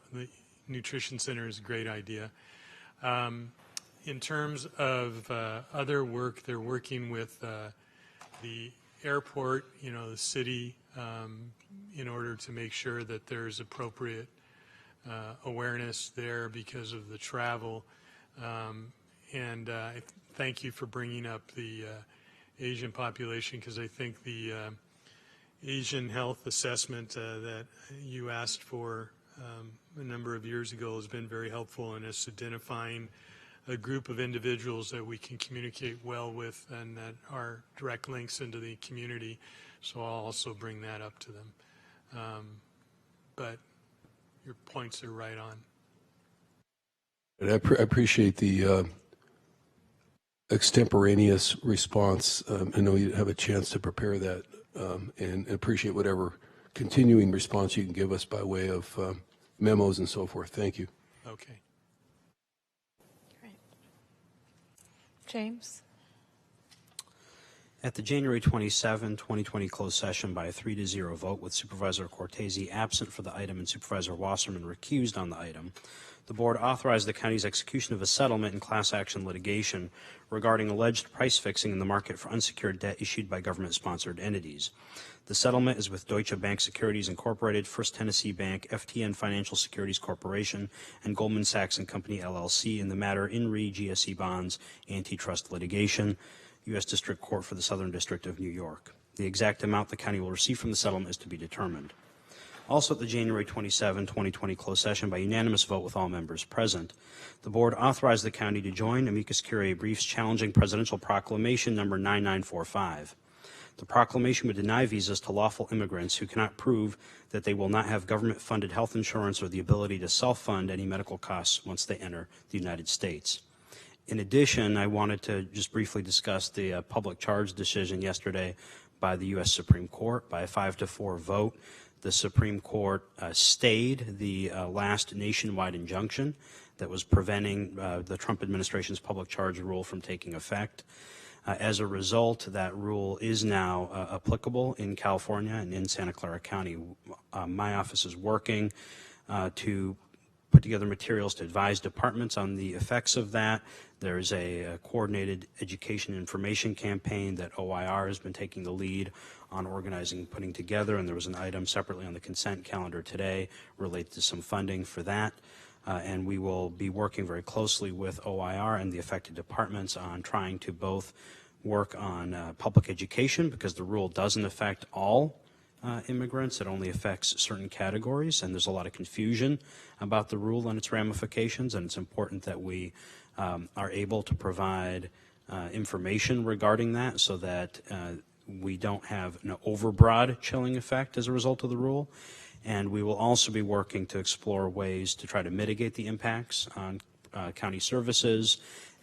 nutrition center is a great idea. In terms of other work, they're working with the airport, the city, in order to make sure that there's appropriate awareness there because of the travel. And I thank you for bringing up the Asian population, because I think the Asian health assessment that you asked for a number of years ago has been very helpful in us identifying a group of individuals that we can communicate well with and that are direct links into the community. So I'll also bring that up to them. But your points are right on. And I appreciate the extemporaneous response. I know you have a chance to prepare that, and appreciate whatever continuing response you can give us by way of memos and so forth. Thank you. Okay. Great. James? At the January 27, 2020 closed session by a 3-0 vote with Supervisor Cortese absent for the item and Supervisor Wasserman recused on the item, the board authorized the county's execution of a settlement in class action litigation regarding alleged price fixing in the market for unsecured debt issued by government-sponsored entities. The settlement is with Deutsche Bank Securities Incorporated, First Tennessee Bank, FTN Financial Securities Corporation, and Goldman Sachs and Company, LLC, in the matter in re GSE bonds antitrust litigation, U.S. District Court for the Southern District of New York. The exact amount the county will receive from the settlement is to be determined. Also at the January 27, 2020 closed session by unanimous vote with all members present, the board authorized the county to join amicus curiae briefs challenging Presidential Proclamation number 9945. The proclamation would deny visas to lawful immigrants who cannot prove that they will not have government-funded health insurance or the ability to self-fund any medical costs once they enter the United States. In addition, I wanted to just briefly discuss the public charge decision yesterday by the U.S. Supreme Court. By a 5-4 vote, the Supreme Court stayed the last nationwide injunction that was preventing the Trump administration's public charge rule from taking effect. As a result, that rule is now applicable in California and in Santa Clara County. My office is working to put together materials to advise departments on the effects of that. There's a coordinated education information campaign that OIR has been taking the lead on organizing and putting together, and there was an item separately on the consent calendar today related to some funding for that. And we will be working very closely with OIR and the affected departments on trying to both work on public education, because the rule doesn't affect all immigrants. It only affects certain categories, and there's a lot of confusion about the rule and its ramifications, and it's important that we are able to provide information regarding that so that we don't have an overbroad chilling effect as a result of the rule. And we will also be working to explore ways to try to mitigate the impacts on county services,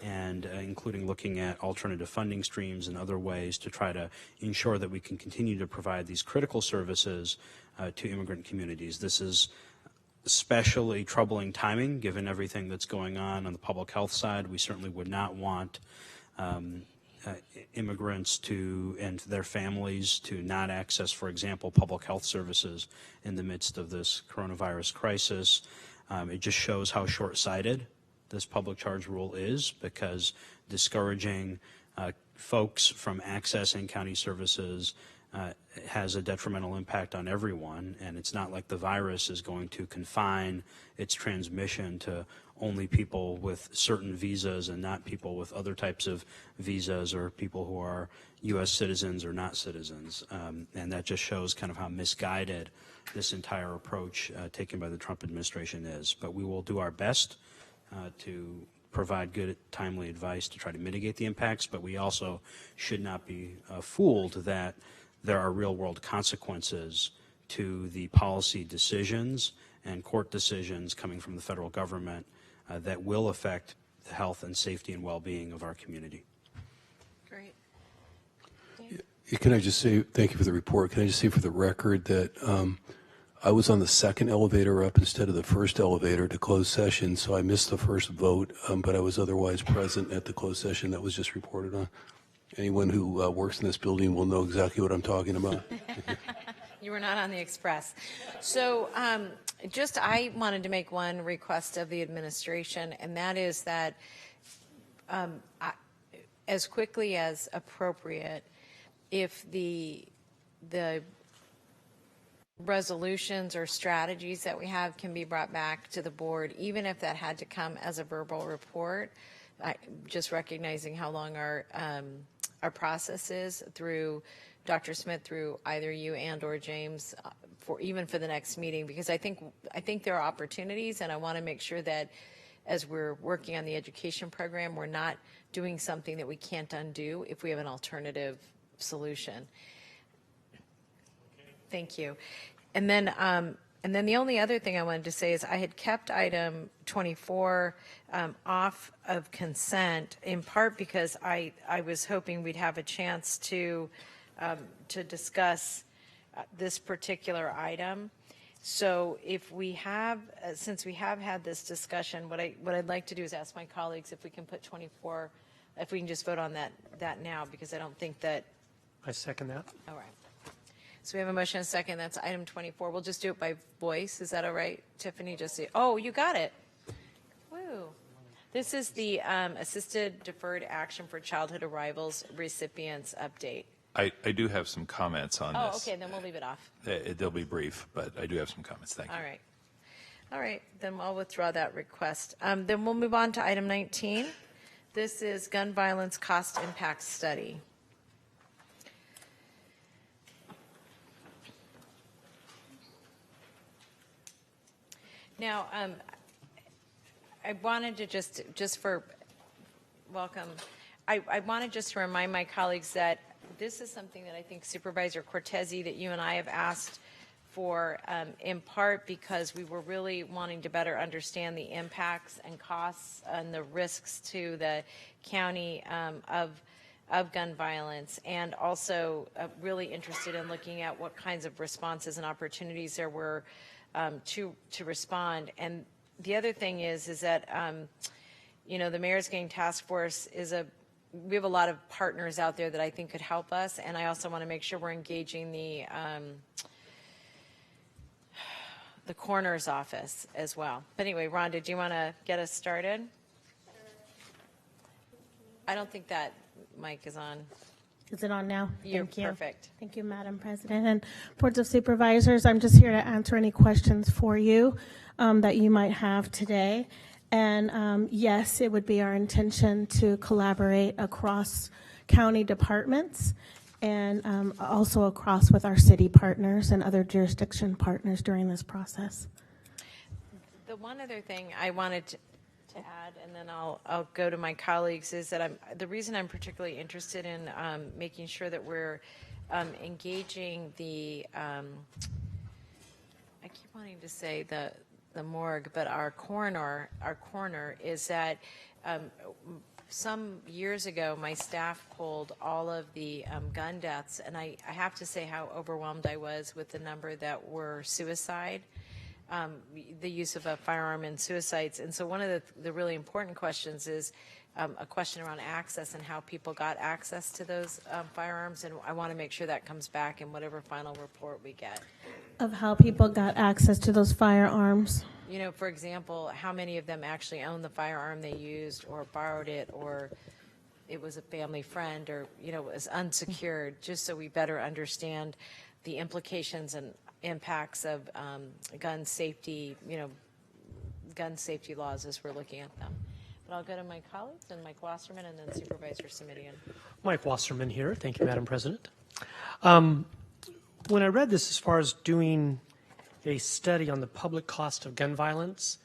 and including looking at alternative funding streams and other ways to try to ensure that we can continue to provide these critical services to immigrant communities. This is especially troubling timing given everything that's going on the public health side. We certainly would not want immigrants and their families to not access, for example, public health services in the midst of this coronavirus crisis. It just shows how short-sighted this public charge rule is, because discouraging folks from accessing county services has a detrimental impact on everyone, and it's not like the virus is going to confine its transmission to only people with certain visas and not people with other types of visas, or people who are U.S. citizens or not citizens. And that just shows kind of how misguided this entire approach taken by the Trump administration is. But we will do our best to provide good, timely advice to try to mitigate the impacts, but we also should not be fooled that there are real-world consequences to the policy decisions and court decisions coming from the federal government that will affect the health and safety and well-being of our community. Great. Can I just say, thank you for the report. Can I just say for the record that I was on the second elevator up instead of the first elevator to closed session, so I missed the first vote, but I was otherwise present at the closed session that was just reported on. Anyone who works in this building will know exactly what I'm talking about. You were not on the express. So I wanted to make one request of the administration, and that is that as quickly as appropriate, if the resolutions or strategies that we have can be brought back to the board, even if that had to come as a verbal report, just recognizing how long our process is through Dr. Smith, through either you and or James, for the next meeting, because I think there are opportunities, and I want to make sure that as we're working on the education program, we're not doing something that we can't undo if we have an alternative solution. Thank you. And then the only other thing I wanted to say is I had kept item 24 off of consent, in part because I was hoping we'd have a chance to discuss this particular item. So if we have, since we have had this discussion, what I'd like to do is ask my colleagues if we can put 24, if we can just vote on that now, because I don't think that. I second that. All right. So we have a motion and a second. That's item 24. We'll just do it by voice. Is that all right, Tiffany? Oh, you got it. Woo. This is the Assisted Deferred Action for Childhood Arrivals Recipients update. I do have some comments on Oh, this. okay. Then we'll leave it off. They'll be brief, but I do have some comments. Thank you. All right. All right. Then I'll withdraw that request. Then we'll move on to item 19. This is Gun Violence Cost Impact Study. Now, I wanted to just for welcome, I wanted just to remind my colleagues that this is something that I think Supervisor Cortese, that you and I have asked for, in part because we were really wanting to better understand the impacts and costs and the risks to the county of gun violence, and also really interested in looking at what kinds of responses and opportunities there were to respond. And the other thing is that the Mayor's Gang Task Force we have a lot of partners out there that I think could help us, and I also want to make sure we're engaging the coroner's office as well. But anyway, Rhonda, do you want to get us started? I don't think that mic is on. Is it on now? You're Thank you. perfect. Thank you, Madam President. And Boards of Supervisors, I'm just here to answer any questions for you that you might have today. And yes, it would be our intention to collaborate across county departments and also across with our city partners and other jurisdiction partners during this process. The one other thing I wanted to add, and then I'll go to my colleagues, is that the reason I'm particularly interested in making sure that we're engaging the I keep wanting to say the morgue, but our coroner is that some years ago my staff pulled all of the gun deaths, and I have to say how overwhelmed I was with the number that were suicide. The use of a firearm in suicides. And so one of the really important questions is a question around access and how people got access to those firearms. And I want to make sure that comes back in whatever final report we get. Of how people got access to those firearms. You know, for example, how many of them actually owned the firearm they used or borrowed it, or it was a family friend, or, you know, it was unsecured, just so we better understand the implications and impacts of gun safety, gun safety laws as we're looking at them. But I'll go to my colleagues, and Mike Wasserman, and then Supervisor Simitian. Mike Wasserman here. Thank you, Madam President. When I read this as far as doing a study on the public cost of gun violence,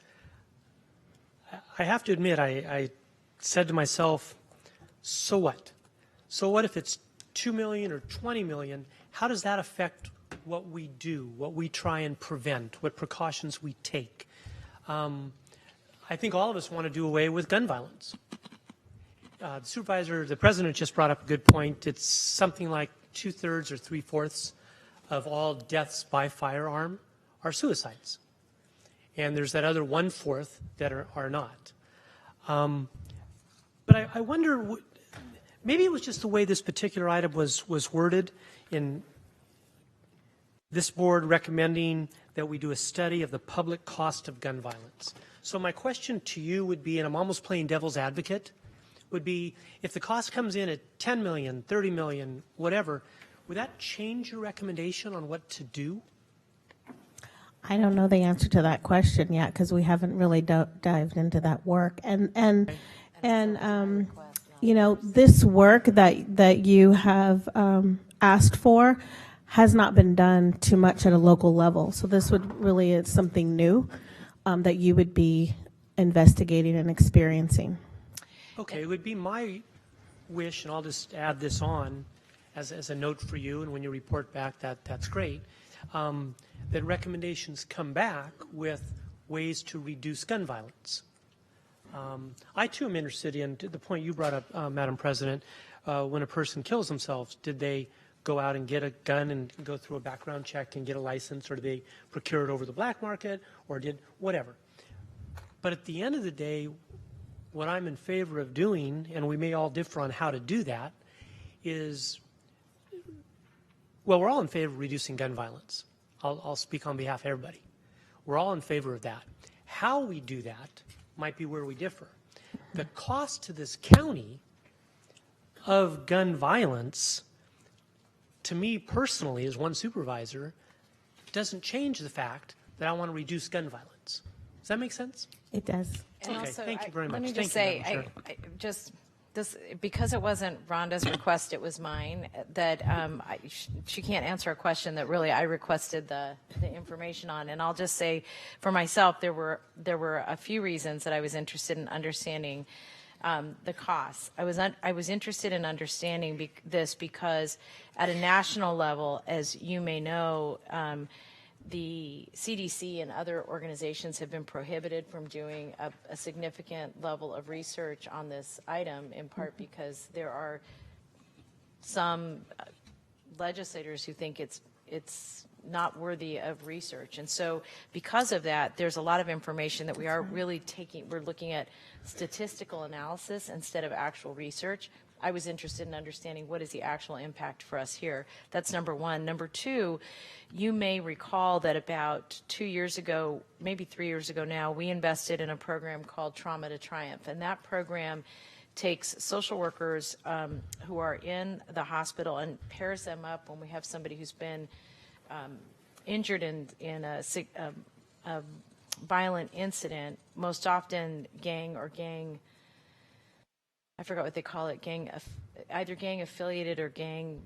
I have to admit, I said to myself, so what? So what if it's 2 million or 20 million? How does that affect what we do, what we try and prevent, what precautions we take? I think all of us want to do away with gun violence. The President just brought up a good point. It's something like 2/3 or 3/4 of all deaths by firearm are suicides. And there's that other 1/4 that are not. But I wonder, maybe it was just the way this particular item was worded in this board recommending that we do a study of the public cost of gun violence. So my question to you would be, and I'm almost playing devil's advocate, would be if the cost comes in at 10 million, 30 million, whatever, would that change your recommendation on what to do? I don't know the answer to that question yet because we haven't really dived into that work. And you know, this work that you have asked for has not been done too much at a local level. So this would really is something new that you would be investigating and experiencing. Okay, it would be my wish, and I'll just add this on as a note for you, and when you report back, that's great, that recommendations come back with ways to reduce gun violence. I, too, am interested in the point you brought up, Madam President, when a person kills themselves, did they go out and get a gun and go through a background check and get a license, or did they procure it over the black market, or did whatever? But at the end of the day, what I'm in favor of doing, and we may all differ on how to do that, is, well, we're all in favor of reducing gun violence. I'll speak on behalf of everybody. We're all in favor of that. How we do that might be where we differ. The cost to this county of gun violence, to me personally, as one supervisor, doesn't change the fact that I want to reduce gun violence. Does that make sense? It does. And okay, also, thank you very much. Let me Thank just you, say, Madam Chair. this because it wasn't Rhonda's request, it was mine. That she can't answer a question that really I requested the information on. And I'll just say, for myself, there were a few reasons that I was interested in understanding the costs. I was interested in understanding this because at a national level, as you may know, the CDC and other organizations have been prohibited from doing a significant level of research on this item, in part because there are some legislators who think it's not worthy of research. And so because of that, there's a lot of information that we are really we're looking at statistical analysis instead of actual research. I was interested in understanding what is the actual impact for us here. That's number one. Number two, you may recall that about 2 years ago, maybe 3 years ago now, we invested in a program called Trauma to Triumph. And that program takes social workers who are in the hospital and pairs them up when we have somebody who's been injured in a violent incident, most often I forgot what they call it, either gang affiliated or gang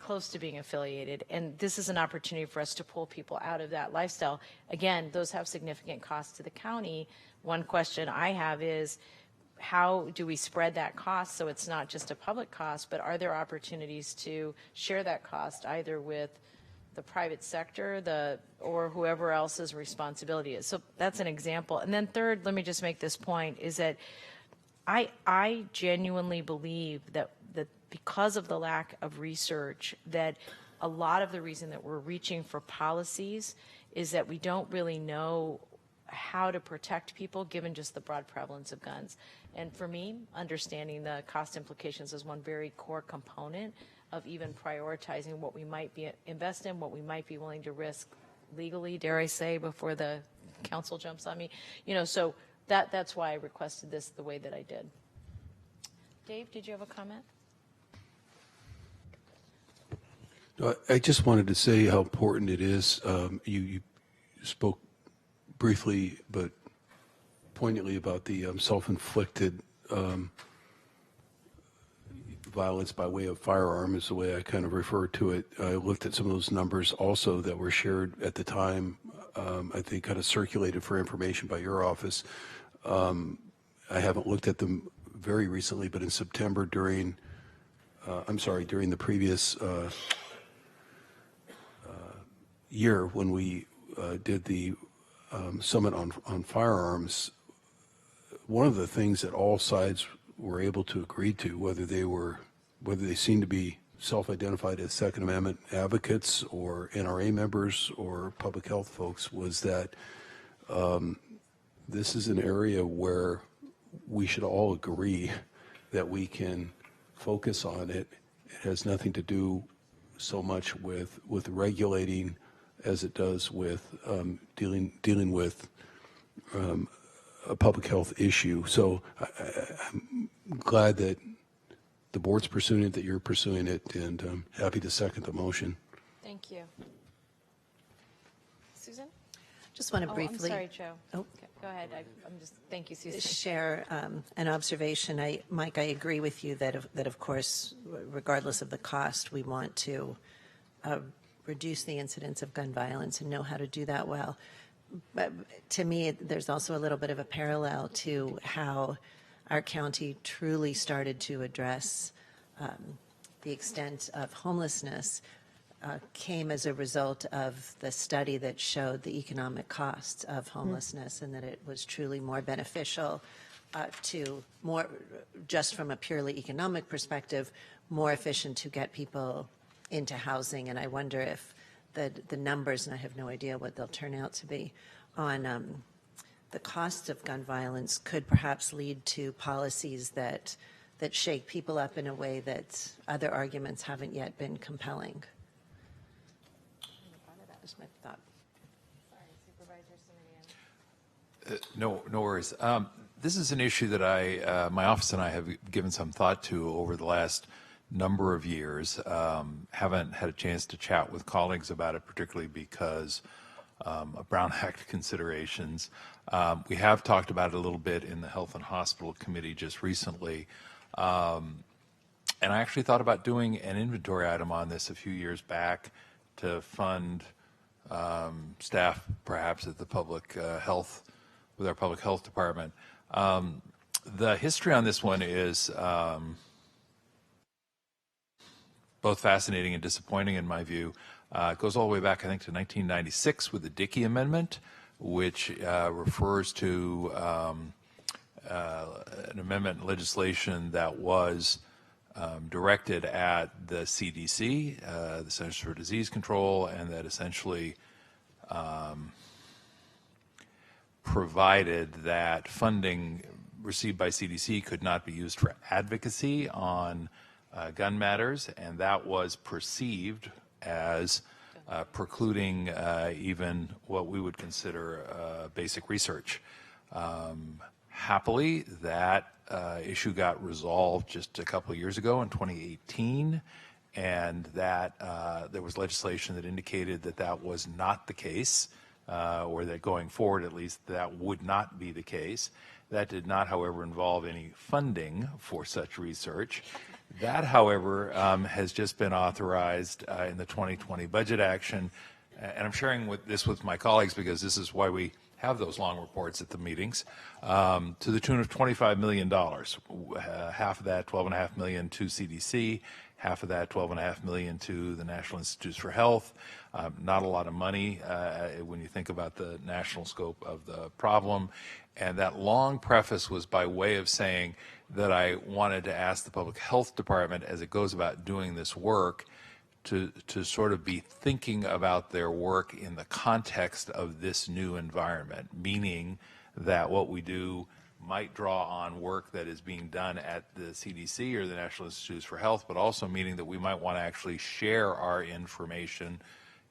close to being affiliated, and this is an opportunity for us to pull people out of that lifestyle. Again, those have significant costs to the county. One question I have is, how do we spread that cost so it's not just a public cost, but are there opportunities to share that cost either with the private sector, or whoever else's responsibility is? So that's an example. And then third, let me just make this point, is that I genuinely believe that because of the lack of research, that a lot of the reason that we're reaching for policies is that we don't really know how to protect people given just the broad prevalence of guns. And for me, understanding the cost implications is one very core component of even prioritizing what we might be invest in, what we might be willing to risk legally, dare I say, before the council jumps on me. So that's why I requested this the way that I did. Dave, did you have a comment? I just wanted to say how important it is. You spoke briefly but poignantly about the self-inflicted violence by way of firearm is the way I kind of refer to it. I looked at some of those numbers also that were shared at the time, I think kind of circulated for information by your office. I haven't looked at them very recently, but in September during the previous year when we did the summit on firearms, one of the things that all sides were able to agree to, whether they seemed to be self-identified as Second Amendment advocates or NRA members or public health folks, was that this is an area where we should all agree that we can focus on it. It has nothing to do so much with regulating as it does with dealing with a public health issue. So I'm glad that the board's pursuing it, that you're pursuing it, and I'm happy to second the motion. Thank you. Susan? Just want to briefly. I'm sorry, Joe. Oh. Go ahead. Thank you, Susan. Share an observation. Mike, I agree with you that of course, regardless of the cost, we want to reduce the incidence of gun violence and know how to do that well. But to me, there's also a little bit of a parallel to how our county truly started to address the extent of homelessness came as a result of the study that showed the economic costs of homelessness and that it was truly more beneficial to more, just from a purely economic perspective, more efficient to get people into housing. And I wonder if the numbers, and I have no idea what they'll turn out to be, on the costs of gun violence could perhaps lead to policies that shake people up in a way that other arguments haven't yet been compelling. That's my thought. Sorry, Supervisor Simonian. No worries. This is an issue that my office and I have given some thought to over the last number of years. Haven't had a chance to chat with colleagues about it, particularly because of Brown Act considerations. We have talked about it a little bit in the Health and Hospital Committee just recently. And I actually thought about doing an inventory item on this a few years back to fund staff, perhaps at the public health, with our public health department. The history on this one is both fascinating and disappointing in my view. It goes all the way back, I think, to 1996 with the Dickey Amendment, which refers to an amendment in legislation that was directed at the CDC, the Centers for Disease Control, and that essentially provided that funding received by CDC could not be used for advocacy on gun matters, and that was perceived as precluding even what we would consider basic research. Happily, that issue got resolved just a couple of years ago in 2018, and that there was legislation that indicated that that was not the case, or that going forward at least that would not be the case. That did not, however, involve any funding for such research. That, however, has just been authorized in the 2020 budget action, and I'm sharing this with my colleagues because this is why we have those long reports at the meetings, to the tune of $25 million. Half of that, $12.5 million to CDC, half of that, $12.5 million to the National Institutes for Health. Not a lot of money when you think about the national scope of the problem. And that long preface was by way of saying that I wanted to ask the Public Health Department, as it goes about doing this work, to sort of be thinking about their work in the context of this new environment, meaning that what we do might draw on work that is being done at the CDC or the National Institutes for Health, but also meaning that we might want to actually share our information.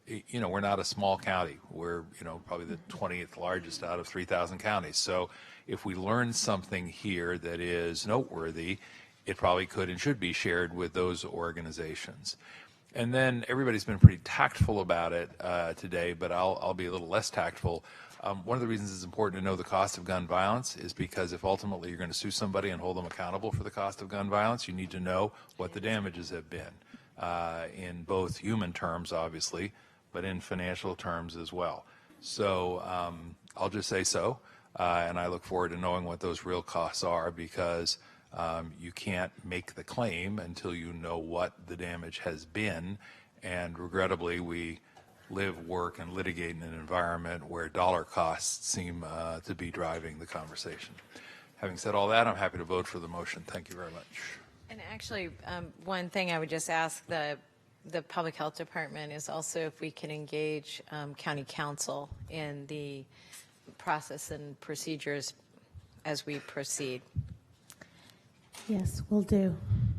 You know, we're not a small county. We're, you know, probably the 20th largest out of 3,000 counties. So if we learn something here that is noteworthy, it probably could and should be shared with those organizations. And then everybody's been pretty tactful about it today, but I'll be a little less tactful. One of the reasons it's important to know the cost of gun violence is because if ultimately you're going to sue somebody and hold them accountable for the cost of gun violence, you need to know what the damages have been in both human terms, obviously, but in financial terms as well. So I'll just say so, and I look forward to knowing what those real costs are, because you can't make the claim until you know what the damage has been, and regrettably we live, work, and litigate in an environment where dollar costs seem to be driving the conversation. Having said all that, I'm happy to vote for the motion. Thank you very much. And actually, one thing I would just ask the Public Health Department is also if we can engage County Council in the process and procedures as we proceed. Yes, will do.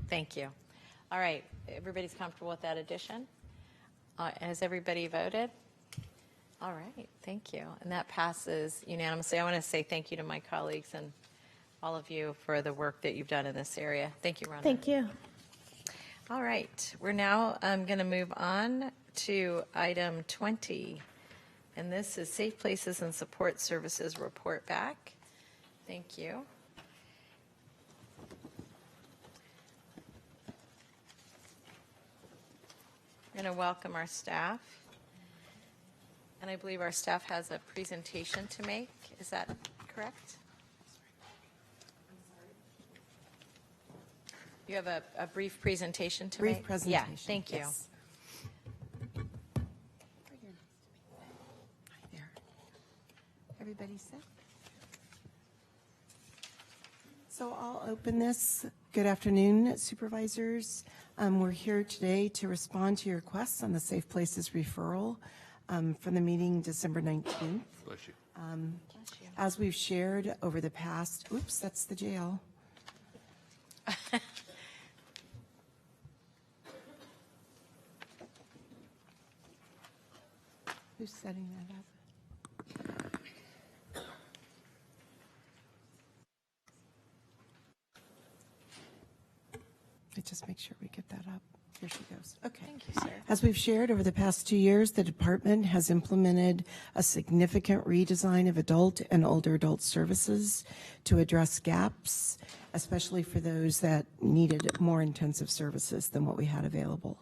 Thank you. All right, everybody's comfortable with that addition? Has everybody voted? All right, thank you. And that passes unanimously. I want to say thank you to my colleagues and all of you for the work that you've done in this area. Thank you, Rhonda. Thank you. All right, we're now going to move on to item 20, and this is Safe Places and Support Services report back. Thank you. I'm going to welcome our staff, and I believe our staff has a presentation to make. Is that correct? You have a brief presentation to make? Brief presentation. Yeah, thank you. Yes. Hi there. Everybody set? So I'll open this. Good afternoon, supervisors. We're here today to respond to your requests on the Safe Places referral from the meeting December 19th. Bless you. As we've shared over the past, oops, that's the jail. Who's setting that up? Just make sure we get that up. Here she goes. Okay. Thank you, sir. As we've shared over the past 2 years, the department has implemented a significant redesign of adult and older adult services to address gaps, especially for those that needed more intensive services than what we had available.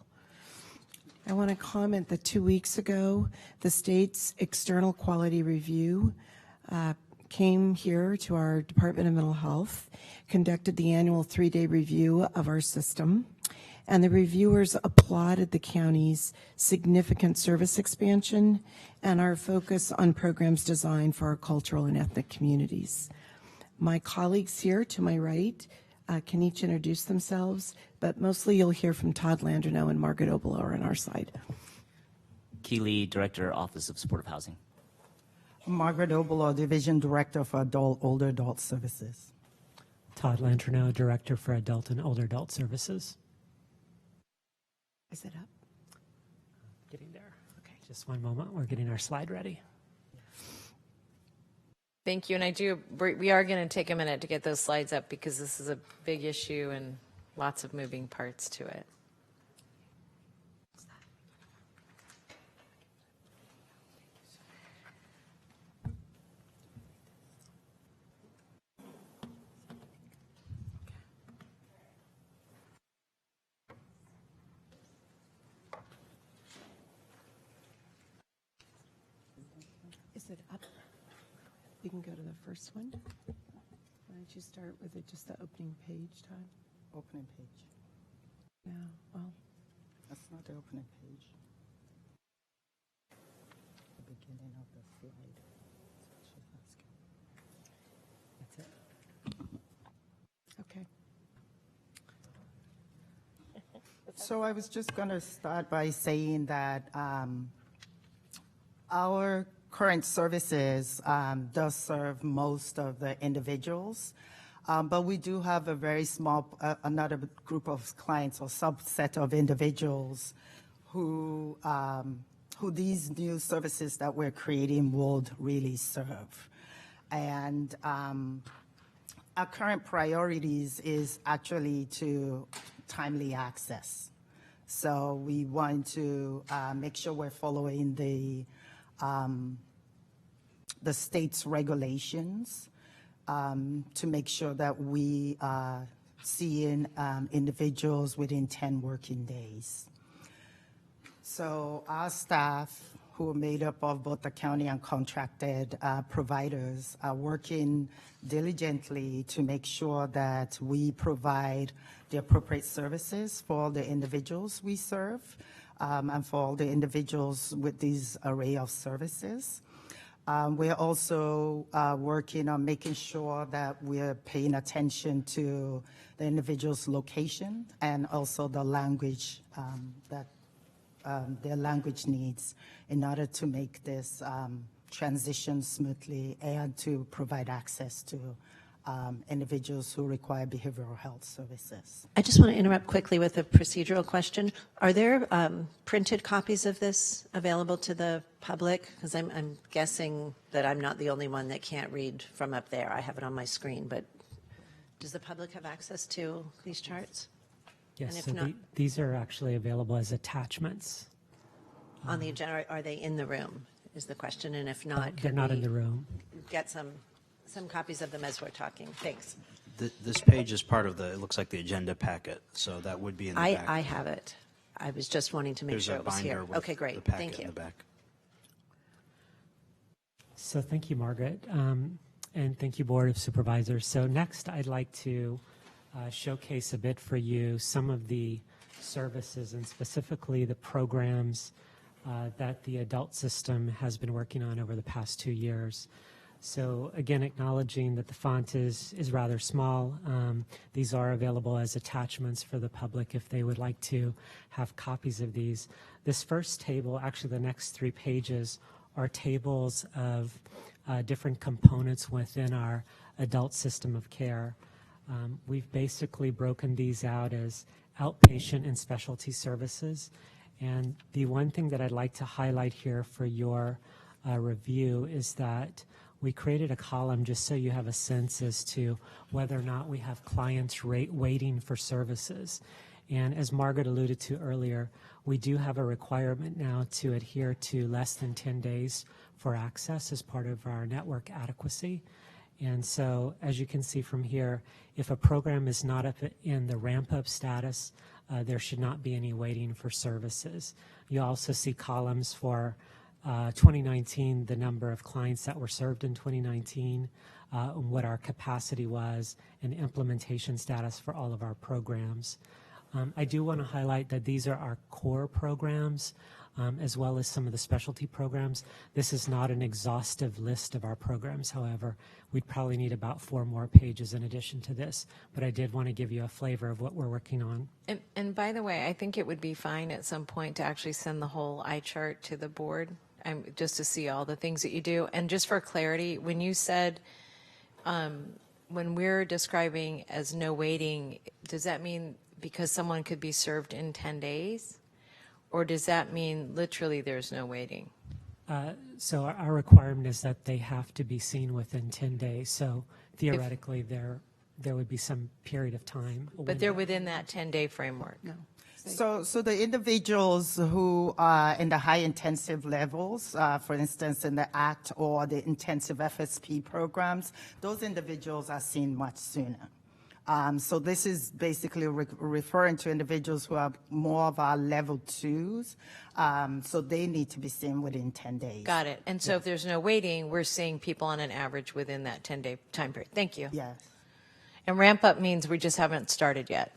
I want to comment that 2 weeks ago, the state's external quality review came here to our Department of Mental Health, conducted the annual 3-day review of our system, and the reviewers applauded the county's significant service expansion and our focus on programs designed for our cultural and ethnic communities. My colleagues here to my right can each introduce themselves, but mostly you'll hear from Todd Landreneau and Margaret Obelower on our side. Keeley, Director, Office of Supportive Housing. Margaret Obelow, Division Director for Older Adult Services. Todd Landreneau, Director for Adult and Older Adult Services. Is it up? Getting there. Okay, just one moment. We're getting our slide ready. Thank you, and we are going to take a minute to get those slides up because this is a big issue and lots of moving parts to it. Is it up? We can go to the first one. Why don't you start with just the opening page time? Opening page. Yeah, well, That's not the opening page. The beginning of the slide. That's what she's asking. That's it. Okay. So I was just going to start by saying that our current services does serve most of the individuals, but we do have a very small, another group of clients or subset of individuals who these new services that we're creating would really serve. And our current priorities is actually to timely access. So we want to make sure we're following the state's regulations to make sure that we are seeing individuals within 10 working days. So our staff, who are made up of both the county and contracted providers, are working diligently to make sure that we provide the appropriate services for the individuals we serve and for all the individuals with these array of services. We're also working on making sure that we're paying attention to the individual's location and also the language that their language needs in order to make this transition smoothly and to provide access to individuals who require behavioral health services. I just want to interrupt quickly with a procedural question. Are there printed copies of this available to the public? Because I'm guessing that I'm not the only one that can't read from up there. I have it on my screen, but does the public have access to these charts? Yes, And if so not, these are actually available as attachments. on the agenda, are they in the room is the question, and if not, They're not in the room. get some copies of them as we're talking. Thanks. This page is part of the, it looks like the agenda packet, so that would be in the back. I have it. I was just wanting to make There's sure a it was here. binder with Okay, great. the packet Thank in you. the back. So thank you, Margaret, and thank you, Board of Supervisors. So next, I'd like to showcase a bit for you some of the services and specifically the programs that the adult system has been working on over the past 2 years. So again, acknowledging that the font is rather small, these are available as attachments for the public if they would like to have copies of these. This first table, actually the next 3 pages, are tables of different components within our adult system of care. We've basically broken these out as outpatient and specialty services. And the one thing that I'd like to highlight here for your review is that we created a column just so you have a sense as to whether or not we have clients waiting for services. And as Margaret alluded to earlier, we do have a requirement now to adhere to less than 10 days for access as part of our network adequacy. And so, as you can see from here, if a program is not up in the ramp-up status, there should not be any waiting for services. You also see columns for 2019, the number of clients that were served in 2019, what our capacity was, and implementation status for all of our programs. I do want to highlight that these are our core programs, as well as some of the specialty programs. This is not an exhaustive list of our programs, however. We'd probably need about 4 more pages in addition to this, but I did want to give you a flavor of what we're working on. And by the way, I think it would be fine at some point to actually send the whole eye chart to the board, just to see all the things that you do. And just for clarity, when you said, when we're describing as no waiting, does that mean because someone could be served in 10 days? Or does that mean literally there's no waiting? So our requirement is that they have to be seen within 10 days. So theoretically, there would be some period of time. But they're within that 10-day framework? No. So the individuals who are in the high intensive levels, for instance, in the ACT or the intensive FSP programs, those individuals are seen much sooner. So this is basically referring to individuals who are more of our level 2s. So they need to be seen within 10 days. Got it. And so if there's no waiting, we're seeing people on an average within that 10-day time period. Thank you. Yes. And ramp up means we just haven't started yet.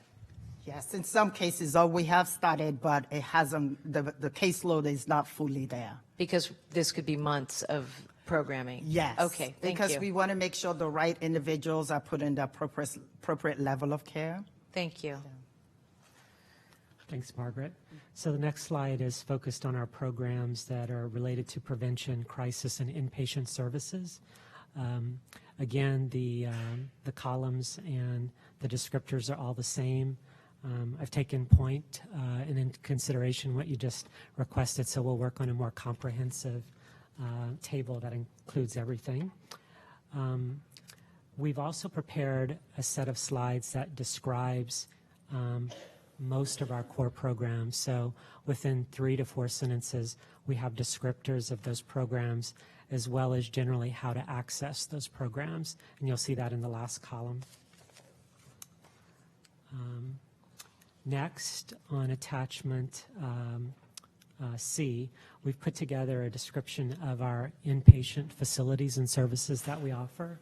Yes, in some cases, we have started, but it hasn't, the caseload is not fully there. Because this could be months of programming. Yes. Okay, thank because you. we want to make sure the right individuals are put in the appropriate level of care. Thank you. Thanks, Margaret. So the next slide is focused on our programs that are related to prevention, crisis, and inpatient services. Again, the columns and the descriptors are all the same. I've taken point and in consideration what you just requested, so we'll work on a more comprehensive table that includes everything. We've also prepared a set of slides that describes most of our core programs. So within 3 to 4 sentences, we have descriptors of those programs as well as generally how to access those programs. And you'll see that in the last column. Next, on attachment C, we've put together a description of our inpatient facilities and services that we offer.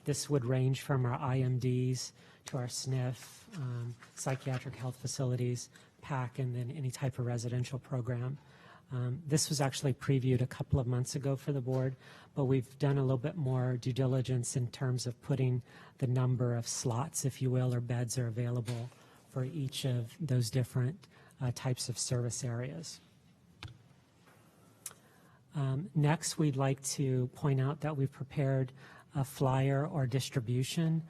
This would range from our IMDs to our SNF, psychiatric health facilities, PAC, and then any type of residential program. This was actually previewed a couple of months ago for the board, but we've done a little bit more due diligence in terms of putting the number of slots, if you will, or beds are available for each of those different types of service areas. Next, we'd like to point out that we've prepared a flyer or distribution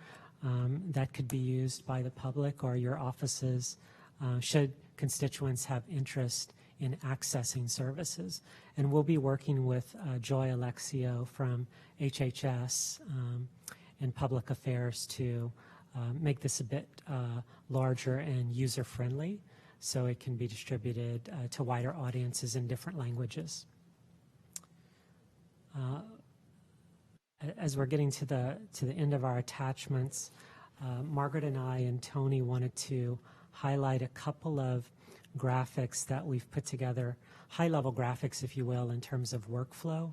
that could be used by the public or your offices should constituents have interest in accessing services. And we'll be working with Joy Alexio from HHS and Public Affairs to make this a bit larger and user-friendly so it can be distributed to wider audiences in different languages. As we're getting to the end of our attachments, Margaret and I and Tony wanted to highlight a couple of graphics that we've put together, high-level graphics, if you will, in terms of workflow.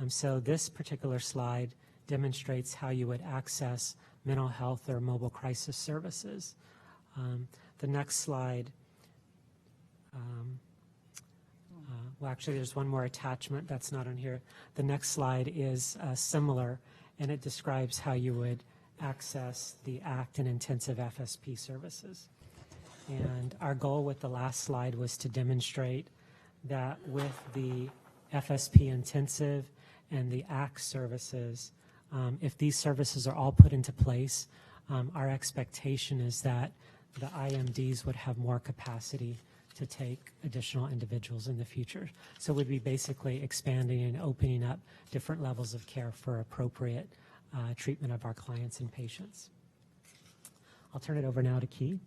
So this particular slide demonstrates how you would access mental health or mobile crisis services. The next slide, well, actually, there's one more attachment that's not on here. The next slide is similar, and it describes how you would access the ACT and intensive FSP services. And our goal with the last slide was to demonstrate that with the FSP intensive and the ACT services, if these services are all put into place, our expectation is that the IMDs would have more capacity to take additional individuals in the future. So we'd be basically expanding and opening up different levels of care for appropriate treatment of our clients and patients. I'll turn it over now to Key.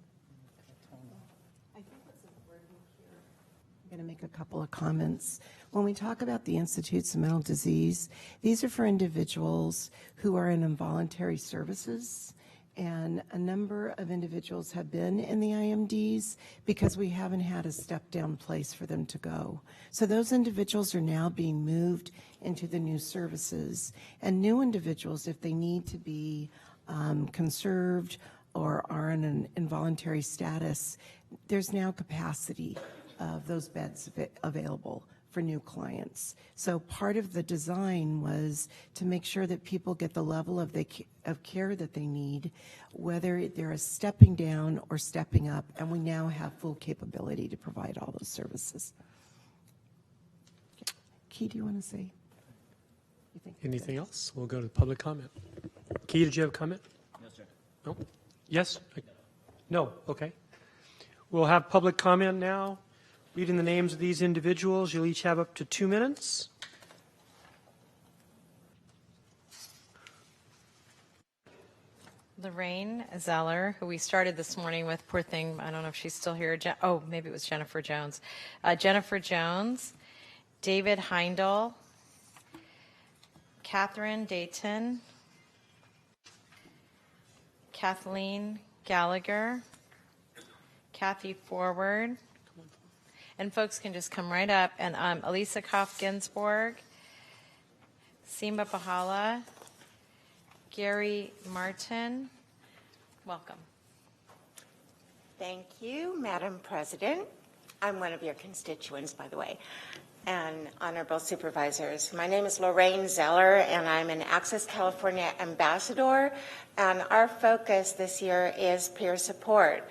I'm going to make a couple of comments. When we talk about the Institutes of Mental Disease, these are for individuals who are in involuntary services, and a number of individuals have been in the IMDs because we haven't had a step-down place for them to go. So those individuals are now being moved into the new services, and new individuals, if they need to be conserved or are in an involuntary status, there's now capacity of those beds available for new clients. So part of the design was to make sure that people get the level of care that they need, whether they're stepping down or stepping up, and we now have full capability to provide all those services. Key, do you want to say? Anything else? We'll go to public comment. Key, did you have a comment? No, sir. No? Yes? No? Okay. We'll have public comment now. Reading the names of these individuals, you'll each have up to 2 minutes. Lorraine Zeller, who we started this morning with, poor thing, I don't know if she's still here. Oh, maybe it was Jennifer Jones. Jennifer Jones, David Heindel, Catherine Dayton, Kathleen Gallagher, Kathy Forward, and folks can just come right up, and Elisa Koff-Ginsborg, Seema Bahala, Gary Martin. Welcome. Thank you, Madam President. I'm one of your constituents, by the way, and honorable supervisors. My name is Lorraine Zeller, and I'm an Access California ambassador, and our focus this year is peer support.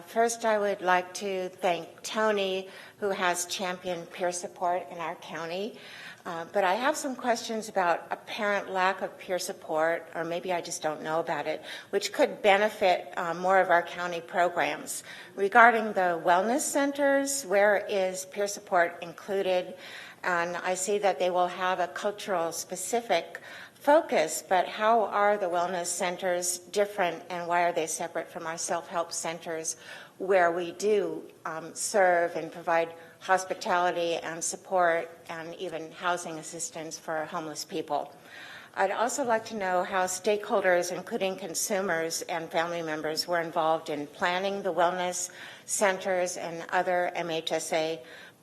First, I would like to thank Tony, who has championed peer support in our county. But I have some questions about apparent lack of peer support, or maybe I just don't know about it, which could benefit more of our county programs. Regarding the wellness centers, where is peer support included? And I see that they will have a cultural specific focus, but how are the wellness centers different, and why are they separate from our self-help centers, where we do serve and provide hospitality and support and even housing assistance for homeless people? I'd also like to know how stakeholders, including consumers and family members, were involved in planning the wellness centers and other MHSA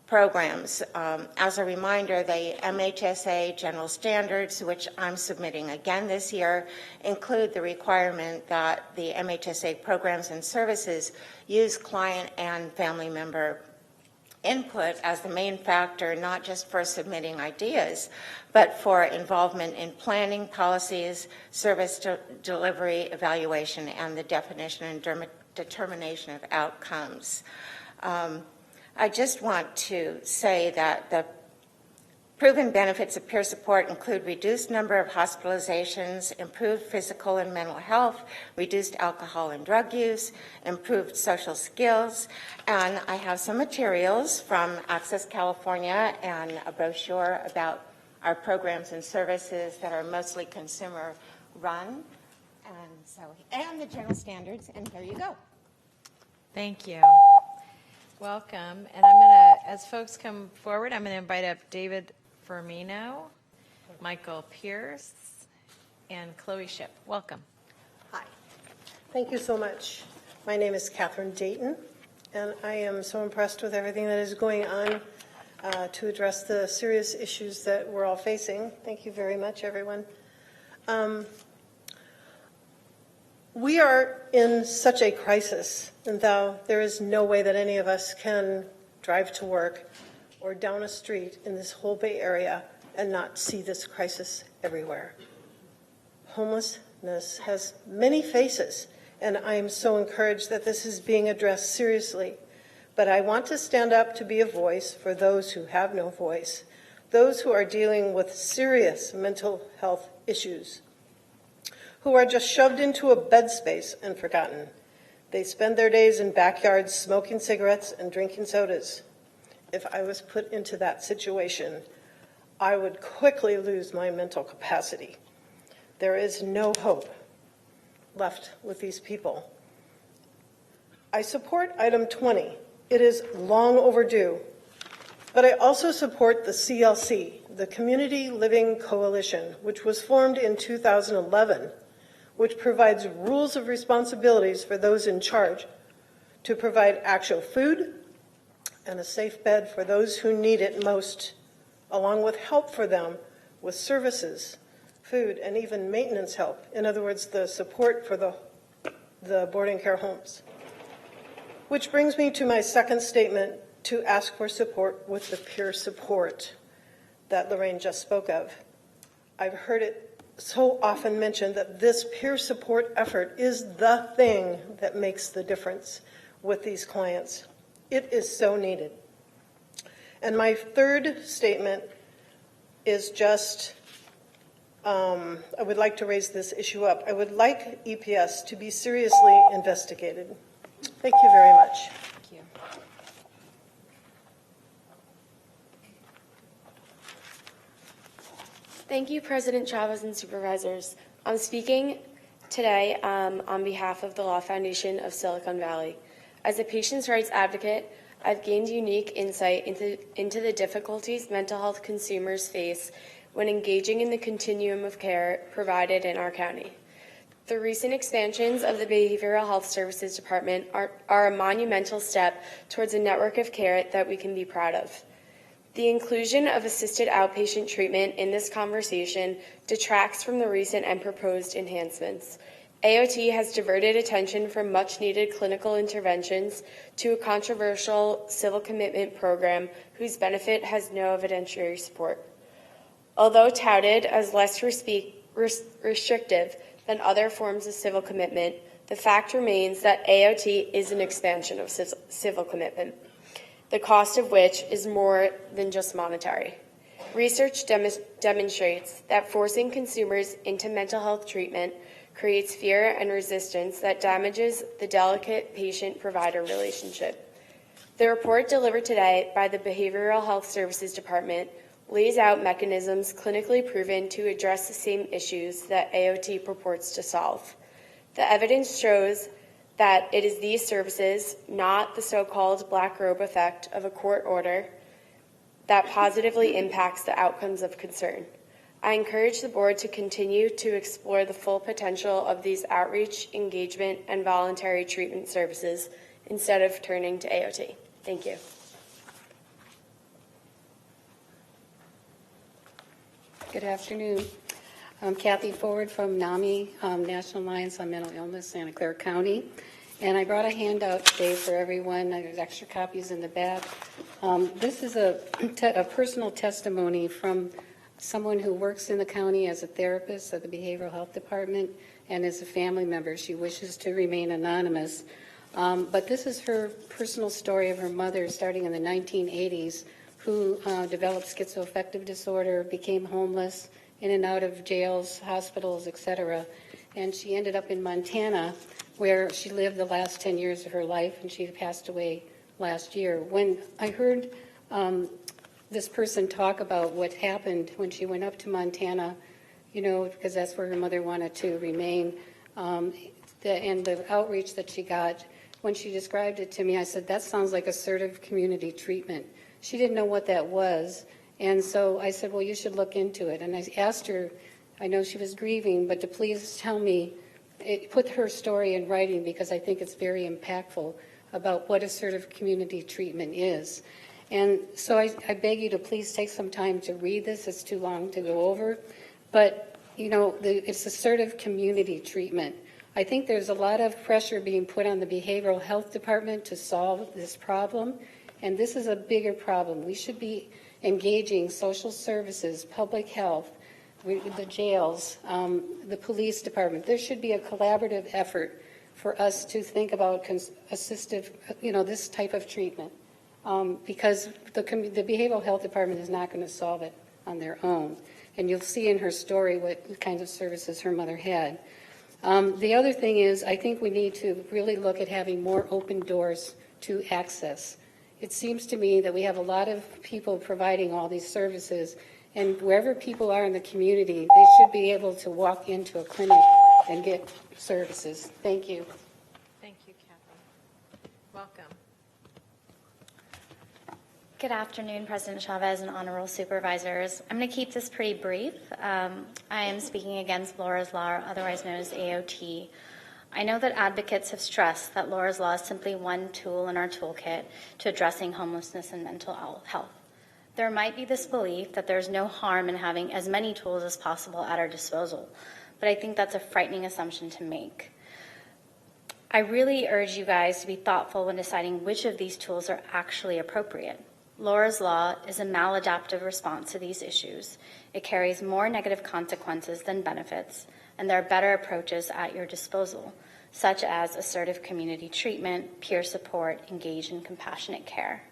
programs. As a reminder, the MHSA general standards, which I'm submitting again this year, include the requirement that the MHSA programs and services use client and family member input as the main factor, not just for submitting ideas, but for involvement in planning, policies, service delivery, evaluation, and the definition and determination of outcomes. I just want to say that the proven benefits of peer support include reduced number of hospitalizations, improved physical and mental health, reduced alcohol and drug use, improved social skills, and I have some materials from Access California and a brochure about our programs and services that are mostly consumer run, and the general standards, and here you go. Thank you. Welcome. And I'm going to, as folks come forward, I'm going to invite up David Firmino, Michael Pierce, and Chloe Ship. Welcome. Hi. Thank you so much. My name is Catherine Dayton, and I am so impressed with everything that is going on to address the serious issues that we're all facing. Thank you very much, everyone. We are in such a crisis, and though there is no way that any of us can drive to work or down a street in this whole Bay Area and not see this crisis everywhere. Homelessness has many faces, and I am so encouraged that this is being addressed seriously. But I want to stand up to be a voice for those who have no voice, those who are dealing with serious mental health issues, who are just shoved into a bed space and forgotten. They spend their days in backyards smoking cigarettes and drinking sodas. If I was put into that situation, I would quickly lose my mental capacity. There is no hope left with these people. I support item 20. It is long overdue. But I also support the CLC, the Community Living Coalition, which was formed in 2011, which provides rules of responsibilities for those in charge to provide actual food and a safe bed for those who need it most, along with help for them with services, food, and even maintenance help. In other words, the support for the boarding care homes. Which brings me to my second statement, to ask for support with the peer support that Lorraine just spoke of. I've heard it so often mentioned that this peer support effort is the thing that makes the difference with these clients. It is so needed. And my third statement is just, I would like to raise this issue up. I would like EPS to be seriously investigated. Thank you very much. Thank you. Thank you, President Chavez and Supervisors. I'm speaking today on behalf of the Law Foundation of Silicon Valley. As a patient's rights advocate, I've gained unique insight into the difficulties mental health consumers face when engaging in the continuum of care provided in our county. The recent expansions of the Behavioral Health Services Department are a monumental step towards a network of care that we can be proud of. The inclusion of assisted outpatient treatment in this conversation detracts from the recent and proposed enhancements. AOT has diverted attention from much-needed clinical interventions to a controversial civil commitment program whose benefit has no evidentiary support. Although touted as less restrictive than other forms of civil commitment, the fact remains that AOT is an expansion of civil commitment, the cost of which is more than just monetary. Research demonstrates that forcing consumers into mental health treatment creates fear and resistance that damages the delicate patient-provider relationship. The report delivered today by the Behavioral Health Services Department lays out mechanisms clinically proven to address the same issues that AOT purports to solve. The evidence shows that it is these services, not the so-called black robe effect of a court order, that positively impacts the outcomes of concern. I encourage the board to continue to explore the full potential of these outreach, engagement, and voluntary treatment services instead of turning to AOT. Thank you. Good afternoon. I'm Kathy Ford from NAMI, National Alliance on Mental Illness, Santa Clara County. And I brought a handout today for everyone. There's extra copies in the back. This is a personal testimony from someone who works in the county as a therapist at the Behavioral Health Department and is a family member. She wishes to remain anonymous. But this is her personal story of her mother starting in the 1980s, who developed schizoaffective disorder, became homeless, in and out of jails, hospitals, etc. And she ended up in Montana, where she lived the last 10 years of her life, and she passed away last year. When I heard this person talk about what happened when she went up to Montana, because that's where her mother wanted to remain, and the outreach that she got, when she described it to me, I said, that sounds like assertive community treatment. She didn't know what that was, and so I said, well, you should look into it. And I asked her, I know she was grieving, but to please tell me, put her story in writing, because I think it's very impactful about what assertive community treatment is. And so I beg you to please take some time to read this. It's too long to go over. But, it's assertive community treatment. I think there's a lot of pressure being put on the Behavioral Health Department to solve this problem. And this is a bigger problem. We should be engaging social services, public health, the jails, the police department. There should be a collaborative effort for us to think about assistive, this type of treatment, because the Behavioral Health Department is not going to solve it on their own. And you'll see in her story what kinds of services her mother had. The other thing is, I think we need to really look at having more open doors to access. It seems to me that we have a lot of people providing all these services, and wherever people are in the community, they should be able to walk into a clinic and get services. Thank you. Thank you, Kathy. Welcome. Good afternoon, President Chavez and honorable supervisors. I'm going to keep this pretty brief. I am speaking against Laura's Law, otherwise known as AOT. I know that advocates have stressed that Laura's Law is simply one tool in our toolkit to addressing homelessness and mental health. There might be this belief that there's no harm in having as many tools as possible at our disposal, but I think that's a frightening assumption to make. I really urge you guys to be thoughtful when deciding which of these tools are actually appropriate. Laura's Law is a maladaptive response to these issues. It carries more negative consequences than benefits, and there are better approaches at your disposal, such as assertive community treatment, peer support, engaged and compassionate care.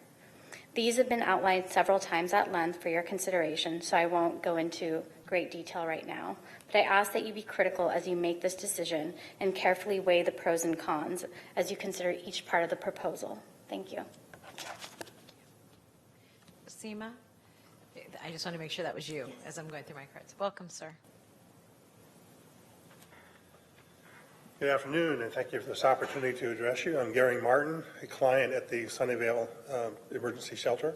These have been outlined several times at length for your consideration, so I won't go into great detail right now, but I ask that you be critical as you make this decision and carefully weigh the pros and cons as you consider each part of the proposal. Thank you. Seema, I just want to make sure that was you as I'm going through my cards. Welcome, sir. Good afternoon, and thank you for this opportunity to address you. I'm Gary Martin, a client at the Sunnyvale Emergency Shelter.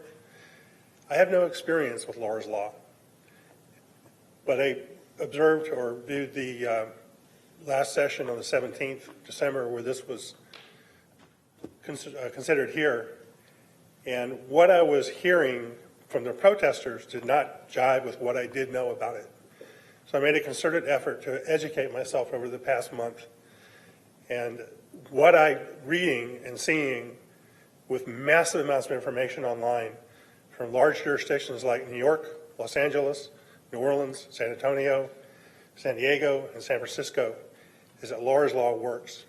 I have no experience with Laura's Law, but I observed or viewed the last session on the 17th of December where this was considered here. And what I was hearing from the protesters did not jive with what I did know about it. So I made a concerted effort to educate myself over the past month. And what I'm reading and seeing with massive amounts of information online from large jurisdictions like New York, Los Angeles, New Orleans, San Antonio, San Diego, and San Francisco is that Laura's Law works.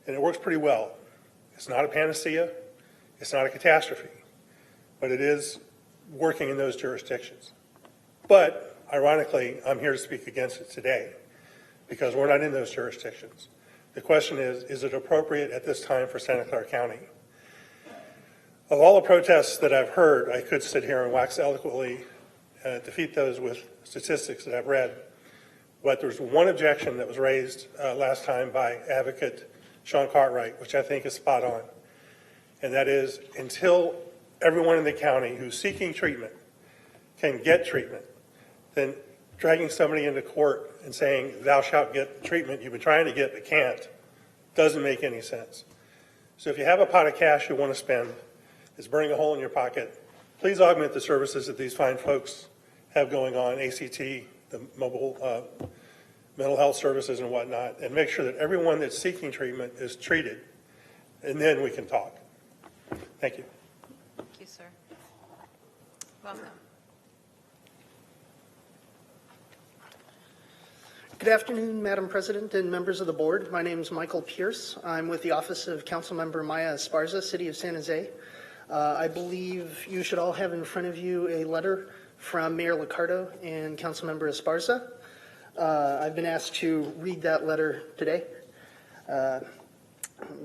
And it works pretty well. It's not a panacea. It's not a catastrophe. But it is working in those jurisdictions. But, ironically, I'm here to speak against it today because we're not in those jurisdictions. The question is it appropriate at this time for Santa Clara County? Of all the protests that I've heard, I could sit here and wax eloquently defeat those with statistics that I've read. But there's one objection that was raised last time by advocate Sean Cartwright, which I think is spot on. And that is, until everyone in the county who's seeking treatment can get treatment, then dragging somebody into court and saying, thou shalt get treatment you've been trying to get but can't, doesn't make any sense. So if you have a pot of cash you want to spend, it's burning a hole in your pocket, please augment the services that these fine folks have going on, ACT, the mobile mental health services and whatnot, and make sure that everyone that's seeking treatment is treated, and then we can talk. Thank you. Thank you, sir. Welcome. Good afternoon, Madam President and members of the board. My name is Michael Pierce. I'm with the Office of Councilmember Maya Esparza, City of San Jose. I believe you should all have in front of you a letter from Mayor Liccardo and Councilmember Esparza. I've been asked to read that letter today.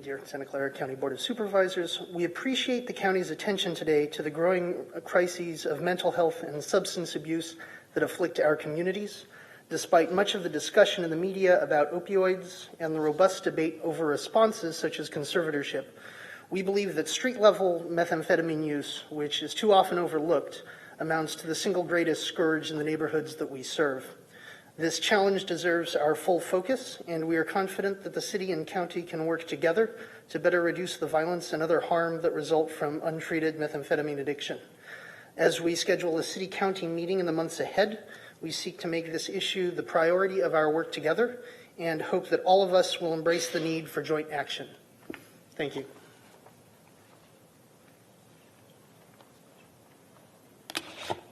Dear Santa Clara County Board of Supervisors, we appreciate the county's attention today to the growing crises of mental health and substance abuse that afflict our communities. Despite much of the discussion in the media about opioids and the robust debate over responses such as conservatorship, we believe that street-level methamphetamine use, which is too often overlooked, amounts to the single greatest scourge in the neighborhoods that we serve. This challenge deserves our full focus, and we are confident that the city and county can work together to better reduce the violence and other harm that result from untreated methamphetamine addiction. As we schedule a city-county meeting in the months ahead, we seek to make this issue the priority of our work together and hope that all of us will embrace the need for joint action. Thank you.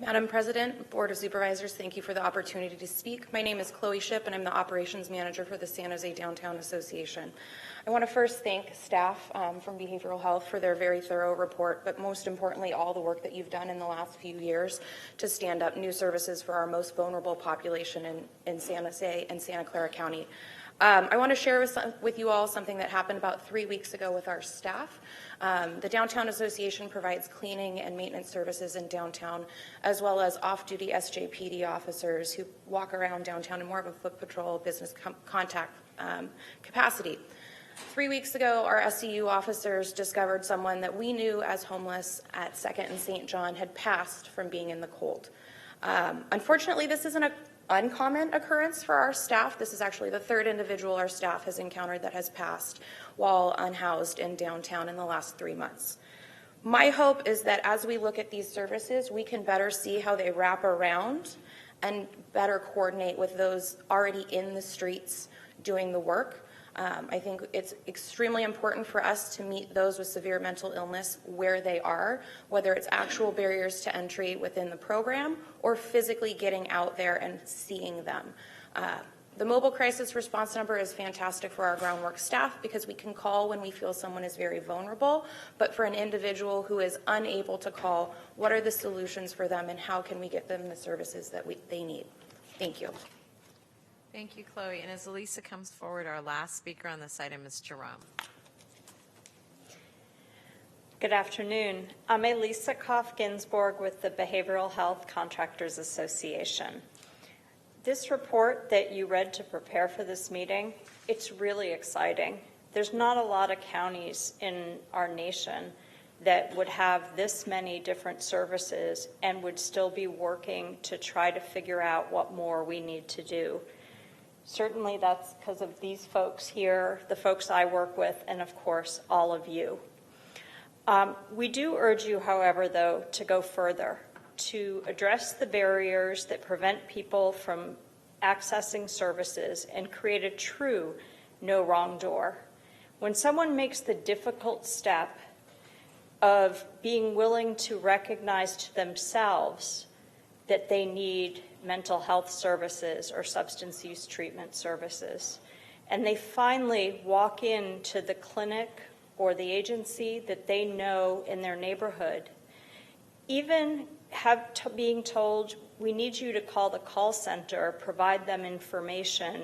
Madam President, Board of Supervisors, thank you for the opportunity to speak. My name is Chloe Shipp, and I'm the Operations Manager for the San Jose Downtown Association. I want to first thank staff from Behavioral Health for their very thorough report, but most importantly, all the work that you've done in the last few years to stand up new services for our most vulnerable population in San Jose and Santa Clara County. I want to share with you all something that happened about 3 weeks ago with our staff. The Downtown Association provides cleaning and maintenance services in downtown, as well as off-duty SJPD officers who walk around downtown in more of a foot patrol business contact capacity. 3 weeks ago, our SCU officers discovered someone that we knew as homeless at 2nd and St. John had passed from being in the cold. Unfortunately, this isn't an uncommon occurrence for our staff. This is actually the third individual our staff has encountered that has passed while unhoused in downtown in the last 3 months. My hope is that as we look at these services, we can better see how they wrap around and better coordinate with those already in the streets doing the work. I think it's extremely important for us to meet those with severe mental illness where they are, whether it's actual barriers to entry within the program or physically getting out there and seeing them. The mobile crisis response number is fantastic for our groundwork staff because we can call when we feel someone is very vulnerable, but for an individual who is unable to call, what are the solutions for them and how can we get them the services that they need? Thank you. Thank you, Chloe. And as Elisa comes forward, our last speaker on this item is Jerome. Good afternoon. I'm Elisa Koff-Ginsburg with the Behavioral Health Contractors Association. This report that you read to prepare for this meeting, it's really exciting. There's not a lot of counties in our nation that would have this many different services and would still be working to try to figure out what more we need to do. Certainly that's because of these folks here, the folks I work with, and of course, all of you. We do urge you, however, though, to go further, to address the barriers that prevent people from accessing services and create a true no wrong door. When someone makes the difficult step of being willing to recognize to themselves that they need mental health services or substance use treatment services, and they finally walk into the clinic or the agency that they know in their neighborhood, even being told, we need you to call the call center, provide them information,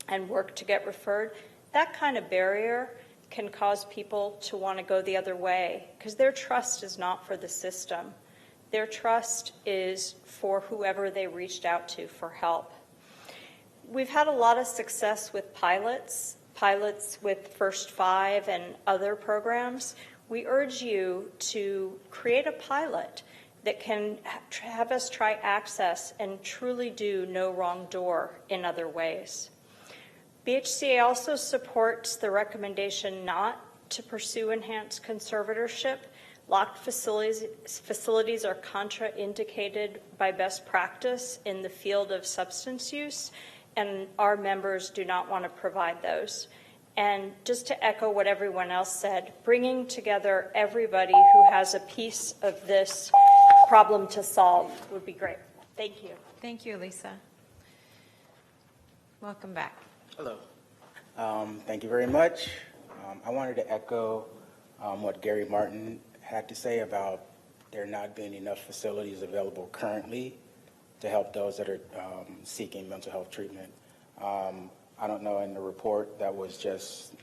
and work to get referred, that kind of barrier can cause people to want to go the other way because their trust is not for the system. Their trust is for whoever they reached out to for help. We've had a lot of success with pilots with First Five and other programs. We urge you to create a pilot that can have us try access and truly do no wrong door in other ways. BHCA also supports the recommendation not to pursue enhanced conservatorship. Locked facilities are contraindicated by best practice in the field of substance use, and our members do not want to provide those. And just to echo what everyone else said, bringing together everybody who has a piece of this problem to solve would be great. Thank you. Thank you, Lisa. Welcome back. Hello. Thank you very much. I wanted to echo what Gary Martin had to say about there not being enough facilities available currently to help those that are seeking mental health treatment. I don't know, in the report that was just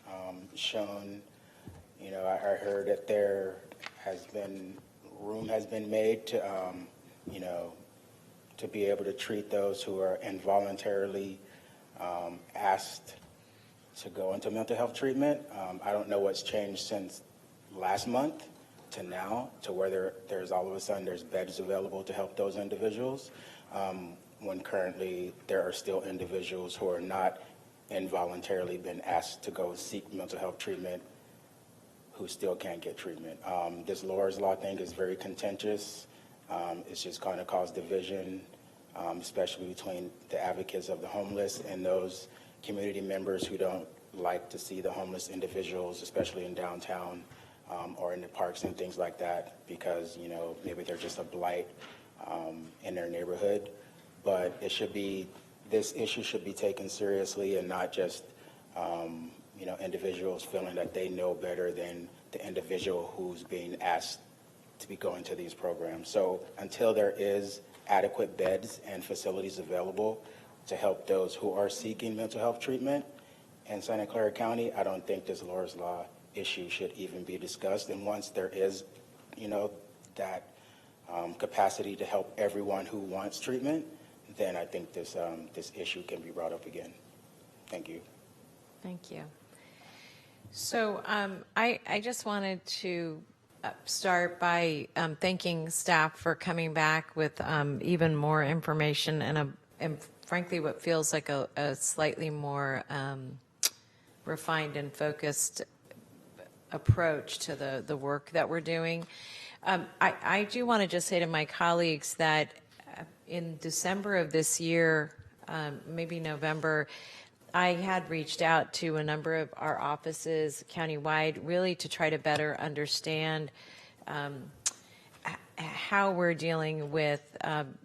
shown, you know, I heard that there has been, room has been made to, you know, to be able to treat those who are involuntarily asked to go into mental health treatment. I don't know what's changed since last month to now, to where there's all of a sudden there's beds available to help those individuals, when currently there are still individuals who are not involuntarily been asked to go seek mental health treatment who still can't get treatment. This Laura's Law thing is very contentious. It's just kind of caused division, especially between the advocates of the homeless and those community members who don't like to see the homeless individuals, especially in downtown or in the parks and things like that, because, you know, maybe they're just a blight in their neighborhood. But it should be, this issue should be taken seriously and not just, you know, individuals feeling that they know better than the individual who's being asked to be going to these programs. So until there is adequate beds and facilities available to help those who are seeking mental health treatment in Santa Clara County, I don't think this Laura's Law issue should even be discussed. And once there is, you know, that capacity to help everyone who wants treatment, then I think this issue can be brought up again. Thank you. Thank you. So I just wanted to start by thanking staff for coming back with even more information and frankly what feels like a slightly more refined and focused approach to the work that we're doing. I do want to just say to my colleagues that in December of this year, maybe November, I had reached out to a number of our offices countywide really to try to better understand how we're dealing with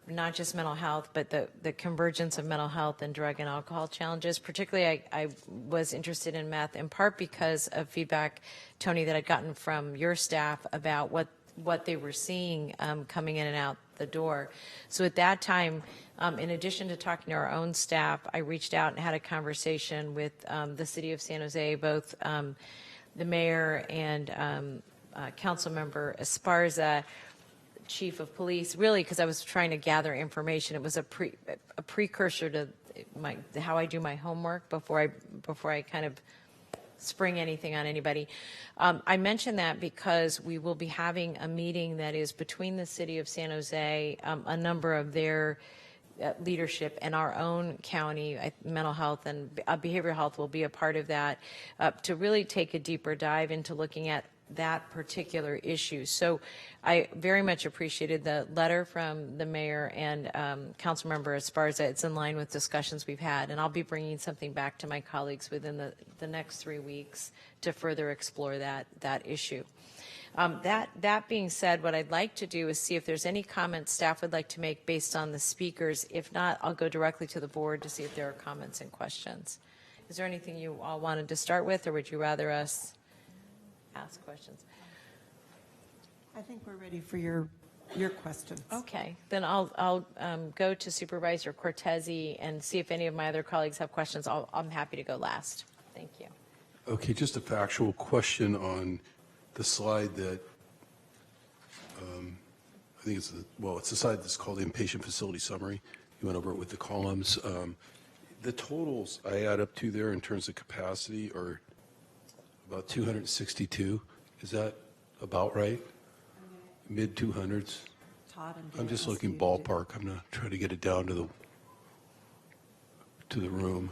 not just mental health, but the convergence of mental health and drug and alcohol challenges. Particularly, I was interested in meth in part because of feedback, Tony, that I'd gotten from your staff about what they were seeing coming in and out the door. So at that time, in addition to talking to our own staff, I reached out and had a conversation with the city of San Jose, both the mayor and council member Esparza, chief of police, really because I was trying to gather information. It was a precursor to how I do my homework before I kind of spring anything on anybody. I mention that because we will be having a meeting that is between the city of San Jose, a number of their leadership and our own county mental health and behavioral health will be a part of that to really take a deeper dive into looking at that particular issue. So I very much appreciated the letter from the mayor and Councilmember Esparza. It's in line with discussions we've had, and I'll be bringing something back to my colleagues within the next 3 weeks to further explore that issue. That being said, what I'd like to do is see if there's any comments staff would like to make based on the speakers. If not, I'll go directly to the board to see if there are comments and questions. Is there anything you all wanted to start with, or would you rather us ask questions? I think we're ready for your questions. Okay, then I'll go to Supervisor Cortese and see if any of my other colleagues have questions. I'm happy to go last. Thank you. Okay, just a factual question on the slide that I think it's a slide that's called the inpatient facility summary. You went over it with the columns. The totals I add up to there in terms of capacity are about 262. Is that about right? Mid 200s? I'm just looking ballpark. I'm not trying to get it down to the room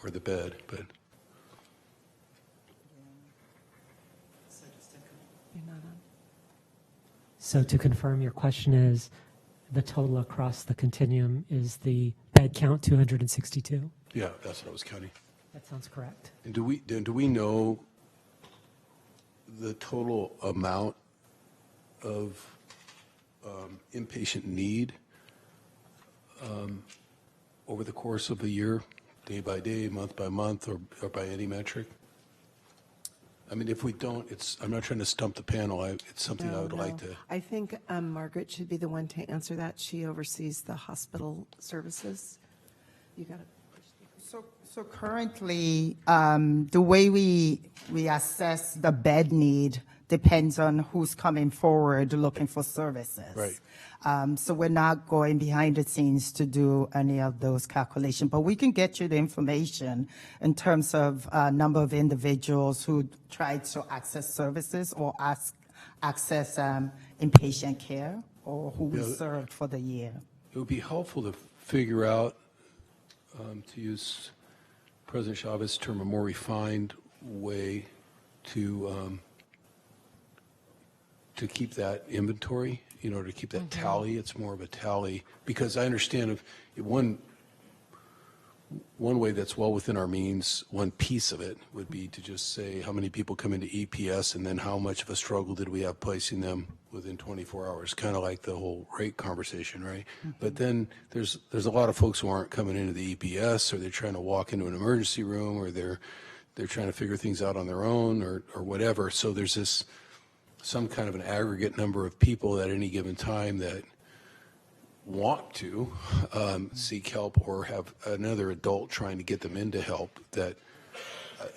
or the bed, but. So to confirm, your question is the total across the continuum is the bed count 262? Yeah, that's what I was counting. That sounds correct. And do we know the total amount of inpatient need over the course of a year, day by day, month by month, or by any metric? I mean, if we don't, I'm not trying to stump the panel. It's something I would like to. I think Margaret should be the one to answer that. She oversees the hospital services. You got it. So currently, the way we assess the bed need depends on who's coming forward looking for services. Right. So we're not going behind the scenes to do any of those calculations, but we can get you the information in terms of number of individuals who tried to access services or access inpatient care, or who we served for the year. It would be helpful to figure out, to use President Chavez's term, a more refined way to keep that inventory, to keep that tally. It's more of a tally, because I understand if one way that's well within our means, one piece of it would be to just say how many people come into EPS and then how much of a struggle did we have placing them within 24 hours, kind of like the whole rate conversation, right? But then there's a lot of folks who aren't coming into the EPS, or they're trying to walk into an emergency room, or they're trying to figure things out on their own, or whatever. So there's some kind of an aggregate number of people at any given time that want to seek help or have another adult trying to get them into help. That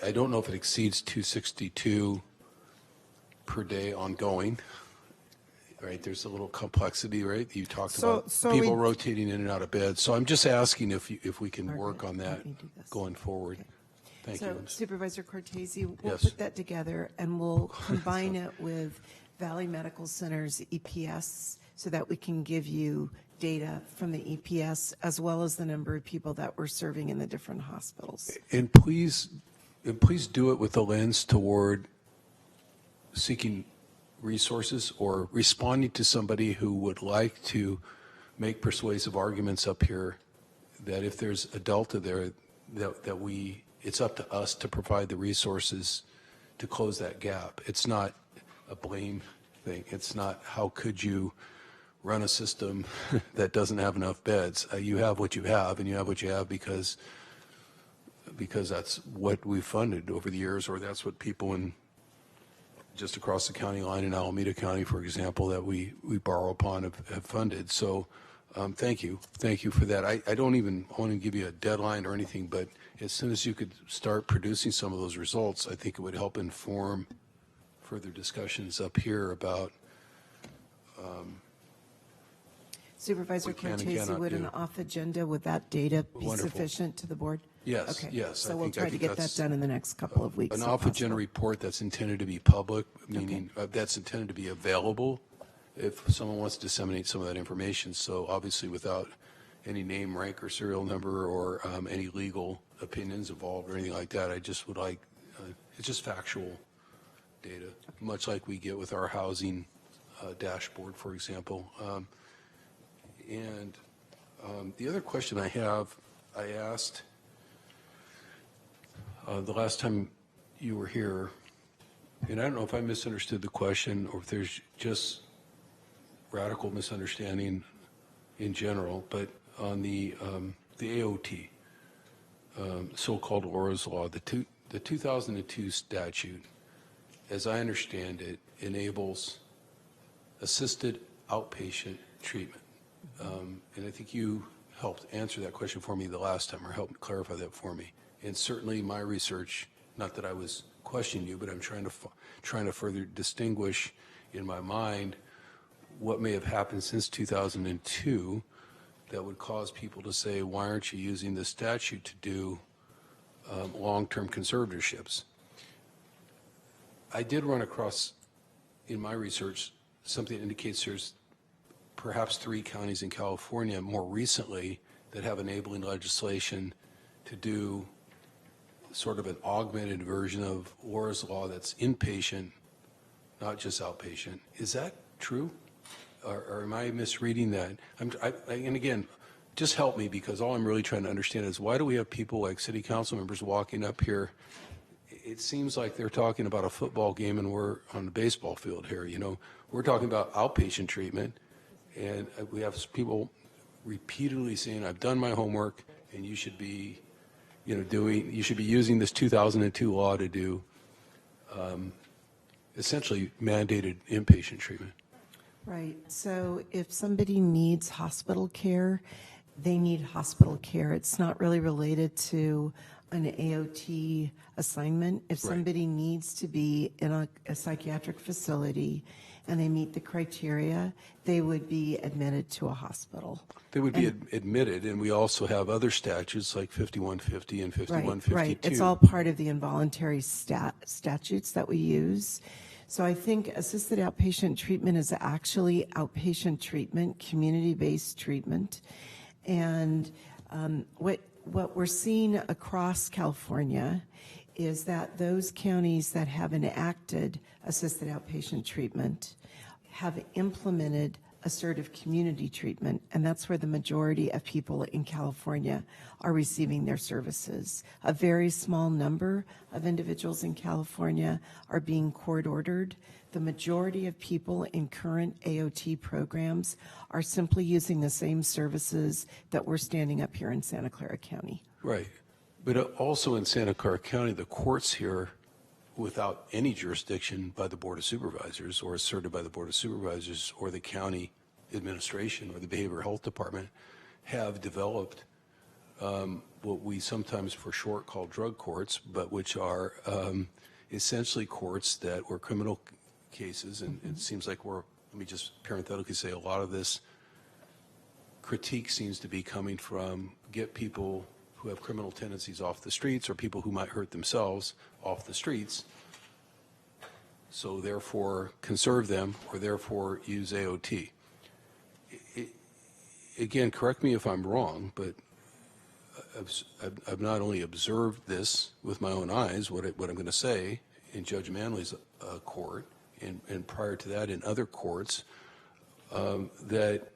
I don't know if it exceeds 262 per day ongoing. Right, there's a little complexity, right? You talked about people rotating in and out of bed. So I'm just asking if we can work on that going forward. Thank you. Supervisor Cortese, we'll put that together and we'll combine it with Valley Medical Center's EPS so that we can give you data from the EPS as well as the number of people that we're serving in the different hospitals. And please do it with a lens toward seeking resources or responding to somebody who would like to make persuasive arguments up here that if there's a delta there, that it's up to us to provide the resources to close that gap. It's not a blame thing. It's not how could you run a system that doesn't have enough beds. You have what you have, and you have what you have because that's what we've funded over the years, or that's what people in just across the county line in Alameda County, for example, that we borrow upon have funded. So thank you for that. I don't even want to give you a deadline or anything, but as soon as you could start producing some of those results, I think it would help inform further discussions up here about Supervisor Cortese, would an off agenda with that data be sufficient to the board? Yes, okay. yes. So we'll try to get that done in the next couple of weeks. An off agenda report that's intended to be public, meaning that's intended to be available if someone wants to disseminate some of that information. So obviously without any name, rank, or serial number, or any legal opinions involved or anything like that. I just would like, it's just factual data, much like we get with our housing dashboard, for example. And the other question I have, I asked the last time you were here, and I don't know if I misunderstood the question or if there's just radical misunderstanding in general, but on the AOT, so-called Laura's Law, the 2002 statute, as I understand it, enables assisted outpatient treatment. And I think you helped answer that question for me the last time, or helped clarify that for me. And certainly my research, not that I was questioning you, but I'm trying to further distinguish in my mind what may have happened since 2002 that would cause people to say, why aren't you using the statute to do long-term conservatorships? I did run across, in my research, something that indicates there's perhaps 3 counties in California more recently that have enabling legislation to do sort of an augmented version of Laura's Law that's inpatient, not just outpatient. Is that true? Or am I misreading that? And again, just help me, because all I'm really trying to understand is, why do we have people like city council members walking up here? It seems like they're talking about a football game and we're on the baseball field here. You know, we're talking about outpatient treatment, and we have people repeatedly saying, I've done my homework, and you should be, you know, you should be using this 2002 law to do essentially mandated inpatient treatment. Right. So if somebody needs hospital care, they need hospital care. It's not really related to an AOT assignment. If somebody needs to be in a psychiatric facility and they meet the criteria, they would be admitted to a hospital. They would be admitted, and we also have other statutes like 5150 and 5152. Right. It's all part of the involuntary statutes that we use. So I think assisted outpatient treatment is actually outpatient treatment, community-based treatment. And what we're seeing across California is that those counties that have enacted assisted outpatient treatment have implemented assertive community treatment, and that's where the majority of people in California are receiving their services. A very small number of individuals in California are being court-ordered. The majority of people in current AOT programs are simply using the same services that we're standing up here in Santa Clara County. Right. But also in Santa Clara County, the courts here, without any jurisdiction by the Board of Supervisors or asserted by the Board of Supervisors or the county administration or the Behavioral Health Department, have developed what we sometimes for short call drug courts, but which are essentially courts that were criminal cases. And it seems like let me just parenthetically say, a lot of this critique seems to be coming from get people who have criminal tendencies off the streets, or people who might hurt themselves off the streets, so therefore conserve them, or therefore use AOT. Again, correct me if I'm wrong, but I've not only observed this with my own eyes, what I'm going to say, in Judge Manley's court, and prior to that in other courts, that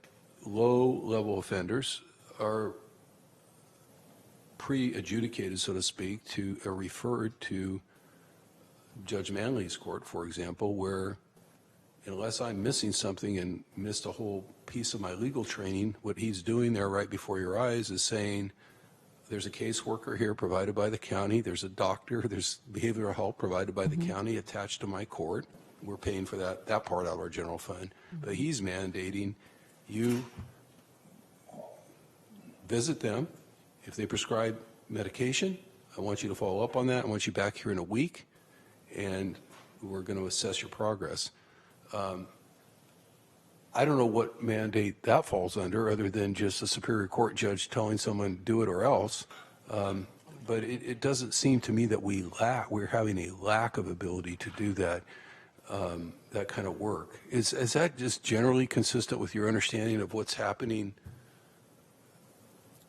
low-level offenders are pre-adjudicated, so to speak, or referred to Judge Manley's court, for example, where unless I'm missing something and missed a whole piece of my legal training, what he's doing there right before your eyes is saying, there's a caseworker here provided by the county, there's a doctor, there's behavioral help provided by the county attached to my court. We're paying for that part out of our general fund. But he's mandating you visit them. If they prescribe medication, I want you to follow up on that. I want you back here in a week, and we're going to assess your progress. I don't know what mandate that falls under, other than just a Superior Court judge telling someone do it or else. But it doesn't seem to me that we're having a lack of ability to do that kind of work. Is that just generally consistent with your understanding of what's happening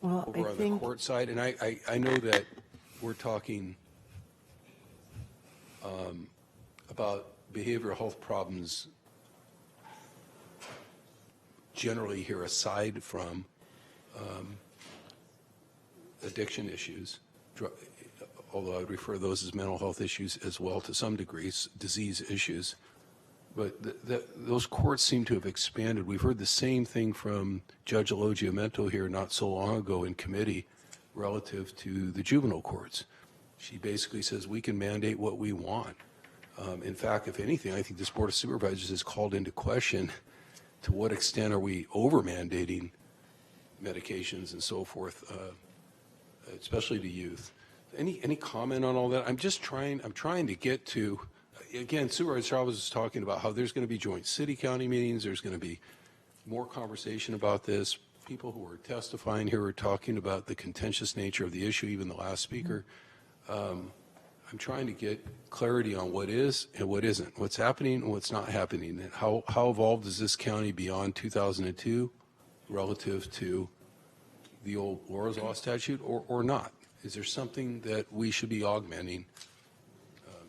Well, over I on think the court side, and I know that we're talking about behavioral health problems generally here, aside from addiction issues, although I would refer those as mental health issues as well to some degrees, disease issues. But those courts seem to have expanded. We've heard the same thing from Judge Elogiamento here not so long ago in committee relative to the juvenile courts. She basically says we can mandate what we want. In fact, if anything, I think this Board of Supervisors is called into question to what extent are we over-mandating medications and so forth, especially to youth. Any comment on all that? I'm trying to get to, again, Supervisor Chavez is talking about how there's going to be joint city-county meetings, there's going to be more conversation about this. People who are testifying here are talking about the contentious nature of the issue, even the last speaker. I'm trying to get clarity on what is and what isn't, what's happening and what's not happening, and how evolved is this county beyond 2002 relative to the old Laura's Law statute or not? Is there something that we should be augmenting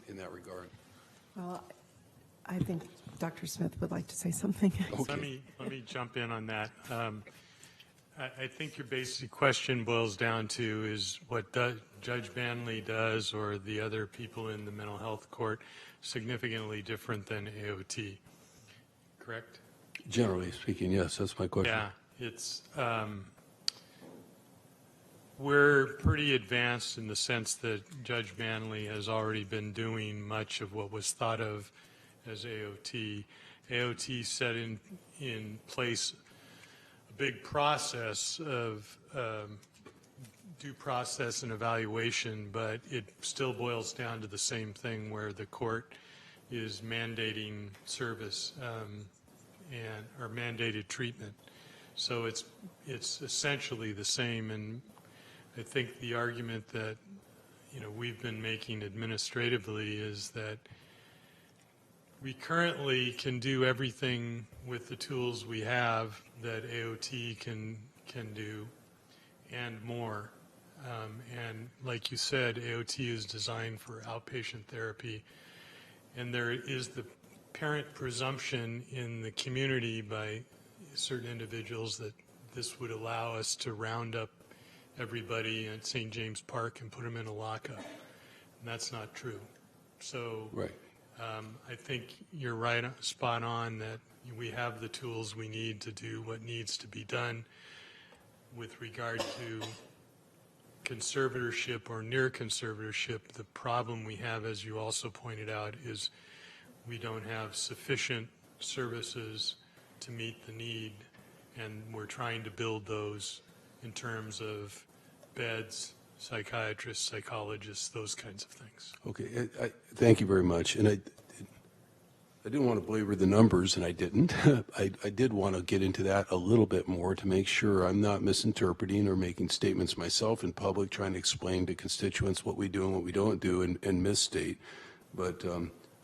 in that regard? Well, I think Dr. Smith would like to say something. Okay. Let me jump in on that. I think your basic question boils down to is what Judge Banley does or the other people in the mental health court significantly different than AOT, correct? Generally speaking, yes, that's my question. Yeah, it's we're pretty advanced in the sense that Judge Banley has already been doing much of what was thought of as AOT. AOT set in place a big process of due process and evaluation, but it still boils down to the same thing where the court is mandating service or mandated treatment. So it's essentially the same, and I think the argument that we've been making administratively is that we currently can do everything with the tools we have that AOT can do and more. And like you said, AOT is designed for outpatient therapy, and there is the apparent presumption in the community by certain individuals that this would allow us to round up everybody at St. James Park and put them in a lockup. And that's not true. So right. I think you're right, spot on, that we have the tools we need to do what needs to be done with regard to conservatorship or near conservatorship. The problem we have, as you also pointed out, is we don't have sufficient services to meet the need, and we're trying to build those in terms of beds, psychiatrists, psychologists, those kinds of things. Okay, thank you very much. And I didn't want to belabor the numbers, and I didn't. I did want to get into that a little bit more to make sure I'm not misinterpreting or making statements myself in public, trying to explain to constituents what we do and what we don't do and misstate. But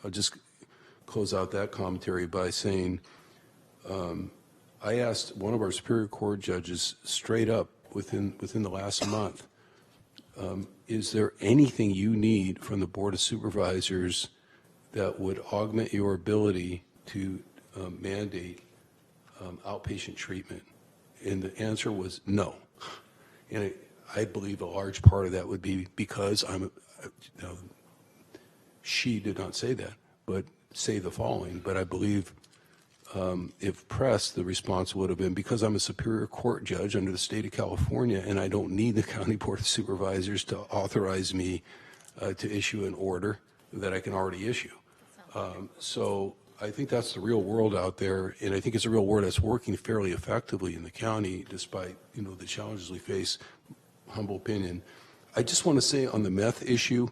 I'll just close out that commentary by saying I asked one of our Superior Court judges straight up within the last month, is there anything you need from the Board of Supervisors that would augment your ability to mandate outpatient treatment? And the answer was no. And I believe a large part of that would be because she did not say that, but say the following, but I believe if pressed, the response would have been, because I'm a Superior Court judge under the state of California and I don't need the County Board of Supervisors to authorize me to issue an order that I can already issue. So I think that's the real world out there, and I think it's a real world that's working fairly effectively in the county despite the challenges we face. Humble opinion. I just want to say on the meth issue,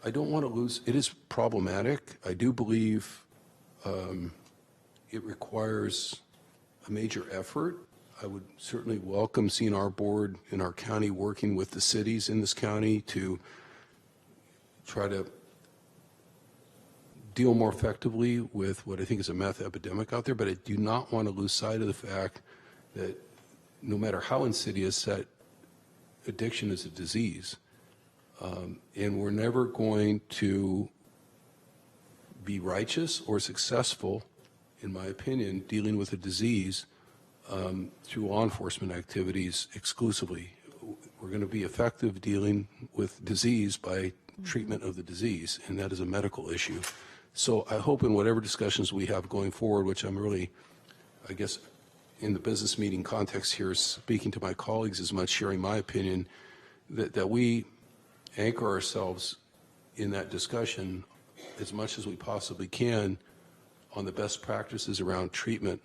I don't want to lose. It is problematic. I do believe it requires a major effort. I would certainly welcome seeing our board in our county working with the cities in this county to try to deal more effectively with what I think is a meth epidemic out there, but I do not want to lose sight of the fact that no matter how insidious, that addiction is a disease. And we're never going to be righteous or successful, in my opinion, dealing with a disease through law enforcement activities exclusively. We're going to be effective dealing with disease by treatment of the disease, and that is a medical issue. So I hope in whatever discussions we have going forward, which I'm really, I guess, in the business meeting context here, speaking to my colleagues as much, sharing my opinion, that we anchor ourselves in that discussion as much as we possibly can on the best practices around treatment.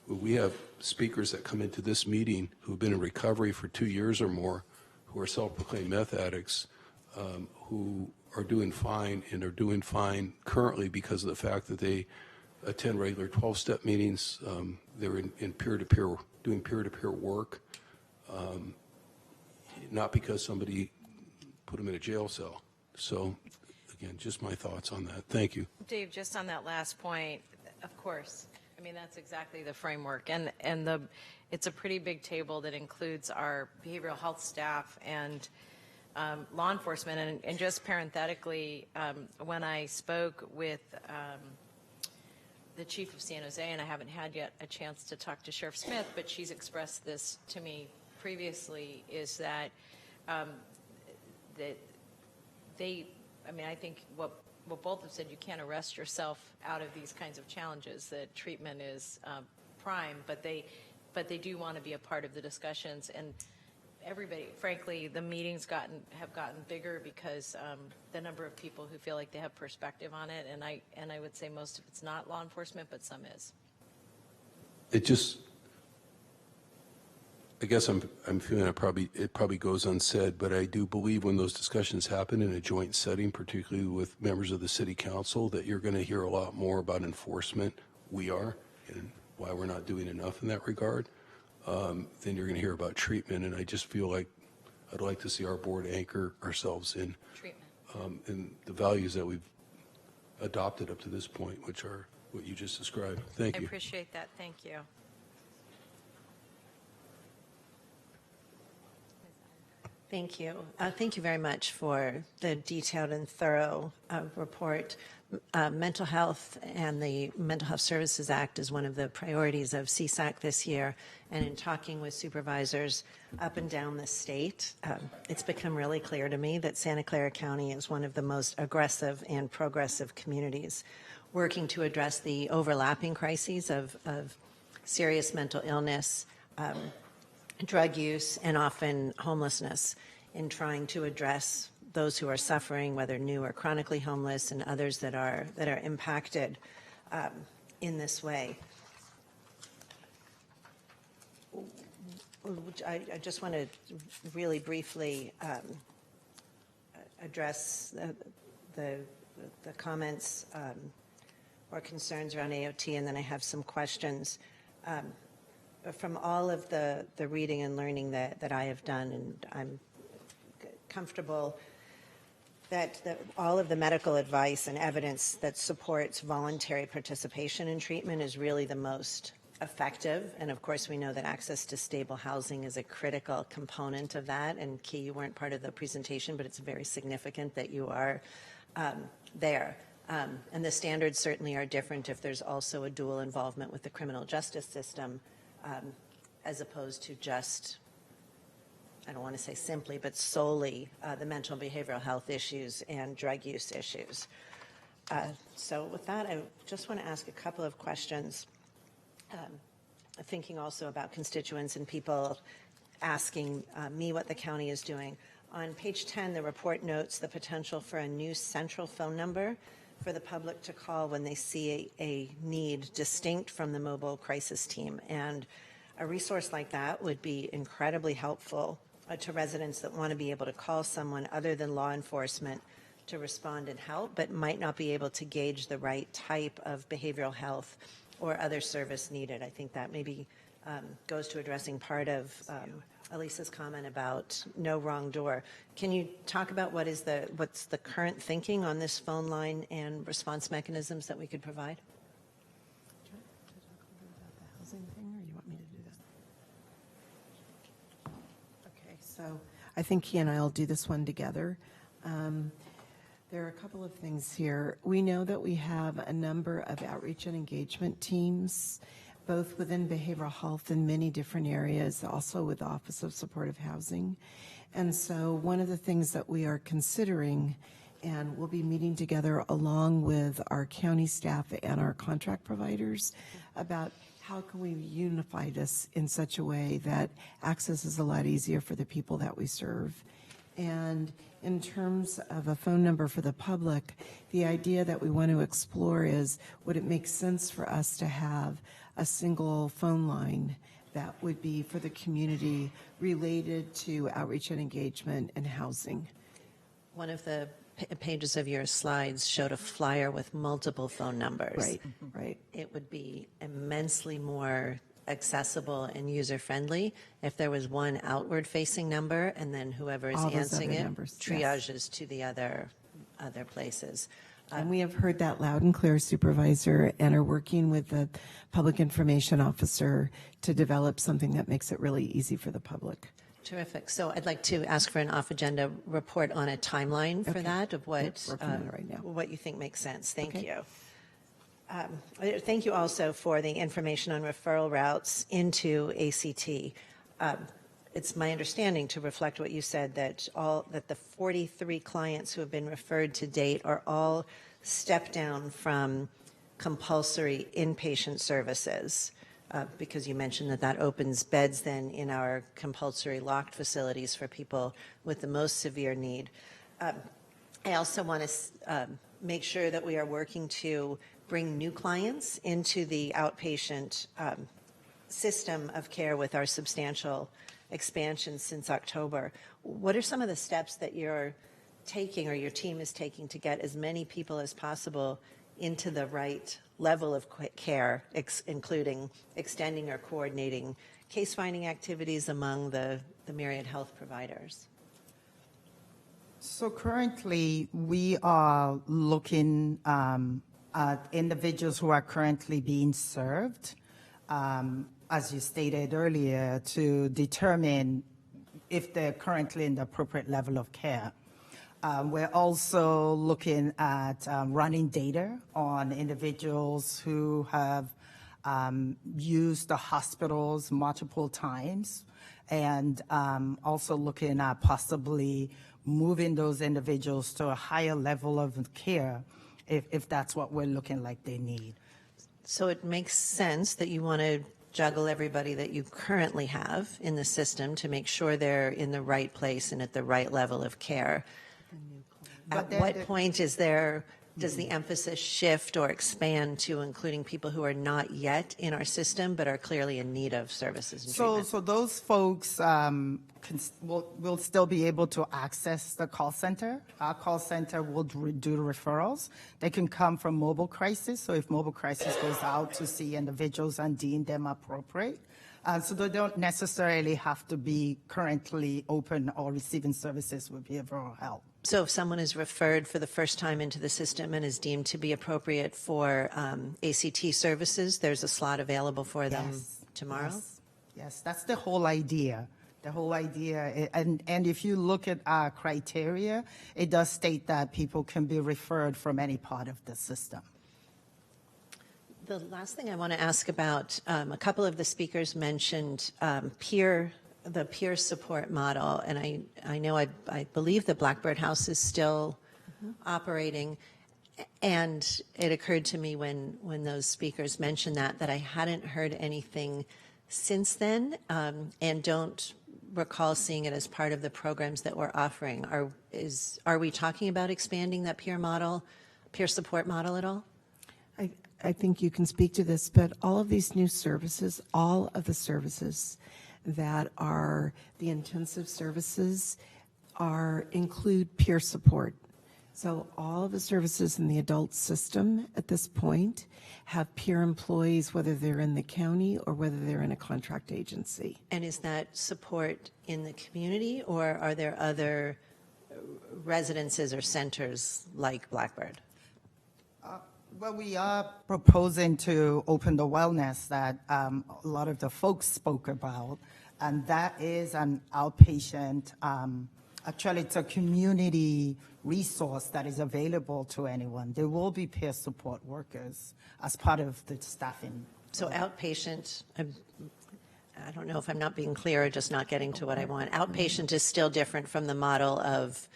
We have speakers that come into this meeting who have been in recovery for 2 years or more, who are self-proclaimed meth addicts, who are doing fine and are doing fine currently because of the fact that they attend regular 12-step meetings. They're in peer-to-peer, doing peer-to-peer work, not because somebody put them in a jail cell. So, again, just my thoughts on that. Thank you. Dave, just on that last point, of course, I mean, that's exactly the framework. And it's a pretty big table that includes our behavioral health staff and law enforcement. And just parenthetically, when I spoke with the chief of San Jose, and I haven't had yet a chance to talk to Sheriff Smith, but she's expressed this to me previously, is that I mean, I think what both have said, you can't arrest yourself out of these kinds of challenges, that treatment is prime, but they do want to be a part of the discussions. And everybody, frankly, the meetings have gotten bigger because the number of people who feel like they have perspective on it, and I would say most of it's not law enforcement, but some is. I guess I'm feeling it probably goes unsaid, but I do believe when those discussions happen in a joint setting, particularly with members of the city council, that you're going to hear a lot more about enforcement. We are, and why we're not doing enough in that regard. Then you're going to hear about treatment, and I just feel like I'd like to see our board anchor ourselves in treatment, in the values that we've adopted up to this point, which are what you just described. Thank you. I appreciate that. Thank you. Thank you. Thank you very much for the detailed and thorough report. Mental health and the Mental Health Services Act is one of the priorities of CSAC this year. And in talking with supervisors up and down the state, it's become really clear to me that Santa Clara County is one of the most aggressive and progressive communities working to address the overlapping crises of serious mental illness, drug use, and often homelessness, in trying to address those who are suffering, whether new or chronically homeless, and others that are impacted in this way. I just want to really briefly address the comments or concerns around AOT, and then I have some questions. From all of the reading and learning that I have done, and I'm comfortable that all of the medical advice and evidence that supports voluntary participation in treatment is really the most effective. And of course, we know that access to stable housing is a critical component of that. And Key, you weren't part of the presentation, but it's very significant that you are there. And the standards certainly are different if there's also a dual involvement with the criminal justice system, as opposed to just, I don't want to say simply, but solely the mental and behavioral health issues and drug use issues. So with that, I just want to ask a couple of questions, thinking also about constituents and people asking me what the county is doing. On page 10, the report notes the potential for a new central phone number for the public to call when they see a need distinct from the mobile crisis team. And a resource like that would be incredibly helpful to residents that want to be able to call someone other than law enforcement to respond and help, but might not be able to gauge the right type of behavioral health or other service needed. I think that maybe goes to addressing part of Elisa's comment about no wrong door. Can you talk about what's the current thinking on this phone line and response mechanisms that we could provide? Do you want to talk a little bit about the housing thing, or you want me to do that? So I think he and I will do this one together. There are a couple of things here. We know that we have a number of outreach and engagement teams, both within behavioral health in many different areas, also with the Office of Supportive Housing. And so one of the things that we are considering, and we'll be meeting together along with our county staff and our contract providers about how can we unify this in such a way that access is a lot easier for the people that we serve. And in terms of a phone number for the public, the idea that we want to explore is, would it make sense for us to have a single phone line that would be for the community related to outreach and engagement and housing? One of the pages of your slides showed a flyer with multiple phone numbers. Right, right. It would be immensely more accessible and user-friendly if there was one outward-facing number, and then whoever is All those answering other it numbers, triages yes. to the other places. And we have heard that loud and clear, Supervisor, and are working with the Public Information Officer to develop something that makes it really easy for the public. Terrific. So I'd like to ask for an off-agenda report on a timeline for that of what, Yep, working on it right now. what you think makes sense. Thank Okay. you. Thank you also for the information on referral routes into ACT. It's my understanding, to reflect what you said, that the 43 clients who have been referred to date are all stepped down from compulsory inpatient services, because you mentioned that opens beds then in our compulsory locked facilities for people with the most severe need. I also want to make sure that we are working to bring new clients into the outpatient system of care with our substantial expansion since October. What are some of the steps that you're taking or your team is taking to get as many people as possible into the right level of care, including extending or coordinating case-finding activities among the myriad health providers? So currently, we are looking at individuals who are currently being served, as you stated earlier, to determine if they're currently in the appropriate level of care. We're also looking at running data on individuals who have used the hospitals multiple times, and also looking at possibly moving those individuals to a higher level of care if that's what we're looking like they need. So it makes sense that you want to juggle everybody that you currently have in the system to make sure they're in the right place and at the right level of care. At what point does the emphasis shift or expand to including people who are not yet in our system but are clearly in need of services and treatment? So those folks will still be able to access the call center. Our call center will do referrals. They can come from mobile crisis. So if mobile crisis goes out to see individuals and deem them appropriate, so they don't necessarily have to be currently open or receiving services with behavioral health. So if someone is referred for the first time into the system and is deemed to be appropriate for ACT services, there's a slot available for them tomorrow? Yes, that's the whole idea. The whole idea, and if you look at our criteria, it does state that people can be referred from any part of the system. The last thing I want to ask about, a couple of the speakers mentioned the peer support model, and I know I believe the Blackbird House is still operating, and it occurred to me when those speakers mentioned that I hadn't heard anything since then, and don't recall seeing it as part of the programs that we're offering. Are we talking about expanding that peer support model at all? I think you can speak to this, but all of these new services, all of the services that are the intensive services include peer support. So all of the services in the adult system at this point have peer employees, whether they're in the county or whether they're in a contract agency. And is that support in the community, or are there other residences or centers like Blackbird? Well, we are proposing to open the wellness that a lot of the folks spoke about, and that is an outpatient, actually it's a community resource that is available to anyone. There will be peer support workers as part of the staffing. So outpatient, I don't know if I'm not being clear or just not getting to what I want. Outpatient is still different from the model of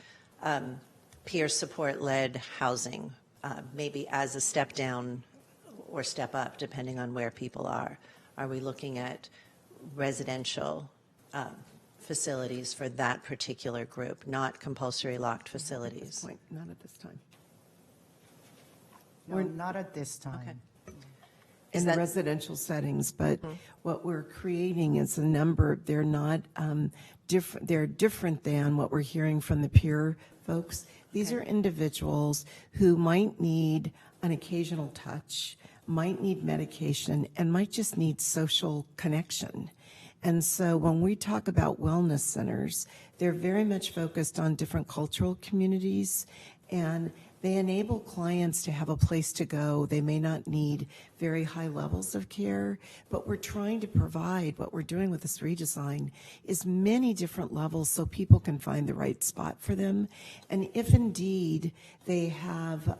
peer support-led housing, maybe as a step down or step up, depending on where people are. Are we looking at residential facilities for that particular group, not compulsory locked facilities? Not at this time. No, not at this time. Okay. In the residential settings, but what we're creating is a number, they're not different, they're different than what we're hearing from the peer folks. These are individuals who might need an occasional touch, might need medication, and might just need social connection. And so when we talk about wellness centers, they're very much focused on different cultural communities, and they enable clients to have a place to go. They may not need very high levels of care, but we're trying to provide, what we're doing with this redesign is many different levels so people can find the right spot for them. And if indeed they have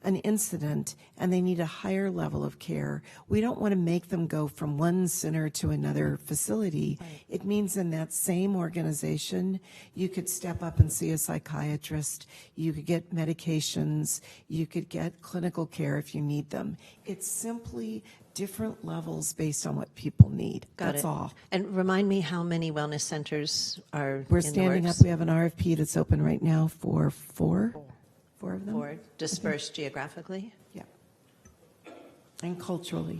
an incident and they need a higher level of care, we don't want to make them go from one center to another facility. Right. It means in that same organization, you could step up and see a psychiatrist, you could get medications, you could get clinical care if you need them. It's simply different levels based on what people need. That's all. And remind me how many wellness centers are We're in the standing up. works? We have an RFP that's open right now for four of them. Or dispersed geographically? Yeah. And culturally.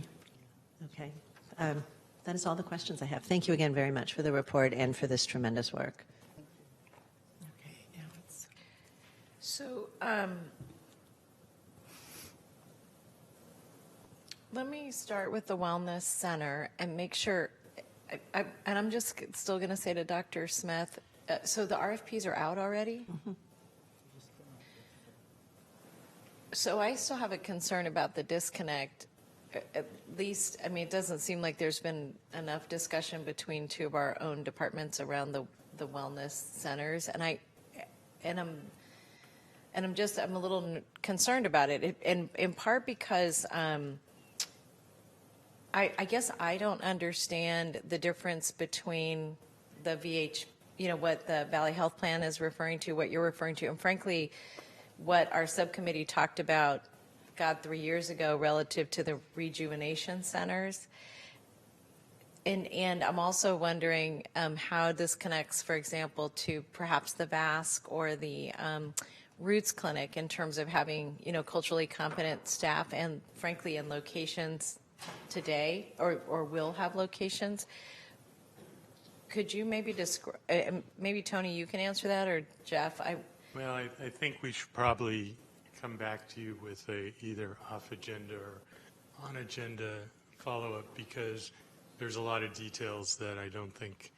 Okay. That is all the questions I have. Thank you again very much for the report and for this tremendous work. Okay. Now it's... So let me start with the Wellness Center and make sure, and I'm just still going to say to Dr. Smith, so the RFPs are out already? Mm-hmm. So I still have a concern about the disconnect. At least, I mean, it doesn't seem like there's been enough discussion between two of our own departments around the wellness centers, and I'm a little concerned about it. In part because I guess I don't understand the difference between the VH, what the Valley Health Plan is referring to, what you're referring to, and frankly, what our subcommittee talked about, 3 years ago relative to the rejuvenation centers. And I'm also wondering how this connects, for example, to perhaps the VASC or the Roots Clinic in terms of having, culturally competent staff and frankly in locations today or will have locations. Could you maybe describe, maybe Tony, you can answer that, or Jeff? Well, I think we should probably come back to you with a either off-agenda or on-agenda follow-up, because there's a lot of details that I don't think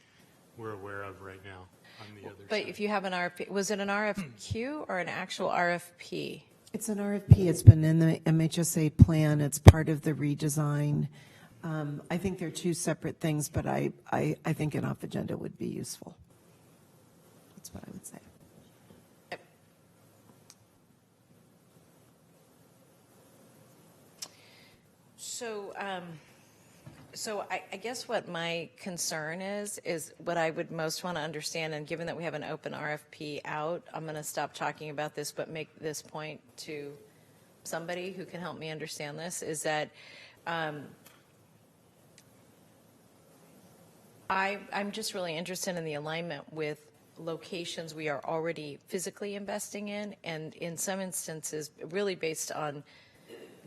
we're aware of right now on the other side. But if you have an RFP, was it an RFQ or an actual RFP? It's an RFP. It's been in the MHSA plan. It's part of the redesign. I think they're two separate things, but I think an off-agenda would be useful. That's what I would say. So I guess what my concern is what I would most want to understand, and given that we have an open RFP out, I'm going to stop talking about this, but make this point to somebody who can help me understand this, is that I'm just really interested in the alignment with locations we are already physically investing in, and in some instances, really based on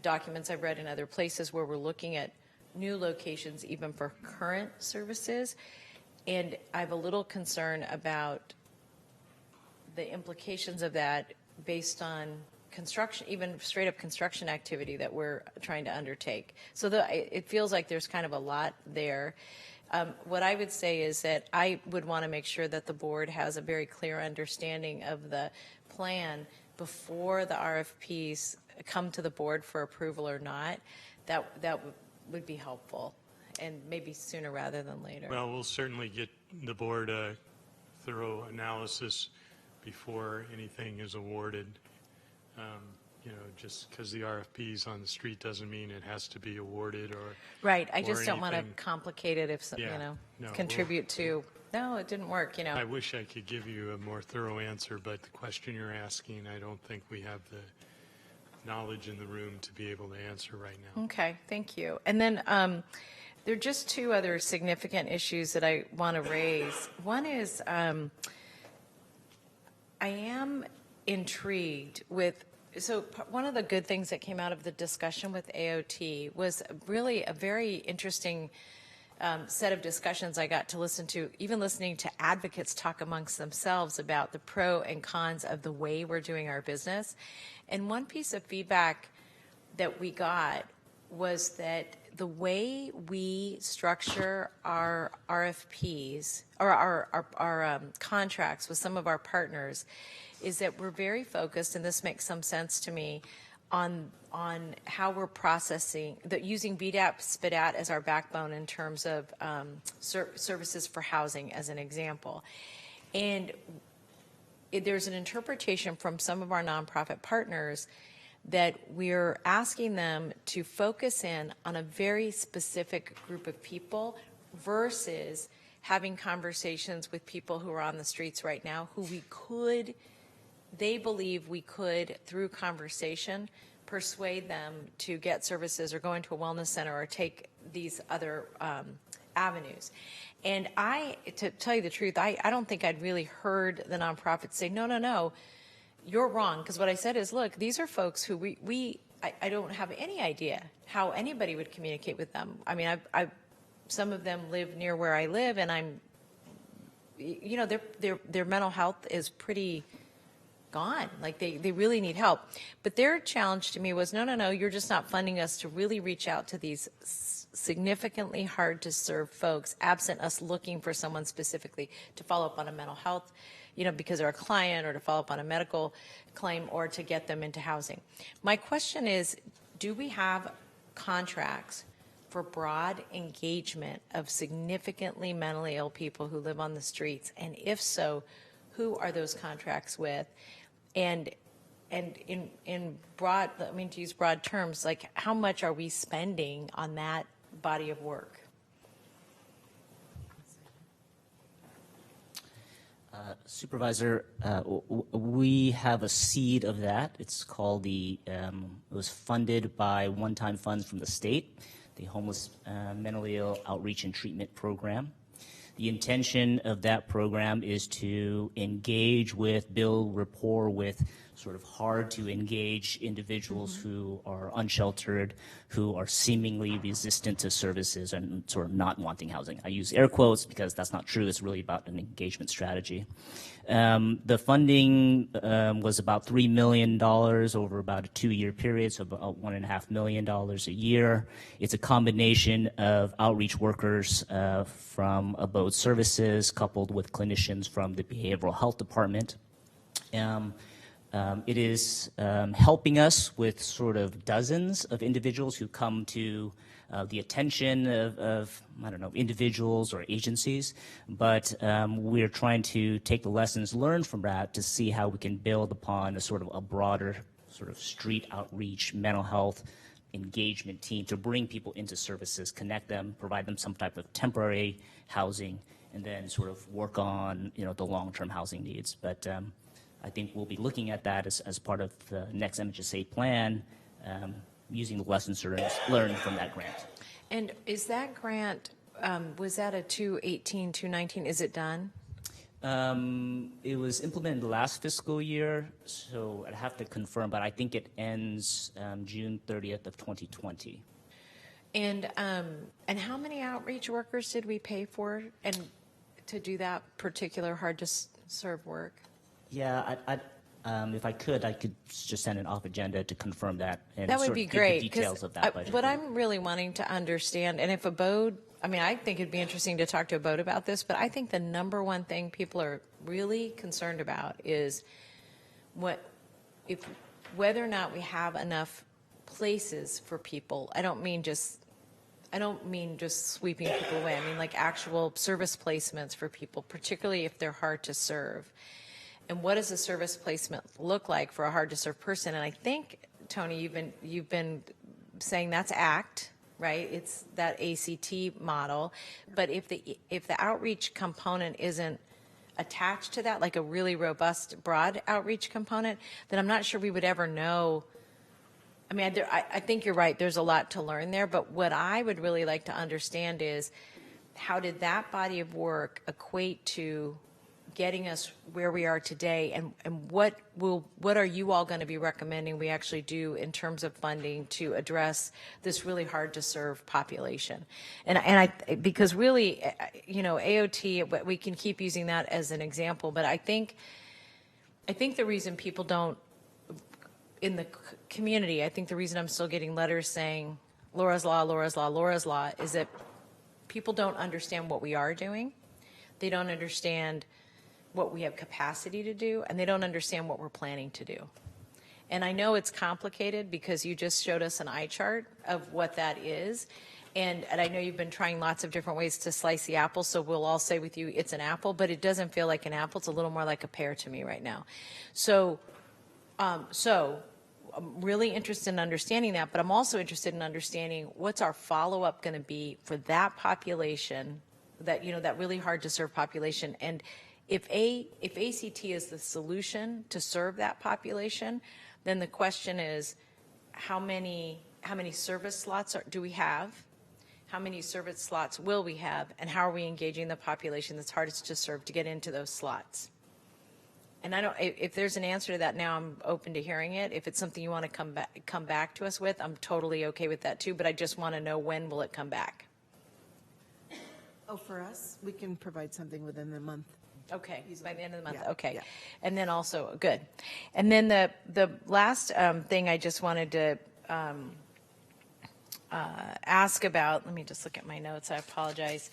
documents I've read in other places where we're looking at new locations even for current services. And I have a little concern about the implications of that based on construction, even straight up construction activity that we're trying to undertake. So it feels like there's kind of a lot there. What I would say is that I would want to make sure that the board has a very clear understanding of the plan before the RFPs come to the board for approval or not, that would be helpful, and maybe sooner rather than later. Well, we'll certainly get the board a thorough analysis before anything is awarded. Just because the RFP is on the street doesn't mean it has to be awarded or Right. I or just don't want to anything. complicate it if, No, contribute to, no, it didn't work, I wish I could give you a more thorough answer, but the question you're asking, I don't think we have the knowledge in the room to be able to answer right now. Okay, thank you. And then there are just two other significant issues that I want to raise. One is I am intrigued with, one of the good things that came out of the discussion with AOT was really a very interesting set of discussions I got to listen to, even listening to advocates talk amongst themselves about the pro and cons of the way we're doing our business. And one piece of feedback that we got was that the way we structure our RFPs or our contracts with some of our partners is that we're very focused, and this makes some sense to me, on how we're processing, using VDAP, SPDAT as our backbone in terms of services for housing as an example. And there's an interpretation from some of our nonprofit partners that we're asking them to focus in on a very specific group of people versus having conversations with people who are on the streets right now who they believe we could, through conversation, persuade them to get services or go into a wellness center or take these other avenues. And to tell you the truth, I don't think I'd really heard the nonprofits say, no, you're wrong. Because what I said is, look, these are folks who I don't have any idea how anybody would communicate with them. I mean, some of them live near where I live, and their mental health is pretty gone. Like they really need help. But their challenge to me was, no, you're just not funding us to really reach out to these significantly hard to serve folks, absent us looking for someone specifically to follow up on a mental health, because they're a client, or to follow up on a medical claim, or to get them into housing. My question is, do we have contracts for broad engagement of significantly mentally ill people who live on the streets? And if so, who are those contracts with? And in broad, to use broad terms, like how much are we spending on that body of work? Supervisor, we have a seed of that. It's called it was funded by one-time funds from the state, the Homeless Mentally Ill Outreach and Treatment Program. The intention of that program is to build rapport with sort of hard to engage individuals who are unsheltered, who are seemingly resistant to services and sort of not wanting housing. I use air quotes because that's not true. It's really about an engagement strategy. The funding was about $3 million over about a 2-year period, so about $1.5 million a year. It's a combination of outreach workers from Abode Services coupled with clinicians from the Behavioral Health Department. It is helping us with sort of dozens of individuals who come to the attention of individuals or agencies, but we're trying to take the lessons learned from that to see how we can build upon a broader sort of street outreach, mental health engagement team to bring people into services, connect them, provide them some type of temporary housing, and then sort of work on the long-term housing needs. But I think we'll be looking at that as part of the next MHSA plan, using the lessons learned from that grant. And is that grant, was that a 2018, 2019? Is it done? It was implemented last fiscal year, so I'd have to confirm, but I think it ends June 30th of 2020. And how many outreach workers did we pay for to do that particular hard to serve work? Yeah, if I could just send an off agenda to confirm that. And that would be great. The details of that budget. What I'm really wanting to understand, and if Abode, I think it'd be interesting to talk to Abode about this, but I think the number one thing people are really concerned about is whether or not we have enough places for people. I don't mean just sweeping people away. I mean like actual service placements for people, particularly if they're hard to serve. And what does a service placement look like for a hard to serve person? And I think, Tony, you've been saying that's ACT, right? It's that ACT model. But if the outreach component isn't attached to that, like a really robust, broad outreach component, then I'm not sure we would ever know. I mean, I think you're right. There's a lot to learn there. But what I would really like to understand is how did that body of work equate to getting us where we are today, and what are you all going to be recommending we actually do in terms of funding to address this really hard to serve population? And I because really, you know, AOT, we can keep using that as an example, but I think the reason people don't, in the community, I think the reason I'm still getting letters saying Laura's Law, Laura's Law, Laura's Law is that people don't understand what we are doing. They don't understand what we have capacity to do, and they don't understand what we're planning to do. And I know it's complicated because you just showed us an eye chart of what that is. And I know you've been trying lots of different ways to slice the apple, so we'll all say with you it's an apple, but it doesn't feel like an apple. It's a little more like a pear to me right now. So I'm really interested in understanding that, but I'm also interested in understanding what's our follow-up going to be for that population, that, you know, that really hard to serve population. And if ACT is the solution to serve that population, then the question is, how many service slots do we have? How many service slots will we have? And how are we engaging the population that's hardest to serve to get into those slots? And I don't, if there's an answer to that now, I'm open to hearing it. If it's something you want to come back to us with, I'm totally okay with that too, but I just want to know, when will it come back? Oh, for us, we can provide something within the month. Okay, by the end of the month. Yeah, Okay, yeah. And then also good, and then the last thing I just wanted to ask about. Let me just look at my notes. I apologize.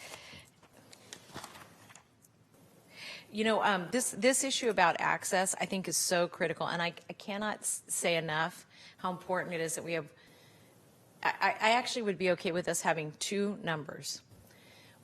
You know, this issue about access, I think, is so critical, and I cannot say enough how important it is that we have. I actually would be okay with us having two numbers.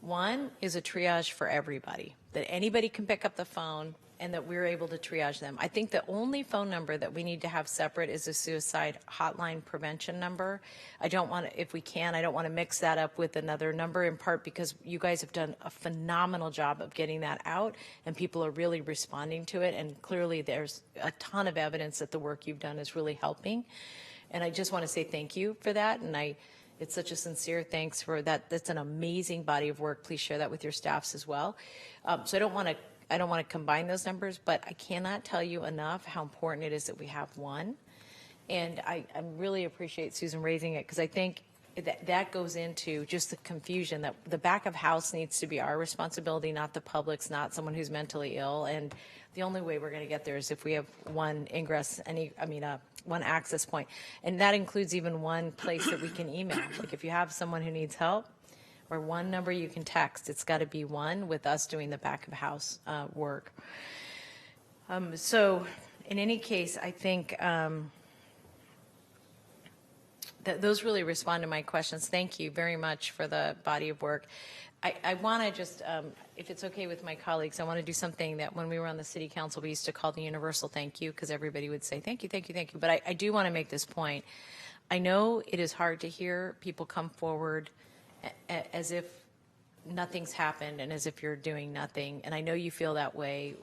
One is a triage for everybody, that anybody can pick up the phone and that we're able to triage them. I think the only phone number that we need to have separate is a suicide hotline prevention number. I don't want to, if we can, I don't want to mix that up with another number, in part because you guys have done a phenomenal job of getting that out and people are really responding to it, and clearly there's a ton of evidence that the work you've done is really helping. And I just want to say thank you for that, and it's such a sincere thanks for that. That's an amazing body of work. Please share that with your staffs as well. So I don't want to combine those numbers, but I cannot tell you enough how important it is that we have one. And I really appreciate Susan raising it, because I think that goes into just the confusion that the back of house needs to be our responsibility, not the public's, not someone who's mentally ill. And the only way we're going to get there is if we have one ingress, one access point. And that includes even one place that we can email. Like if you have someone who needs help, or one number you can text, it's got to be one, with us doing the back of house work. So in any case, I think that those really respond to my questions. Thank you very much for the body of work. I want to just, if it's okay with my colleagues, I want to do something that when we were on the city council, we used to call the universal thank you, because everybody would say thank you, thank you, thank you. But I do want to make this point. I know it is hard to hear people come forward as if nothing's happened and as if you're doing nothing. And I know you feel that way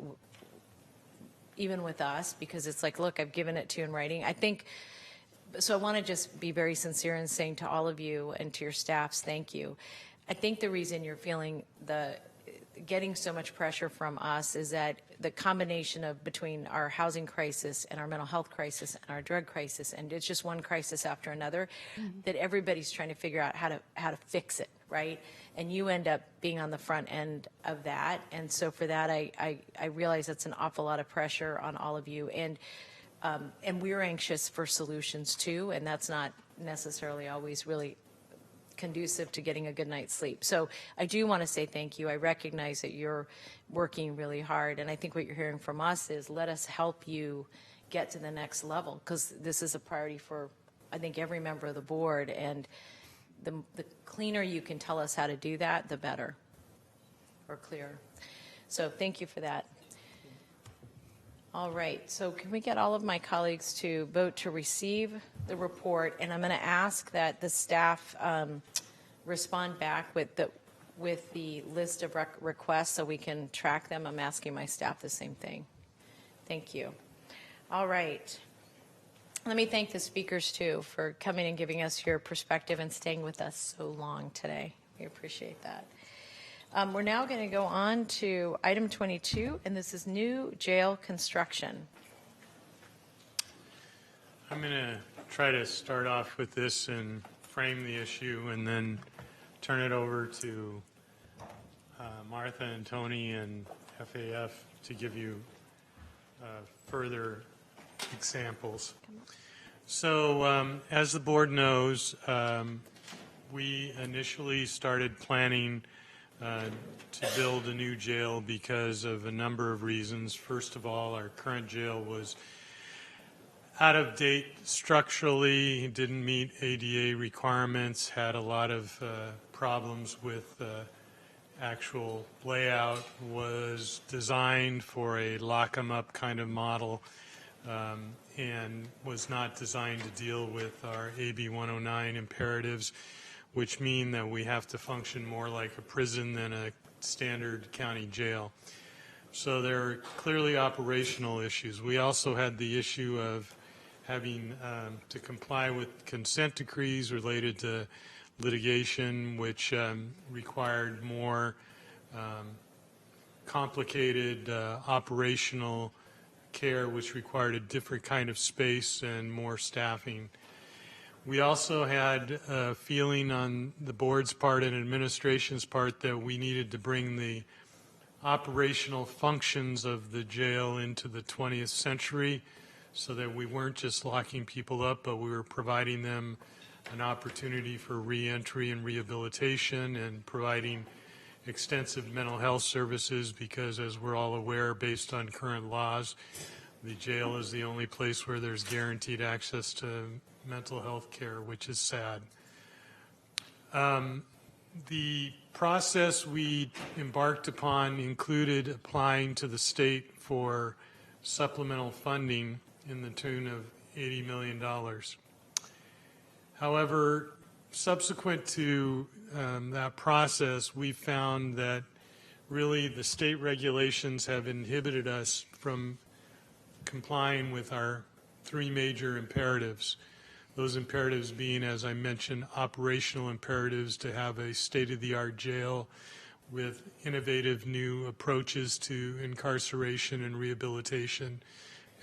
even with us, because it's like, look, I've given it to you in writing. I think, so I want to just be very sincere in saying to all of you and to your staffs, thank you. I think the reason you're feeling getting so much pressure from us is that the combination of between our housing crisis and our mental health crisis and our drug crisis, and it's just one crisis after another, that everybody's trying to figure out how to fix it, right? And you end up being on the front end of that. And so for that, I realize that's an awful lot of pressure on all of you. And we're anxious for solutions too, and that's not necessarily always really conducive to getting a good night's sleep. So I do want to say thank you. I recognize that you're working really hard, and I think what you're hearing from us is, let us help you get to the next level, because this is a priority for, I think, every member of the board, and the cleaner you can tell us how to do that, the better, or clearer. So thank you for that. All right, so can we get all of my colleagues to vote to receive the report? And I'm going to ask that the staff respond back with the list of requests so we can track them. I'm asking my staff the same thing. Thank you. All right. Let me thank the speakers, too, for coming and giving us your perspective and staying with us so long today. We appreciate that. We're now going to go on to item 22, and this is new jail construction. I'm going to try to start off with this and frame the issue and then turn it over to Martha and Tony and FAF to give you further examples. So as the board knows, we initially started planning to build a new jail because of a number of reasons. First of all, our current jail was out of date structurally, didn't meet ADA requirements, had a lot of problems with actual layout, was designed for a lock 'em up kind of model, and was not designed to deal with our AB 109 imperatives, which mean that we have to function more like a prison than a standard county jail. So there are clearly operational issues. We also had the issue of having to comply with consent decrees related to litigation, which required more complicated operational care, which required a different kind of space and more staffing. We also had a feeling on the board's part and administration's part that we needed to bring the operational functions of the jail into the 20th century so that we weren't just locking people up, but we were providing them an opportunity for reentry and rehabilitation and providing extensive mental health services, because as we're all aware, based on current laws, the jail is the only place where there's guaranteed access to mental health care, which is sad. The process we embarked upon included applying to the state for supplemental funding in the tune of $80 million. However, subsequent to that process, we found that really the state regulations have inhibited us from complying with our three major imperatives. Those imperatives being, as I mentioned, operational imperatives to have a state-of-the-art jail with innovative new approaches to incarceration and rehabilitation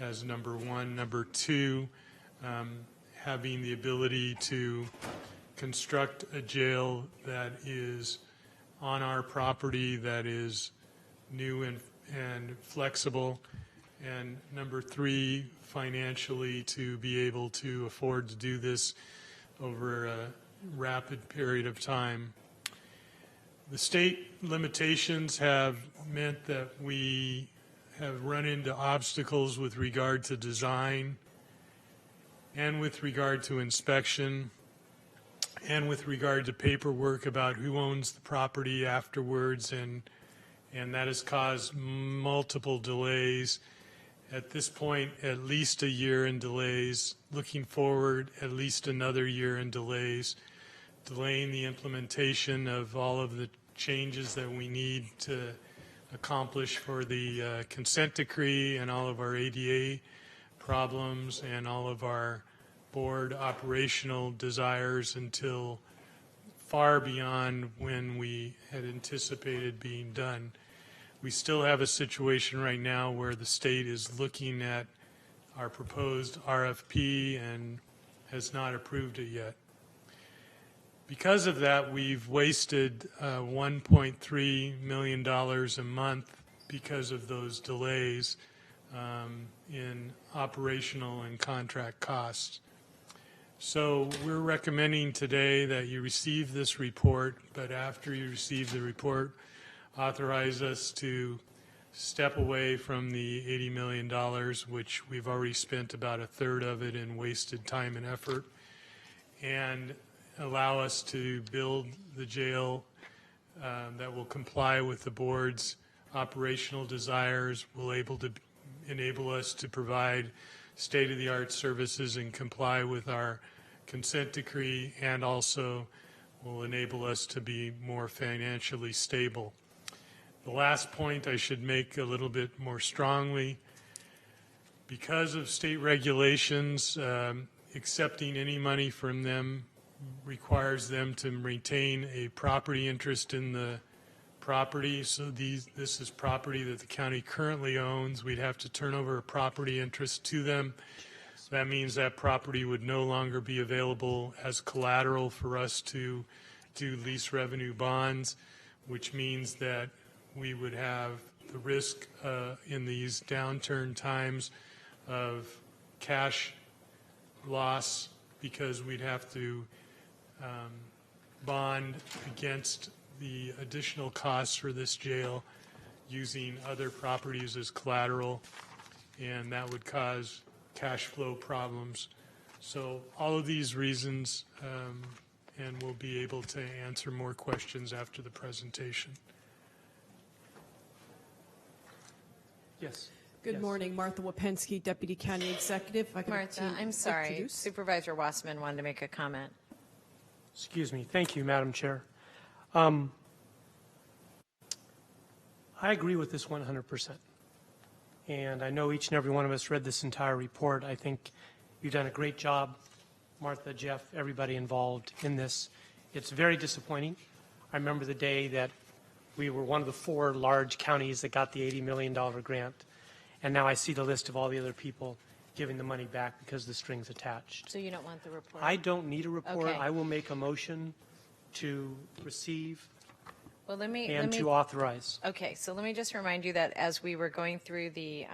as number one. Number two, having the ability to construct a jail that is on our property, that is new and flexible. And number three, financially to be able to afford to do this over a rapid period of time. The state limitations have meant that we have run into obstacles with regard to design and with regard to inspection and with regard to paperwork about who owns the property afterwards, and that has caused multiple delays. At this point, at least a year in delays. Looking forward, at least another year in delays. Delaying the implementation of all of the changes that we need to accomplish for the consent decree and all of our ADA problems and all of our board operational desires until far beyond when we had anticipated being done. We still have a situation right now where the state is looking at our proposed RFP and has not approved it yet. Because of that, we've wasted $1.3 million a month because of those delays in operational and contract costs. So we're recommending today that you receive this report, but after you receive the report, authorize us to step away from the $80 million, which we've already spent about a third of it in wasted time and effort, and allow us to build the jail that will comply with the board's operational desires, will enable us to provide state-of-the-art services and comply with our consent decree, and also will enable us to be more financially stable. The last point I should make a little bit more strongly: because of state regulations, accepting any money from them requires them to retain a property interest in the property. So this is property that the county currently owns. We'd have to turn over a property interest to them. So that means that property would no longer be available as collateral for us to do lease revenue bonds, which means that we would have the risk in these downturn times of cash loss, because we'd have to bond against the additional costs for this jail using other properties as collateral, and that would cause cash flow problems. So all of these reasons, and we'll be able to answer more questions after the presentation. Yes. Good morning, Martha Wapensky, Deputy County Executive. If I could Martha, I'm sorry. introduce. Supervisor Wasserman wanted to make a comment. Excuse me. Thank you, Madam Chair. I agree with this 100%. And I know each and every one of us read this entire report. I think you've done a great job, Martha, Jeff, everybody involved in this. It's very disappointing. I remember the day that we were one of the 4 large counties that got the $80 million grant. And now I see the list of all the other people giving the money back because the string's attached. So you don't want the report? I don't need a report. Okay. I will make a motion to receive Well, let me to authorize. Okay, so let me just remind you that as we were going through the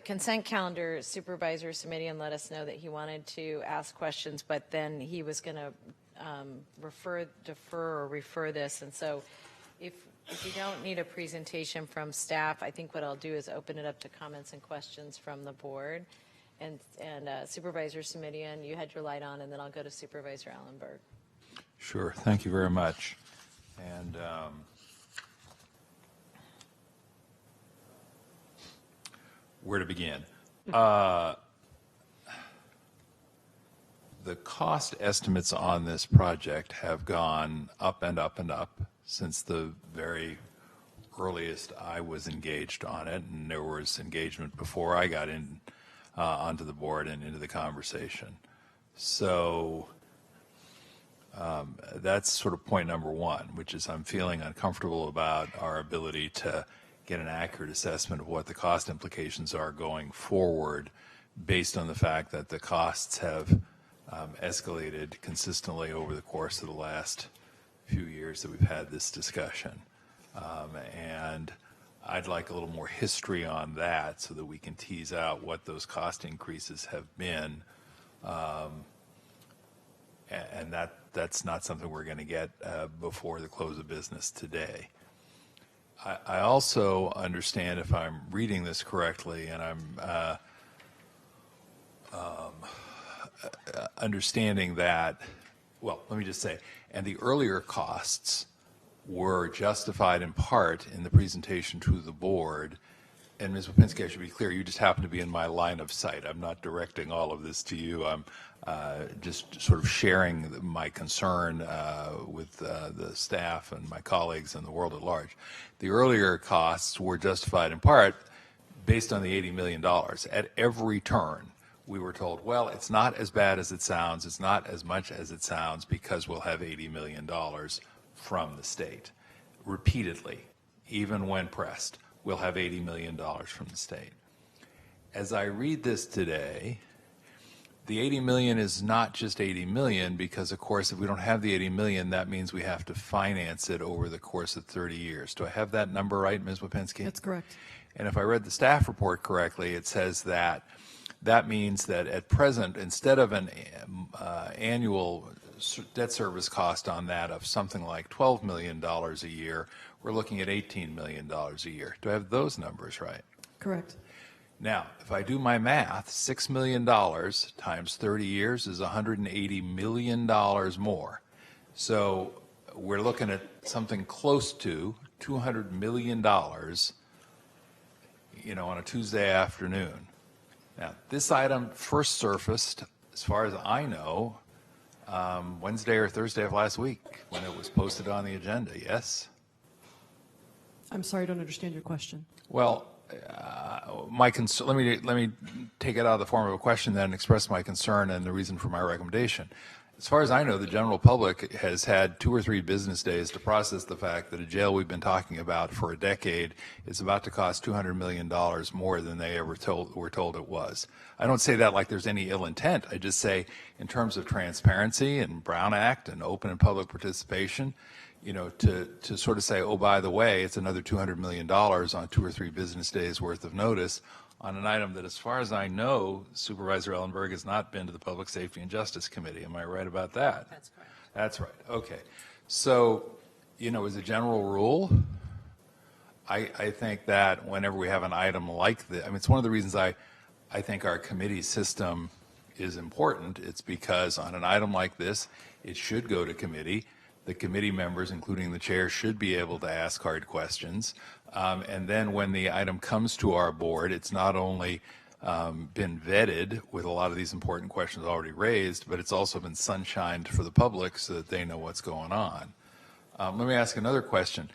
consent calendar, Supervisor Simidian let us know that he wanted to ask questions, but then he was going to defer or refer this. And so if you don't need a presentation from staff, I think what I'll do is open it up to comments and questions from the board. And Supervisor Simidian, you had your light on, and then I'll go to Supervisor Allenberg. Sure. Thank you very much. And where to begin? The cost estimates on this project have gone up and up and up since the very earliest I was engaged on it, and there was engagement before I got in onto the board and into the conversation. So that's sort of point number one, which is I'm feeling uncomfortable about our ability to get an accurate assessment of what the cost implications are going forward, based on the fact that the costs have escalated consistently over the course of the last few years that we've had this discussion. And I'd like a little more history on that so that we can tease out what those cost increases have been. And that's not something we're going to get before the close of business today. I also understand, if I'm reading this correctly, and I'm understanding that, well, let me just say, and the earlier costs were justified in part in the presentation to the board. And Ms. Wapensky, I should be clear, you just happen to be in my line of sight. I'm not directing all of this to you. I'm just sort of sharing my concern with the staff and my colleagues and the world at large. The earlier costs were justified in part based on the $80 million. At every turn, we were told, well, it's not as bad as it sounds. It's not as much as it sounds because we'll have $80 million from the state. Repeatedly, even when pressed, we'll have $80 million from the state. As I read this today, the 80 million is not just 80 million, because of course if we don't have the 80 million, that means we have to finance it over the course of 30 years. Do I have that number right, Ms. Wapensky? That's correct. And if I read the staff report correctly, it says that that means that at present, instead of an annual debt service cost on that of something like $12 million a year, we're looking at $18 million a year. Do I have those numbers right? Correct. Now, if I do my math, $6 million times 30 years is $180 million more. So we're looking at something close to $200 million, on a Tuesday afternoon. Now, this item first surfaced, as far as I know, Wednesday or Thursday of last week when it was posted on the agenda, yes? I'm sorry, I don't understand your question. Well, let me take it out of the form of a question then and express my concern and the reason for my recommendation. As far as I know, the general public has had 2 or 3 business days to process the fact that a jail we've been talking about for a decade is about to cost $200 million more than they ever were told it was. I don't say that like there's any ill intent. I just say in terms of transparency and Brown Act and open and public participation, to sort of say, oh, by the way, it's another $200 million on 2 or 3 business days worth of notice on an item that, as far as I know, Supervisor Ellenberg has not been to the Public Safety and Justice Committee. Am I right about that? That's correct. That's right. Okay. So, as a general rule, I think that whenever we have an item like this, it's one of the reasons I think our committee system is important. It's because on an item like this, it should go to committee. The committee members, including the chair, should be able to ask hard questions. And then when the item comes to our board, it's not only been vetted with a lot of these important questions already raised, but it's also been sunshined for the public so that they know what's going on. Let me ask another question.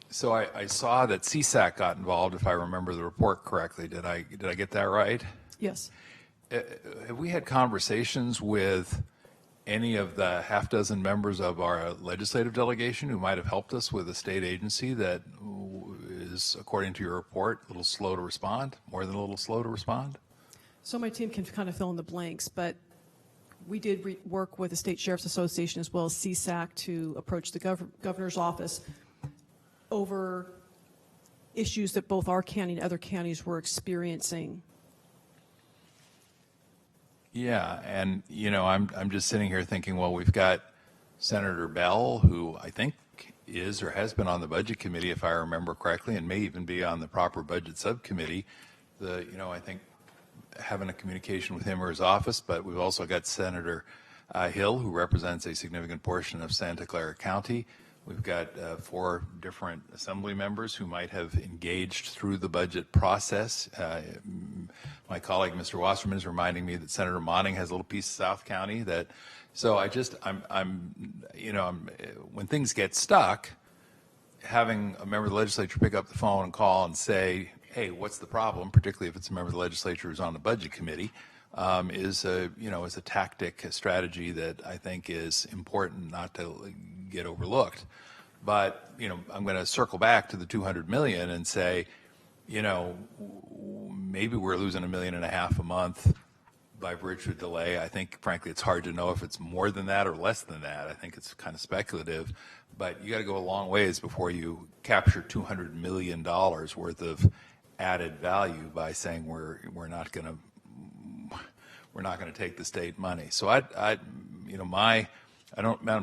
So I saw that CSAC got involved, if I remember the report correctly. Did I get that right? Yes. Have we had conversations with any of the half dozen members of our legislative delegation who might have helped us with a state agency that is, according to your report, a little slow to respond, more than a little slow to respond? So my team can kind of fill in the blanks, but we did work with the State Sheriff's Association as well as CSAC to approach the governor's office over issues that both our county and other counties were experiencing. Yeah, and I'm just sitting here thinking, well, we've got Senator Bell, who I think is or has been on the budget committee, if I remember correctly, and may even be on the proper budget subcommittee. I think having a communication with him or his office, but we've also got Senator Hill, who represents a significant portion of Santa Clara County. We've got 4 different assembly members who might have engaged through the budget process. My colleague, Mr. Wasserman, is reminding me that Senator Monning has a little piece of South County that. So when things get stuck, having a member of the legislature pick up the phone and call and say, hey, what's the problem, particularly if it's a member of the legislature who's on the budget committee, is a tactic, a strategy that I think is important not to get overlooked. But I'm going to circle back to the $200 million and say, maybe we're losing $1.5 million a month by virtue of delay. I think, frankly, it's hard to know if it's more than that or less than that. I think it's kind of speculative, but you got to go a long ways before you capture $200 million worth of added value by saying we're not going to take the state money. So Madam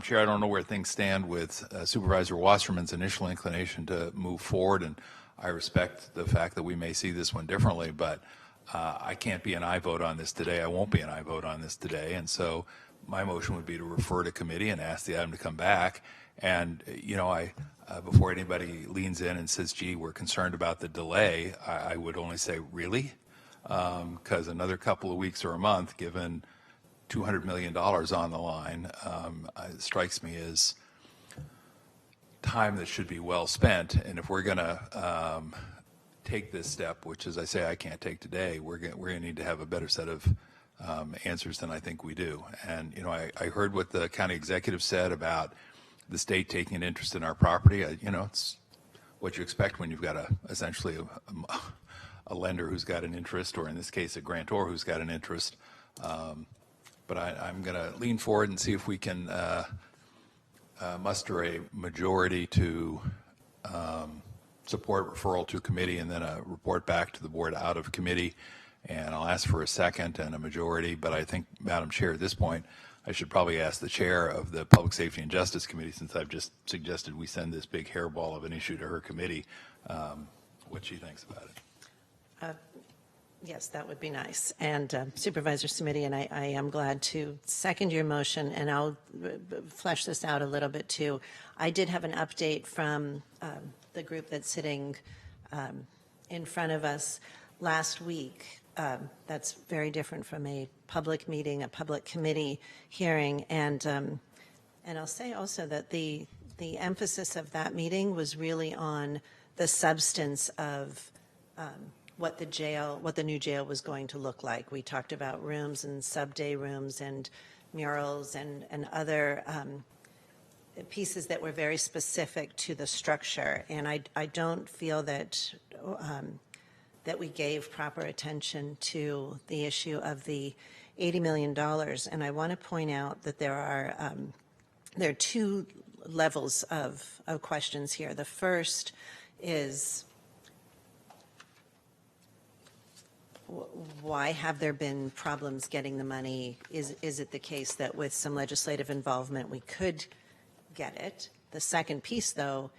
Chair, I don't know where things stand with Supervisor Wasserman's initial inclination to move forward, and I respect the fact that we may see this one differently, but I can't be an aye vote on this today. I won't be an aye vote on this today, and so my motion would be to refer to committee and ask the item to come back. And before anybody leans in and says, "Gee, we're concerned about the delay," I would only say, "Really?" Because another couple of weeks or a month, given $200 million on the line, strikes me as time that should be well spent. And if we're going to take this step, which, as I say, I can't take today, we're going to need to have a better set of answers than I think we do. And I heard what the county executive said about the state taking an interest in our property. It's what you expect when you've got essentially a lender who's got an interest, or in this case, a grantor who's got an interest. But I'm going to lean forward and see if we can muster a majority to support referral to committee and then a report back to the board out of committee. And I'll ask for a second and a majority. But I think, Madam Chair, at this point, I should probably ask the chair of the Public Safety and Justice Committee, since I've just suggested we send this big hairball of an issue to her committee, what she thinks about it. Yes, that would be nice. And Supervisors Committee, and I am glad to second your motion, and I'll flesh this out a little bit too. I did have an update from the group that's sitting in front of us last week. That's very different from a public meeting, a public committee hearing. And I'll say also that the emphasis of that meeting was really on the substance of what the new jail was going to look like. We talked about rooms and sub-day rooms and murals and other pieces that were very specific to the structure. And I don't feel that that we gave proper attention to the issue of the $80 million. And I want to point out that there are two levels of questions here. The first is, why have there been problems getting the money? Is it the case that with some legislative involvement we could get it? The second piece, though,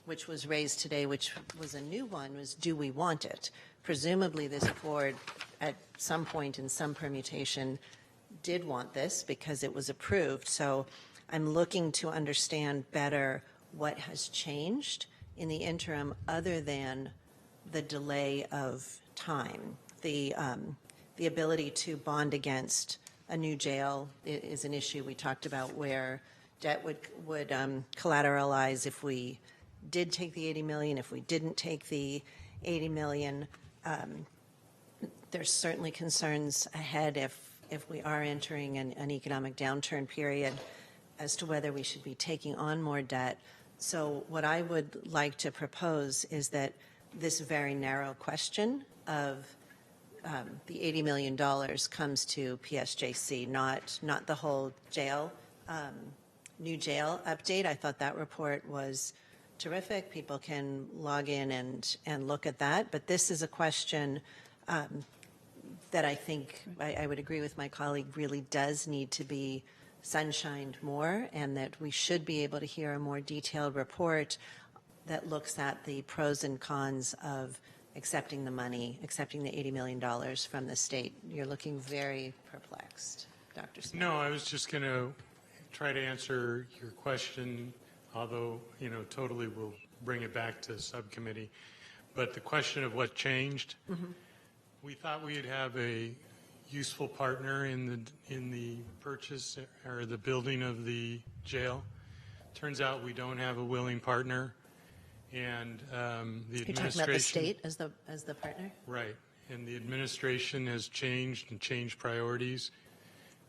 which was raised today, which was a new one, was, do we want it? Presumably this board at some point in some permutation did want this because it was approved. So I'm looking to understand better what has changed in the interim other than the delay of time. The ability to bond against a new jail is an issue we talked about, where debt would collateralize if we did take the 80 million, if we didn't take the 80 million. There's certainly concerns ahead if we are entering an economic downturn period as to whether we should be taking on more debt. So what I would like to propose is that this very narrow question of the $80 million comes to PSJC, not the whole jail, new jail update. I thought that report was terrific. People can log in and look at that. But this is a question that I think I would agree with my colleague really does need to be sunshined more, and that we should be able to hear a more detailed report that looks at the pros and cons of accepting the money, accepting the $80 million from the state. You're looking very perplexed, Dr. Smith. No, I was just going to try to answer your question, although, totally we'll bring it back to subcommittee. But the question of what changed, we thought we'd have a useful partner in the purchase or the building of the jail. Turns out we don't have a willing partner. And the administration. You're talking about the state as the partner? Right. And the administration has changed and changed priorities.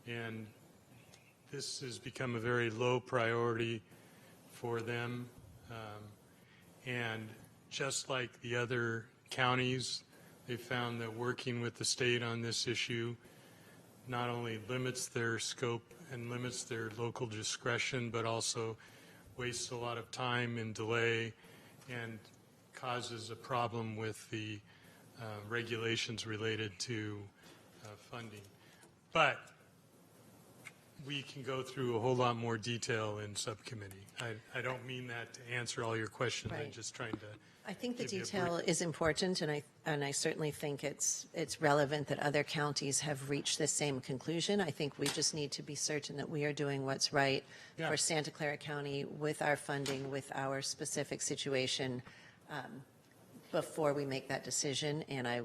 And this has become a very low priority for them. And just like the other counties, they found that working with the state on this issue not only limits their scope and limits their local discretion, but also wastes a lot of time and delay and causes a problem with the regulations related to funding. But we can go through a whole lot more detail in subcommittee. I don't mean that to answer all your questions. Right. I'm just trying to. I think the detail is important, and I certainly think it's relevant that other counties have reached the same conclusion. I think we just need to be certain that we are doing what's right for Santa Clara County with our funding, with our specific situation, before we make that decision. And I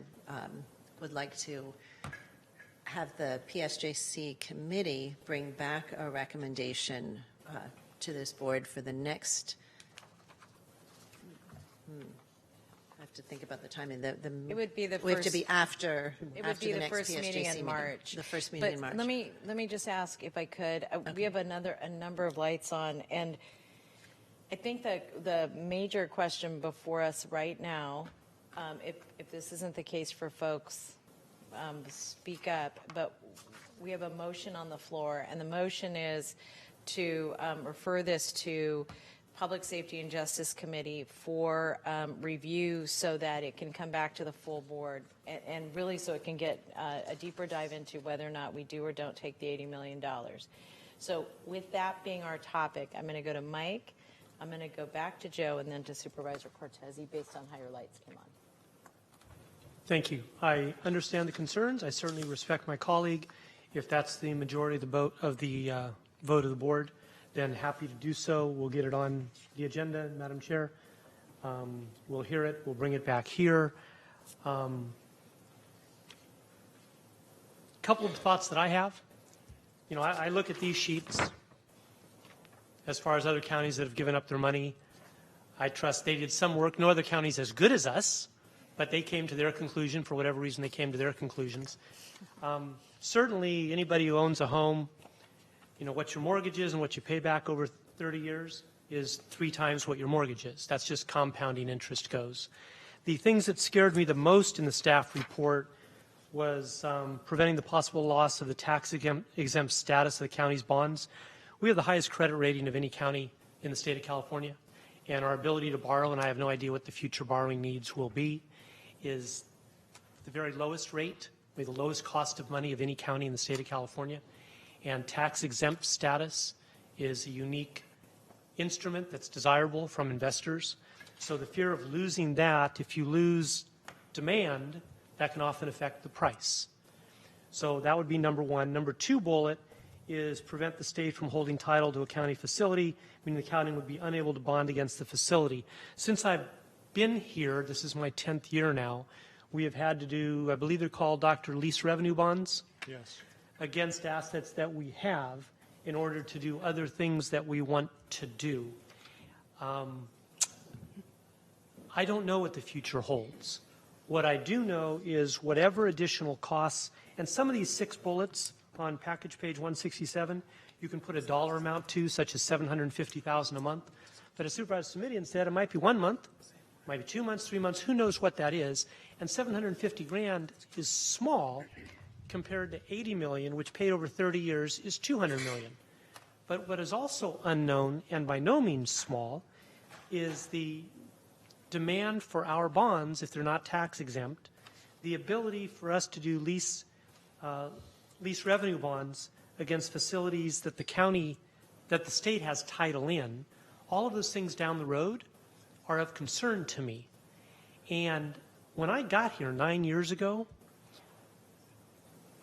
would like to have the PSJC committee bring back a recommendation to this board for the next. I have to think about the timing. It would be the we have to first- be after. It after would be the next first meeting PSJC in March. The first meeting in March. Let me just ask if I could. We have a number of lights on, and I think that the major question before us right now, if this isn't the case for folks, speak up. But we have a motion on the floor, and the motion is to refer this to Public Safety and Justice Committee for review so that it can come back to the full board and really so it can get a deeper dive into whether or not we do or don't take the $80 million. So with that being our topic, I'm going to go to Mike, I'm going to go back to Joe, and then to Supervisor Cortese based on how your lights came on. Thank you. I understand the concerns. I certainly respect my colleague. If that's the majority of the vote of the board, then happy to do so. We'll get it on the agenda, Madam Chair. We'll hear it. We'll bring it back here. Couple of thoughts that I have. You know, I look at these sheets as far as other counties that have given up their money. I trust they did some work. No other counties as good as us, but they came to their conclusion for whatever reason they came to their conclusions. Certainly, anybody who owns a home, you know, what your mortgage is and what you pay back over 30 years is 3 times what your mortgage is. That's just compounding interest goes. The things that scared me the most in the staff report was preventing the possible loss of the tax-exempt status of the county's bonds. We have the highest credit rating of any county in the state of California, and our ability to borrow, and I have no idea what the future borrowing needs will be, is the very lowest rate. We have the lowest cost of money of any county in the state of California, and tax-exempt status is a unique instrument that's desirable from investors. So the fear of losing that, if you lose demand, that can often affect the price. So that would be number one. Number 2 bullet is prevent the state from holding title to a county facility, meaning the county would be unable to bond against the facility. Since I've been here, this is my 10th year now, we have had to do, I believe they're called lease revenue bonds. Yes. Against assets that we have in order to do other things that we want to do. I don't know what the future holds. What I do know is whatever additional costs, and some of these 6 bullets on package page 167, you can put a dollar amount to, such as $750,000 a month. But as Supervisor Simidian said, it might be 1 month, might be 2 months, 3 months, who knows what that is. And $750,000 is small compared to $80 million, which paid over 30 years is $200 million. But what is also unknown, and by no means small, is the demand for our bonds, if they're not tax exempt, the ability for us to do lease revenue bonds against facilities that the state has title in. All of those things down the road are of concern to me. And when I got here 9 years ago,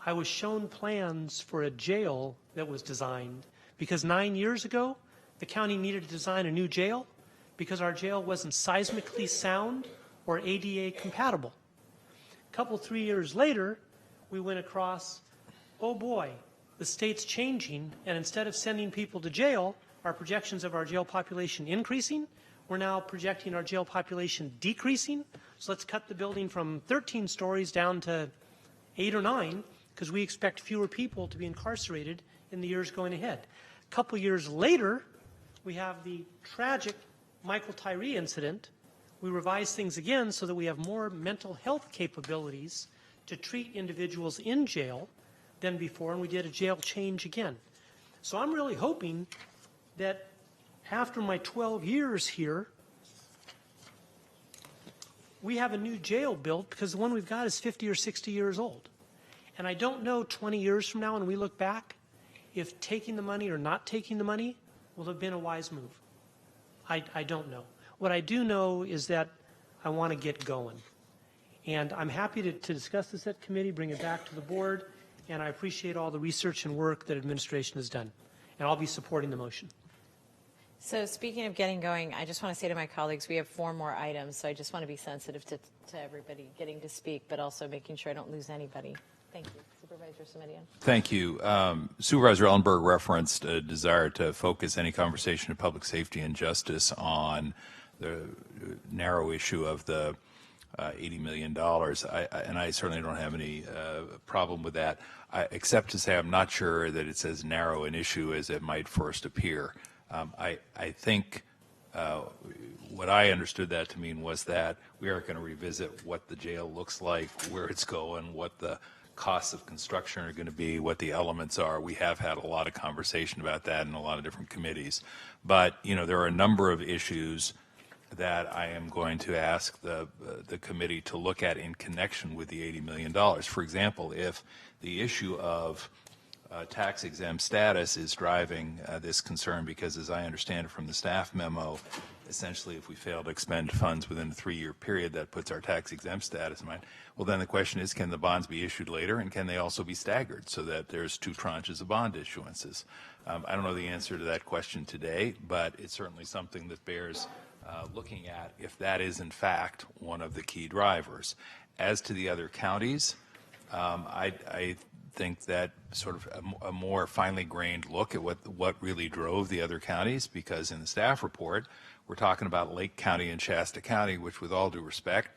I was shown plans for a jail that was designed because 9 years ago, the county needed to design a new jail because our jail wasn't seismically sound or ADA compatible. A couple, 3 years later, we went across, oh boy, the state's changing, and instead of sending people to jail, our projections of our jail population increasing, we're now projecting our jail population decreasing. So let's cut the building from 13 stories down to 8 or 9, because we expect fewer people to be incarcerated in the years going ahead. A couple years later, we have the tragic Michael Tyree incident. We revised things again so that we have more mental health capabilities to treat individuals in jail than before, and we did a jail change again. So I'm really hoping that after my 12 years here, we have a new jail built because the one we've got is 50 or 60 years old. And I don't know 20 years from now when we look back if taking the money or not taking the money will have been a wise move. I don't know. What I do know is that I want to get going. And I'm happy to discuss this at committee, bring it back to the board, and I appreciate all the research and work that administration has done. And I'll be supporting the motion. So speaking of getting going, I just want to say to my colleagues, we have 4 more items, so I just want to be sensitive to everybody getting to speak, but also making sure I don't lose anybody. Thank you. Supervisor Simidian. Thank you. Supervisor Ellenberg referenced a desire to focus any conversation of public safety and justice on the narrow issue of the $80 million. And I certainly don't have any problem with that, except to say I'm not sure that it's as narrow an issue as it might first appear. I think what I understood that to mean was that we are going to revisit what the jail looks like, where it's going, what the costs of construction are going to be, what the elements are. We have had a lot of conversation about that in a lot of different committees. But, you know, there are a number of issues that I am going to ask the committee to look at in connection with the $80 million. For example, if the issue of tax exempt status is driving this concern, because as I understand it from the staff memo, essentially if we fail to expend funds within a 3-year period, that puts our tax exempt status in mind. Well, then the question is, can the bonds be issued later, and can they also be staggered so that there's 2 tranches of bond issuances? I don't know the answer to that question today, but it's certainly something that bears looking at if that is in fact one of the key drivers. As to the other counties, I think that sort of a more finely grained look at what really drove the other counties, because in the staff report, we're talking about Lake County and Shasta County, which with all due respect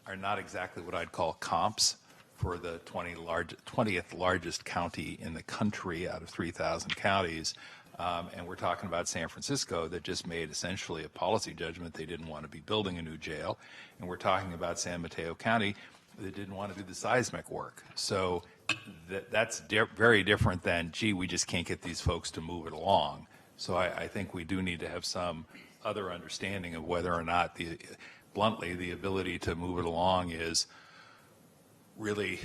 are not exactly what I'd call comps for the 20th largest county in the country out of 3,000 counties. And we're talking about San Francisco that just made essentially a policy judgment they didn't want to be building a new jail. And we're talking about San Mateo County that didn't want to do the seismic work. So that's very different than, gee, we just can't get these folks to move it along. So I think we do need to have some other understanding of whether or not, bluntly, the ability to move it along is really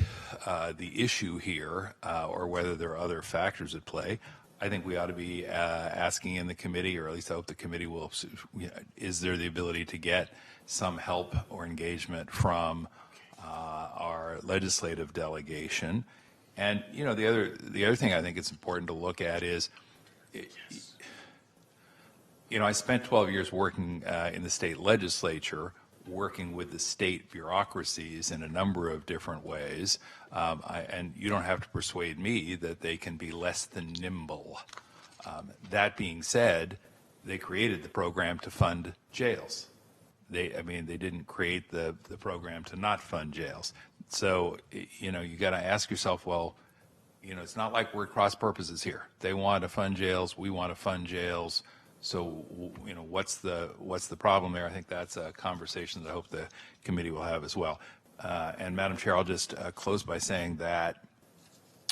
the issue here, or whether there are other factors at play. I think we ought to be asking in the committee, or at least I hope the committee will, is there the ability to get some help or engagement from our legislative delegation? And, you know, the other thing I think it's important to look at is, you know, I spent 12 years working in the state legislature, working with the state bureaucracies in a number of different ways, and you don't have to persuade me that they can be less than nimble. That being said, they created the program to fund jails. They didn't create the program to not fund jails. So, you know, you got to ask yourself, well, you know, it's not like we're at cross purposes here. They want to fund jails, we want to fund jails. So, you know, what's the problem there? I think that's a conversation that I hope the committee will have as well. And Madam Chair, I'll just close by saying that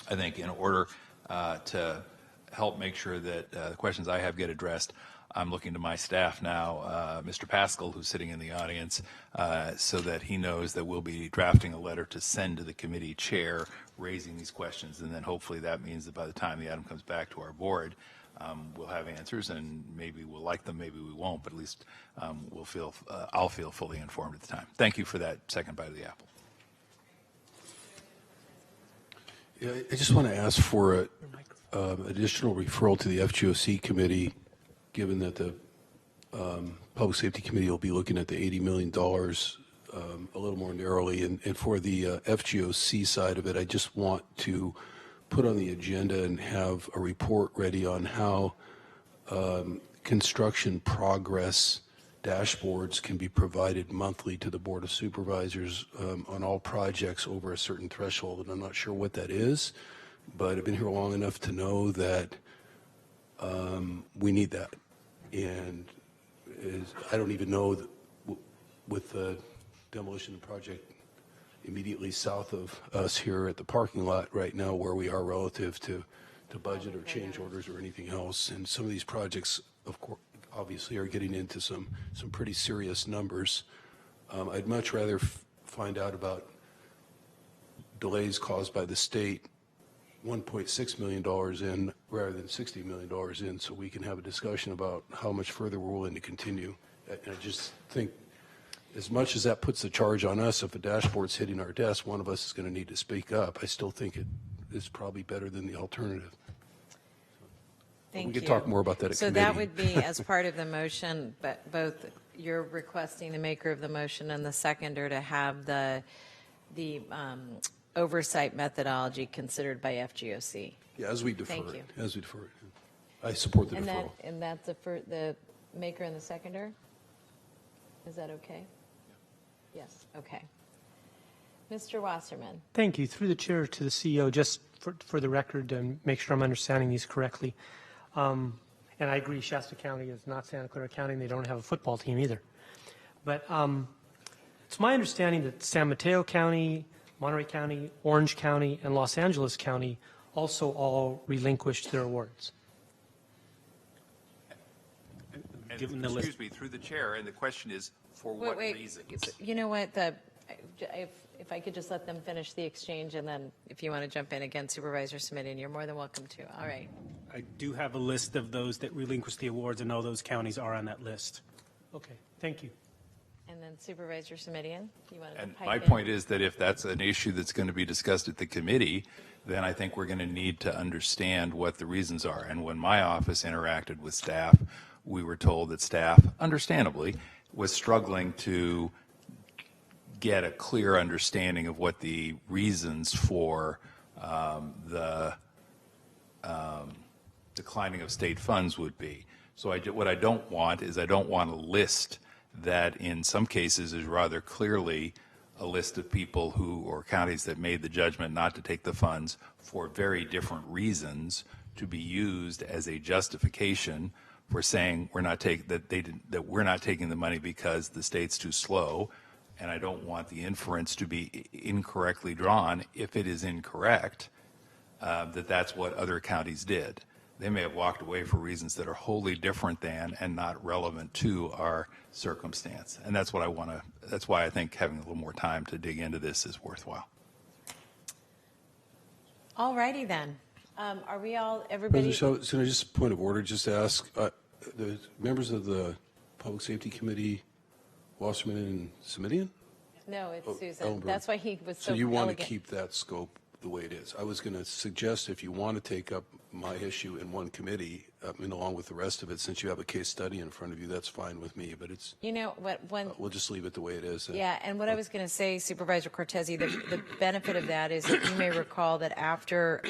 I think in order to help make sure that the questions I have get addressed, I'm looking to my staff now, Mr. Pascal, who's sitting in the audience, so that he knows that we'll be drafting a letter to send to the committee chair raising these questions. And then hopefully that means that by the time the item comes back to our board, we'll have answers, and maybe we'll like them, maybe we won't, but at least I'll feel fully informed at the time. Thank you for that second bite of the apple. Yeah, I just want to ask for an additional referral to the FGOC committee, given that the Public Safety Committee will be looking at the $80 million a little more narrowly. And for the FGOC side of it, I just want to put on the agenda and have a report ready on how construction progress dashboards can be provided monthly to the Board of Supervisors on all projects over a certain threshold. And I'm not sure what that is, but I've been here long enough to know that we need that. And I don't even know that with the demolition project immediately south of us here at the parking lot right now where we are relative to budget or change orders or anything else. And some of these projects, of course, obviously are getting into some pretty serious numbers. I'd much rather find out about delays caused by the state $1.6 million in rather than $60 million in, so we can have a discussion about how much further we're willing to continue. And I just think as much as that puts the charge on us, if a dashboard's hitting our desk, one of us is going to need to speak up. I still think it is probably better than the alternative. Thank we you. could talk more about that at so committee. That would be as part of the motion, but both you're requesting the maker of the motion and the seconder to have the oversight methodology considered by FGOC. Yeah, as we defer Thank it. you. As we defer it. I support the And deferral. and that's the maker and the seconder? Is that okay? Yes, okay. Mr. Wasserman. Thank you. Through the chair to the CEO, just for the record and make sure I'm understanding these correctly. And I agree, Shasta County is not Santa Clara County, and they don't have a football team either. But it's my understanding that San Mateo County, Monterey County, Orange County, and Los Angeles County also all relinquished their awards. And excuse me, through the chair, and the question is, for what reasons? You know what, if I could just let them finish the exchange, and then if you want to jump in again, Supervisor Simitian, you're more than welcome to. All right. I do have a list of those that relinquished the awards, and all those counties are on that list. Okay, thank you. And then Supervisor Simitian, you wanted to And pipe my in? point is that if that's an issue that's going to be discussed at the committee, then I think we're going to need to understand what the reasons are. And when my office interacted with staff, we were told that staff, understandably, was struggling to get a clear understanding of what the reasons for the declining of state funds would be. So what I don't want is I don't want a list that in some cases is rather clearly a list of people who, or counties that made the judgment not to take the funds for very different reasons to be used as a justification for saying we're not taking the money because the state's too slow. And I don't want the inference to be incorrectly drawn, if it is incorrect, that that's what other counties did. They may have walked away for reasons that are wholly different than and not relevant to our circumstance. And that's what I want to, that's why I think having a little more time to dig into this is worthwhile. All righty then. Are we all, everybody? President, so just a point of order, just to ask, the members of the Public Safety Committee, Wasserman and Simitian? No, it's Susan. Ellenberg. That's why he was so So you want elegant. to keep that scope the way it is. I was going to suggest if you want to take up my issue in one committee, along with the rest of it, since you have a case study in front of you, that's fine with me, but it's, You know what, when, we'll just leave it the way it is. yeah, and what I was going to say, Supervisor Cortese, the benefit of that is that you may recall that after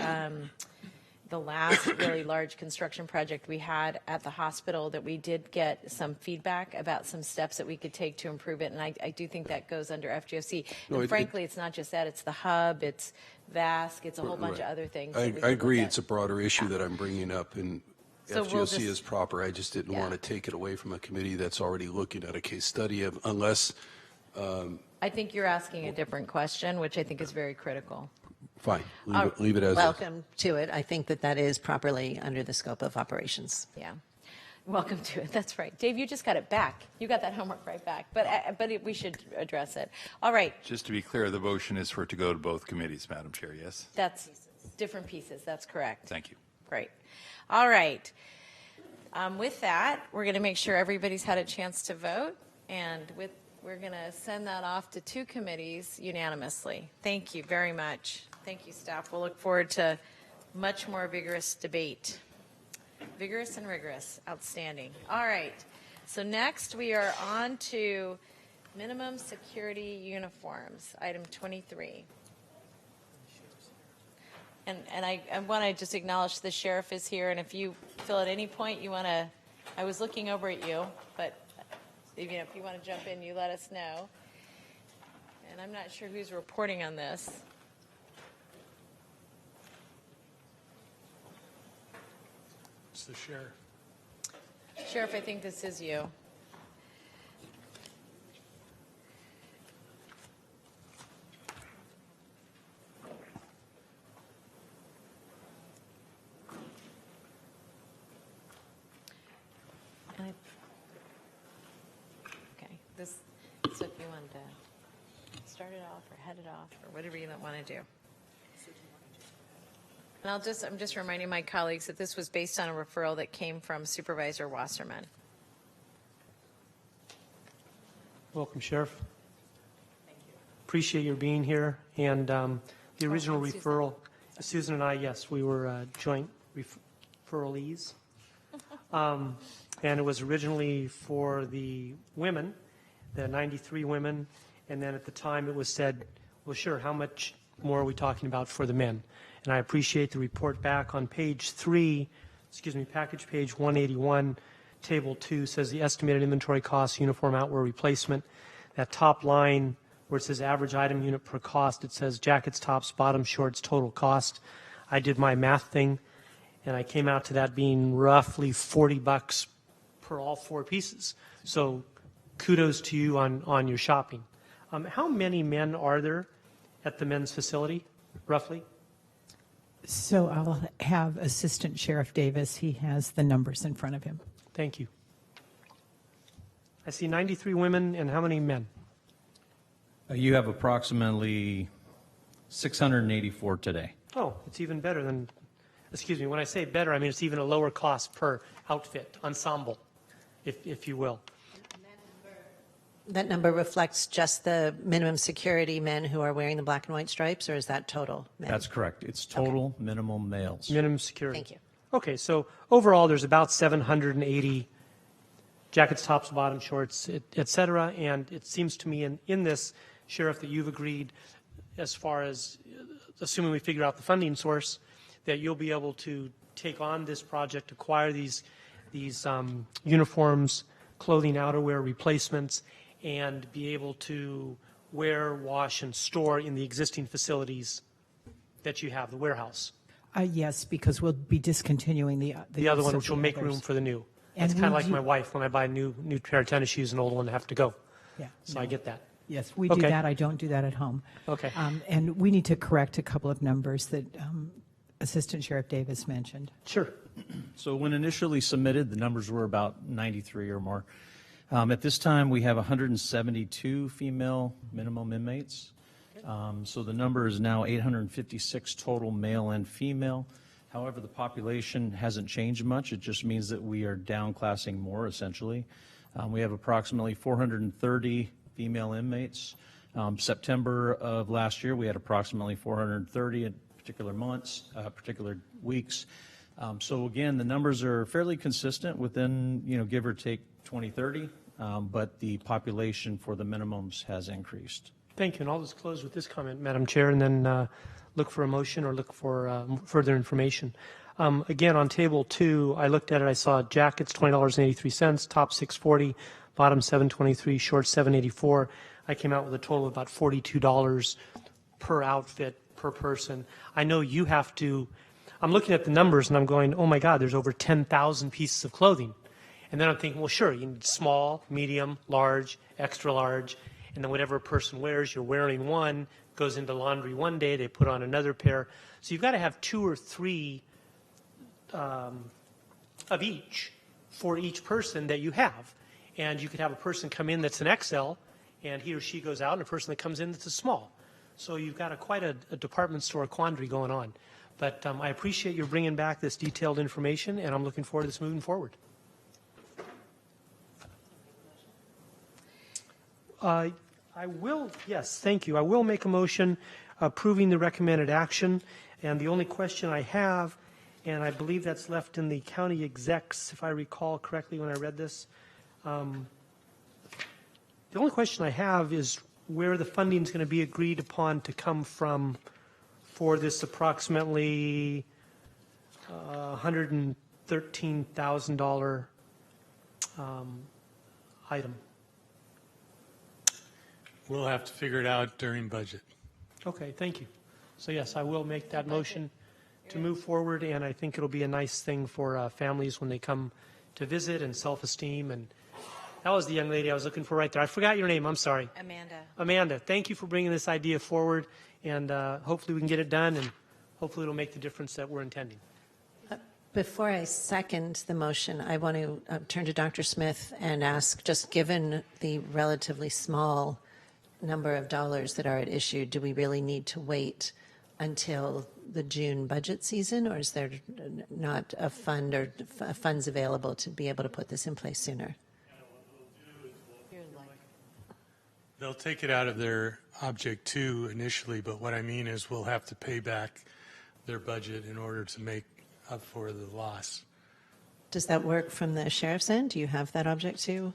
the last really large construction project we had at the hospital, that we did get some feedback about some steps that we could take to improve it, and I do think that goes under FGOC. No, And frankly, it's not just that, it's the hub, it's VASC, it's a whole bunch of other things. I that we could agree, look at. it's a broader issue that I'm bringing up, and So we'll FGOC just- is proper. I just didn't want to take it away from a committee that's already looking at a case study, unless, I think you're asking a different question, which I think is very critical. fine, leave it as is. Welcome to it. I think that is properly under the scope of operations. Yeah. Welcome to it. That's right. Dave, you just got it back. You got that homework right back. But we should address it. All right. Just to be clear, the motion is for it to go to both committees, Madam Chair, yes? That's different pieces. That's correct. Thank you. Great. All right. With that, we're going to make sure everybody's had a chance to vote. And we're going to send that off to 2 committees unanimously. Thank you very much. Thank you, staff. We'll look forward to much more vigorous debate. Vigorous and rigorous. Outstanding. All right. So next we are on to minimum security uniforms, item 23. And I want to just acknowledge the sheriff is here, and if you feel at any point you want to, I was looking over at you, but if you want to jump in, you let us know. And I'm not sure who's reporting on this. It's the sheriff. Sheriff, I think this is you. Okay, so if you want to start it off or head it off or whatever you want to do. And I'm just reminding my colleagues that this was based on a referral that came from Supervisor Wasserman. Welcome, Sheriff. Thank you. Appreciate your being here. And the original and referral, Susan and I, yes, we were joint referralees. And it was originally for the women, the 93 women. And then at the time it was said, well, sure, how much more are we talking about for the men? And I appreciate the report back on page 3, package page 181, table 2 says the estimated inventory cost, uniform outwear replacement. That top line where it says average item unit per cost, it says jackets, tops, bottoms, shorts, total cost. I did my math thing, and I came out to that being roughly $40 per all 4 pieces. So kudos to you on your shopping. How many men are there at the men's facility, roughly? So I'll have Assistant Sheriff Davis. He has the numbers in front of him. Thank you. I see 93 women and how many men? You have approximately 684 today. Oh, it's even better than, excuse me, when I say better, I mean it's even a lower cost per outfit, ensemble, if you will. That number reflects just the minimum security men who are wearing the black and white stripes, or is that total men? That's correct. It's total minimum males. Minimum security. Thank you. Okay, so overall, there's about 780 jackets, tops, bottom, shorts, et cetera, and it seems to me in this, Sheriff, that you've agreed, as far as, assuming we figure out the funding source, that you'll be able to take on this project, acquire these uniforms, clothing, outerwear replacements, and be able to wear, wash, and store in the existing facilities that you have, the warehouse. Yes, because we'll be discontinuing The other use one, of which will the make others. room for the new. And That's kind of we like do- my wife. When I buy a new pair of tennis shoes, an old one have to go. Yeah. So I get that. Yes, we do Okay. that. I don't do that at home. Okay. And we need to correct a couple of numbers that Assistant Sheriff Davis mentioned. Sure. So when initially submitted, the numbers were about 93 or more. At this time, we have 172 female minimum inmates. So the number is now 856 total, male and female. However, the population hasn't changed much. It just means that we are downclassing more, essentially. We have approximately 430 female inmates. September of last year, we had approximately 430 in particular months, particular weeks. So again, the numbers are fairly consistent within, give or take 2030, but the population for the minimums has increased. Thank you. And I'll just close with this comment, Madam Chair, and then look for a motion or look for further information. Again, on table 2, I looked at it. I saw jackets $20.83, top $6.40, bottom $7.23, shorts $7.84. I came out with a total of about $42 per outfit per person. I know you have to. I'm looking at the numbers and I'm going, oh my God, there's over 10,000 pieces of clothing. And then I'm thinking, well, sure, you need small, medium, large, extra large, and then whatever a person wears, you're wearing one, goes into laundry one day, they put on another pair. So you've got to have 2 or 3 of each for each person that you have. And you could have a person come in that's an XL, and he or she goes out, and a person that comes in that's a small. So you've got quite a department store quandary going on. But I appreciate you bringing back this detailed information, and I'm looking forward to this moving forward. I will, yes, thank you. I will make a motion approving the recommended action. And the only question I have, and I believe that's left in the county execs, if I recall correctly when I read this. The only question I have is where the funding is going to be agreed upon to come from for this approximately $113,000 item. We'll have to figure it out during budget. Okay, thank you. So yes, I will make that motion to move forward, and I think it'll be a nice thing for families when they come to visit, and self-esteem. And that was the young lady I was looking for right there. I forgot your name. I'm sorry. Amanda. Amanda, thank you for bringing this idea forward, and hopefully we can get it done, and hopefully it'll make the difference that we're intending. Before I second the motion, I want to turn to Dr. Smith and ask, just given the relatively small number of dollars that are at issue, do we really need to wait until the June budget season, or is there not a fund or funds available to be able to put this in place sooner? They'll take it out of their Object 2 initially, but what I mean is we'll have to pay back their budget in order to make up for the loss. Does that work from the sheriff's end? Do you have that Object 2?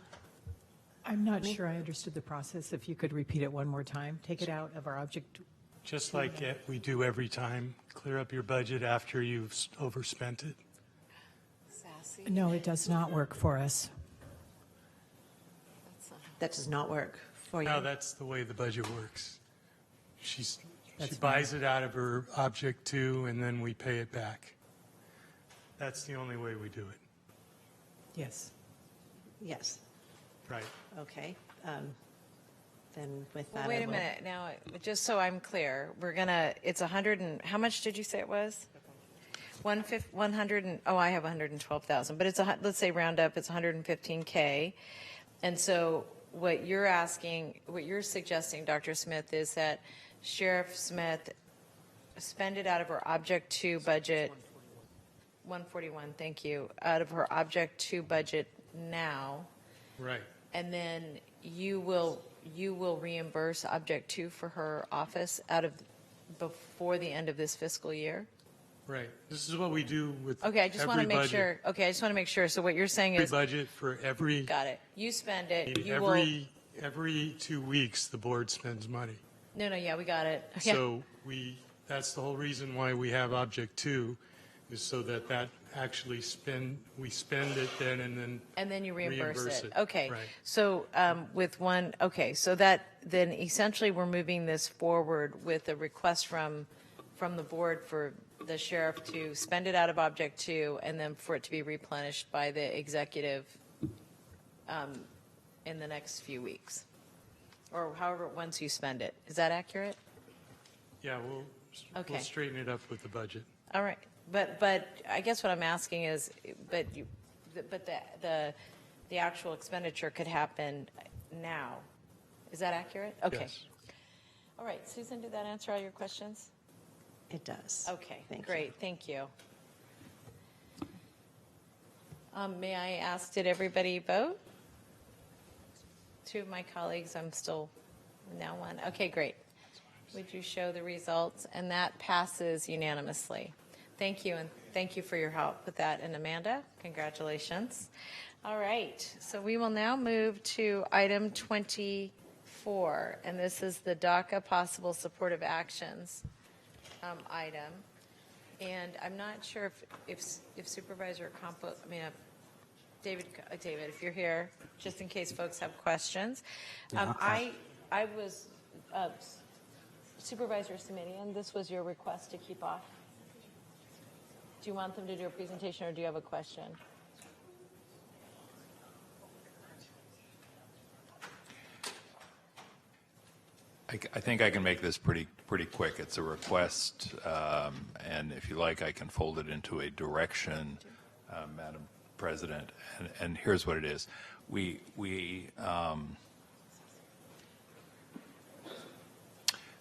I'm not sure I understood the process. If you could repeat it one more time. Take it out of our object. Just like we do every time, clear up your budget after you've overspent it. No, it does not work for us. That does not work for you? No, that's the way the budget works. She buys it out of her Object 2, and then we pay it back. That's the only way we do it. Yes. Yes. Right. Okay. And with Well, that, wait I a will- minute. Now, just so I'm clear, it's 100 and, how much did you say it was? 100 and, oh, I have 112,000, but let's say round up, it's 115K. And so what you're suggesting, Dr. Smith, is that Sheriff Smith spend it out of her Object 2 budget, 141, thank you, out of her Object 2 budget now. Right. And then you will reimburse Object 2 for her office before the end of this fiscal year? Right. This is what we do with Okay, I just want to every make budget. sure. Okay, I just want to make sure. So what you're saying Every is, budget for every, got it. You spend it. You every 2 weeks, the board spends money. No, yeah, we got it. Yeah. So that's the whole reason why we have Object 2, is so that actually we spend it then and then you reimburse it. it. Okay. Right. So so that then essentially we're moving this forward with a request from the board for the sheriff to spend it out of Object 2 and then for it to be replenished by the executive in the next few weeks, or however once you spend it. Is that accurate? Yeah, we'll straighten it up with the budget. All right, but I guess what I'm asking is, but the actual expenditure could happen now. Is that accurate? Okay. Yes. All right, Susan, did that answer all your questions? It does. Okay, Thank great, thank you. May I ask, did everybody vote? Two of my colleagues, I'm still now one. Okay, great. Would you show the results? And that passes unanimously. Thank you, and thank you for your help with that. And Amanda, congratulations. All right, so we will now move to item 24, and this is the DACA possible supportive actions item. And I'm not sure if Supervisor David, if you're here, just in case folks have questions. I was Supervisor Simonian, this was your request to keep off. Do you want them to do a presentation, or do you have a question? I think I can make this pretty quick. It's a request, and if you like, I can fold it into a direction, Madam President. And here's what it is: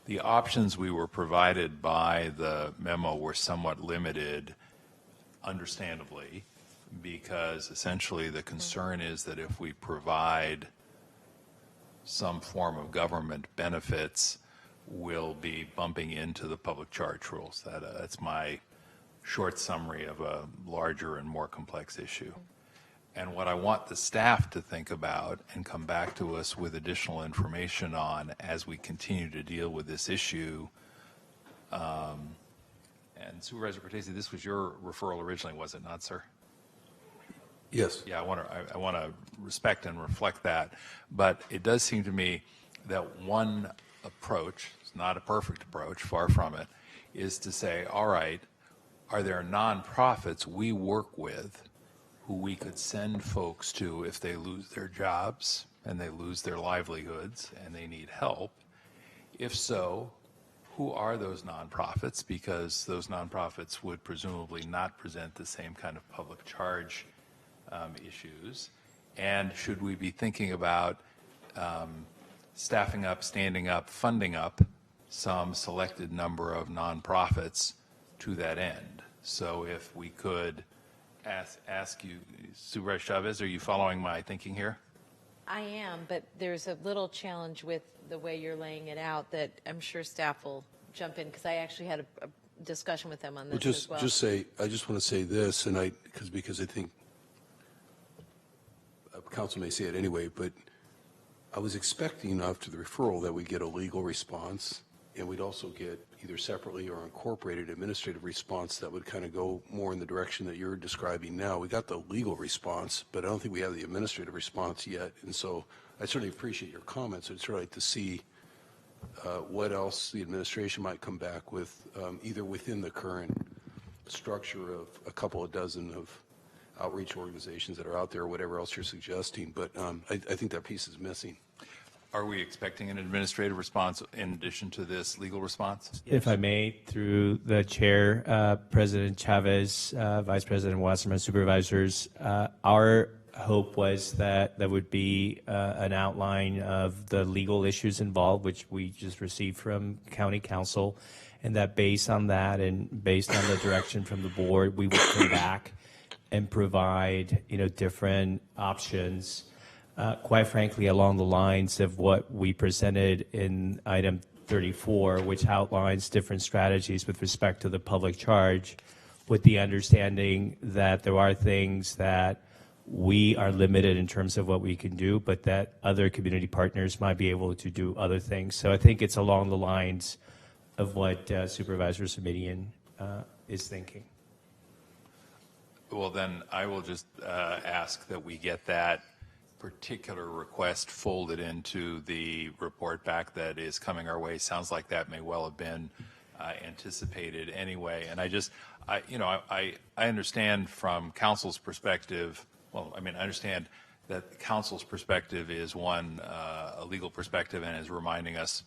the options we were provided by the memo were somewhat limited, understandably, because essentially the concern is that if we provide some form of government benefits, we'll be bumping into the public charge rules. That's my short summary of a larger and more complex issue. And what I want the staff to think about and come back to us with additional information on as we continue to deal with this issue. And Supervisor Cortese, this was your referral originally, was it not, sir? Yes. Yeah, I want to respect and reflect that. But it does seem to me that one approach, it's not a perfect approach, far from it, is to say, all right, are there nonprofits we work with who we could send folks to if they lose their jobs and they lose their livelihoods and they need help? If so, who are those nonprofits? Because those nonprofits would presumably not present the same kind of public charge issues. And should we be thinking about staffing up, standing up, funding up some selected number of nonprofits to that end? So if we could ask you, Supervisor Chavez, are you following my thinking here? I am, but there's a little challenge with the way you're laying it out that I'm sure staff will jump in, because I actually had a discussion with them on this as well. I just want to say this, and because I think council may say it anyway, but I was expecting after the referral that we'd get a legal response, and we'd also get either separately or incorporated administrative response that would kind of go more in the direction that you're describing now. We got the legal response, but I don't think we have the administrative response yet. And so I certainly appreciate your comments. I'd sort of like to see what else the administration might come back with, either within the current structure of a couple of dozen of outreach organizations that are out there, or whatever else you're suggesting. But I think that piece is missing. Are we expecting an administrative response in addition to this legal response? If I may, through the chair, President Chavez, Vice President Wasserman, supervisors, our hope was that there would be an outline of the legal issues involved, which we just received from County Council, and that based on that and based on the direction from the board, we would come back and provide, different options, quite frankly, along the lines of what we presented in item 34, which outlines different strategies with respect to the public charge, with the understanding that there are things that we are limited in terms of what we can do, but that other community partners might be able to do other things. So I think it's along the lines of what Supervisor Simitian is thinking. Well, then I will just ask that we get that particular request folded into the report back that is coming our way. Sounds like that may well have been anticipated anyway. And I understand from council's perspective, I understand that council's perspective is one, a legal perspective, and is reminding us,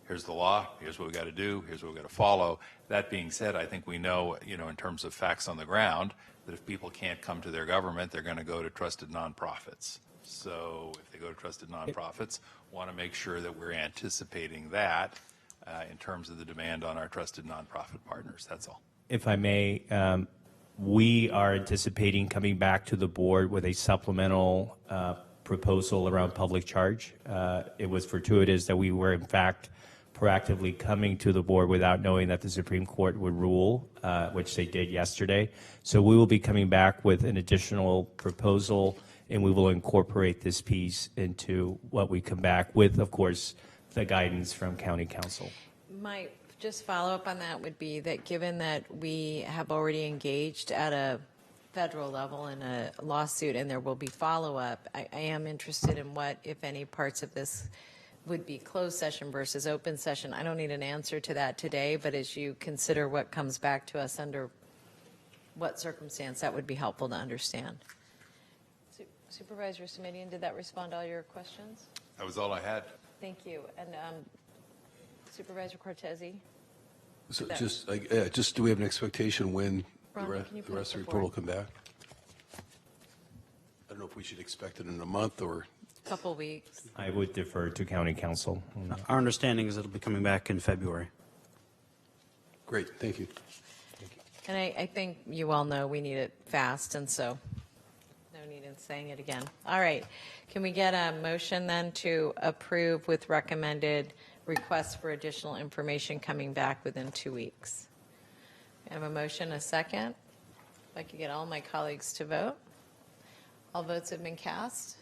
here's the law, here's what we got to do, here's what we got to follow. That being said, I think we know, in terms of facts on the ground, that if people can't come to their government, they're going to go to trusted nonprofits. So if they go to trusted nonprofits, want to make sure that we're anticipating that in terms of the demand on our trusted nonprofit partners. That's all. If I may, we are anticipating coming back to the board with a supplemental proposal around public charge. It was fortuitous that we were, in fact, proactively coming to the board without knowing that the Supreme Court would rule, which they did yesterday. So we will be coming back with an additional proposal, and we will incorporate this piece into what we come back with, of course, the guidance from County Council. My just follow up on that would be that given that we have already engaged at a federal level in a lawsuit and there will be follow-up, I am interested in what, if any, parts of this would be closed session versus open session. I don't need an answer to that today, but as you consider what comes back to us under what circumstance, that would be helpful to understand. Supervisor Simitian, did that respond to all your questions? That was all I had. Thank you. And Supervisor Cortese? So just do we have an expectation when the rest of the report will come back? I don't know if we should expect it in a month or a couple weeks. I would defer to County Council. Our understanding is it'll be coming back in February. Great, thank you. And I think you all know we need it fast, and so no need in saying it again. All right. Can we get a motion then to approve with recommended requests for additional information coming back within 2 weeks? I have a motion, a second. If I could get all my colleagues to vote. All votes have been cast.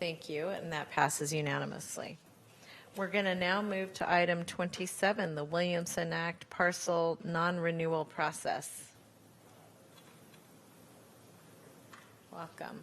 Thank you, and that passes unanimously. We're going to now move to item 27, the Williamson Act parcel non-renewal process. Welcome.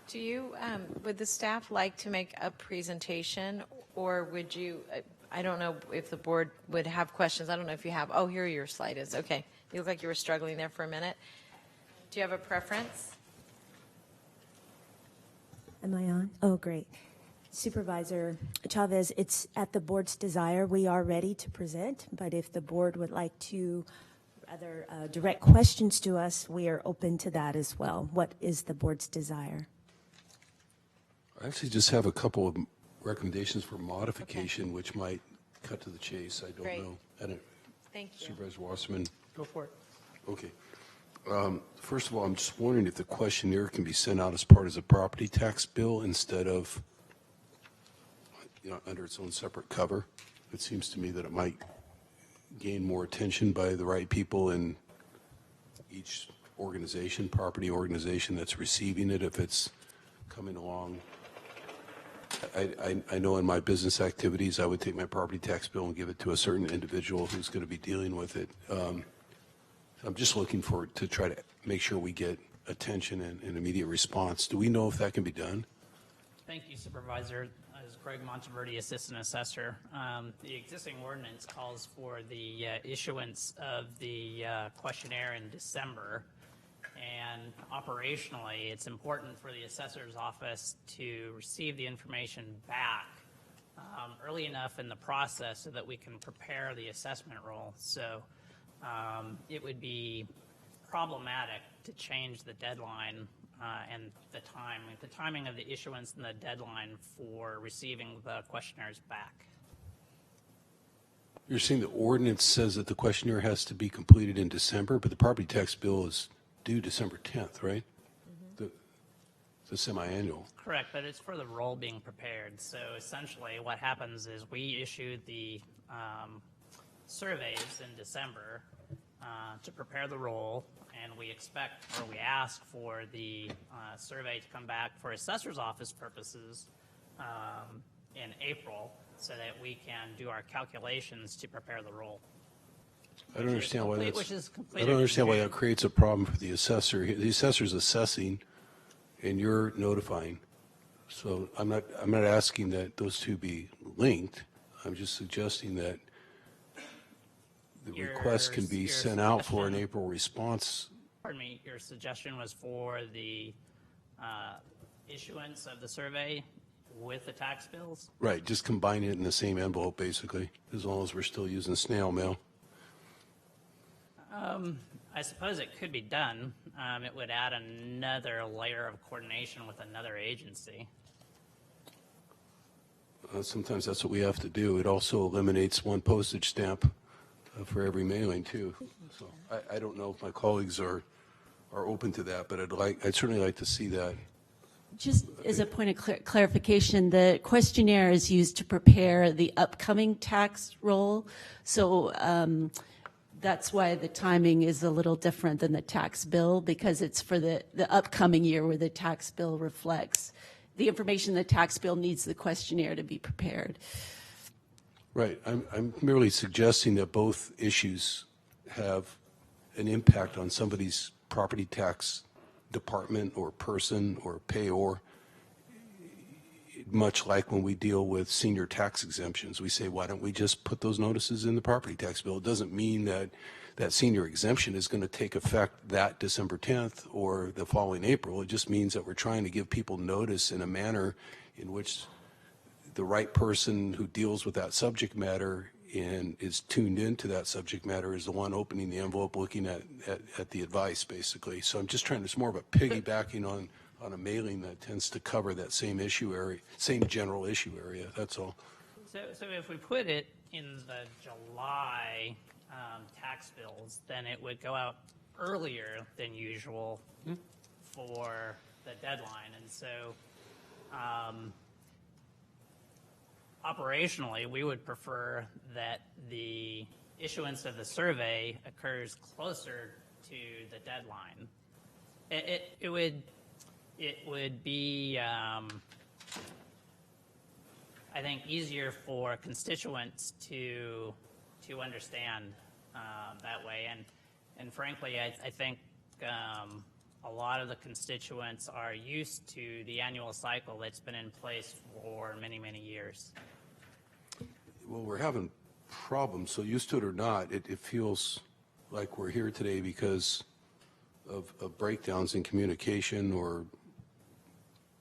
Do you, would the staff like to make a presentation, or would you, I don't know if the board would have questions. I don't know if you have, oh, here your slide is. Okay. You look like you were struggling there for a minute. Do you have a preference? Am I on? Oh, great. Supervisor Chavez, it's at the board's desire. We are ready to present, but if the board would like to rather direct questions to us, we are open to that as well. What is the board's desire? I actually just have a couple of recommendations for modification, which might cut to the chase. I don't know. Thank you. Supervisor Wasserman. Go for it. Okay. First of all, I'm just wondering if the questionnaire can be sent out as part of a property tax bill instead of, under its own separate cover. It seems to me that it might gain more attention by the right people in each organization, property organization that's receiving it, if it's coming along. I know in my business activities, I would take my property tax bill and give it to a certain individual who's going to be dealing with it. I'm just looking to try to make sure we get attention and immediate response. Do we know if that can be done? Thank you, Supervisor. This is Greg Monteverdi, Assistant Assessor. The existing ordinance calls for the issuance of the questionnaire in December. And operationally, it's important for the assessor's office to receive the information back early enough in the process so that we can prepare the assessment roll. So it would be problematic to change the deadline and the timing of the issuance and the deadline for receiving the questionnaires back. You're saying the ordinance says that the questionnaire has to be completed in December, but the property tax bill is due December 10th, right? Mm-hmm. The semi-annual. Correct, but it's for the roll being prepared. So essentially what happens is we issue the surveys in December to prepare the roll, and we expect or we ask for the survey to come back for assessor's office purposes in April so that we can do our calculations to prepare the roll. I don't understand why that's. I don't understand why that creates a problem for the assessor. The assessor's assessing, and you're notifying. So I'm not asking that those two be linked. I'm just suggesting that the request can be sent out for an April response. Pardon me. Your suggestion was for the issuance of the survey with the tax bills? Right. Just combine it in the same envelope, basically, as long as we're still using snail mail. I suppose it could be done. It would add another layer of coordination with another agency. Sometimes that's what we have to do. It also eliminates one postage stamp for every mailing, too. So I don't know if my colleagues are open to that, but I'd certainly like to see that. Just as a point of clarification, the questionnaire is used to prepare the upcoming tax roll. So that's why the timing is a little different than the tax bill, because it's for the upcoming year where the tax bill reflects. The information in the tax bill needs the questionnaire to be prepared. Right. I'm merely suggesting that both issues have an impact on somebody's property tax department or person or payor, much like when we deal with senior tax exemptions. We say, why don't we just put those notices in the property tax bill? It doesn't mean that that senior exemption is going to take effect that December 10th or the following April. It just means that we're trying to give people notice in a manner in which the right person who deals with that subject matter and is tuned into that subject matter is the one opening the envelope, looking at the advice, basically. So I'm just trying, it's more of a piggybacking on a mailing that tends to cover that same issue area, same general issue area, that's all. So if we put it in the July tax bills, then it would go out earlier than usual for the deadline. And so operationally, we would prefer that the issuance of the survey occurs closer to the deadline. It would be, I think, easier for constituents to understand that way. And frankly, I think a lot of the constituents are used to the annual cycle that's been in place for many, many years. Well, we're having problems, so used to it or not, it feels like we're here today because of breakdowns in communication or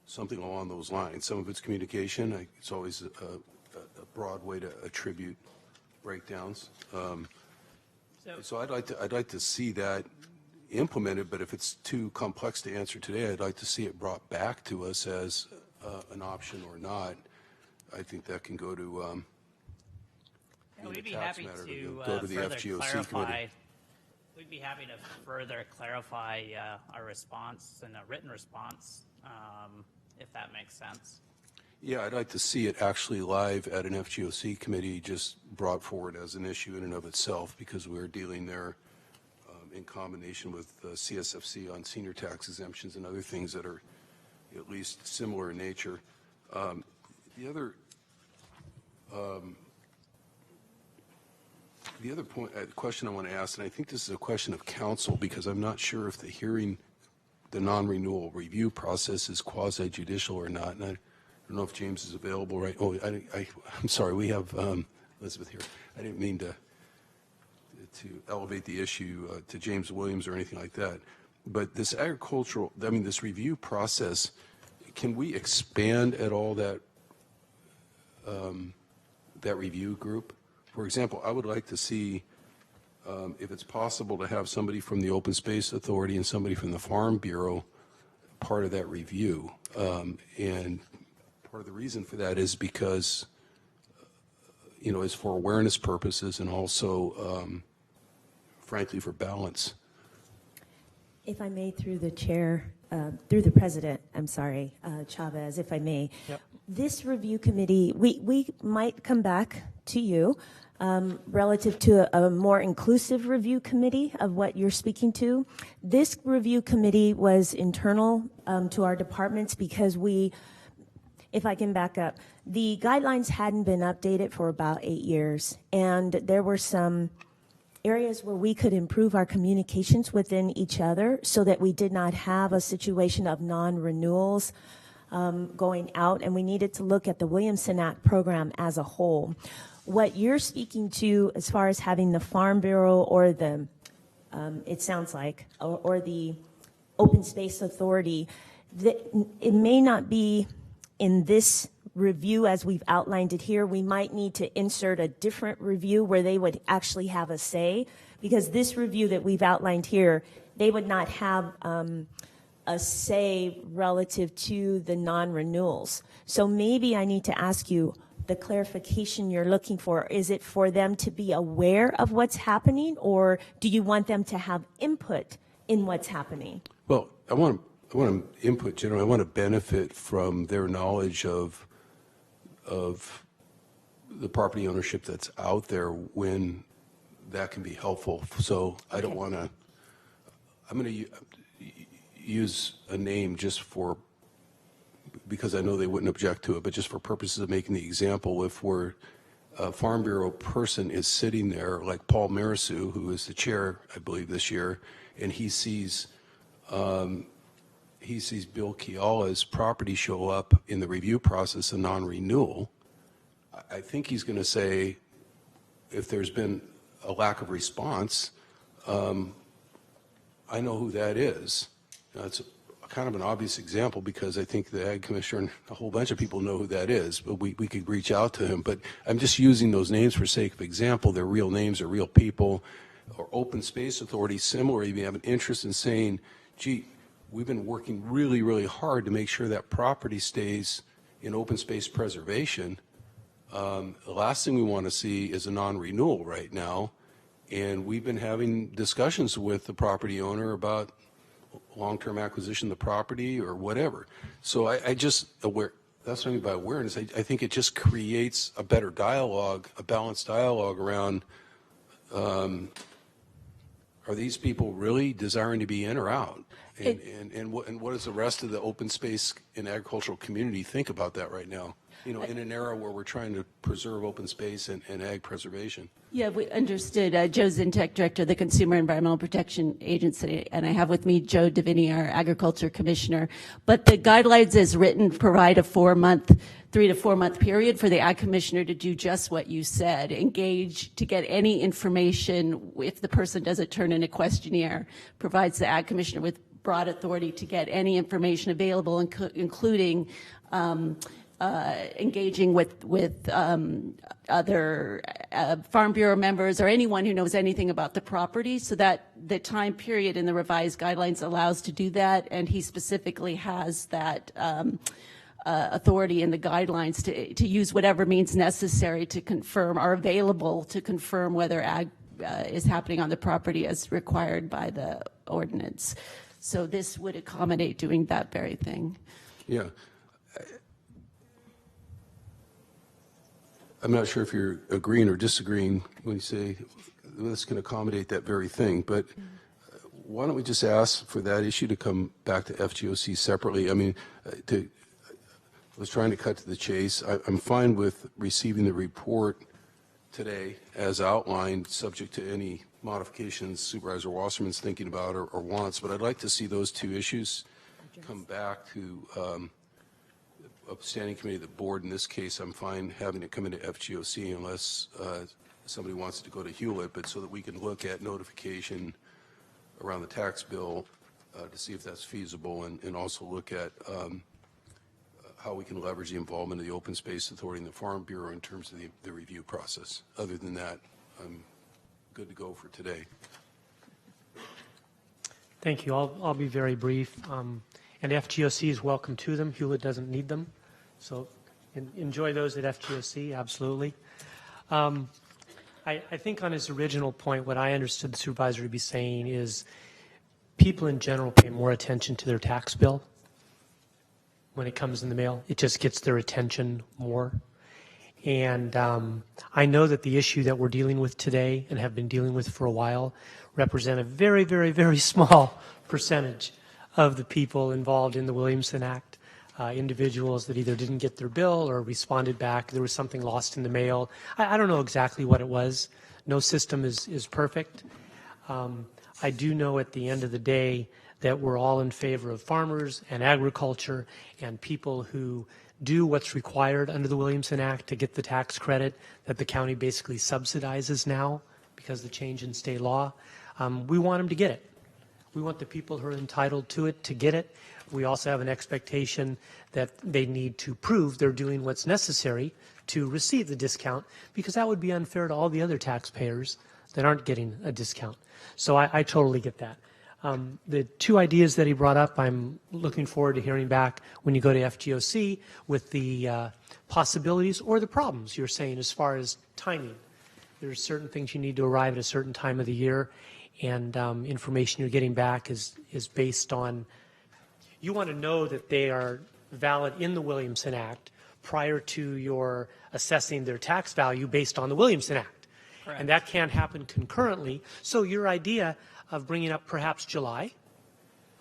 something along those lines. Some of it's communication. It's always a broad way to attribute breakdowns. So I'd like to see that implemented, but if it's too complex to answer today, I'd like to see it brought back to us as an option or not. I think that can go to we'd be happy to go to the further FGOC clarify committee. We'd be happy to further clarify our response in a written response, if that makes sense. Yeah, I'd like to see it actually live at an FGOC committee, just brought forward as an issue in and of itself, because we're dealing there in combination with CSFC on senior tax exemptions and other things that are at least similar in nature. The other question I want to ask, and I think this is a question of counsel, because I'm not sure if the non-renewal review process is quasi-judicial or not, and I don't know if James is available right. Oh, I'm sorry, we have Elizabeth here. I didn't mean to elevate the issue to James Williams or anything like that. But this this review process, can we expand at all that review group? For example, I would like to see if it's possible to have somebody from the Open Space Authority and somebody from the Farm Bureau part of that review. And part of the reason for that is because, it's for awareness purposes and also, frankly, for balance. If I may, through the chair, through the president, I'm sorry, Chavez, if I may. Yep. This review committee, we might come back to you relative to a more inclusive review committee of what you're speaking to. This review committee was internal to our departments because if I can back up, the guidelines hadn't been updated for about 8 years, and there were some areas where we could improve our communications within each other so that we did not have a situation of non-renewals going out, and we needed to look at the Williamson Act program as a whole. What you're speaking to as far as having the Farm Bureau or the, it sounds like, or the Open Space Authority, it may not be in this review as we've outlined it here. We might need to insert a different review where they would actually have a say, because this review that we've outlined here, they would not have a say relative to the non-renewals. So maybe I need to ask you the clarification you're looking for. Is it for them to be aware of what's happening, or do you want them to have input in what's happening? Well, I want input, generally. I want to benefit from their knowledge of the property ownership that's out there when that can be helpful. So I don't want to, I'm going to use a name just because I know they wouldn't object to it, but just for purposes of making the example, if a Farm Bureau person is sitting there, like Paul Marisu, who is the chair, I believe, this year, and he sees Bill Kiala's property show up in the review process, a non-renewal, I think he's going to say, if there's been a lack of response, I know who that is. Now, it's kind of an obvious example because I think the Ag Commissioner and a whole bunch of people know who that is, but we could reach out to him. But I'm just using those names for sake of example. They're real names, they're real people. Or Open Space Authority, similarly, if you have an interest in saying, gee, we've been working really, really hard to make sure that property stays in open space preservation. The last thing we want to see is a non-renewal right now. And we've been having discussions with the property owner about long-term acquisition of the property or whatever. So I just aware. That's what I mean by awareness. I think it just creates a better dialogue, a balanced dialogue around, are these people really desiring to be in or out? And what does the rest of the open space and agricultural community think about that right now? In an era where we're trying to preserve open space and ag preservation. Yeah, we understood. Joe Zintek, Director of the Consumer Environmental Protection Agency, and I have with me Joe Davini, our Agriculture Commissioner. But the guidelines as written provide a 3 to 4 month period for the Ag Commissioner to do just what you said, engage to get any information. If the person doesn't turn in a questionnaire, provides the Ag Commissioner with broad authority to get any information available, including engaging with other Farm Bureau members or anyone who knows anything about the property, so that the time period in the revised guidelines allows to do that, and he specifically has that authority in the guidelines to use whatever means necessary to confirm, are available to confirm whether ag is happening on the property as required by the ordinance. So this would accommodate doing that very thing. Yeah. I'm not sure if you're agreeing or disagreeing when you say this can accommodate that very thing, but why don't we just ask for that issue to come back to FGOC separately? I mean, I was trying to cut to the chase. I'm fine with receiving the report today as outlined, subject to any modifications Supervisor Wasserman's thinking about or wants, but I'd like to see those two issues come back to a standing committee of the board. In this case, I'm fine having it come into FGOC unless somebody wants to go to Hewlett, but so that we can look at notification around the tax bill to see if that's feasible, and also look at how we can leverage the involvement of the Open Space Authority and the Farm Bureau in terms of the review process. Other than that, I'm good to go for today. Thank you. I'll be very brief. And FGOC is welcome to them. Hewlett doesn't need them. So enjoy those at FGOC, absolutely. I think on his original point, what I understood the supervisor to be saying is people in general pay more attention to their tax bill when it comes in the mail. It just gets their attention more. And I know that the issue that we're dealing with today and have been dealing with for a while represent a very, very, very small percentage of the people involved in the Williamson Act. Individuals that either didn't get their bill or responded back. There was something lost in the mail. I don't know exactly what it was. No system is perfect. I do know at the end of the day that we're all in favor of farmers and agriculture and people who do what's required under the Williamson Act to get the tax credit that the county basically subsidizes now because of the change in state law. We want them to get it. We want the people who are entitled to it to get it. We also have an expectation that they need to prove they're doing what's necessary to receive the discount, because that would be unfair to all the other taxpayers that aren't getting a discount. So I totally get that. The two ideas that he brought up, I'm looking forward to hearing back when you go to FGOC with the possibilities or the problems you're saying as far as timing. There's certain things you need to arrive at a certain time of the year, and information you're getting back is based on, you want to know that they are valid in the Williamson Act prior to your assessing their tax value based on the Williamson Act. Correct. And that can't happen concurrently. So your idea of bringing up perhaps July,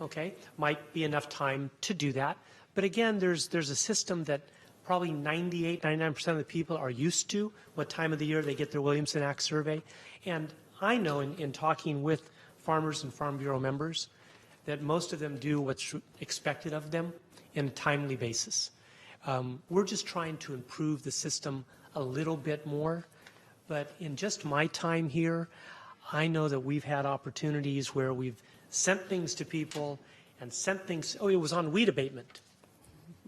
okay, might be enough time to do that. But again, there's a system that probably 98, 99% of the people are used to what time of the year they get their Williamson Act survey. And I know in talking with farmers and Farm Bureau members that most of them do what's expected of them in a timely basis. We're just trying to improve the system a little bit more. But in just my time here, I know that we've had opportunities where we've sent things to people and sent things, oh, it was on weed abatement.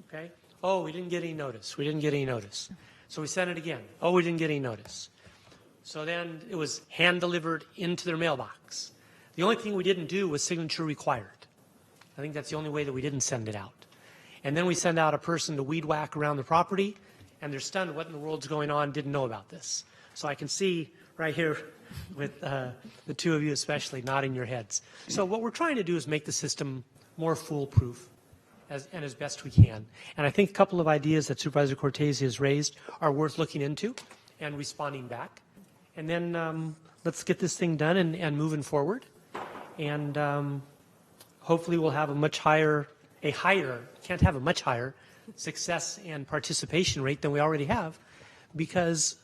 Okay? Oh, we didn't get any notice. We didn't get any notice. So we sent it again. Oh, we didn't get any notice. So then it was hand delivered into their mailbox. The only thing we didn't do was signature required. I think that's the only way that we didn't send it out. And then we send out a person to weed whack around the property, and they're stunned what in the world's going on, didn't know about this. So I can see right here with the two of you especially nodding your heads. So what we're trying to do is make the system more foolproof and as best we can. And I think a couple of ideas that Supervisor Cortese has raised are worth looking into and responding back. And then let's get this thing done and moving forward. And hopefully we'll have a much higher, can't have a much higher success and participation rate than we already have, because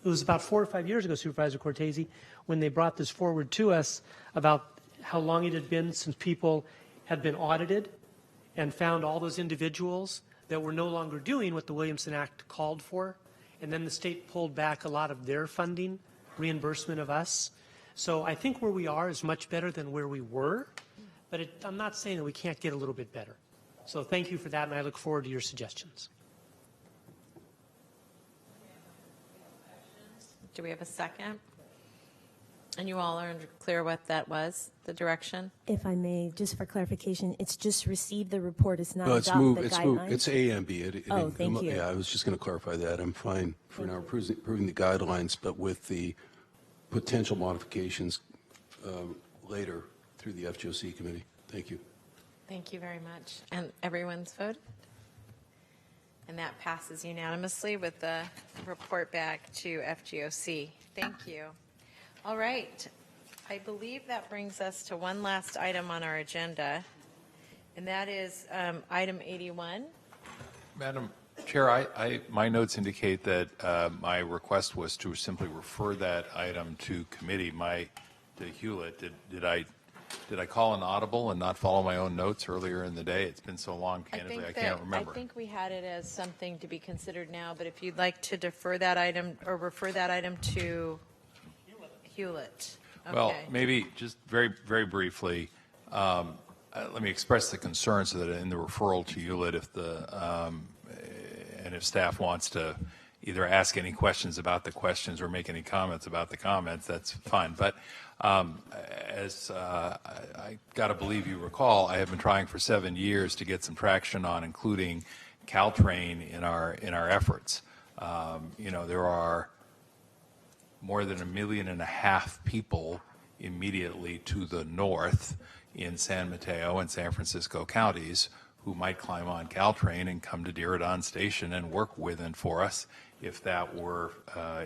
it was about 4 or 5 years ago, Supervisor Cortese, when they brought this forward to us about how long it had been since people had been audited and found all those individuals that were no longer doing what the Williamson Act called for. And then the state pulled back a lot of their funding, reimbursement of us. So I think where we are is much better than where we were, but I'm not saying that we can't get a little bit better. So thank you for that, and I look forward to your suggestions. Do we have a second? And you all are clear what that was, the direction? If I may, just for clarification, it's just receive the report. It's not No, adopt the guidelines? It's A and B. Thank you. Yeah, I was just going to clarify that. I'm fine for now approving the guidelines, but with the potential modifications later through the FGOC committee. Thank you. Thank you very much. And everyone's voted? And that passes unanimously with the report back to FGOC. Thank you. All right. I believe that brings us to one last item on our agenda, and that is item 81. Madam Chair, my notes indicate that my request was to simply refer that item to committee. To Hewlett, did I call an audible and not follow my own notes earlier in the day? It's been so long, candidly, I can't remember. I think we had it as something to be considered now, but if you'd like to defer that item or refer that item to Hewlett. Okay. Well, maybe just very, very briefly, let me express the concern so that in the referral to Hewlett, if staff wants to either ask any questions about the questions or make any comments about the comments, that's fine. But as I got to believe you recall, I have been trying for 7 years to get some traction on including Caltrain in our efforts. There are more than 1.5 million people immediately to the north in San Mateo and San Francisco counties who might climb on Caltrain and come to Diridon Station and work with and for us if that were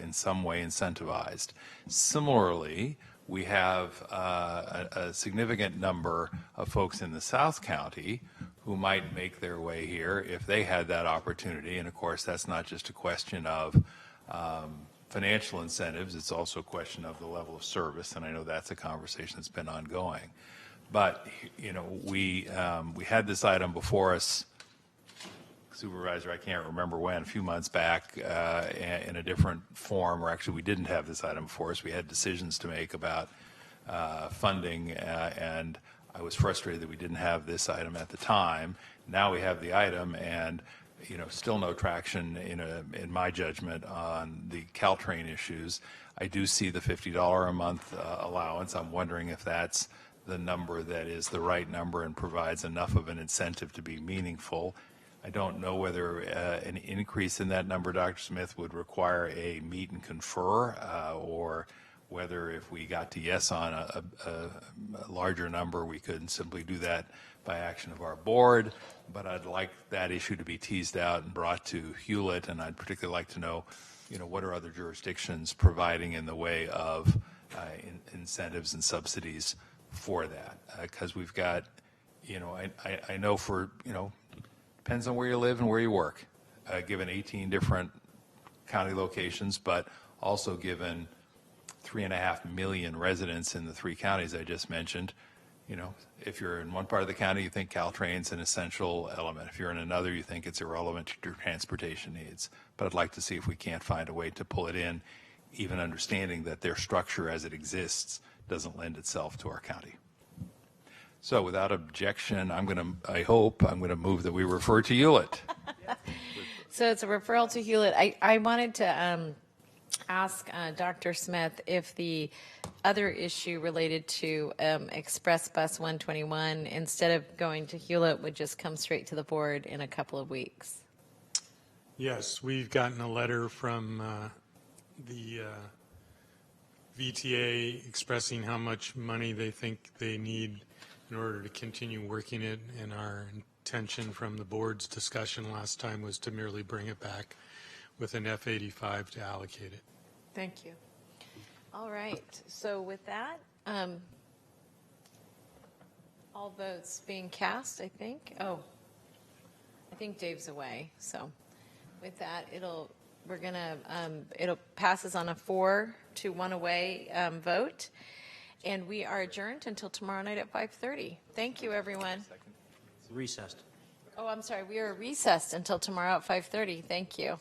in some way incentivized. Similarly, we have a significant number of folks in the South County who might make their way here if they had that opportunity. And of course, that's not just a question of financial incentives, it's also a question of the level of service, and I know that's a conversation that's been ongoing. But, we had this item before us, Supervisor, I can't remember when, a few months back in a different form, or actually we didn't have this item before us. We had decisions to make about funding, and I was frustrated that we didn't have this item at the time. Now we have the item, and still no traction in my judgment on the Caltrain issues. I do see the $50 a month allowance. I'm wondering if that's the number that is the right number and provides enough of an incentive to be meaningful. I don't know whether an increase in that number, Dr. Smith, would require a meet and confer, or whether if we got to yes on a larger number, we could simply do that by action of our board. But I'd like that issue to be teased out and brought to Hewlett, and I'd particularly like to know, what are other jurisdictions providing in the way of incentives and subsidies for that? Because we've got, I know for, depends on where you live and where you work, given 18 different county locations, but also given 3.5 million residents in the 3 counties I just mentioned. If you're in one part of the county, you think Caltrain's an essential element. If you're in another, you think it's irrelevant to your transportation needs. But I'd like to see if we can't find a way to pull it in, even understanding that their structure as it exists doesn't lend itself to our county. So without objection, I hope I'm going to move that we refer to Hewlett. So it's a referral to Hewlett. I wanted to ask Dr. Smith if the other issue related to Express Bus 121, instead of going to Hewlett, would just come straight to the board in a couple of weeks. Yes, we've gotten a letter from the VTA expressing how much money they think they need in order to continue working it, and our intention from the board's discussion last time was to merely bring it back with an F-85 to allocate it. Thank you. All right. So with that, all votes being cast, I think. Oh, I think Dave's away. So with that, it'll passes on a 4-1 away vote, and we are adjourned until tomorrow night at 5:30. Thank you, everyone. Recessed. Oh, I'm sorry. We are recessed until tomorrow at 5:30. Thank you.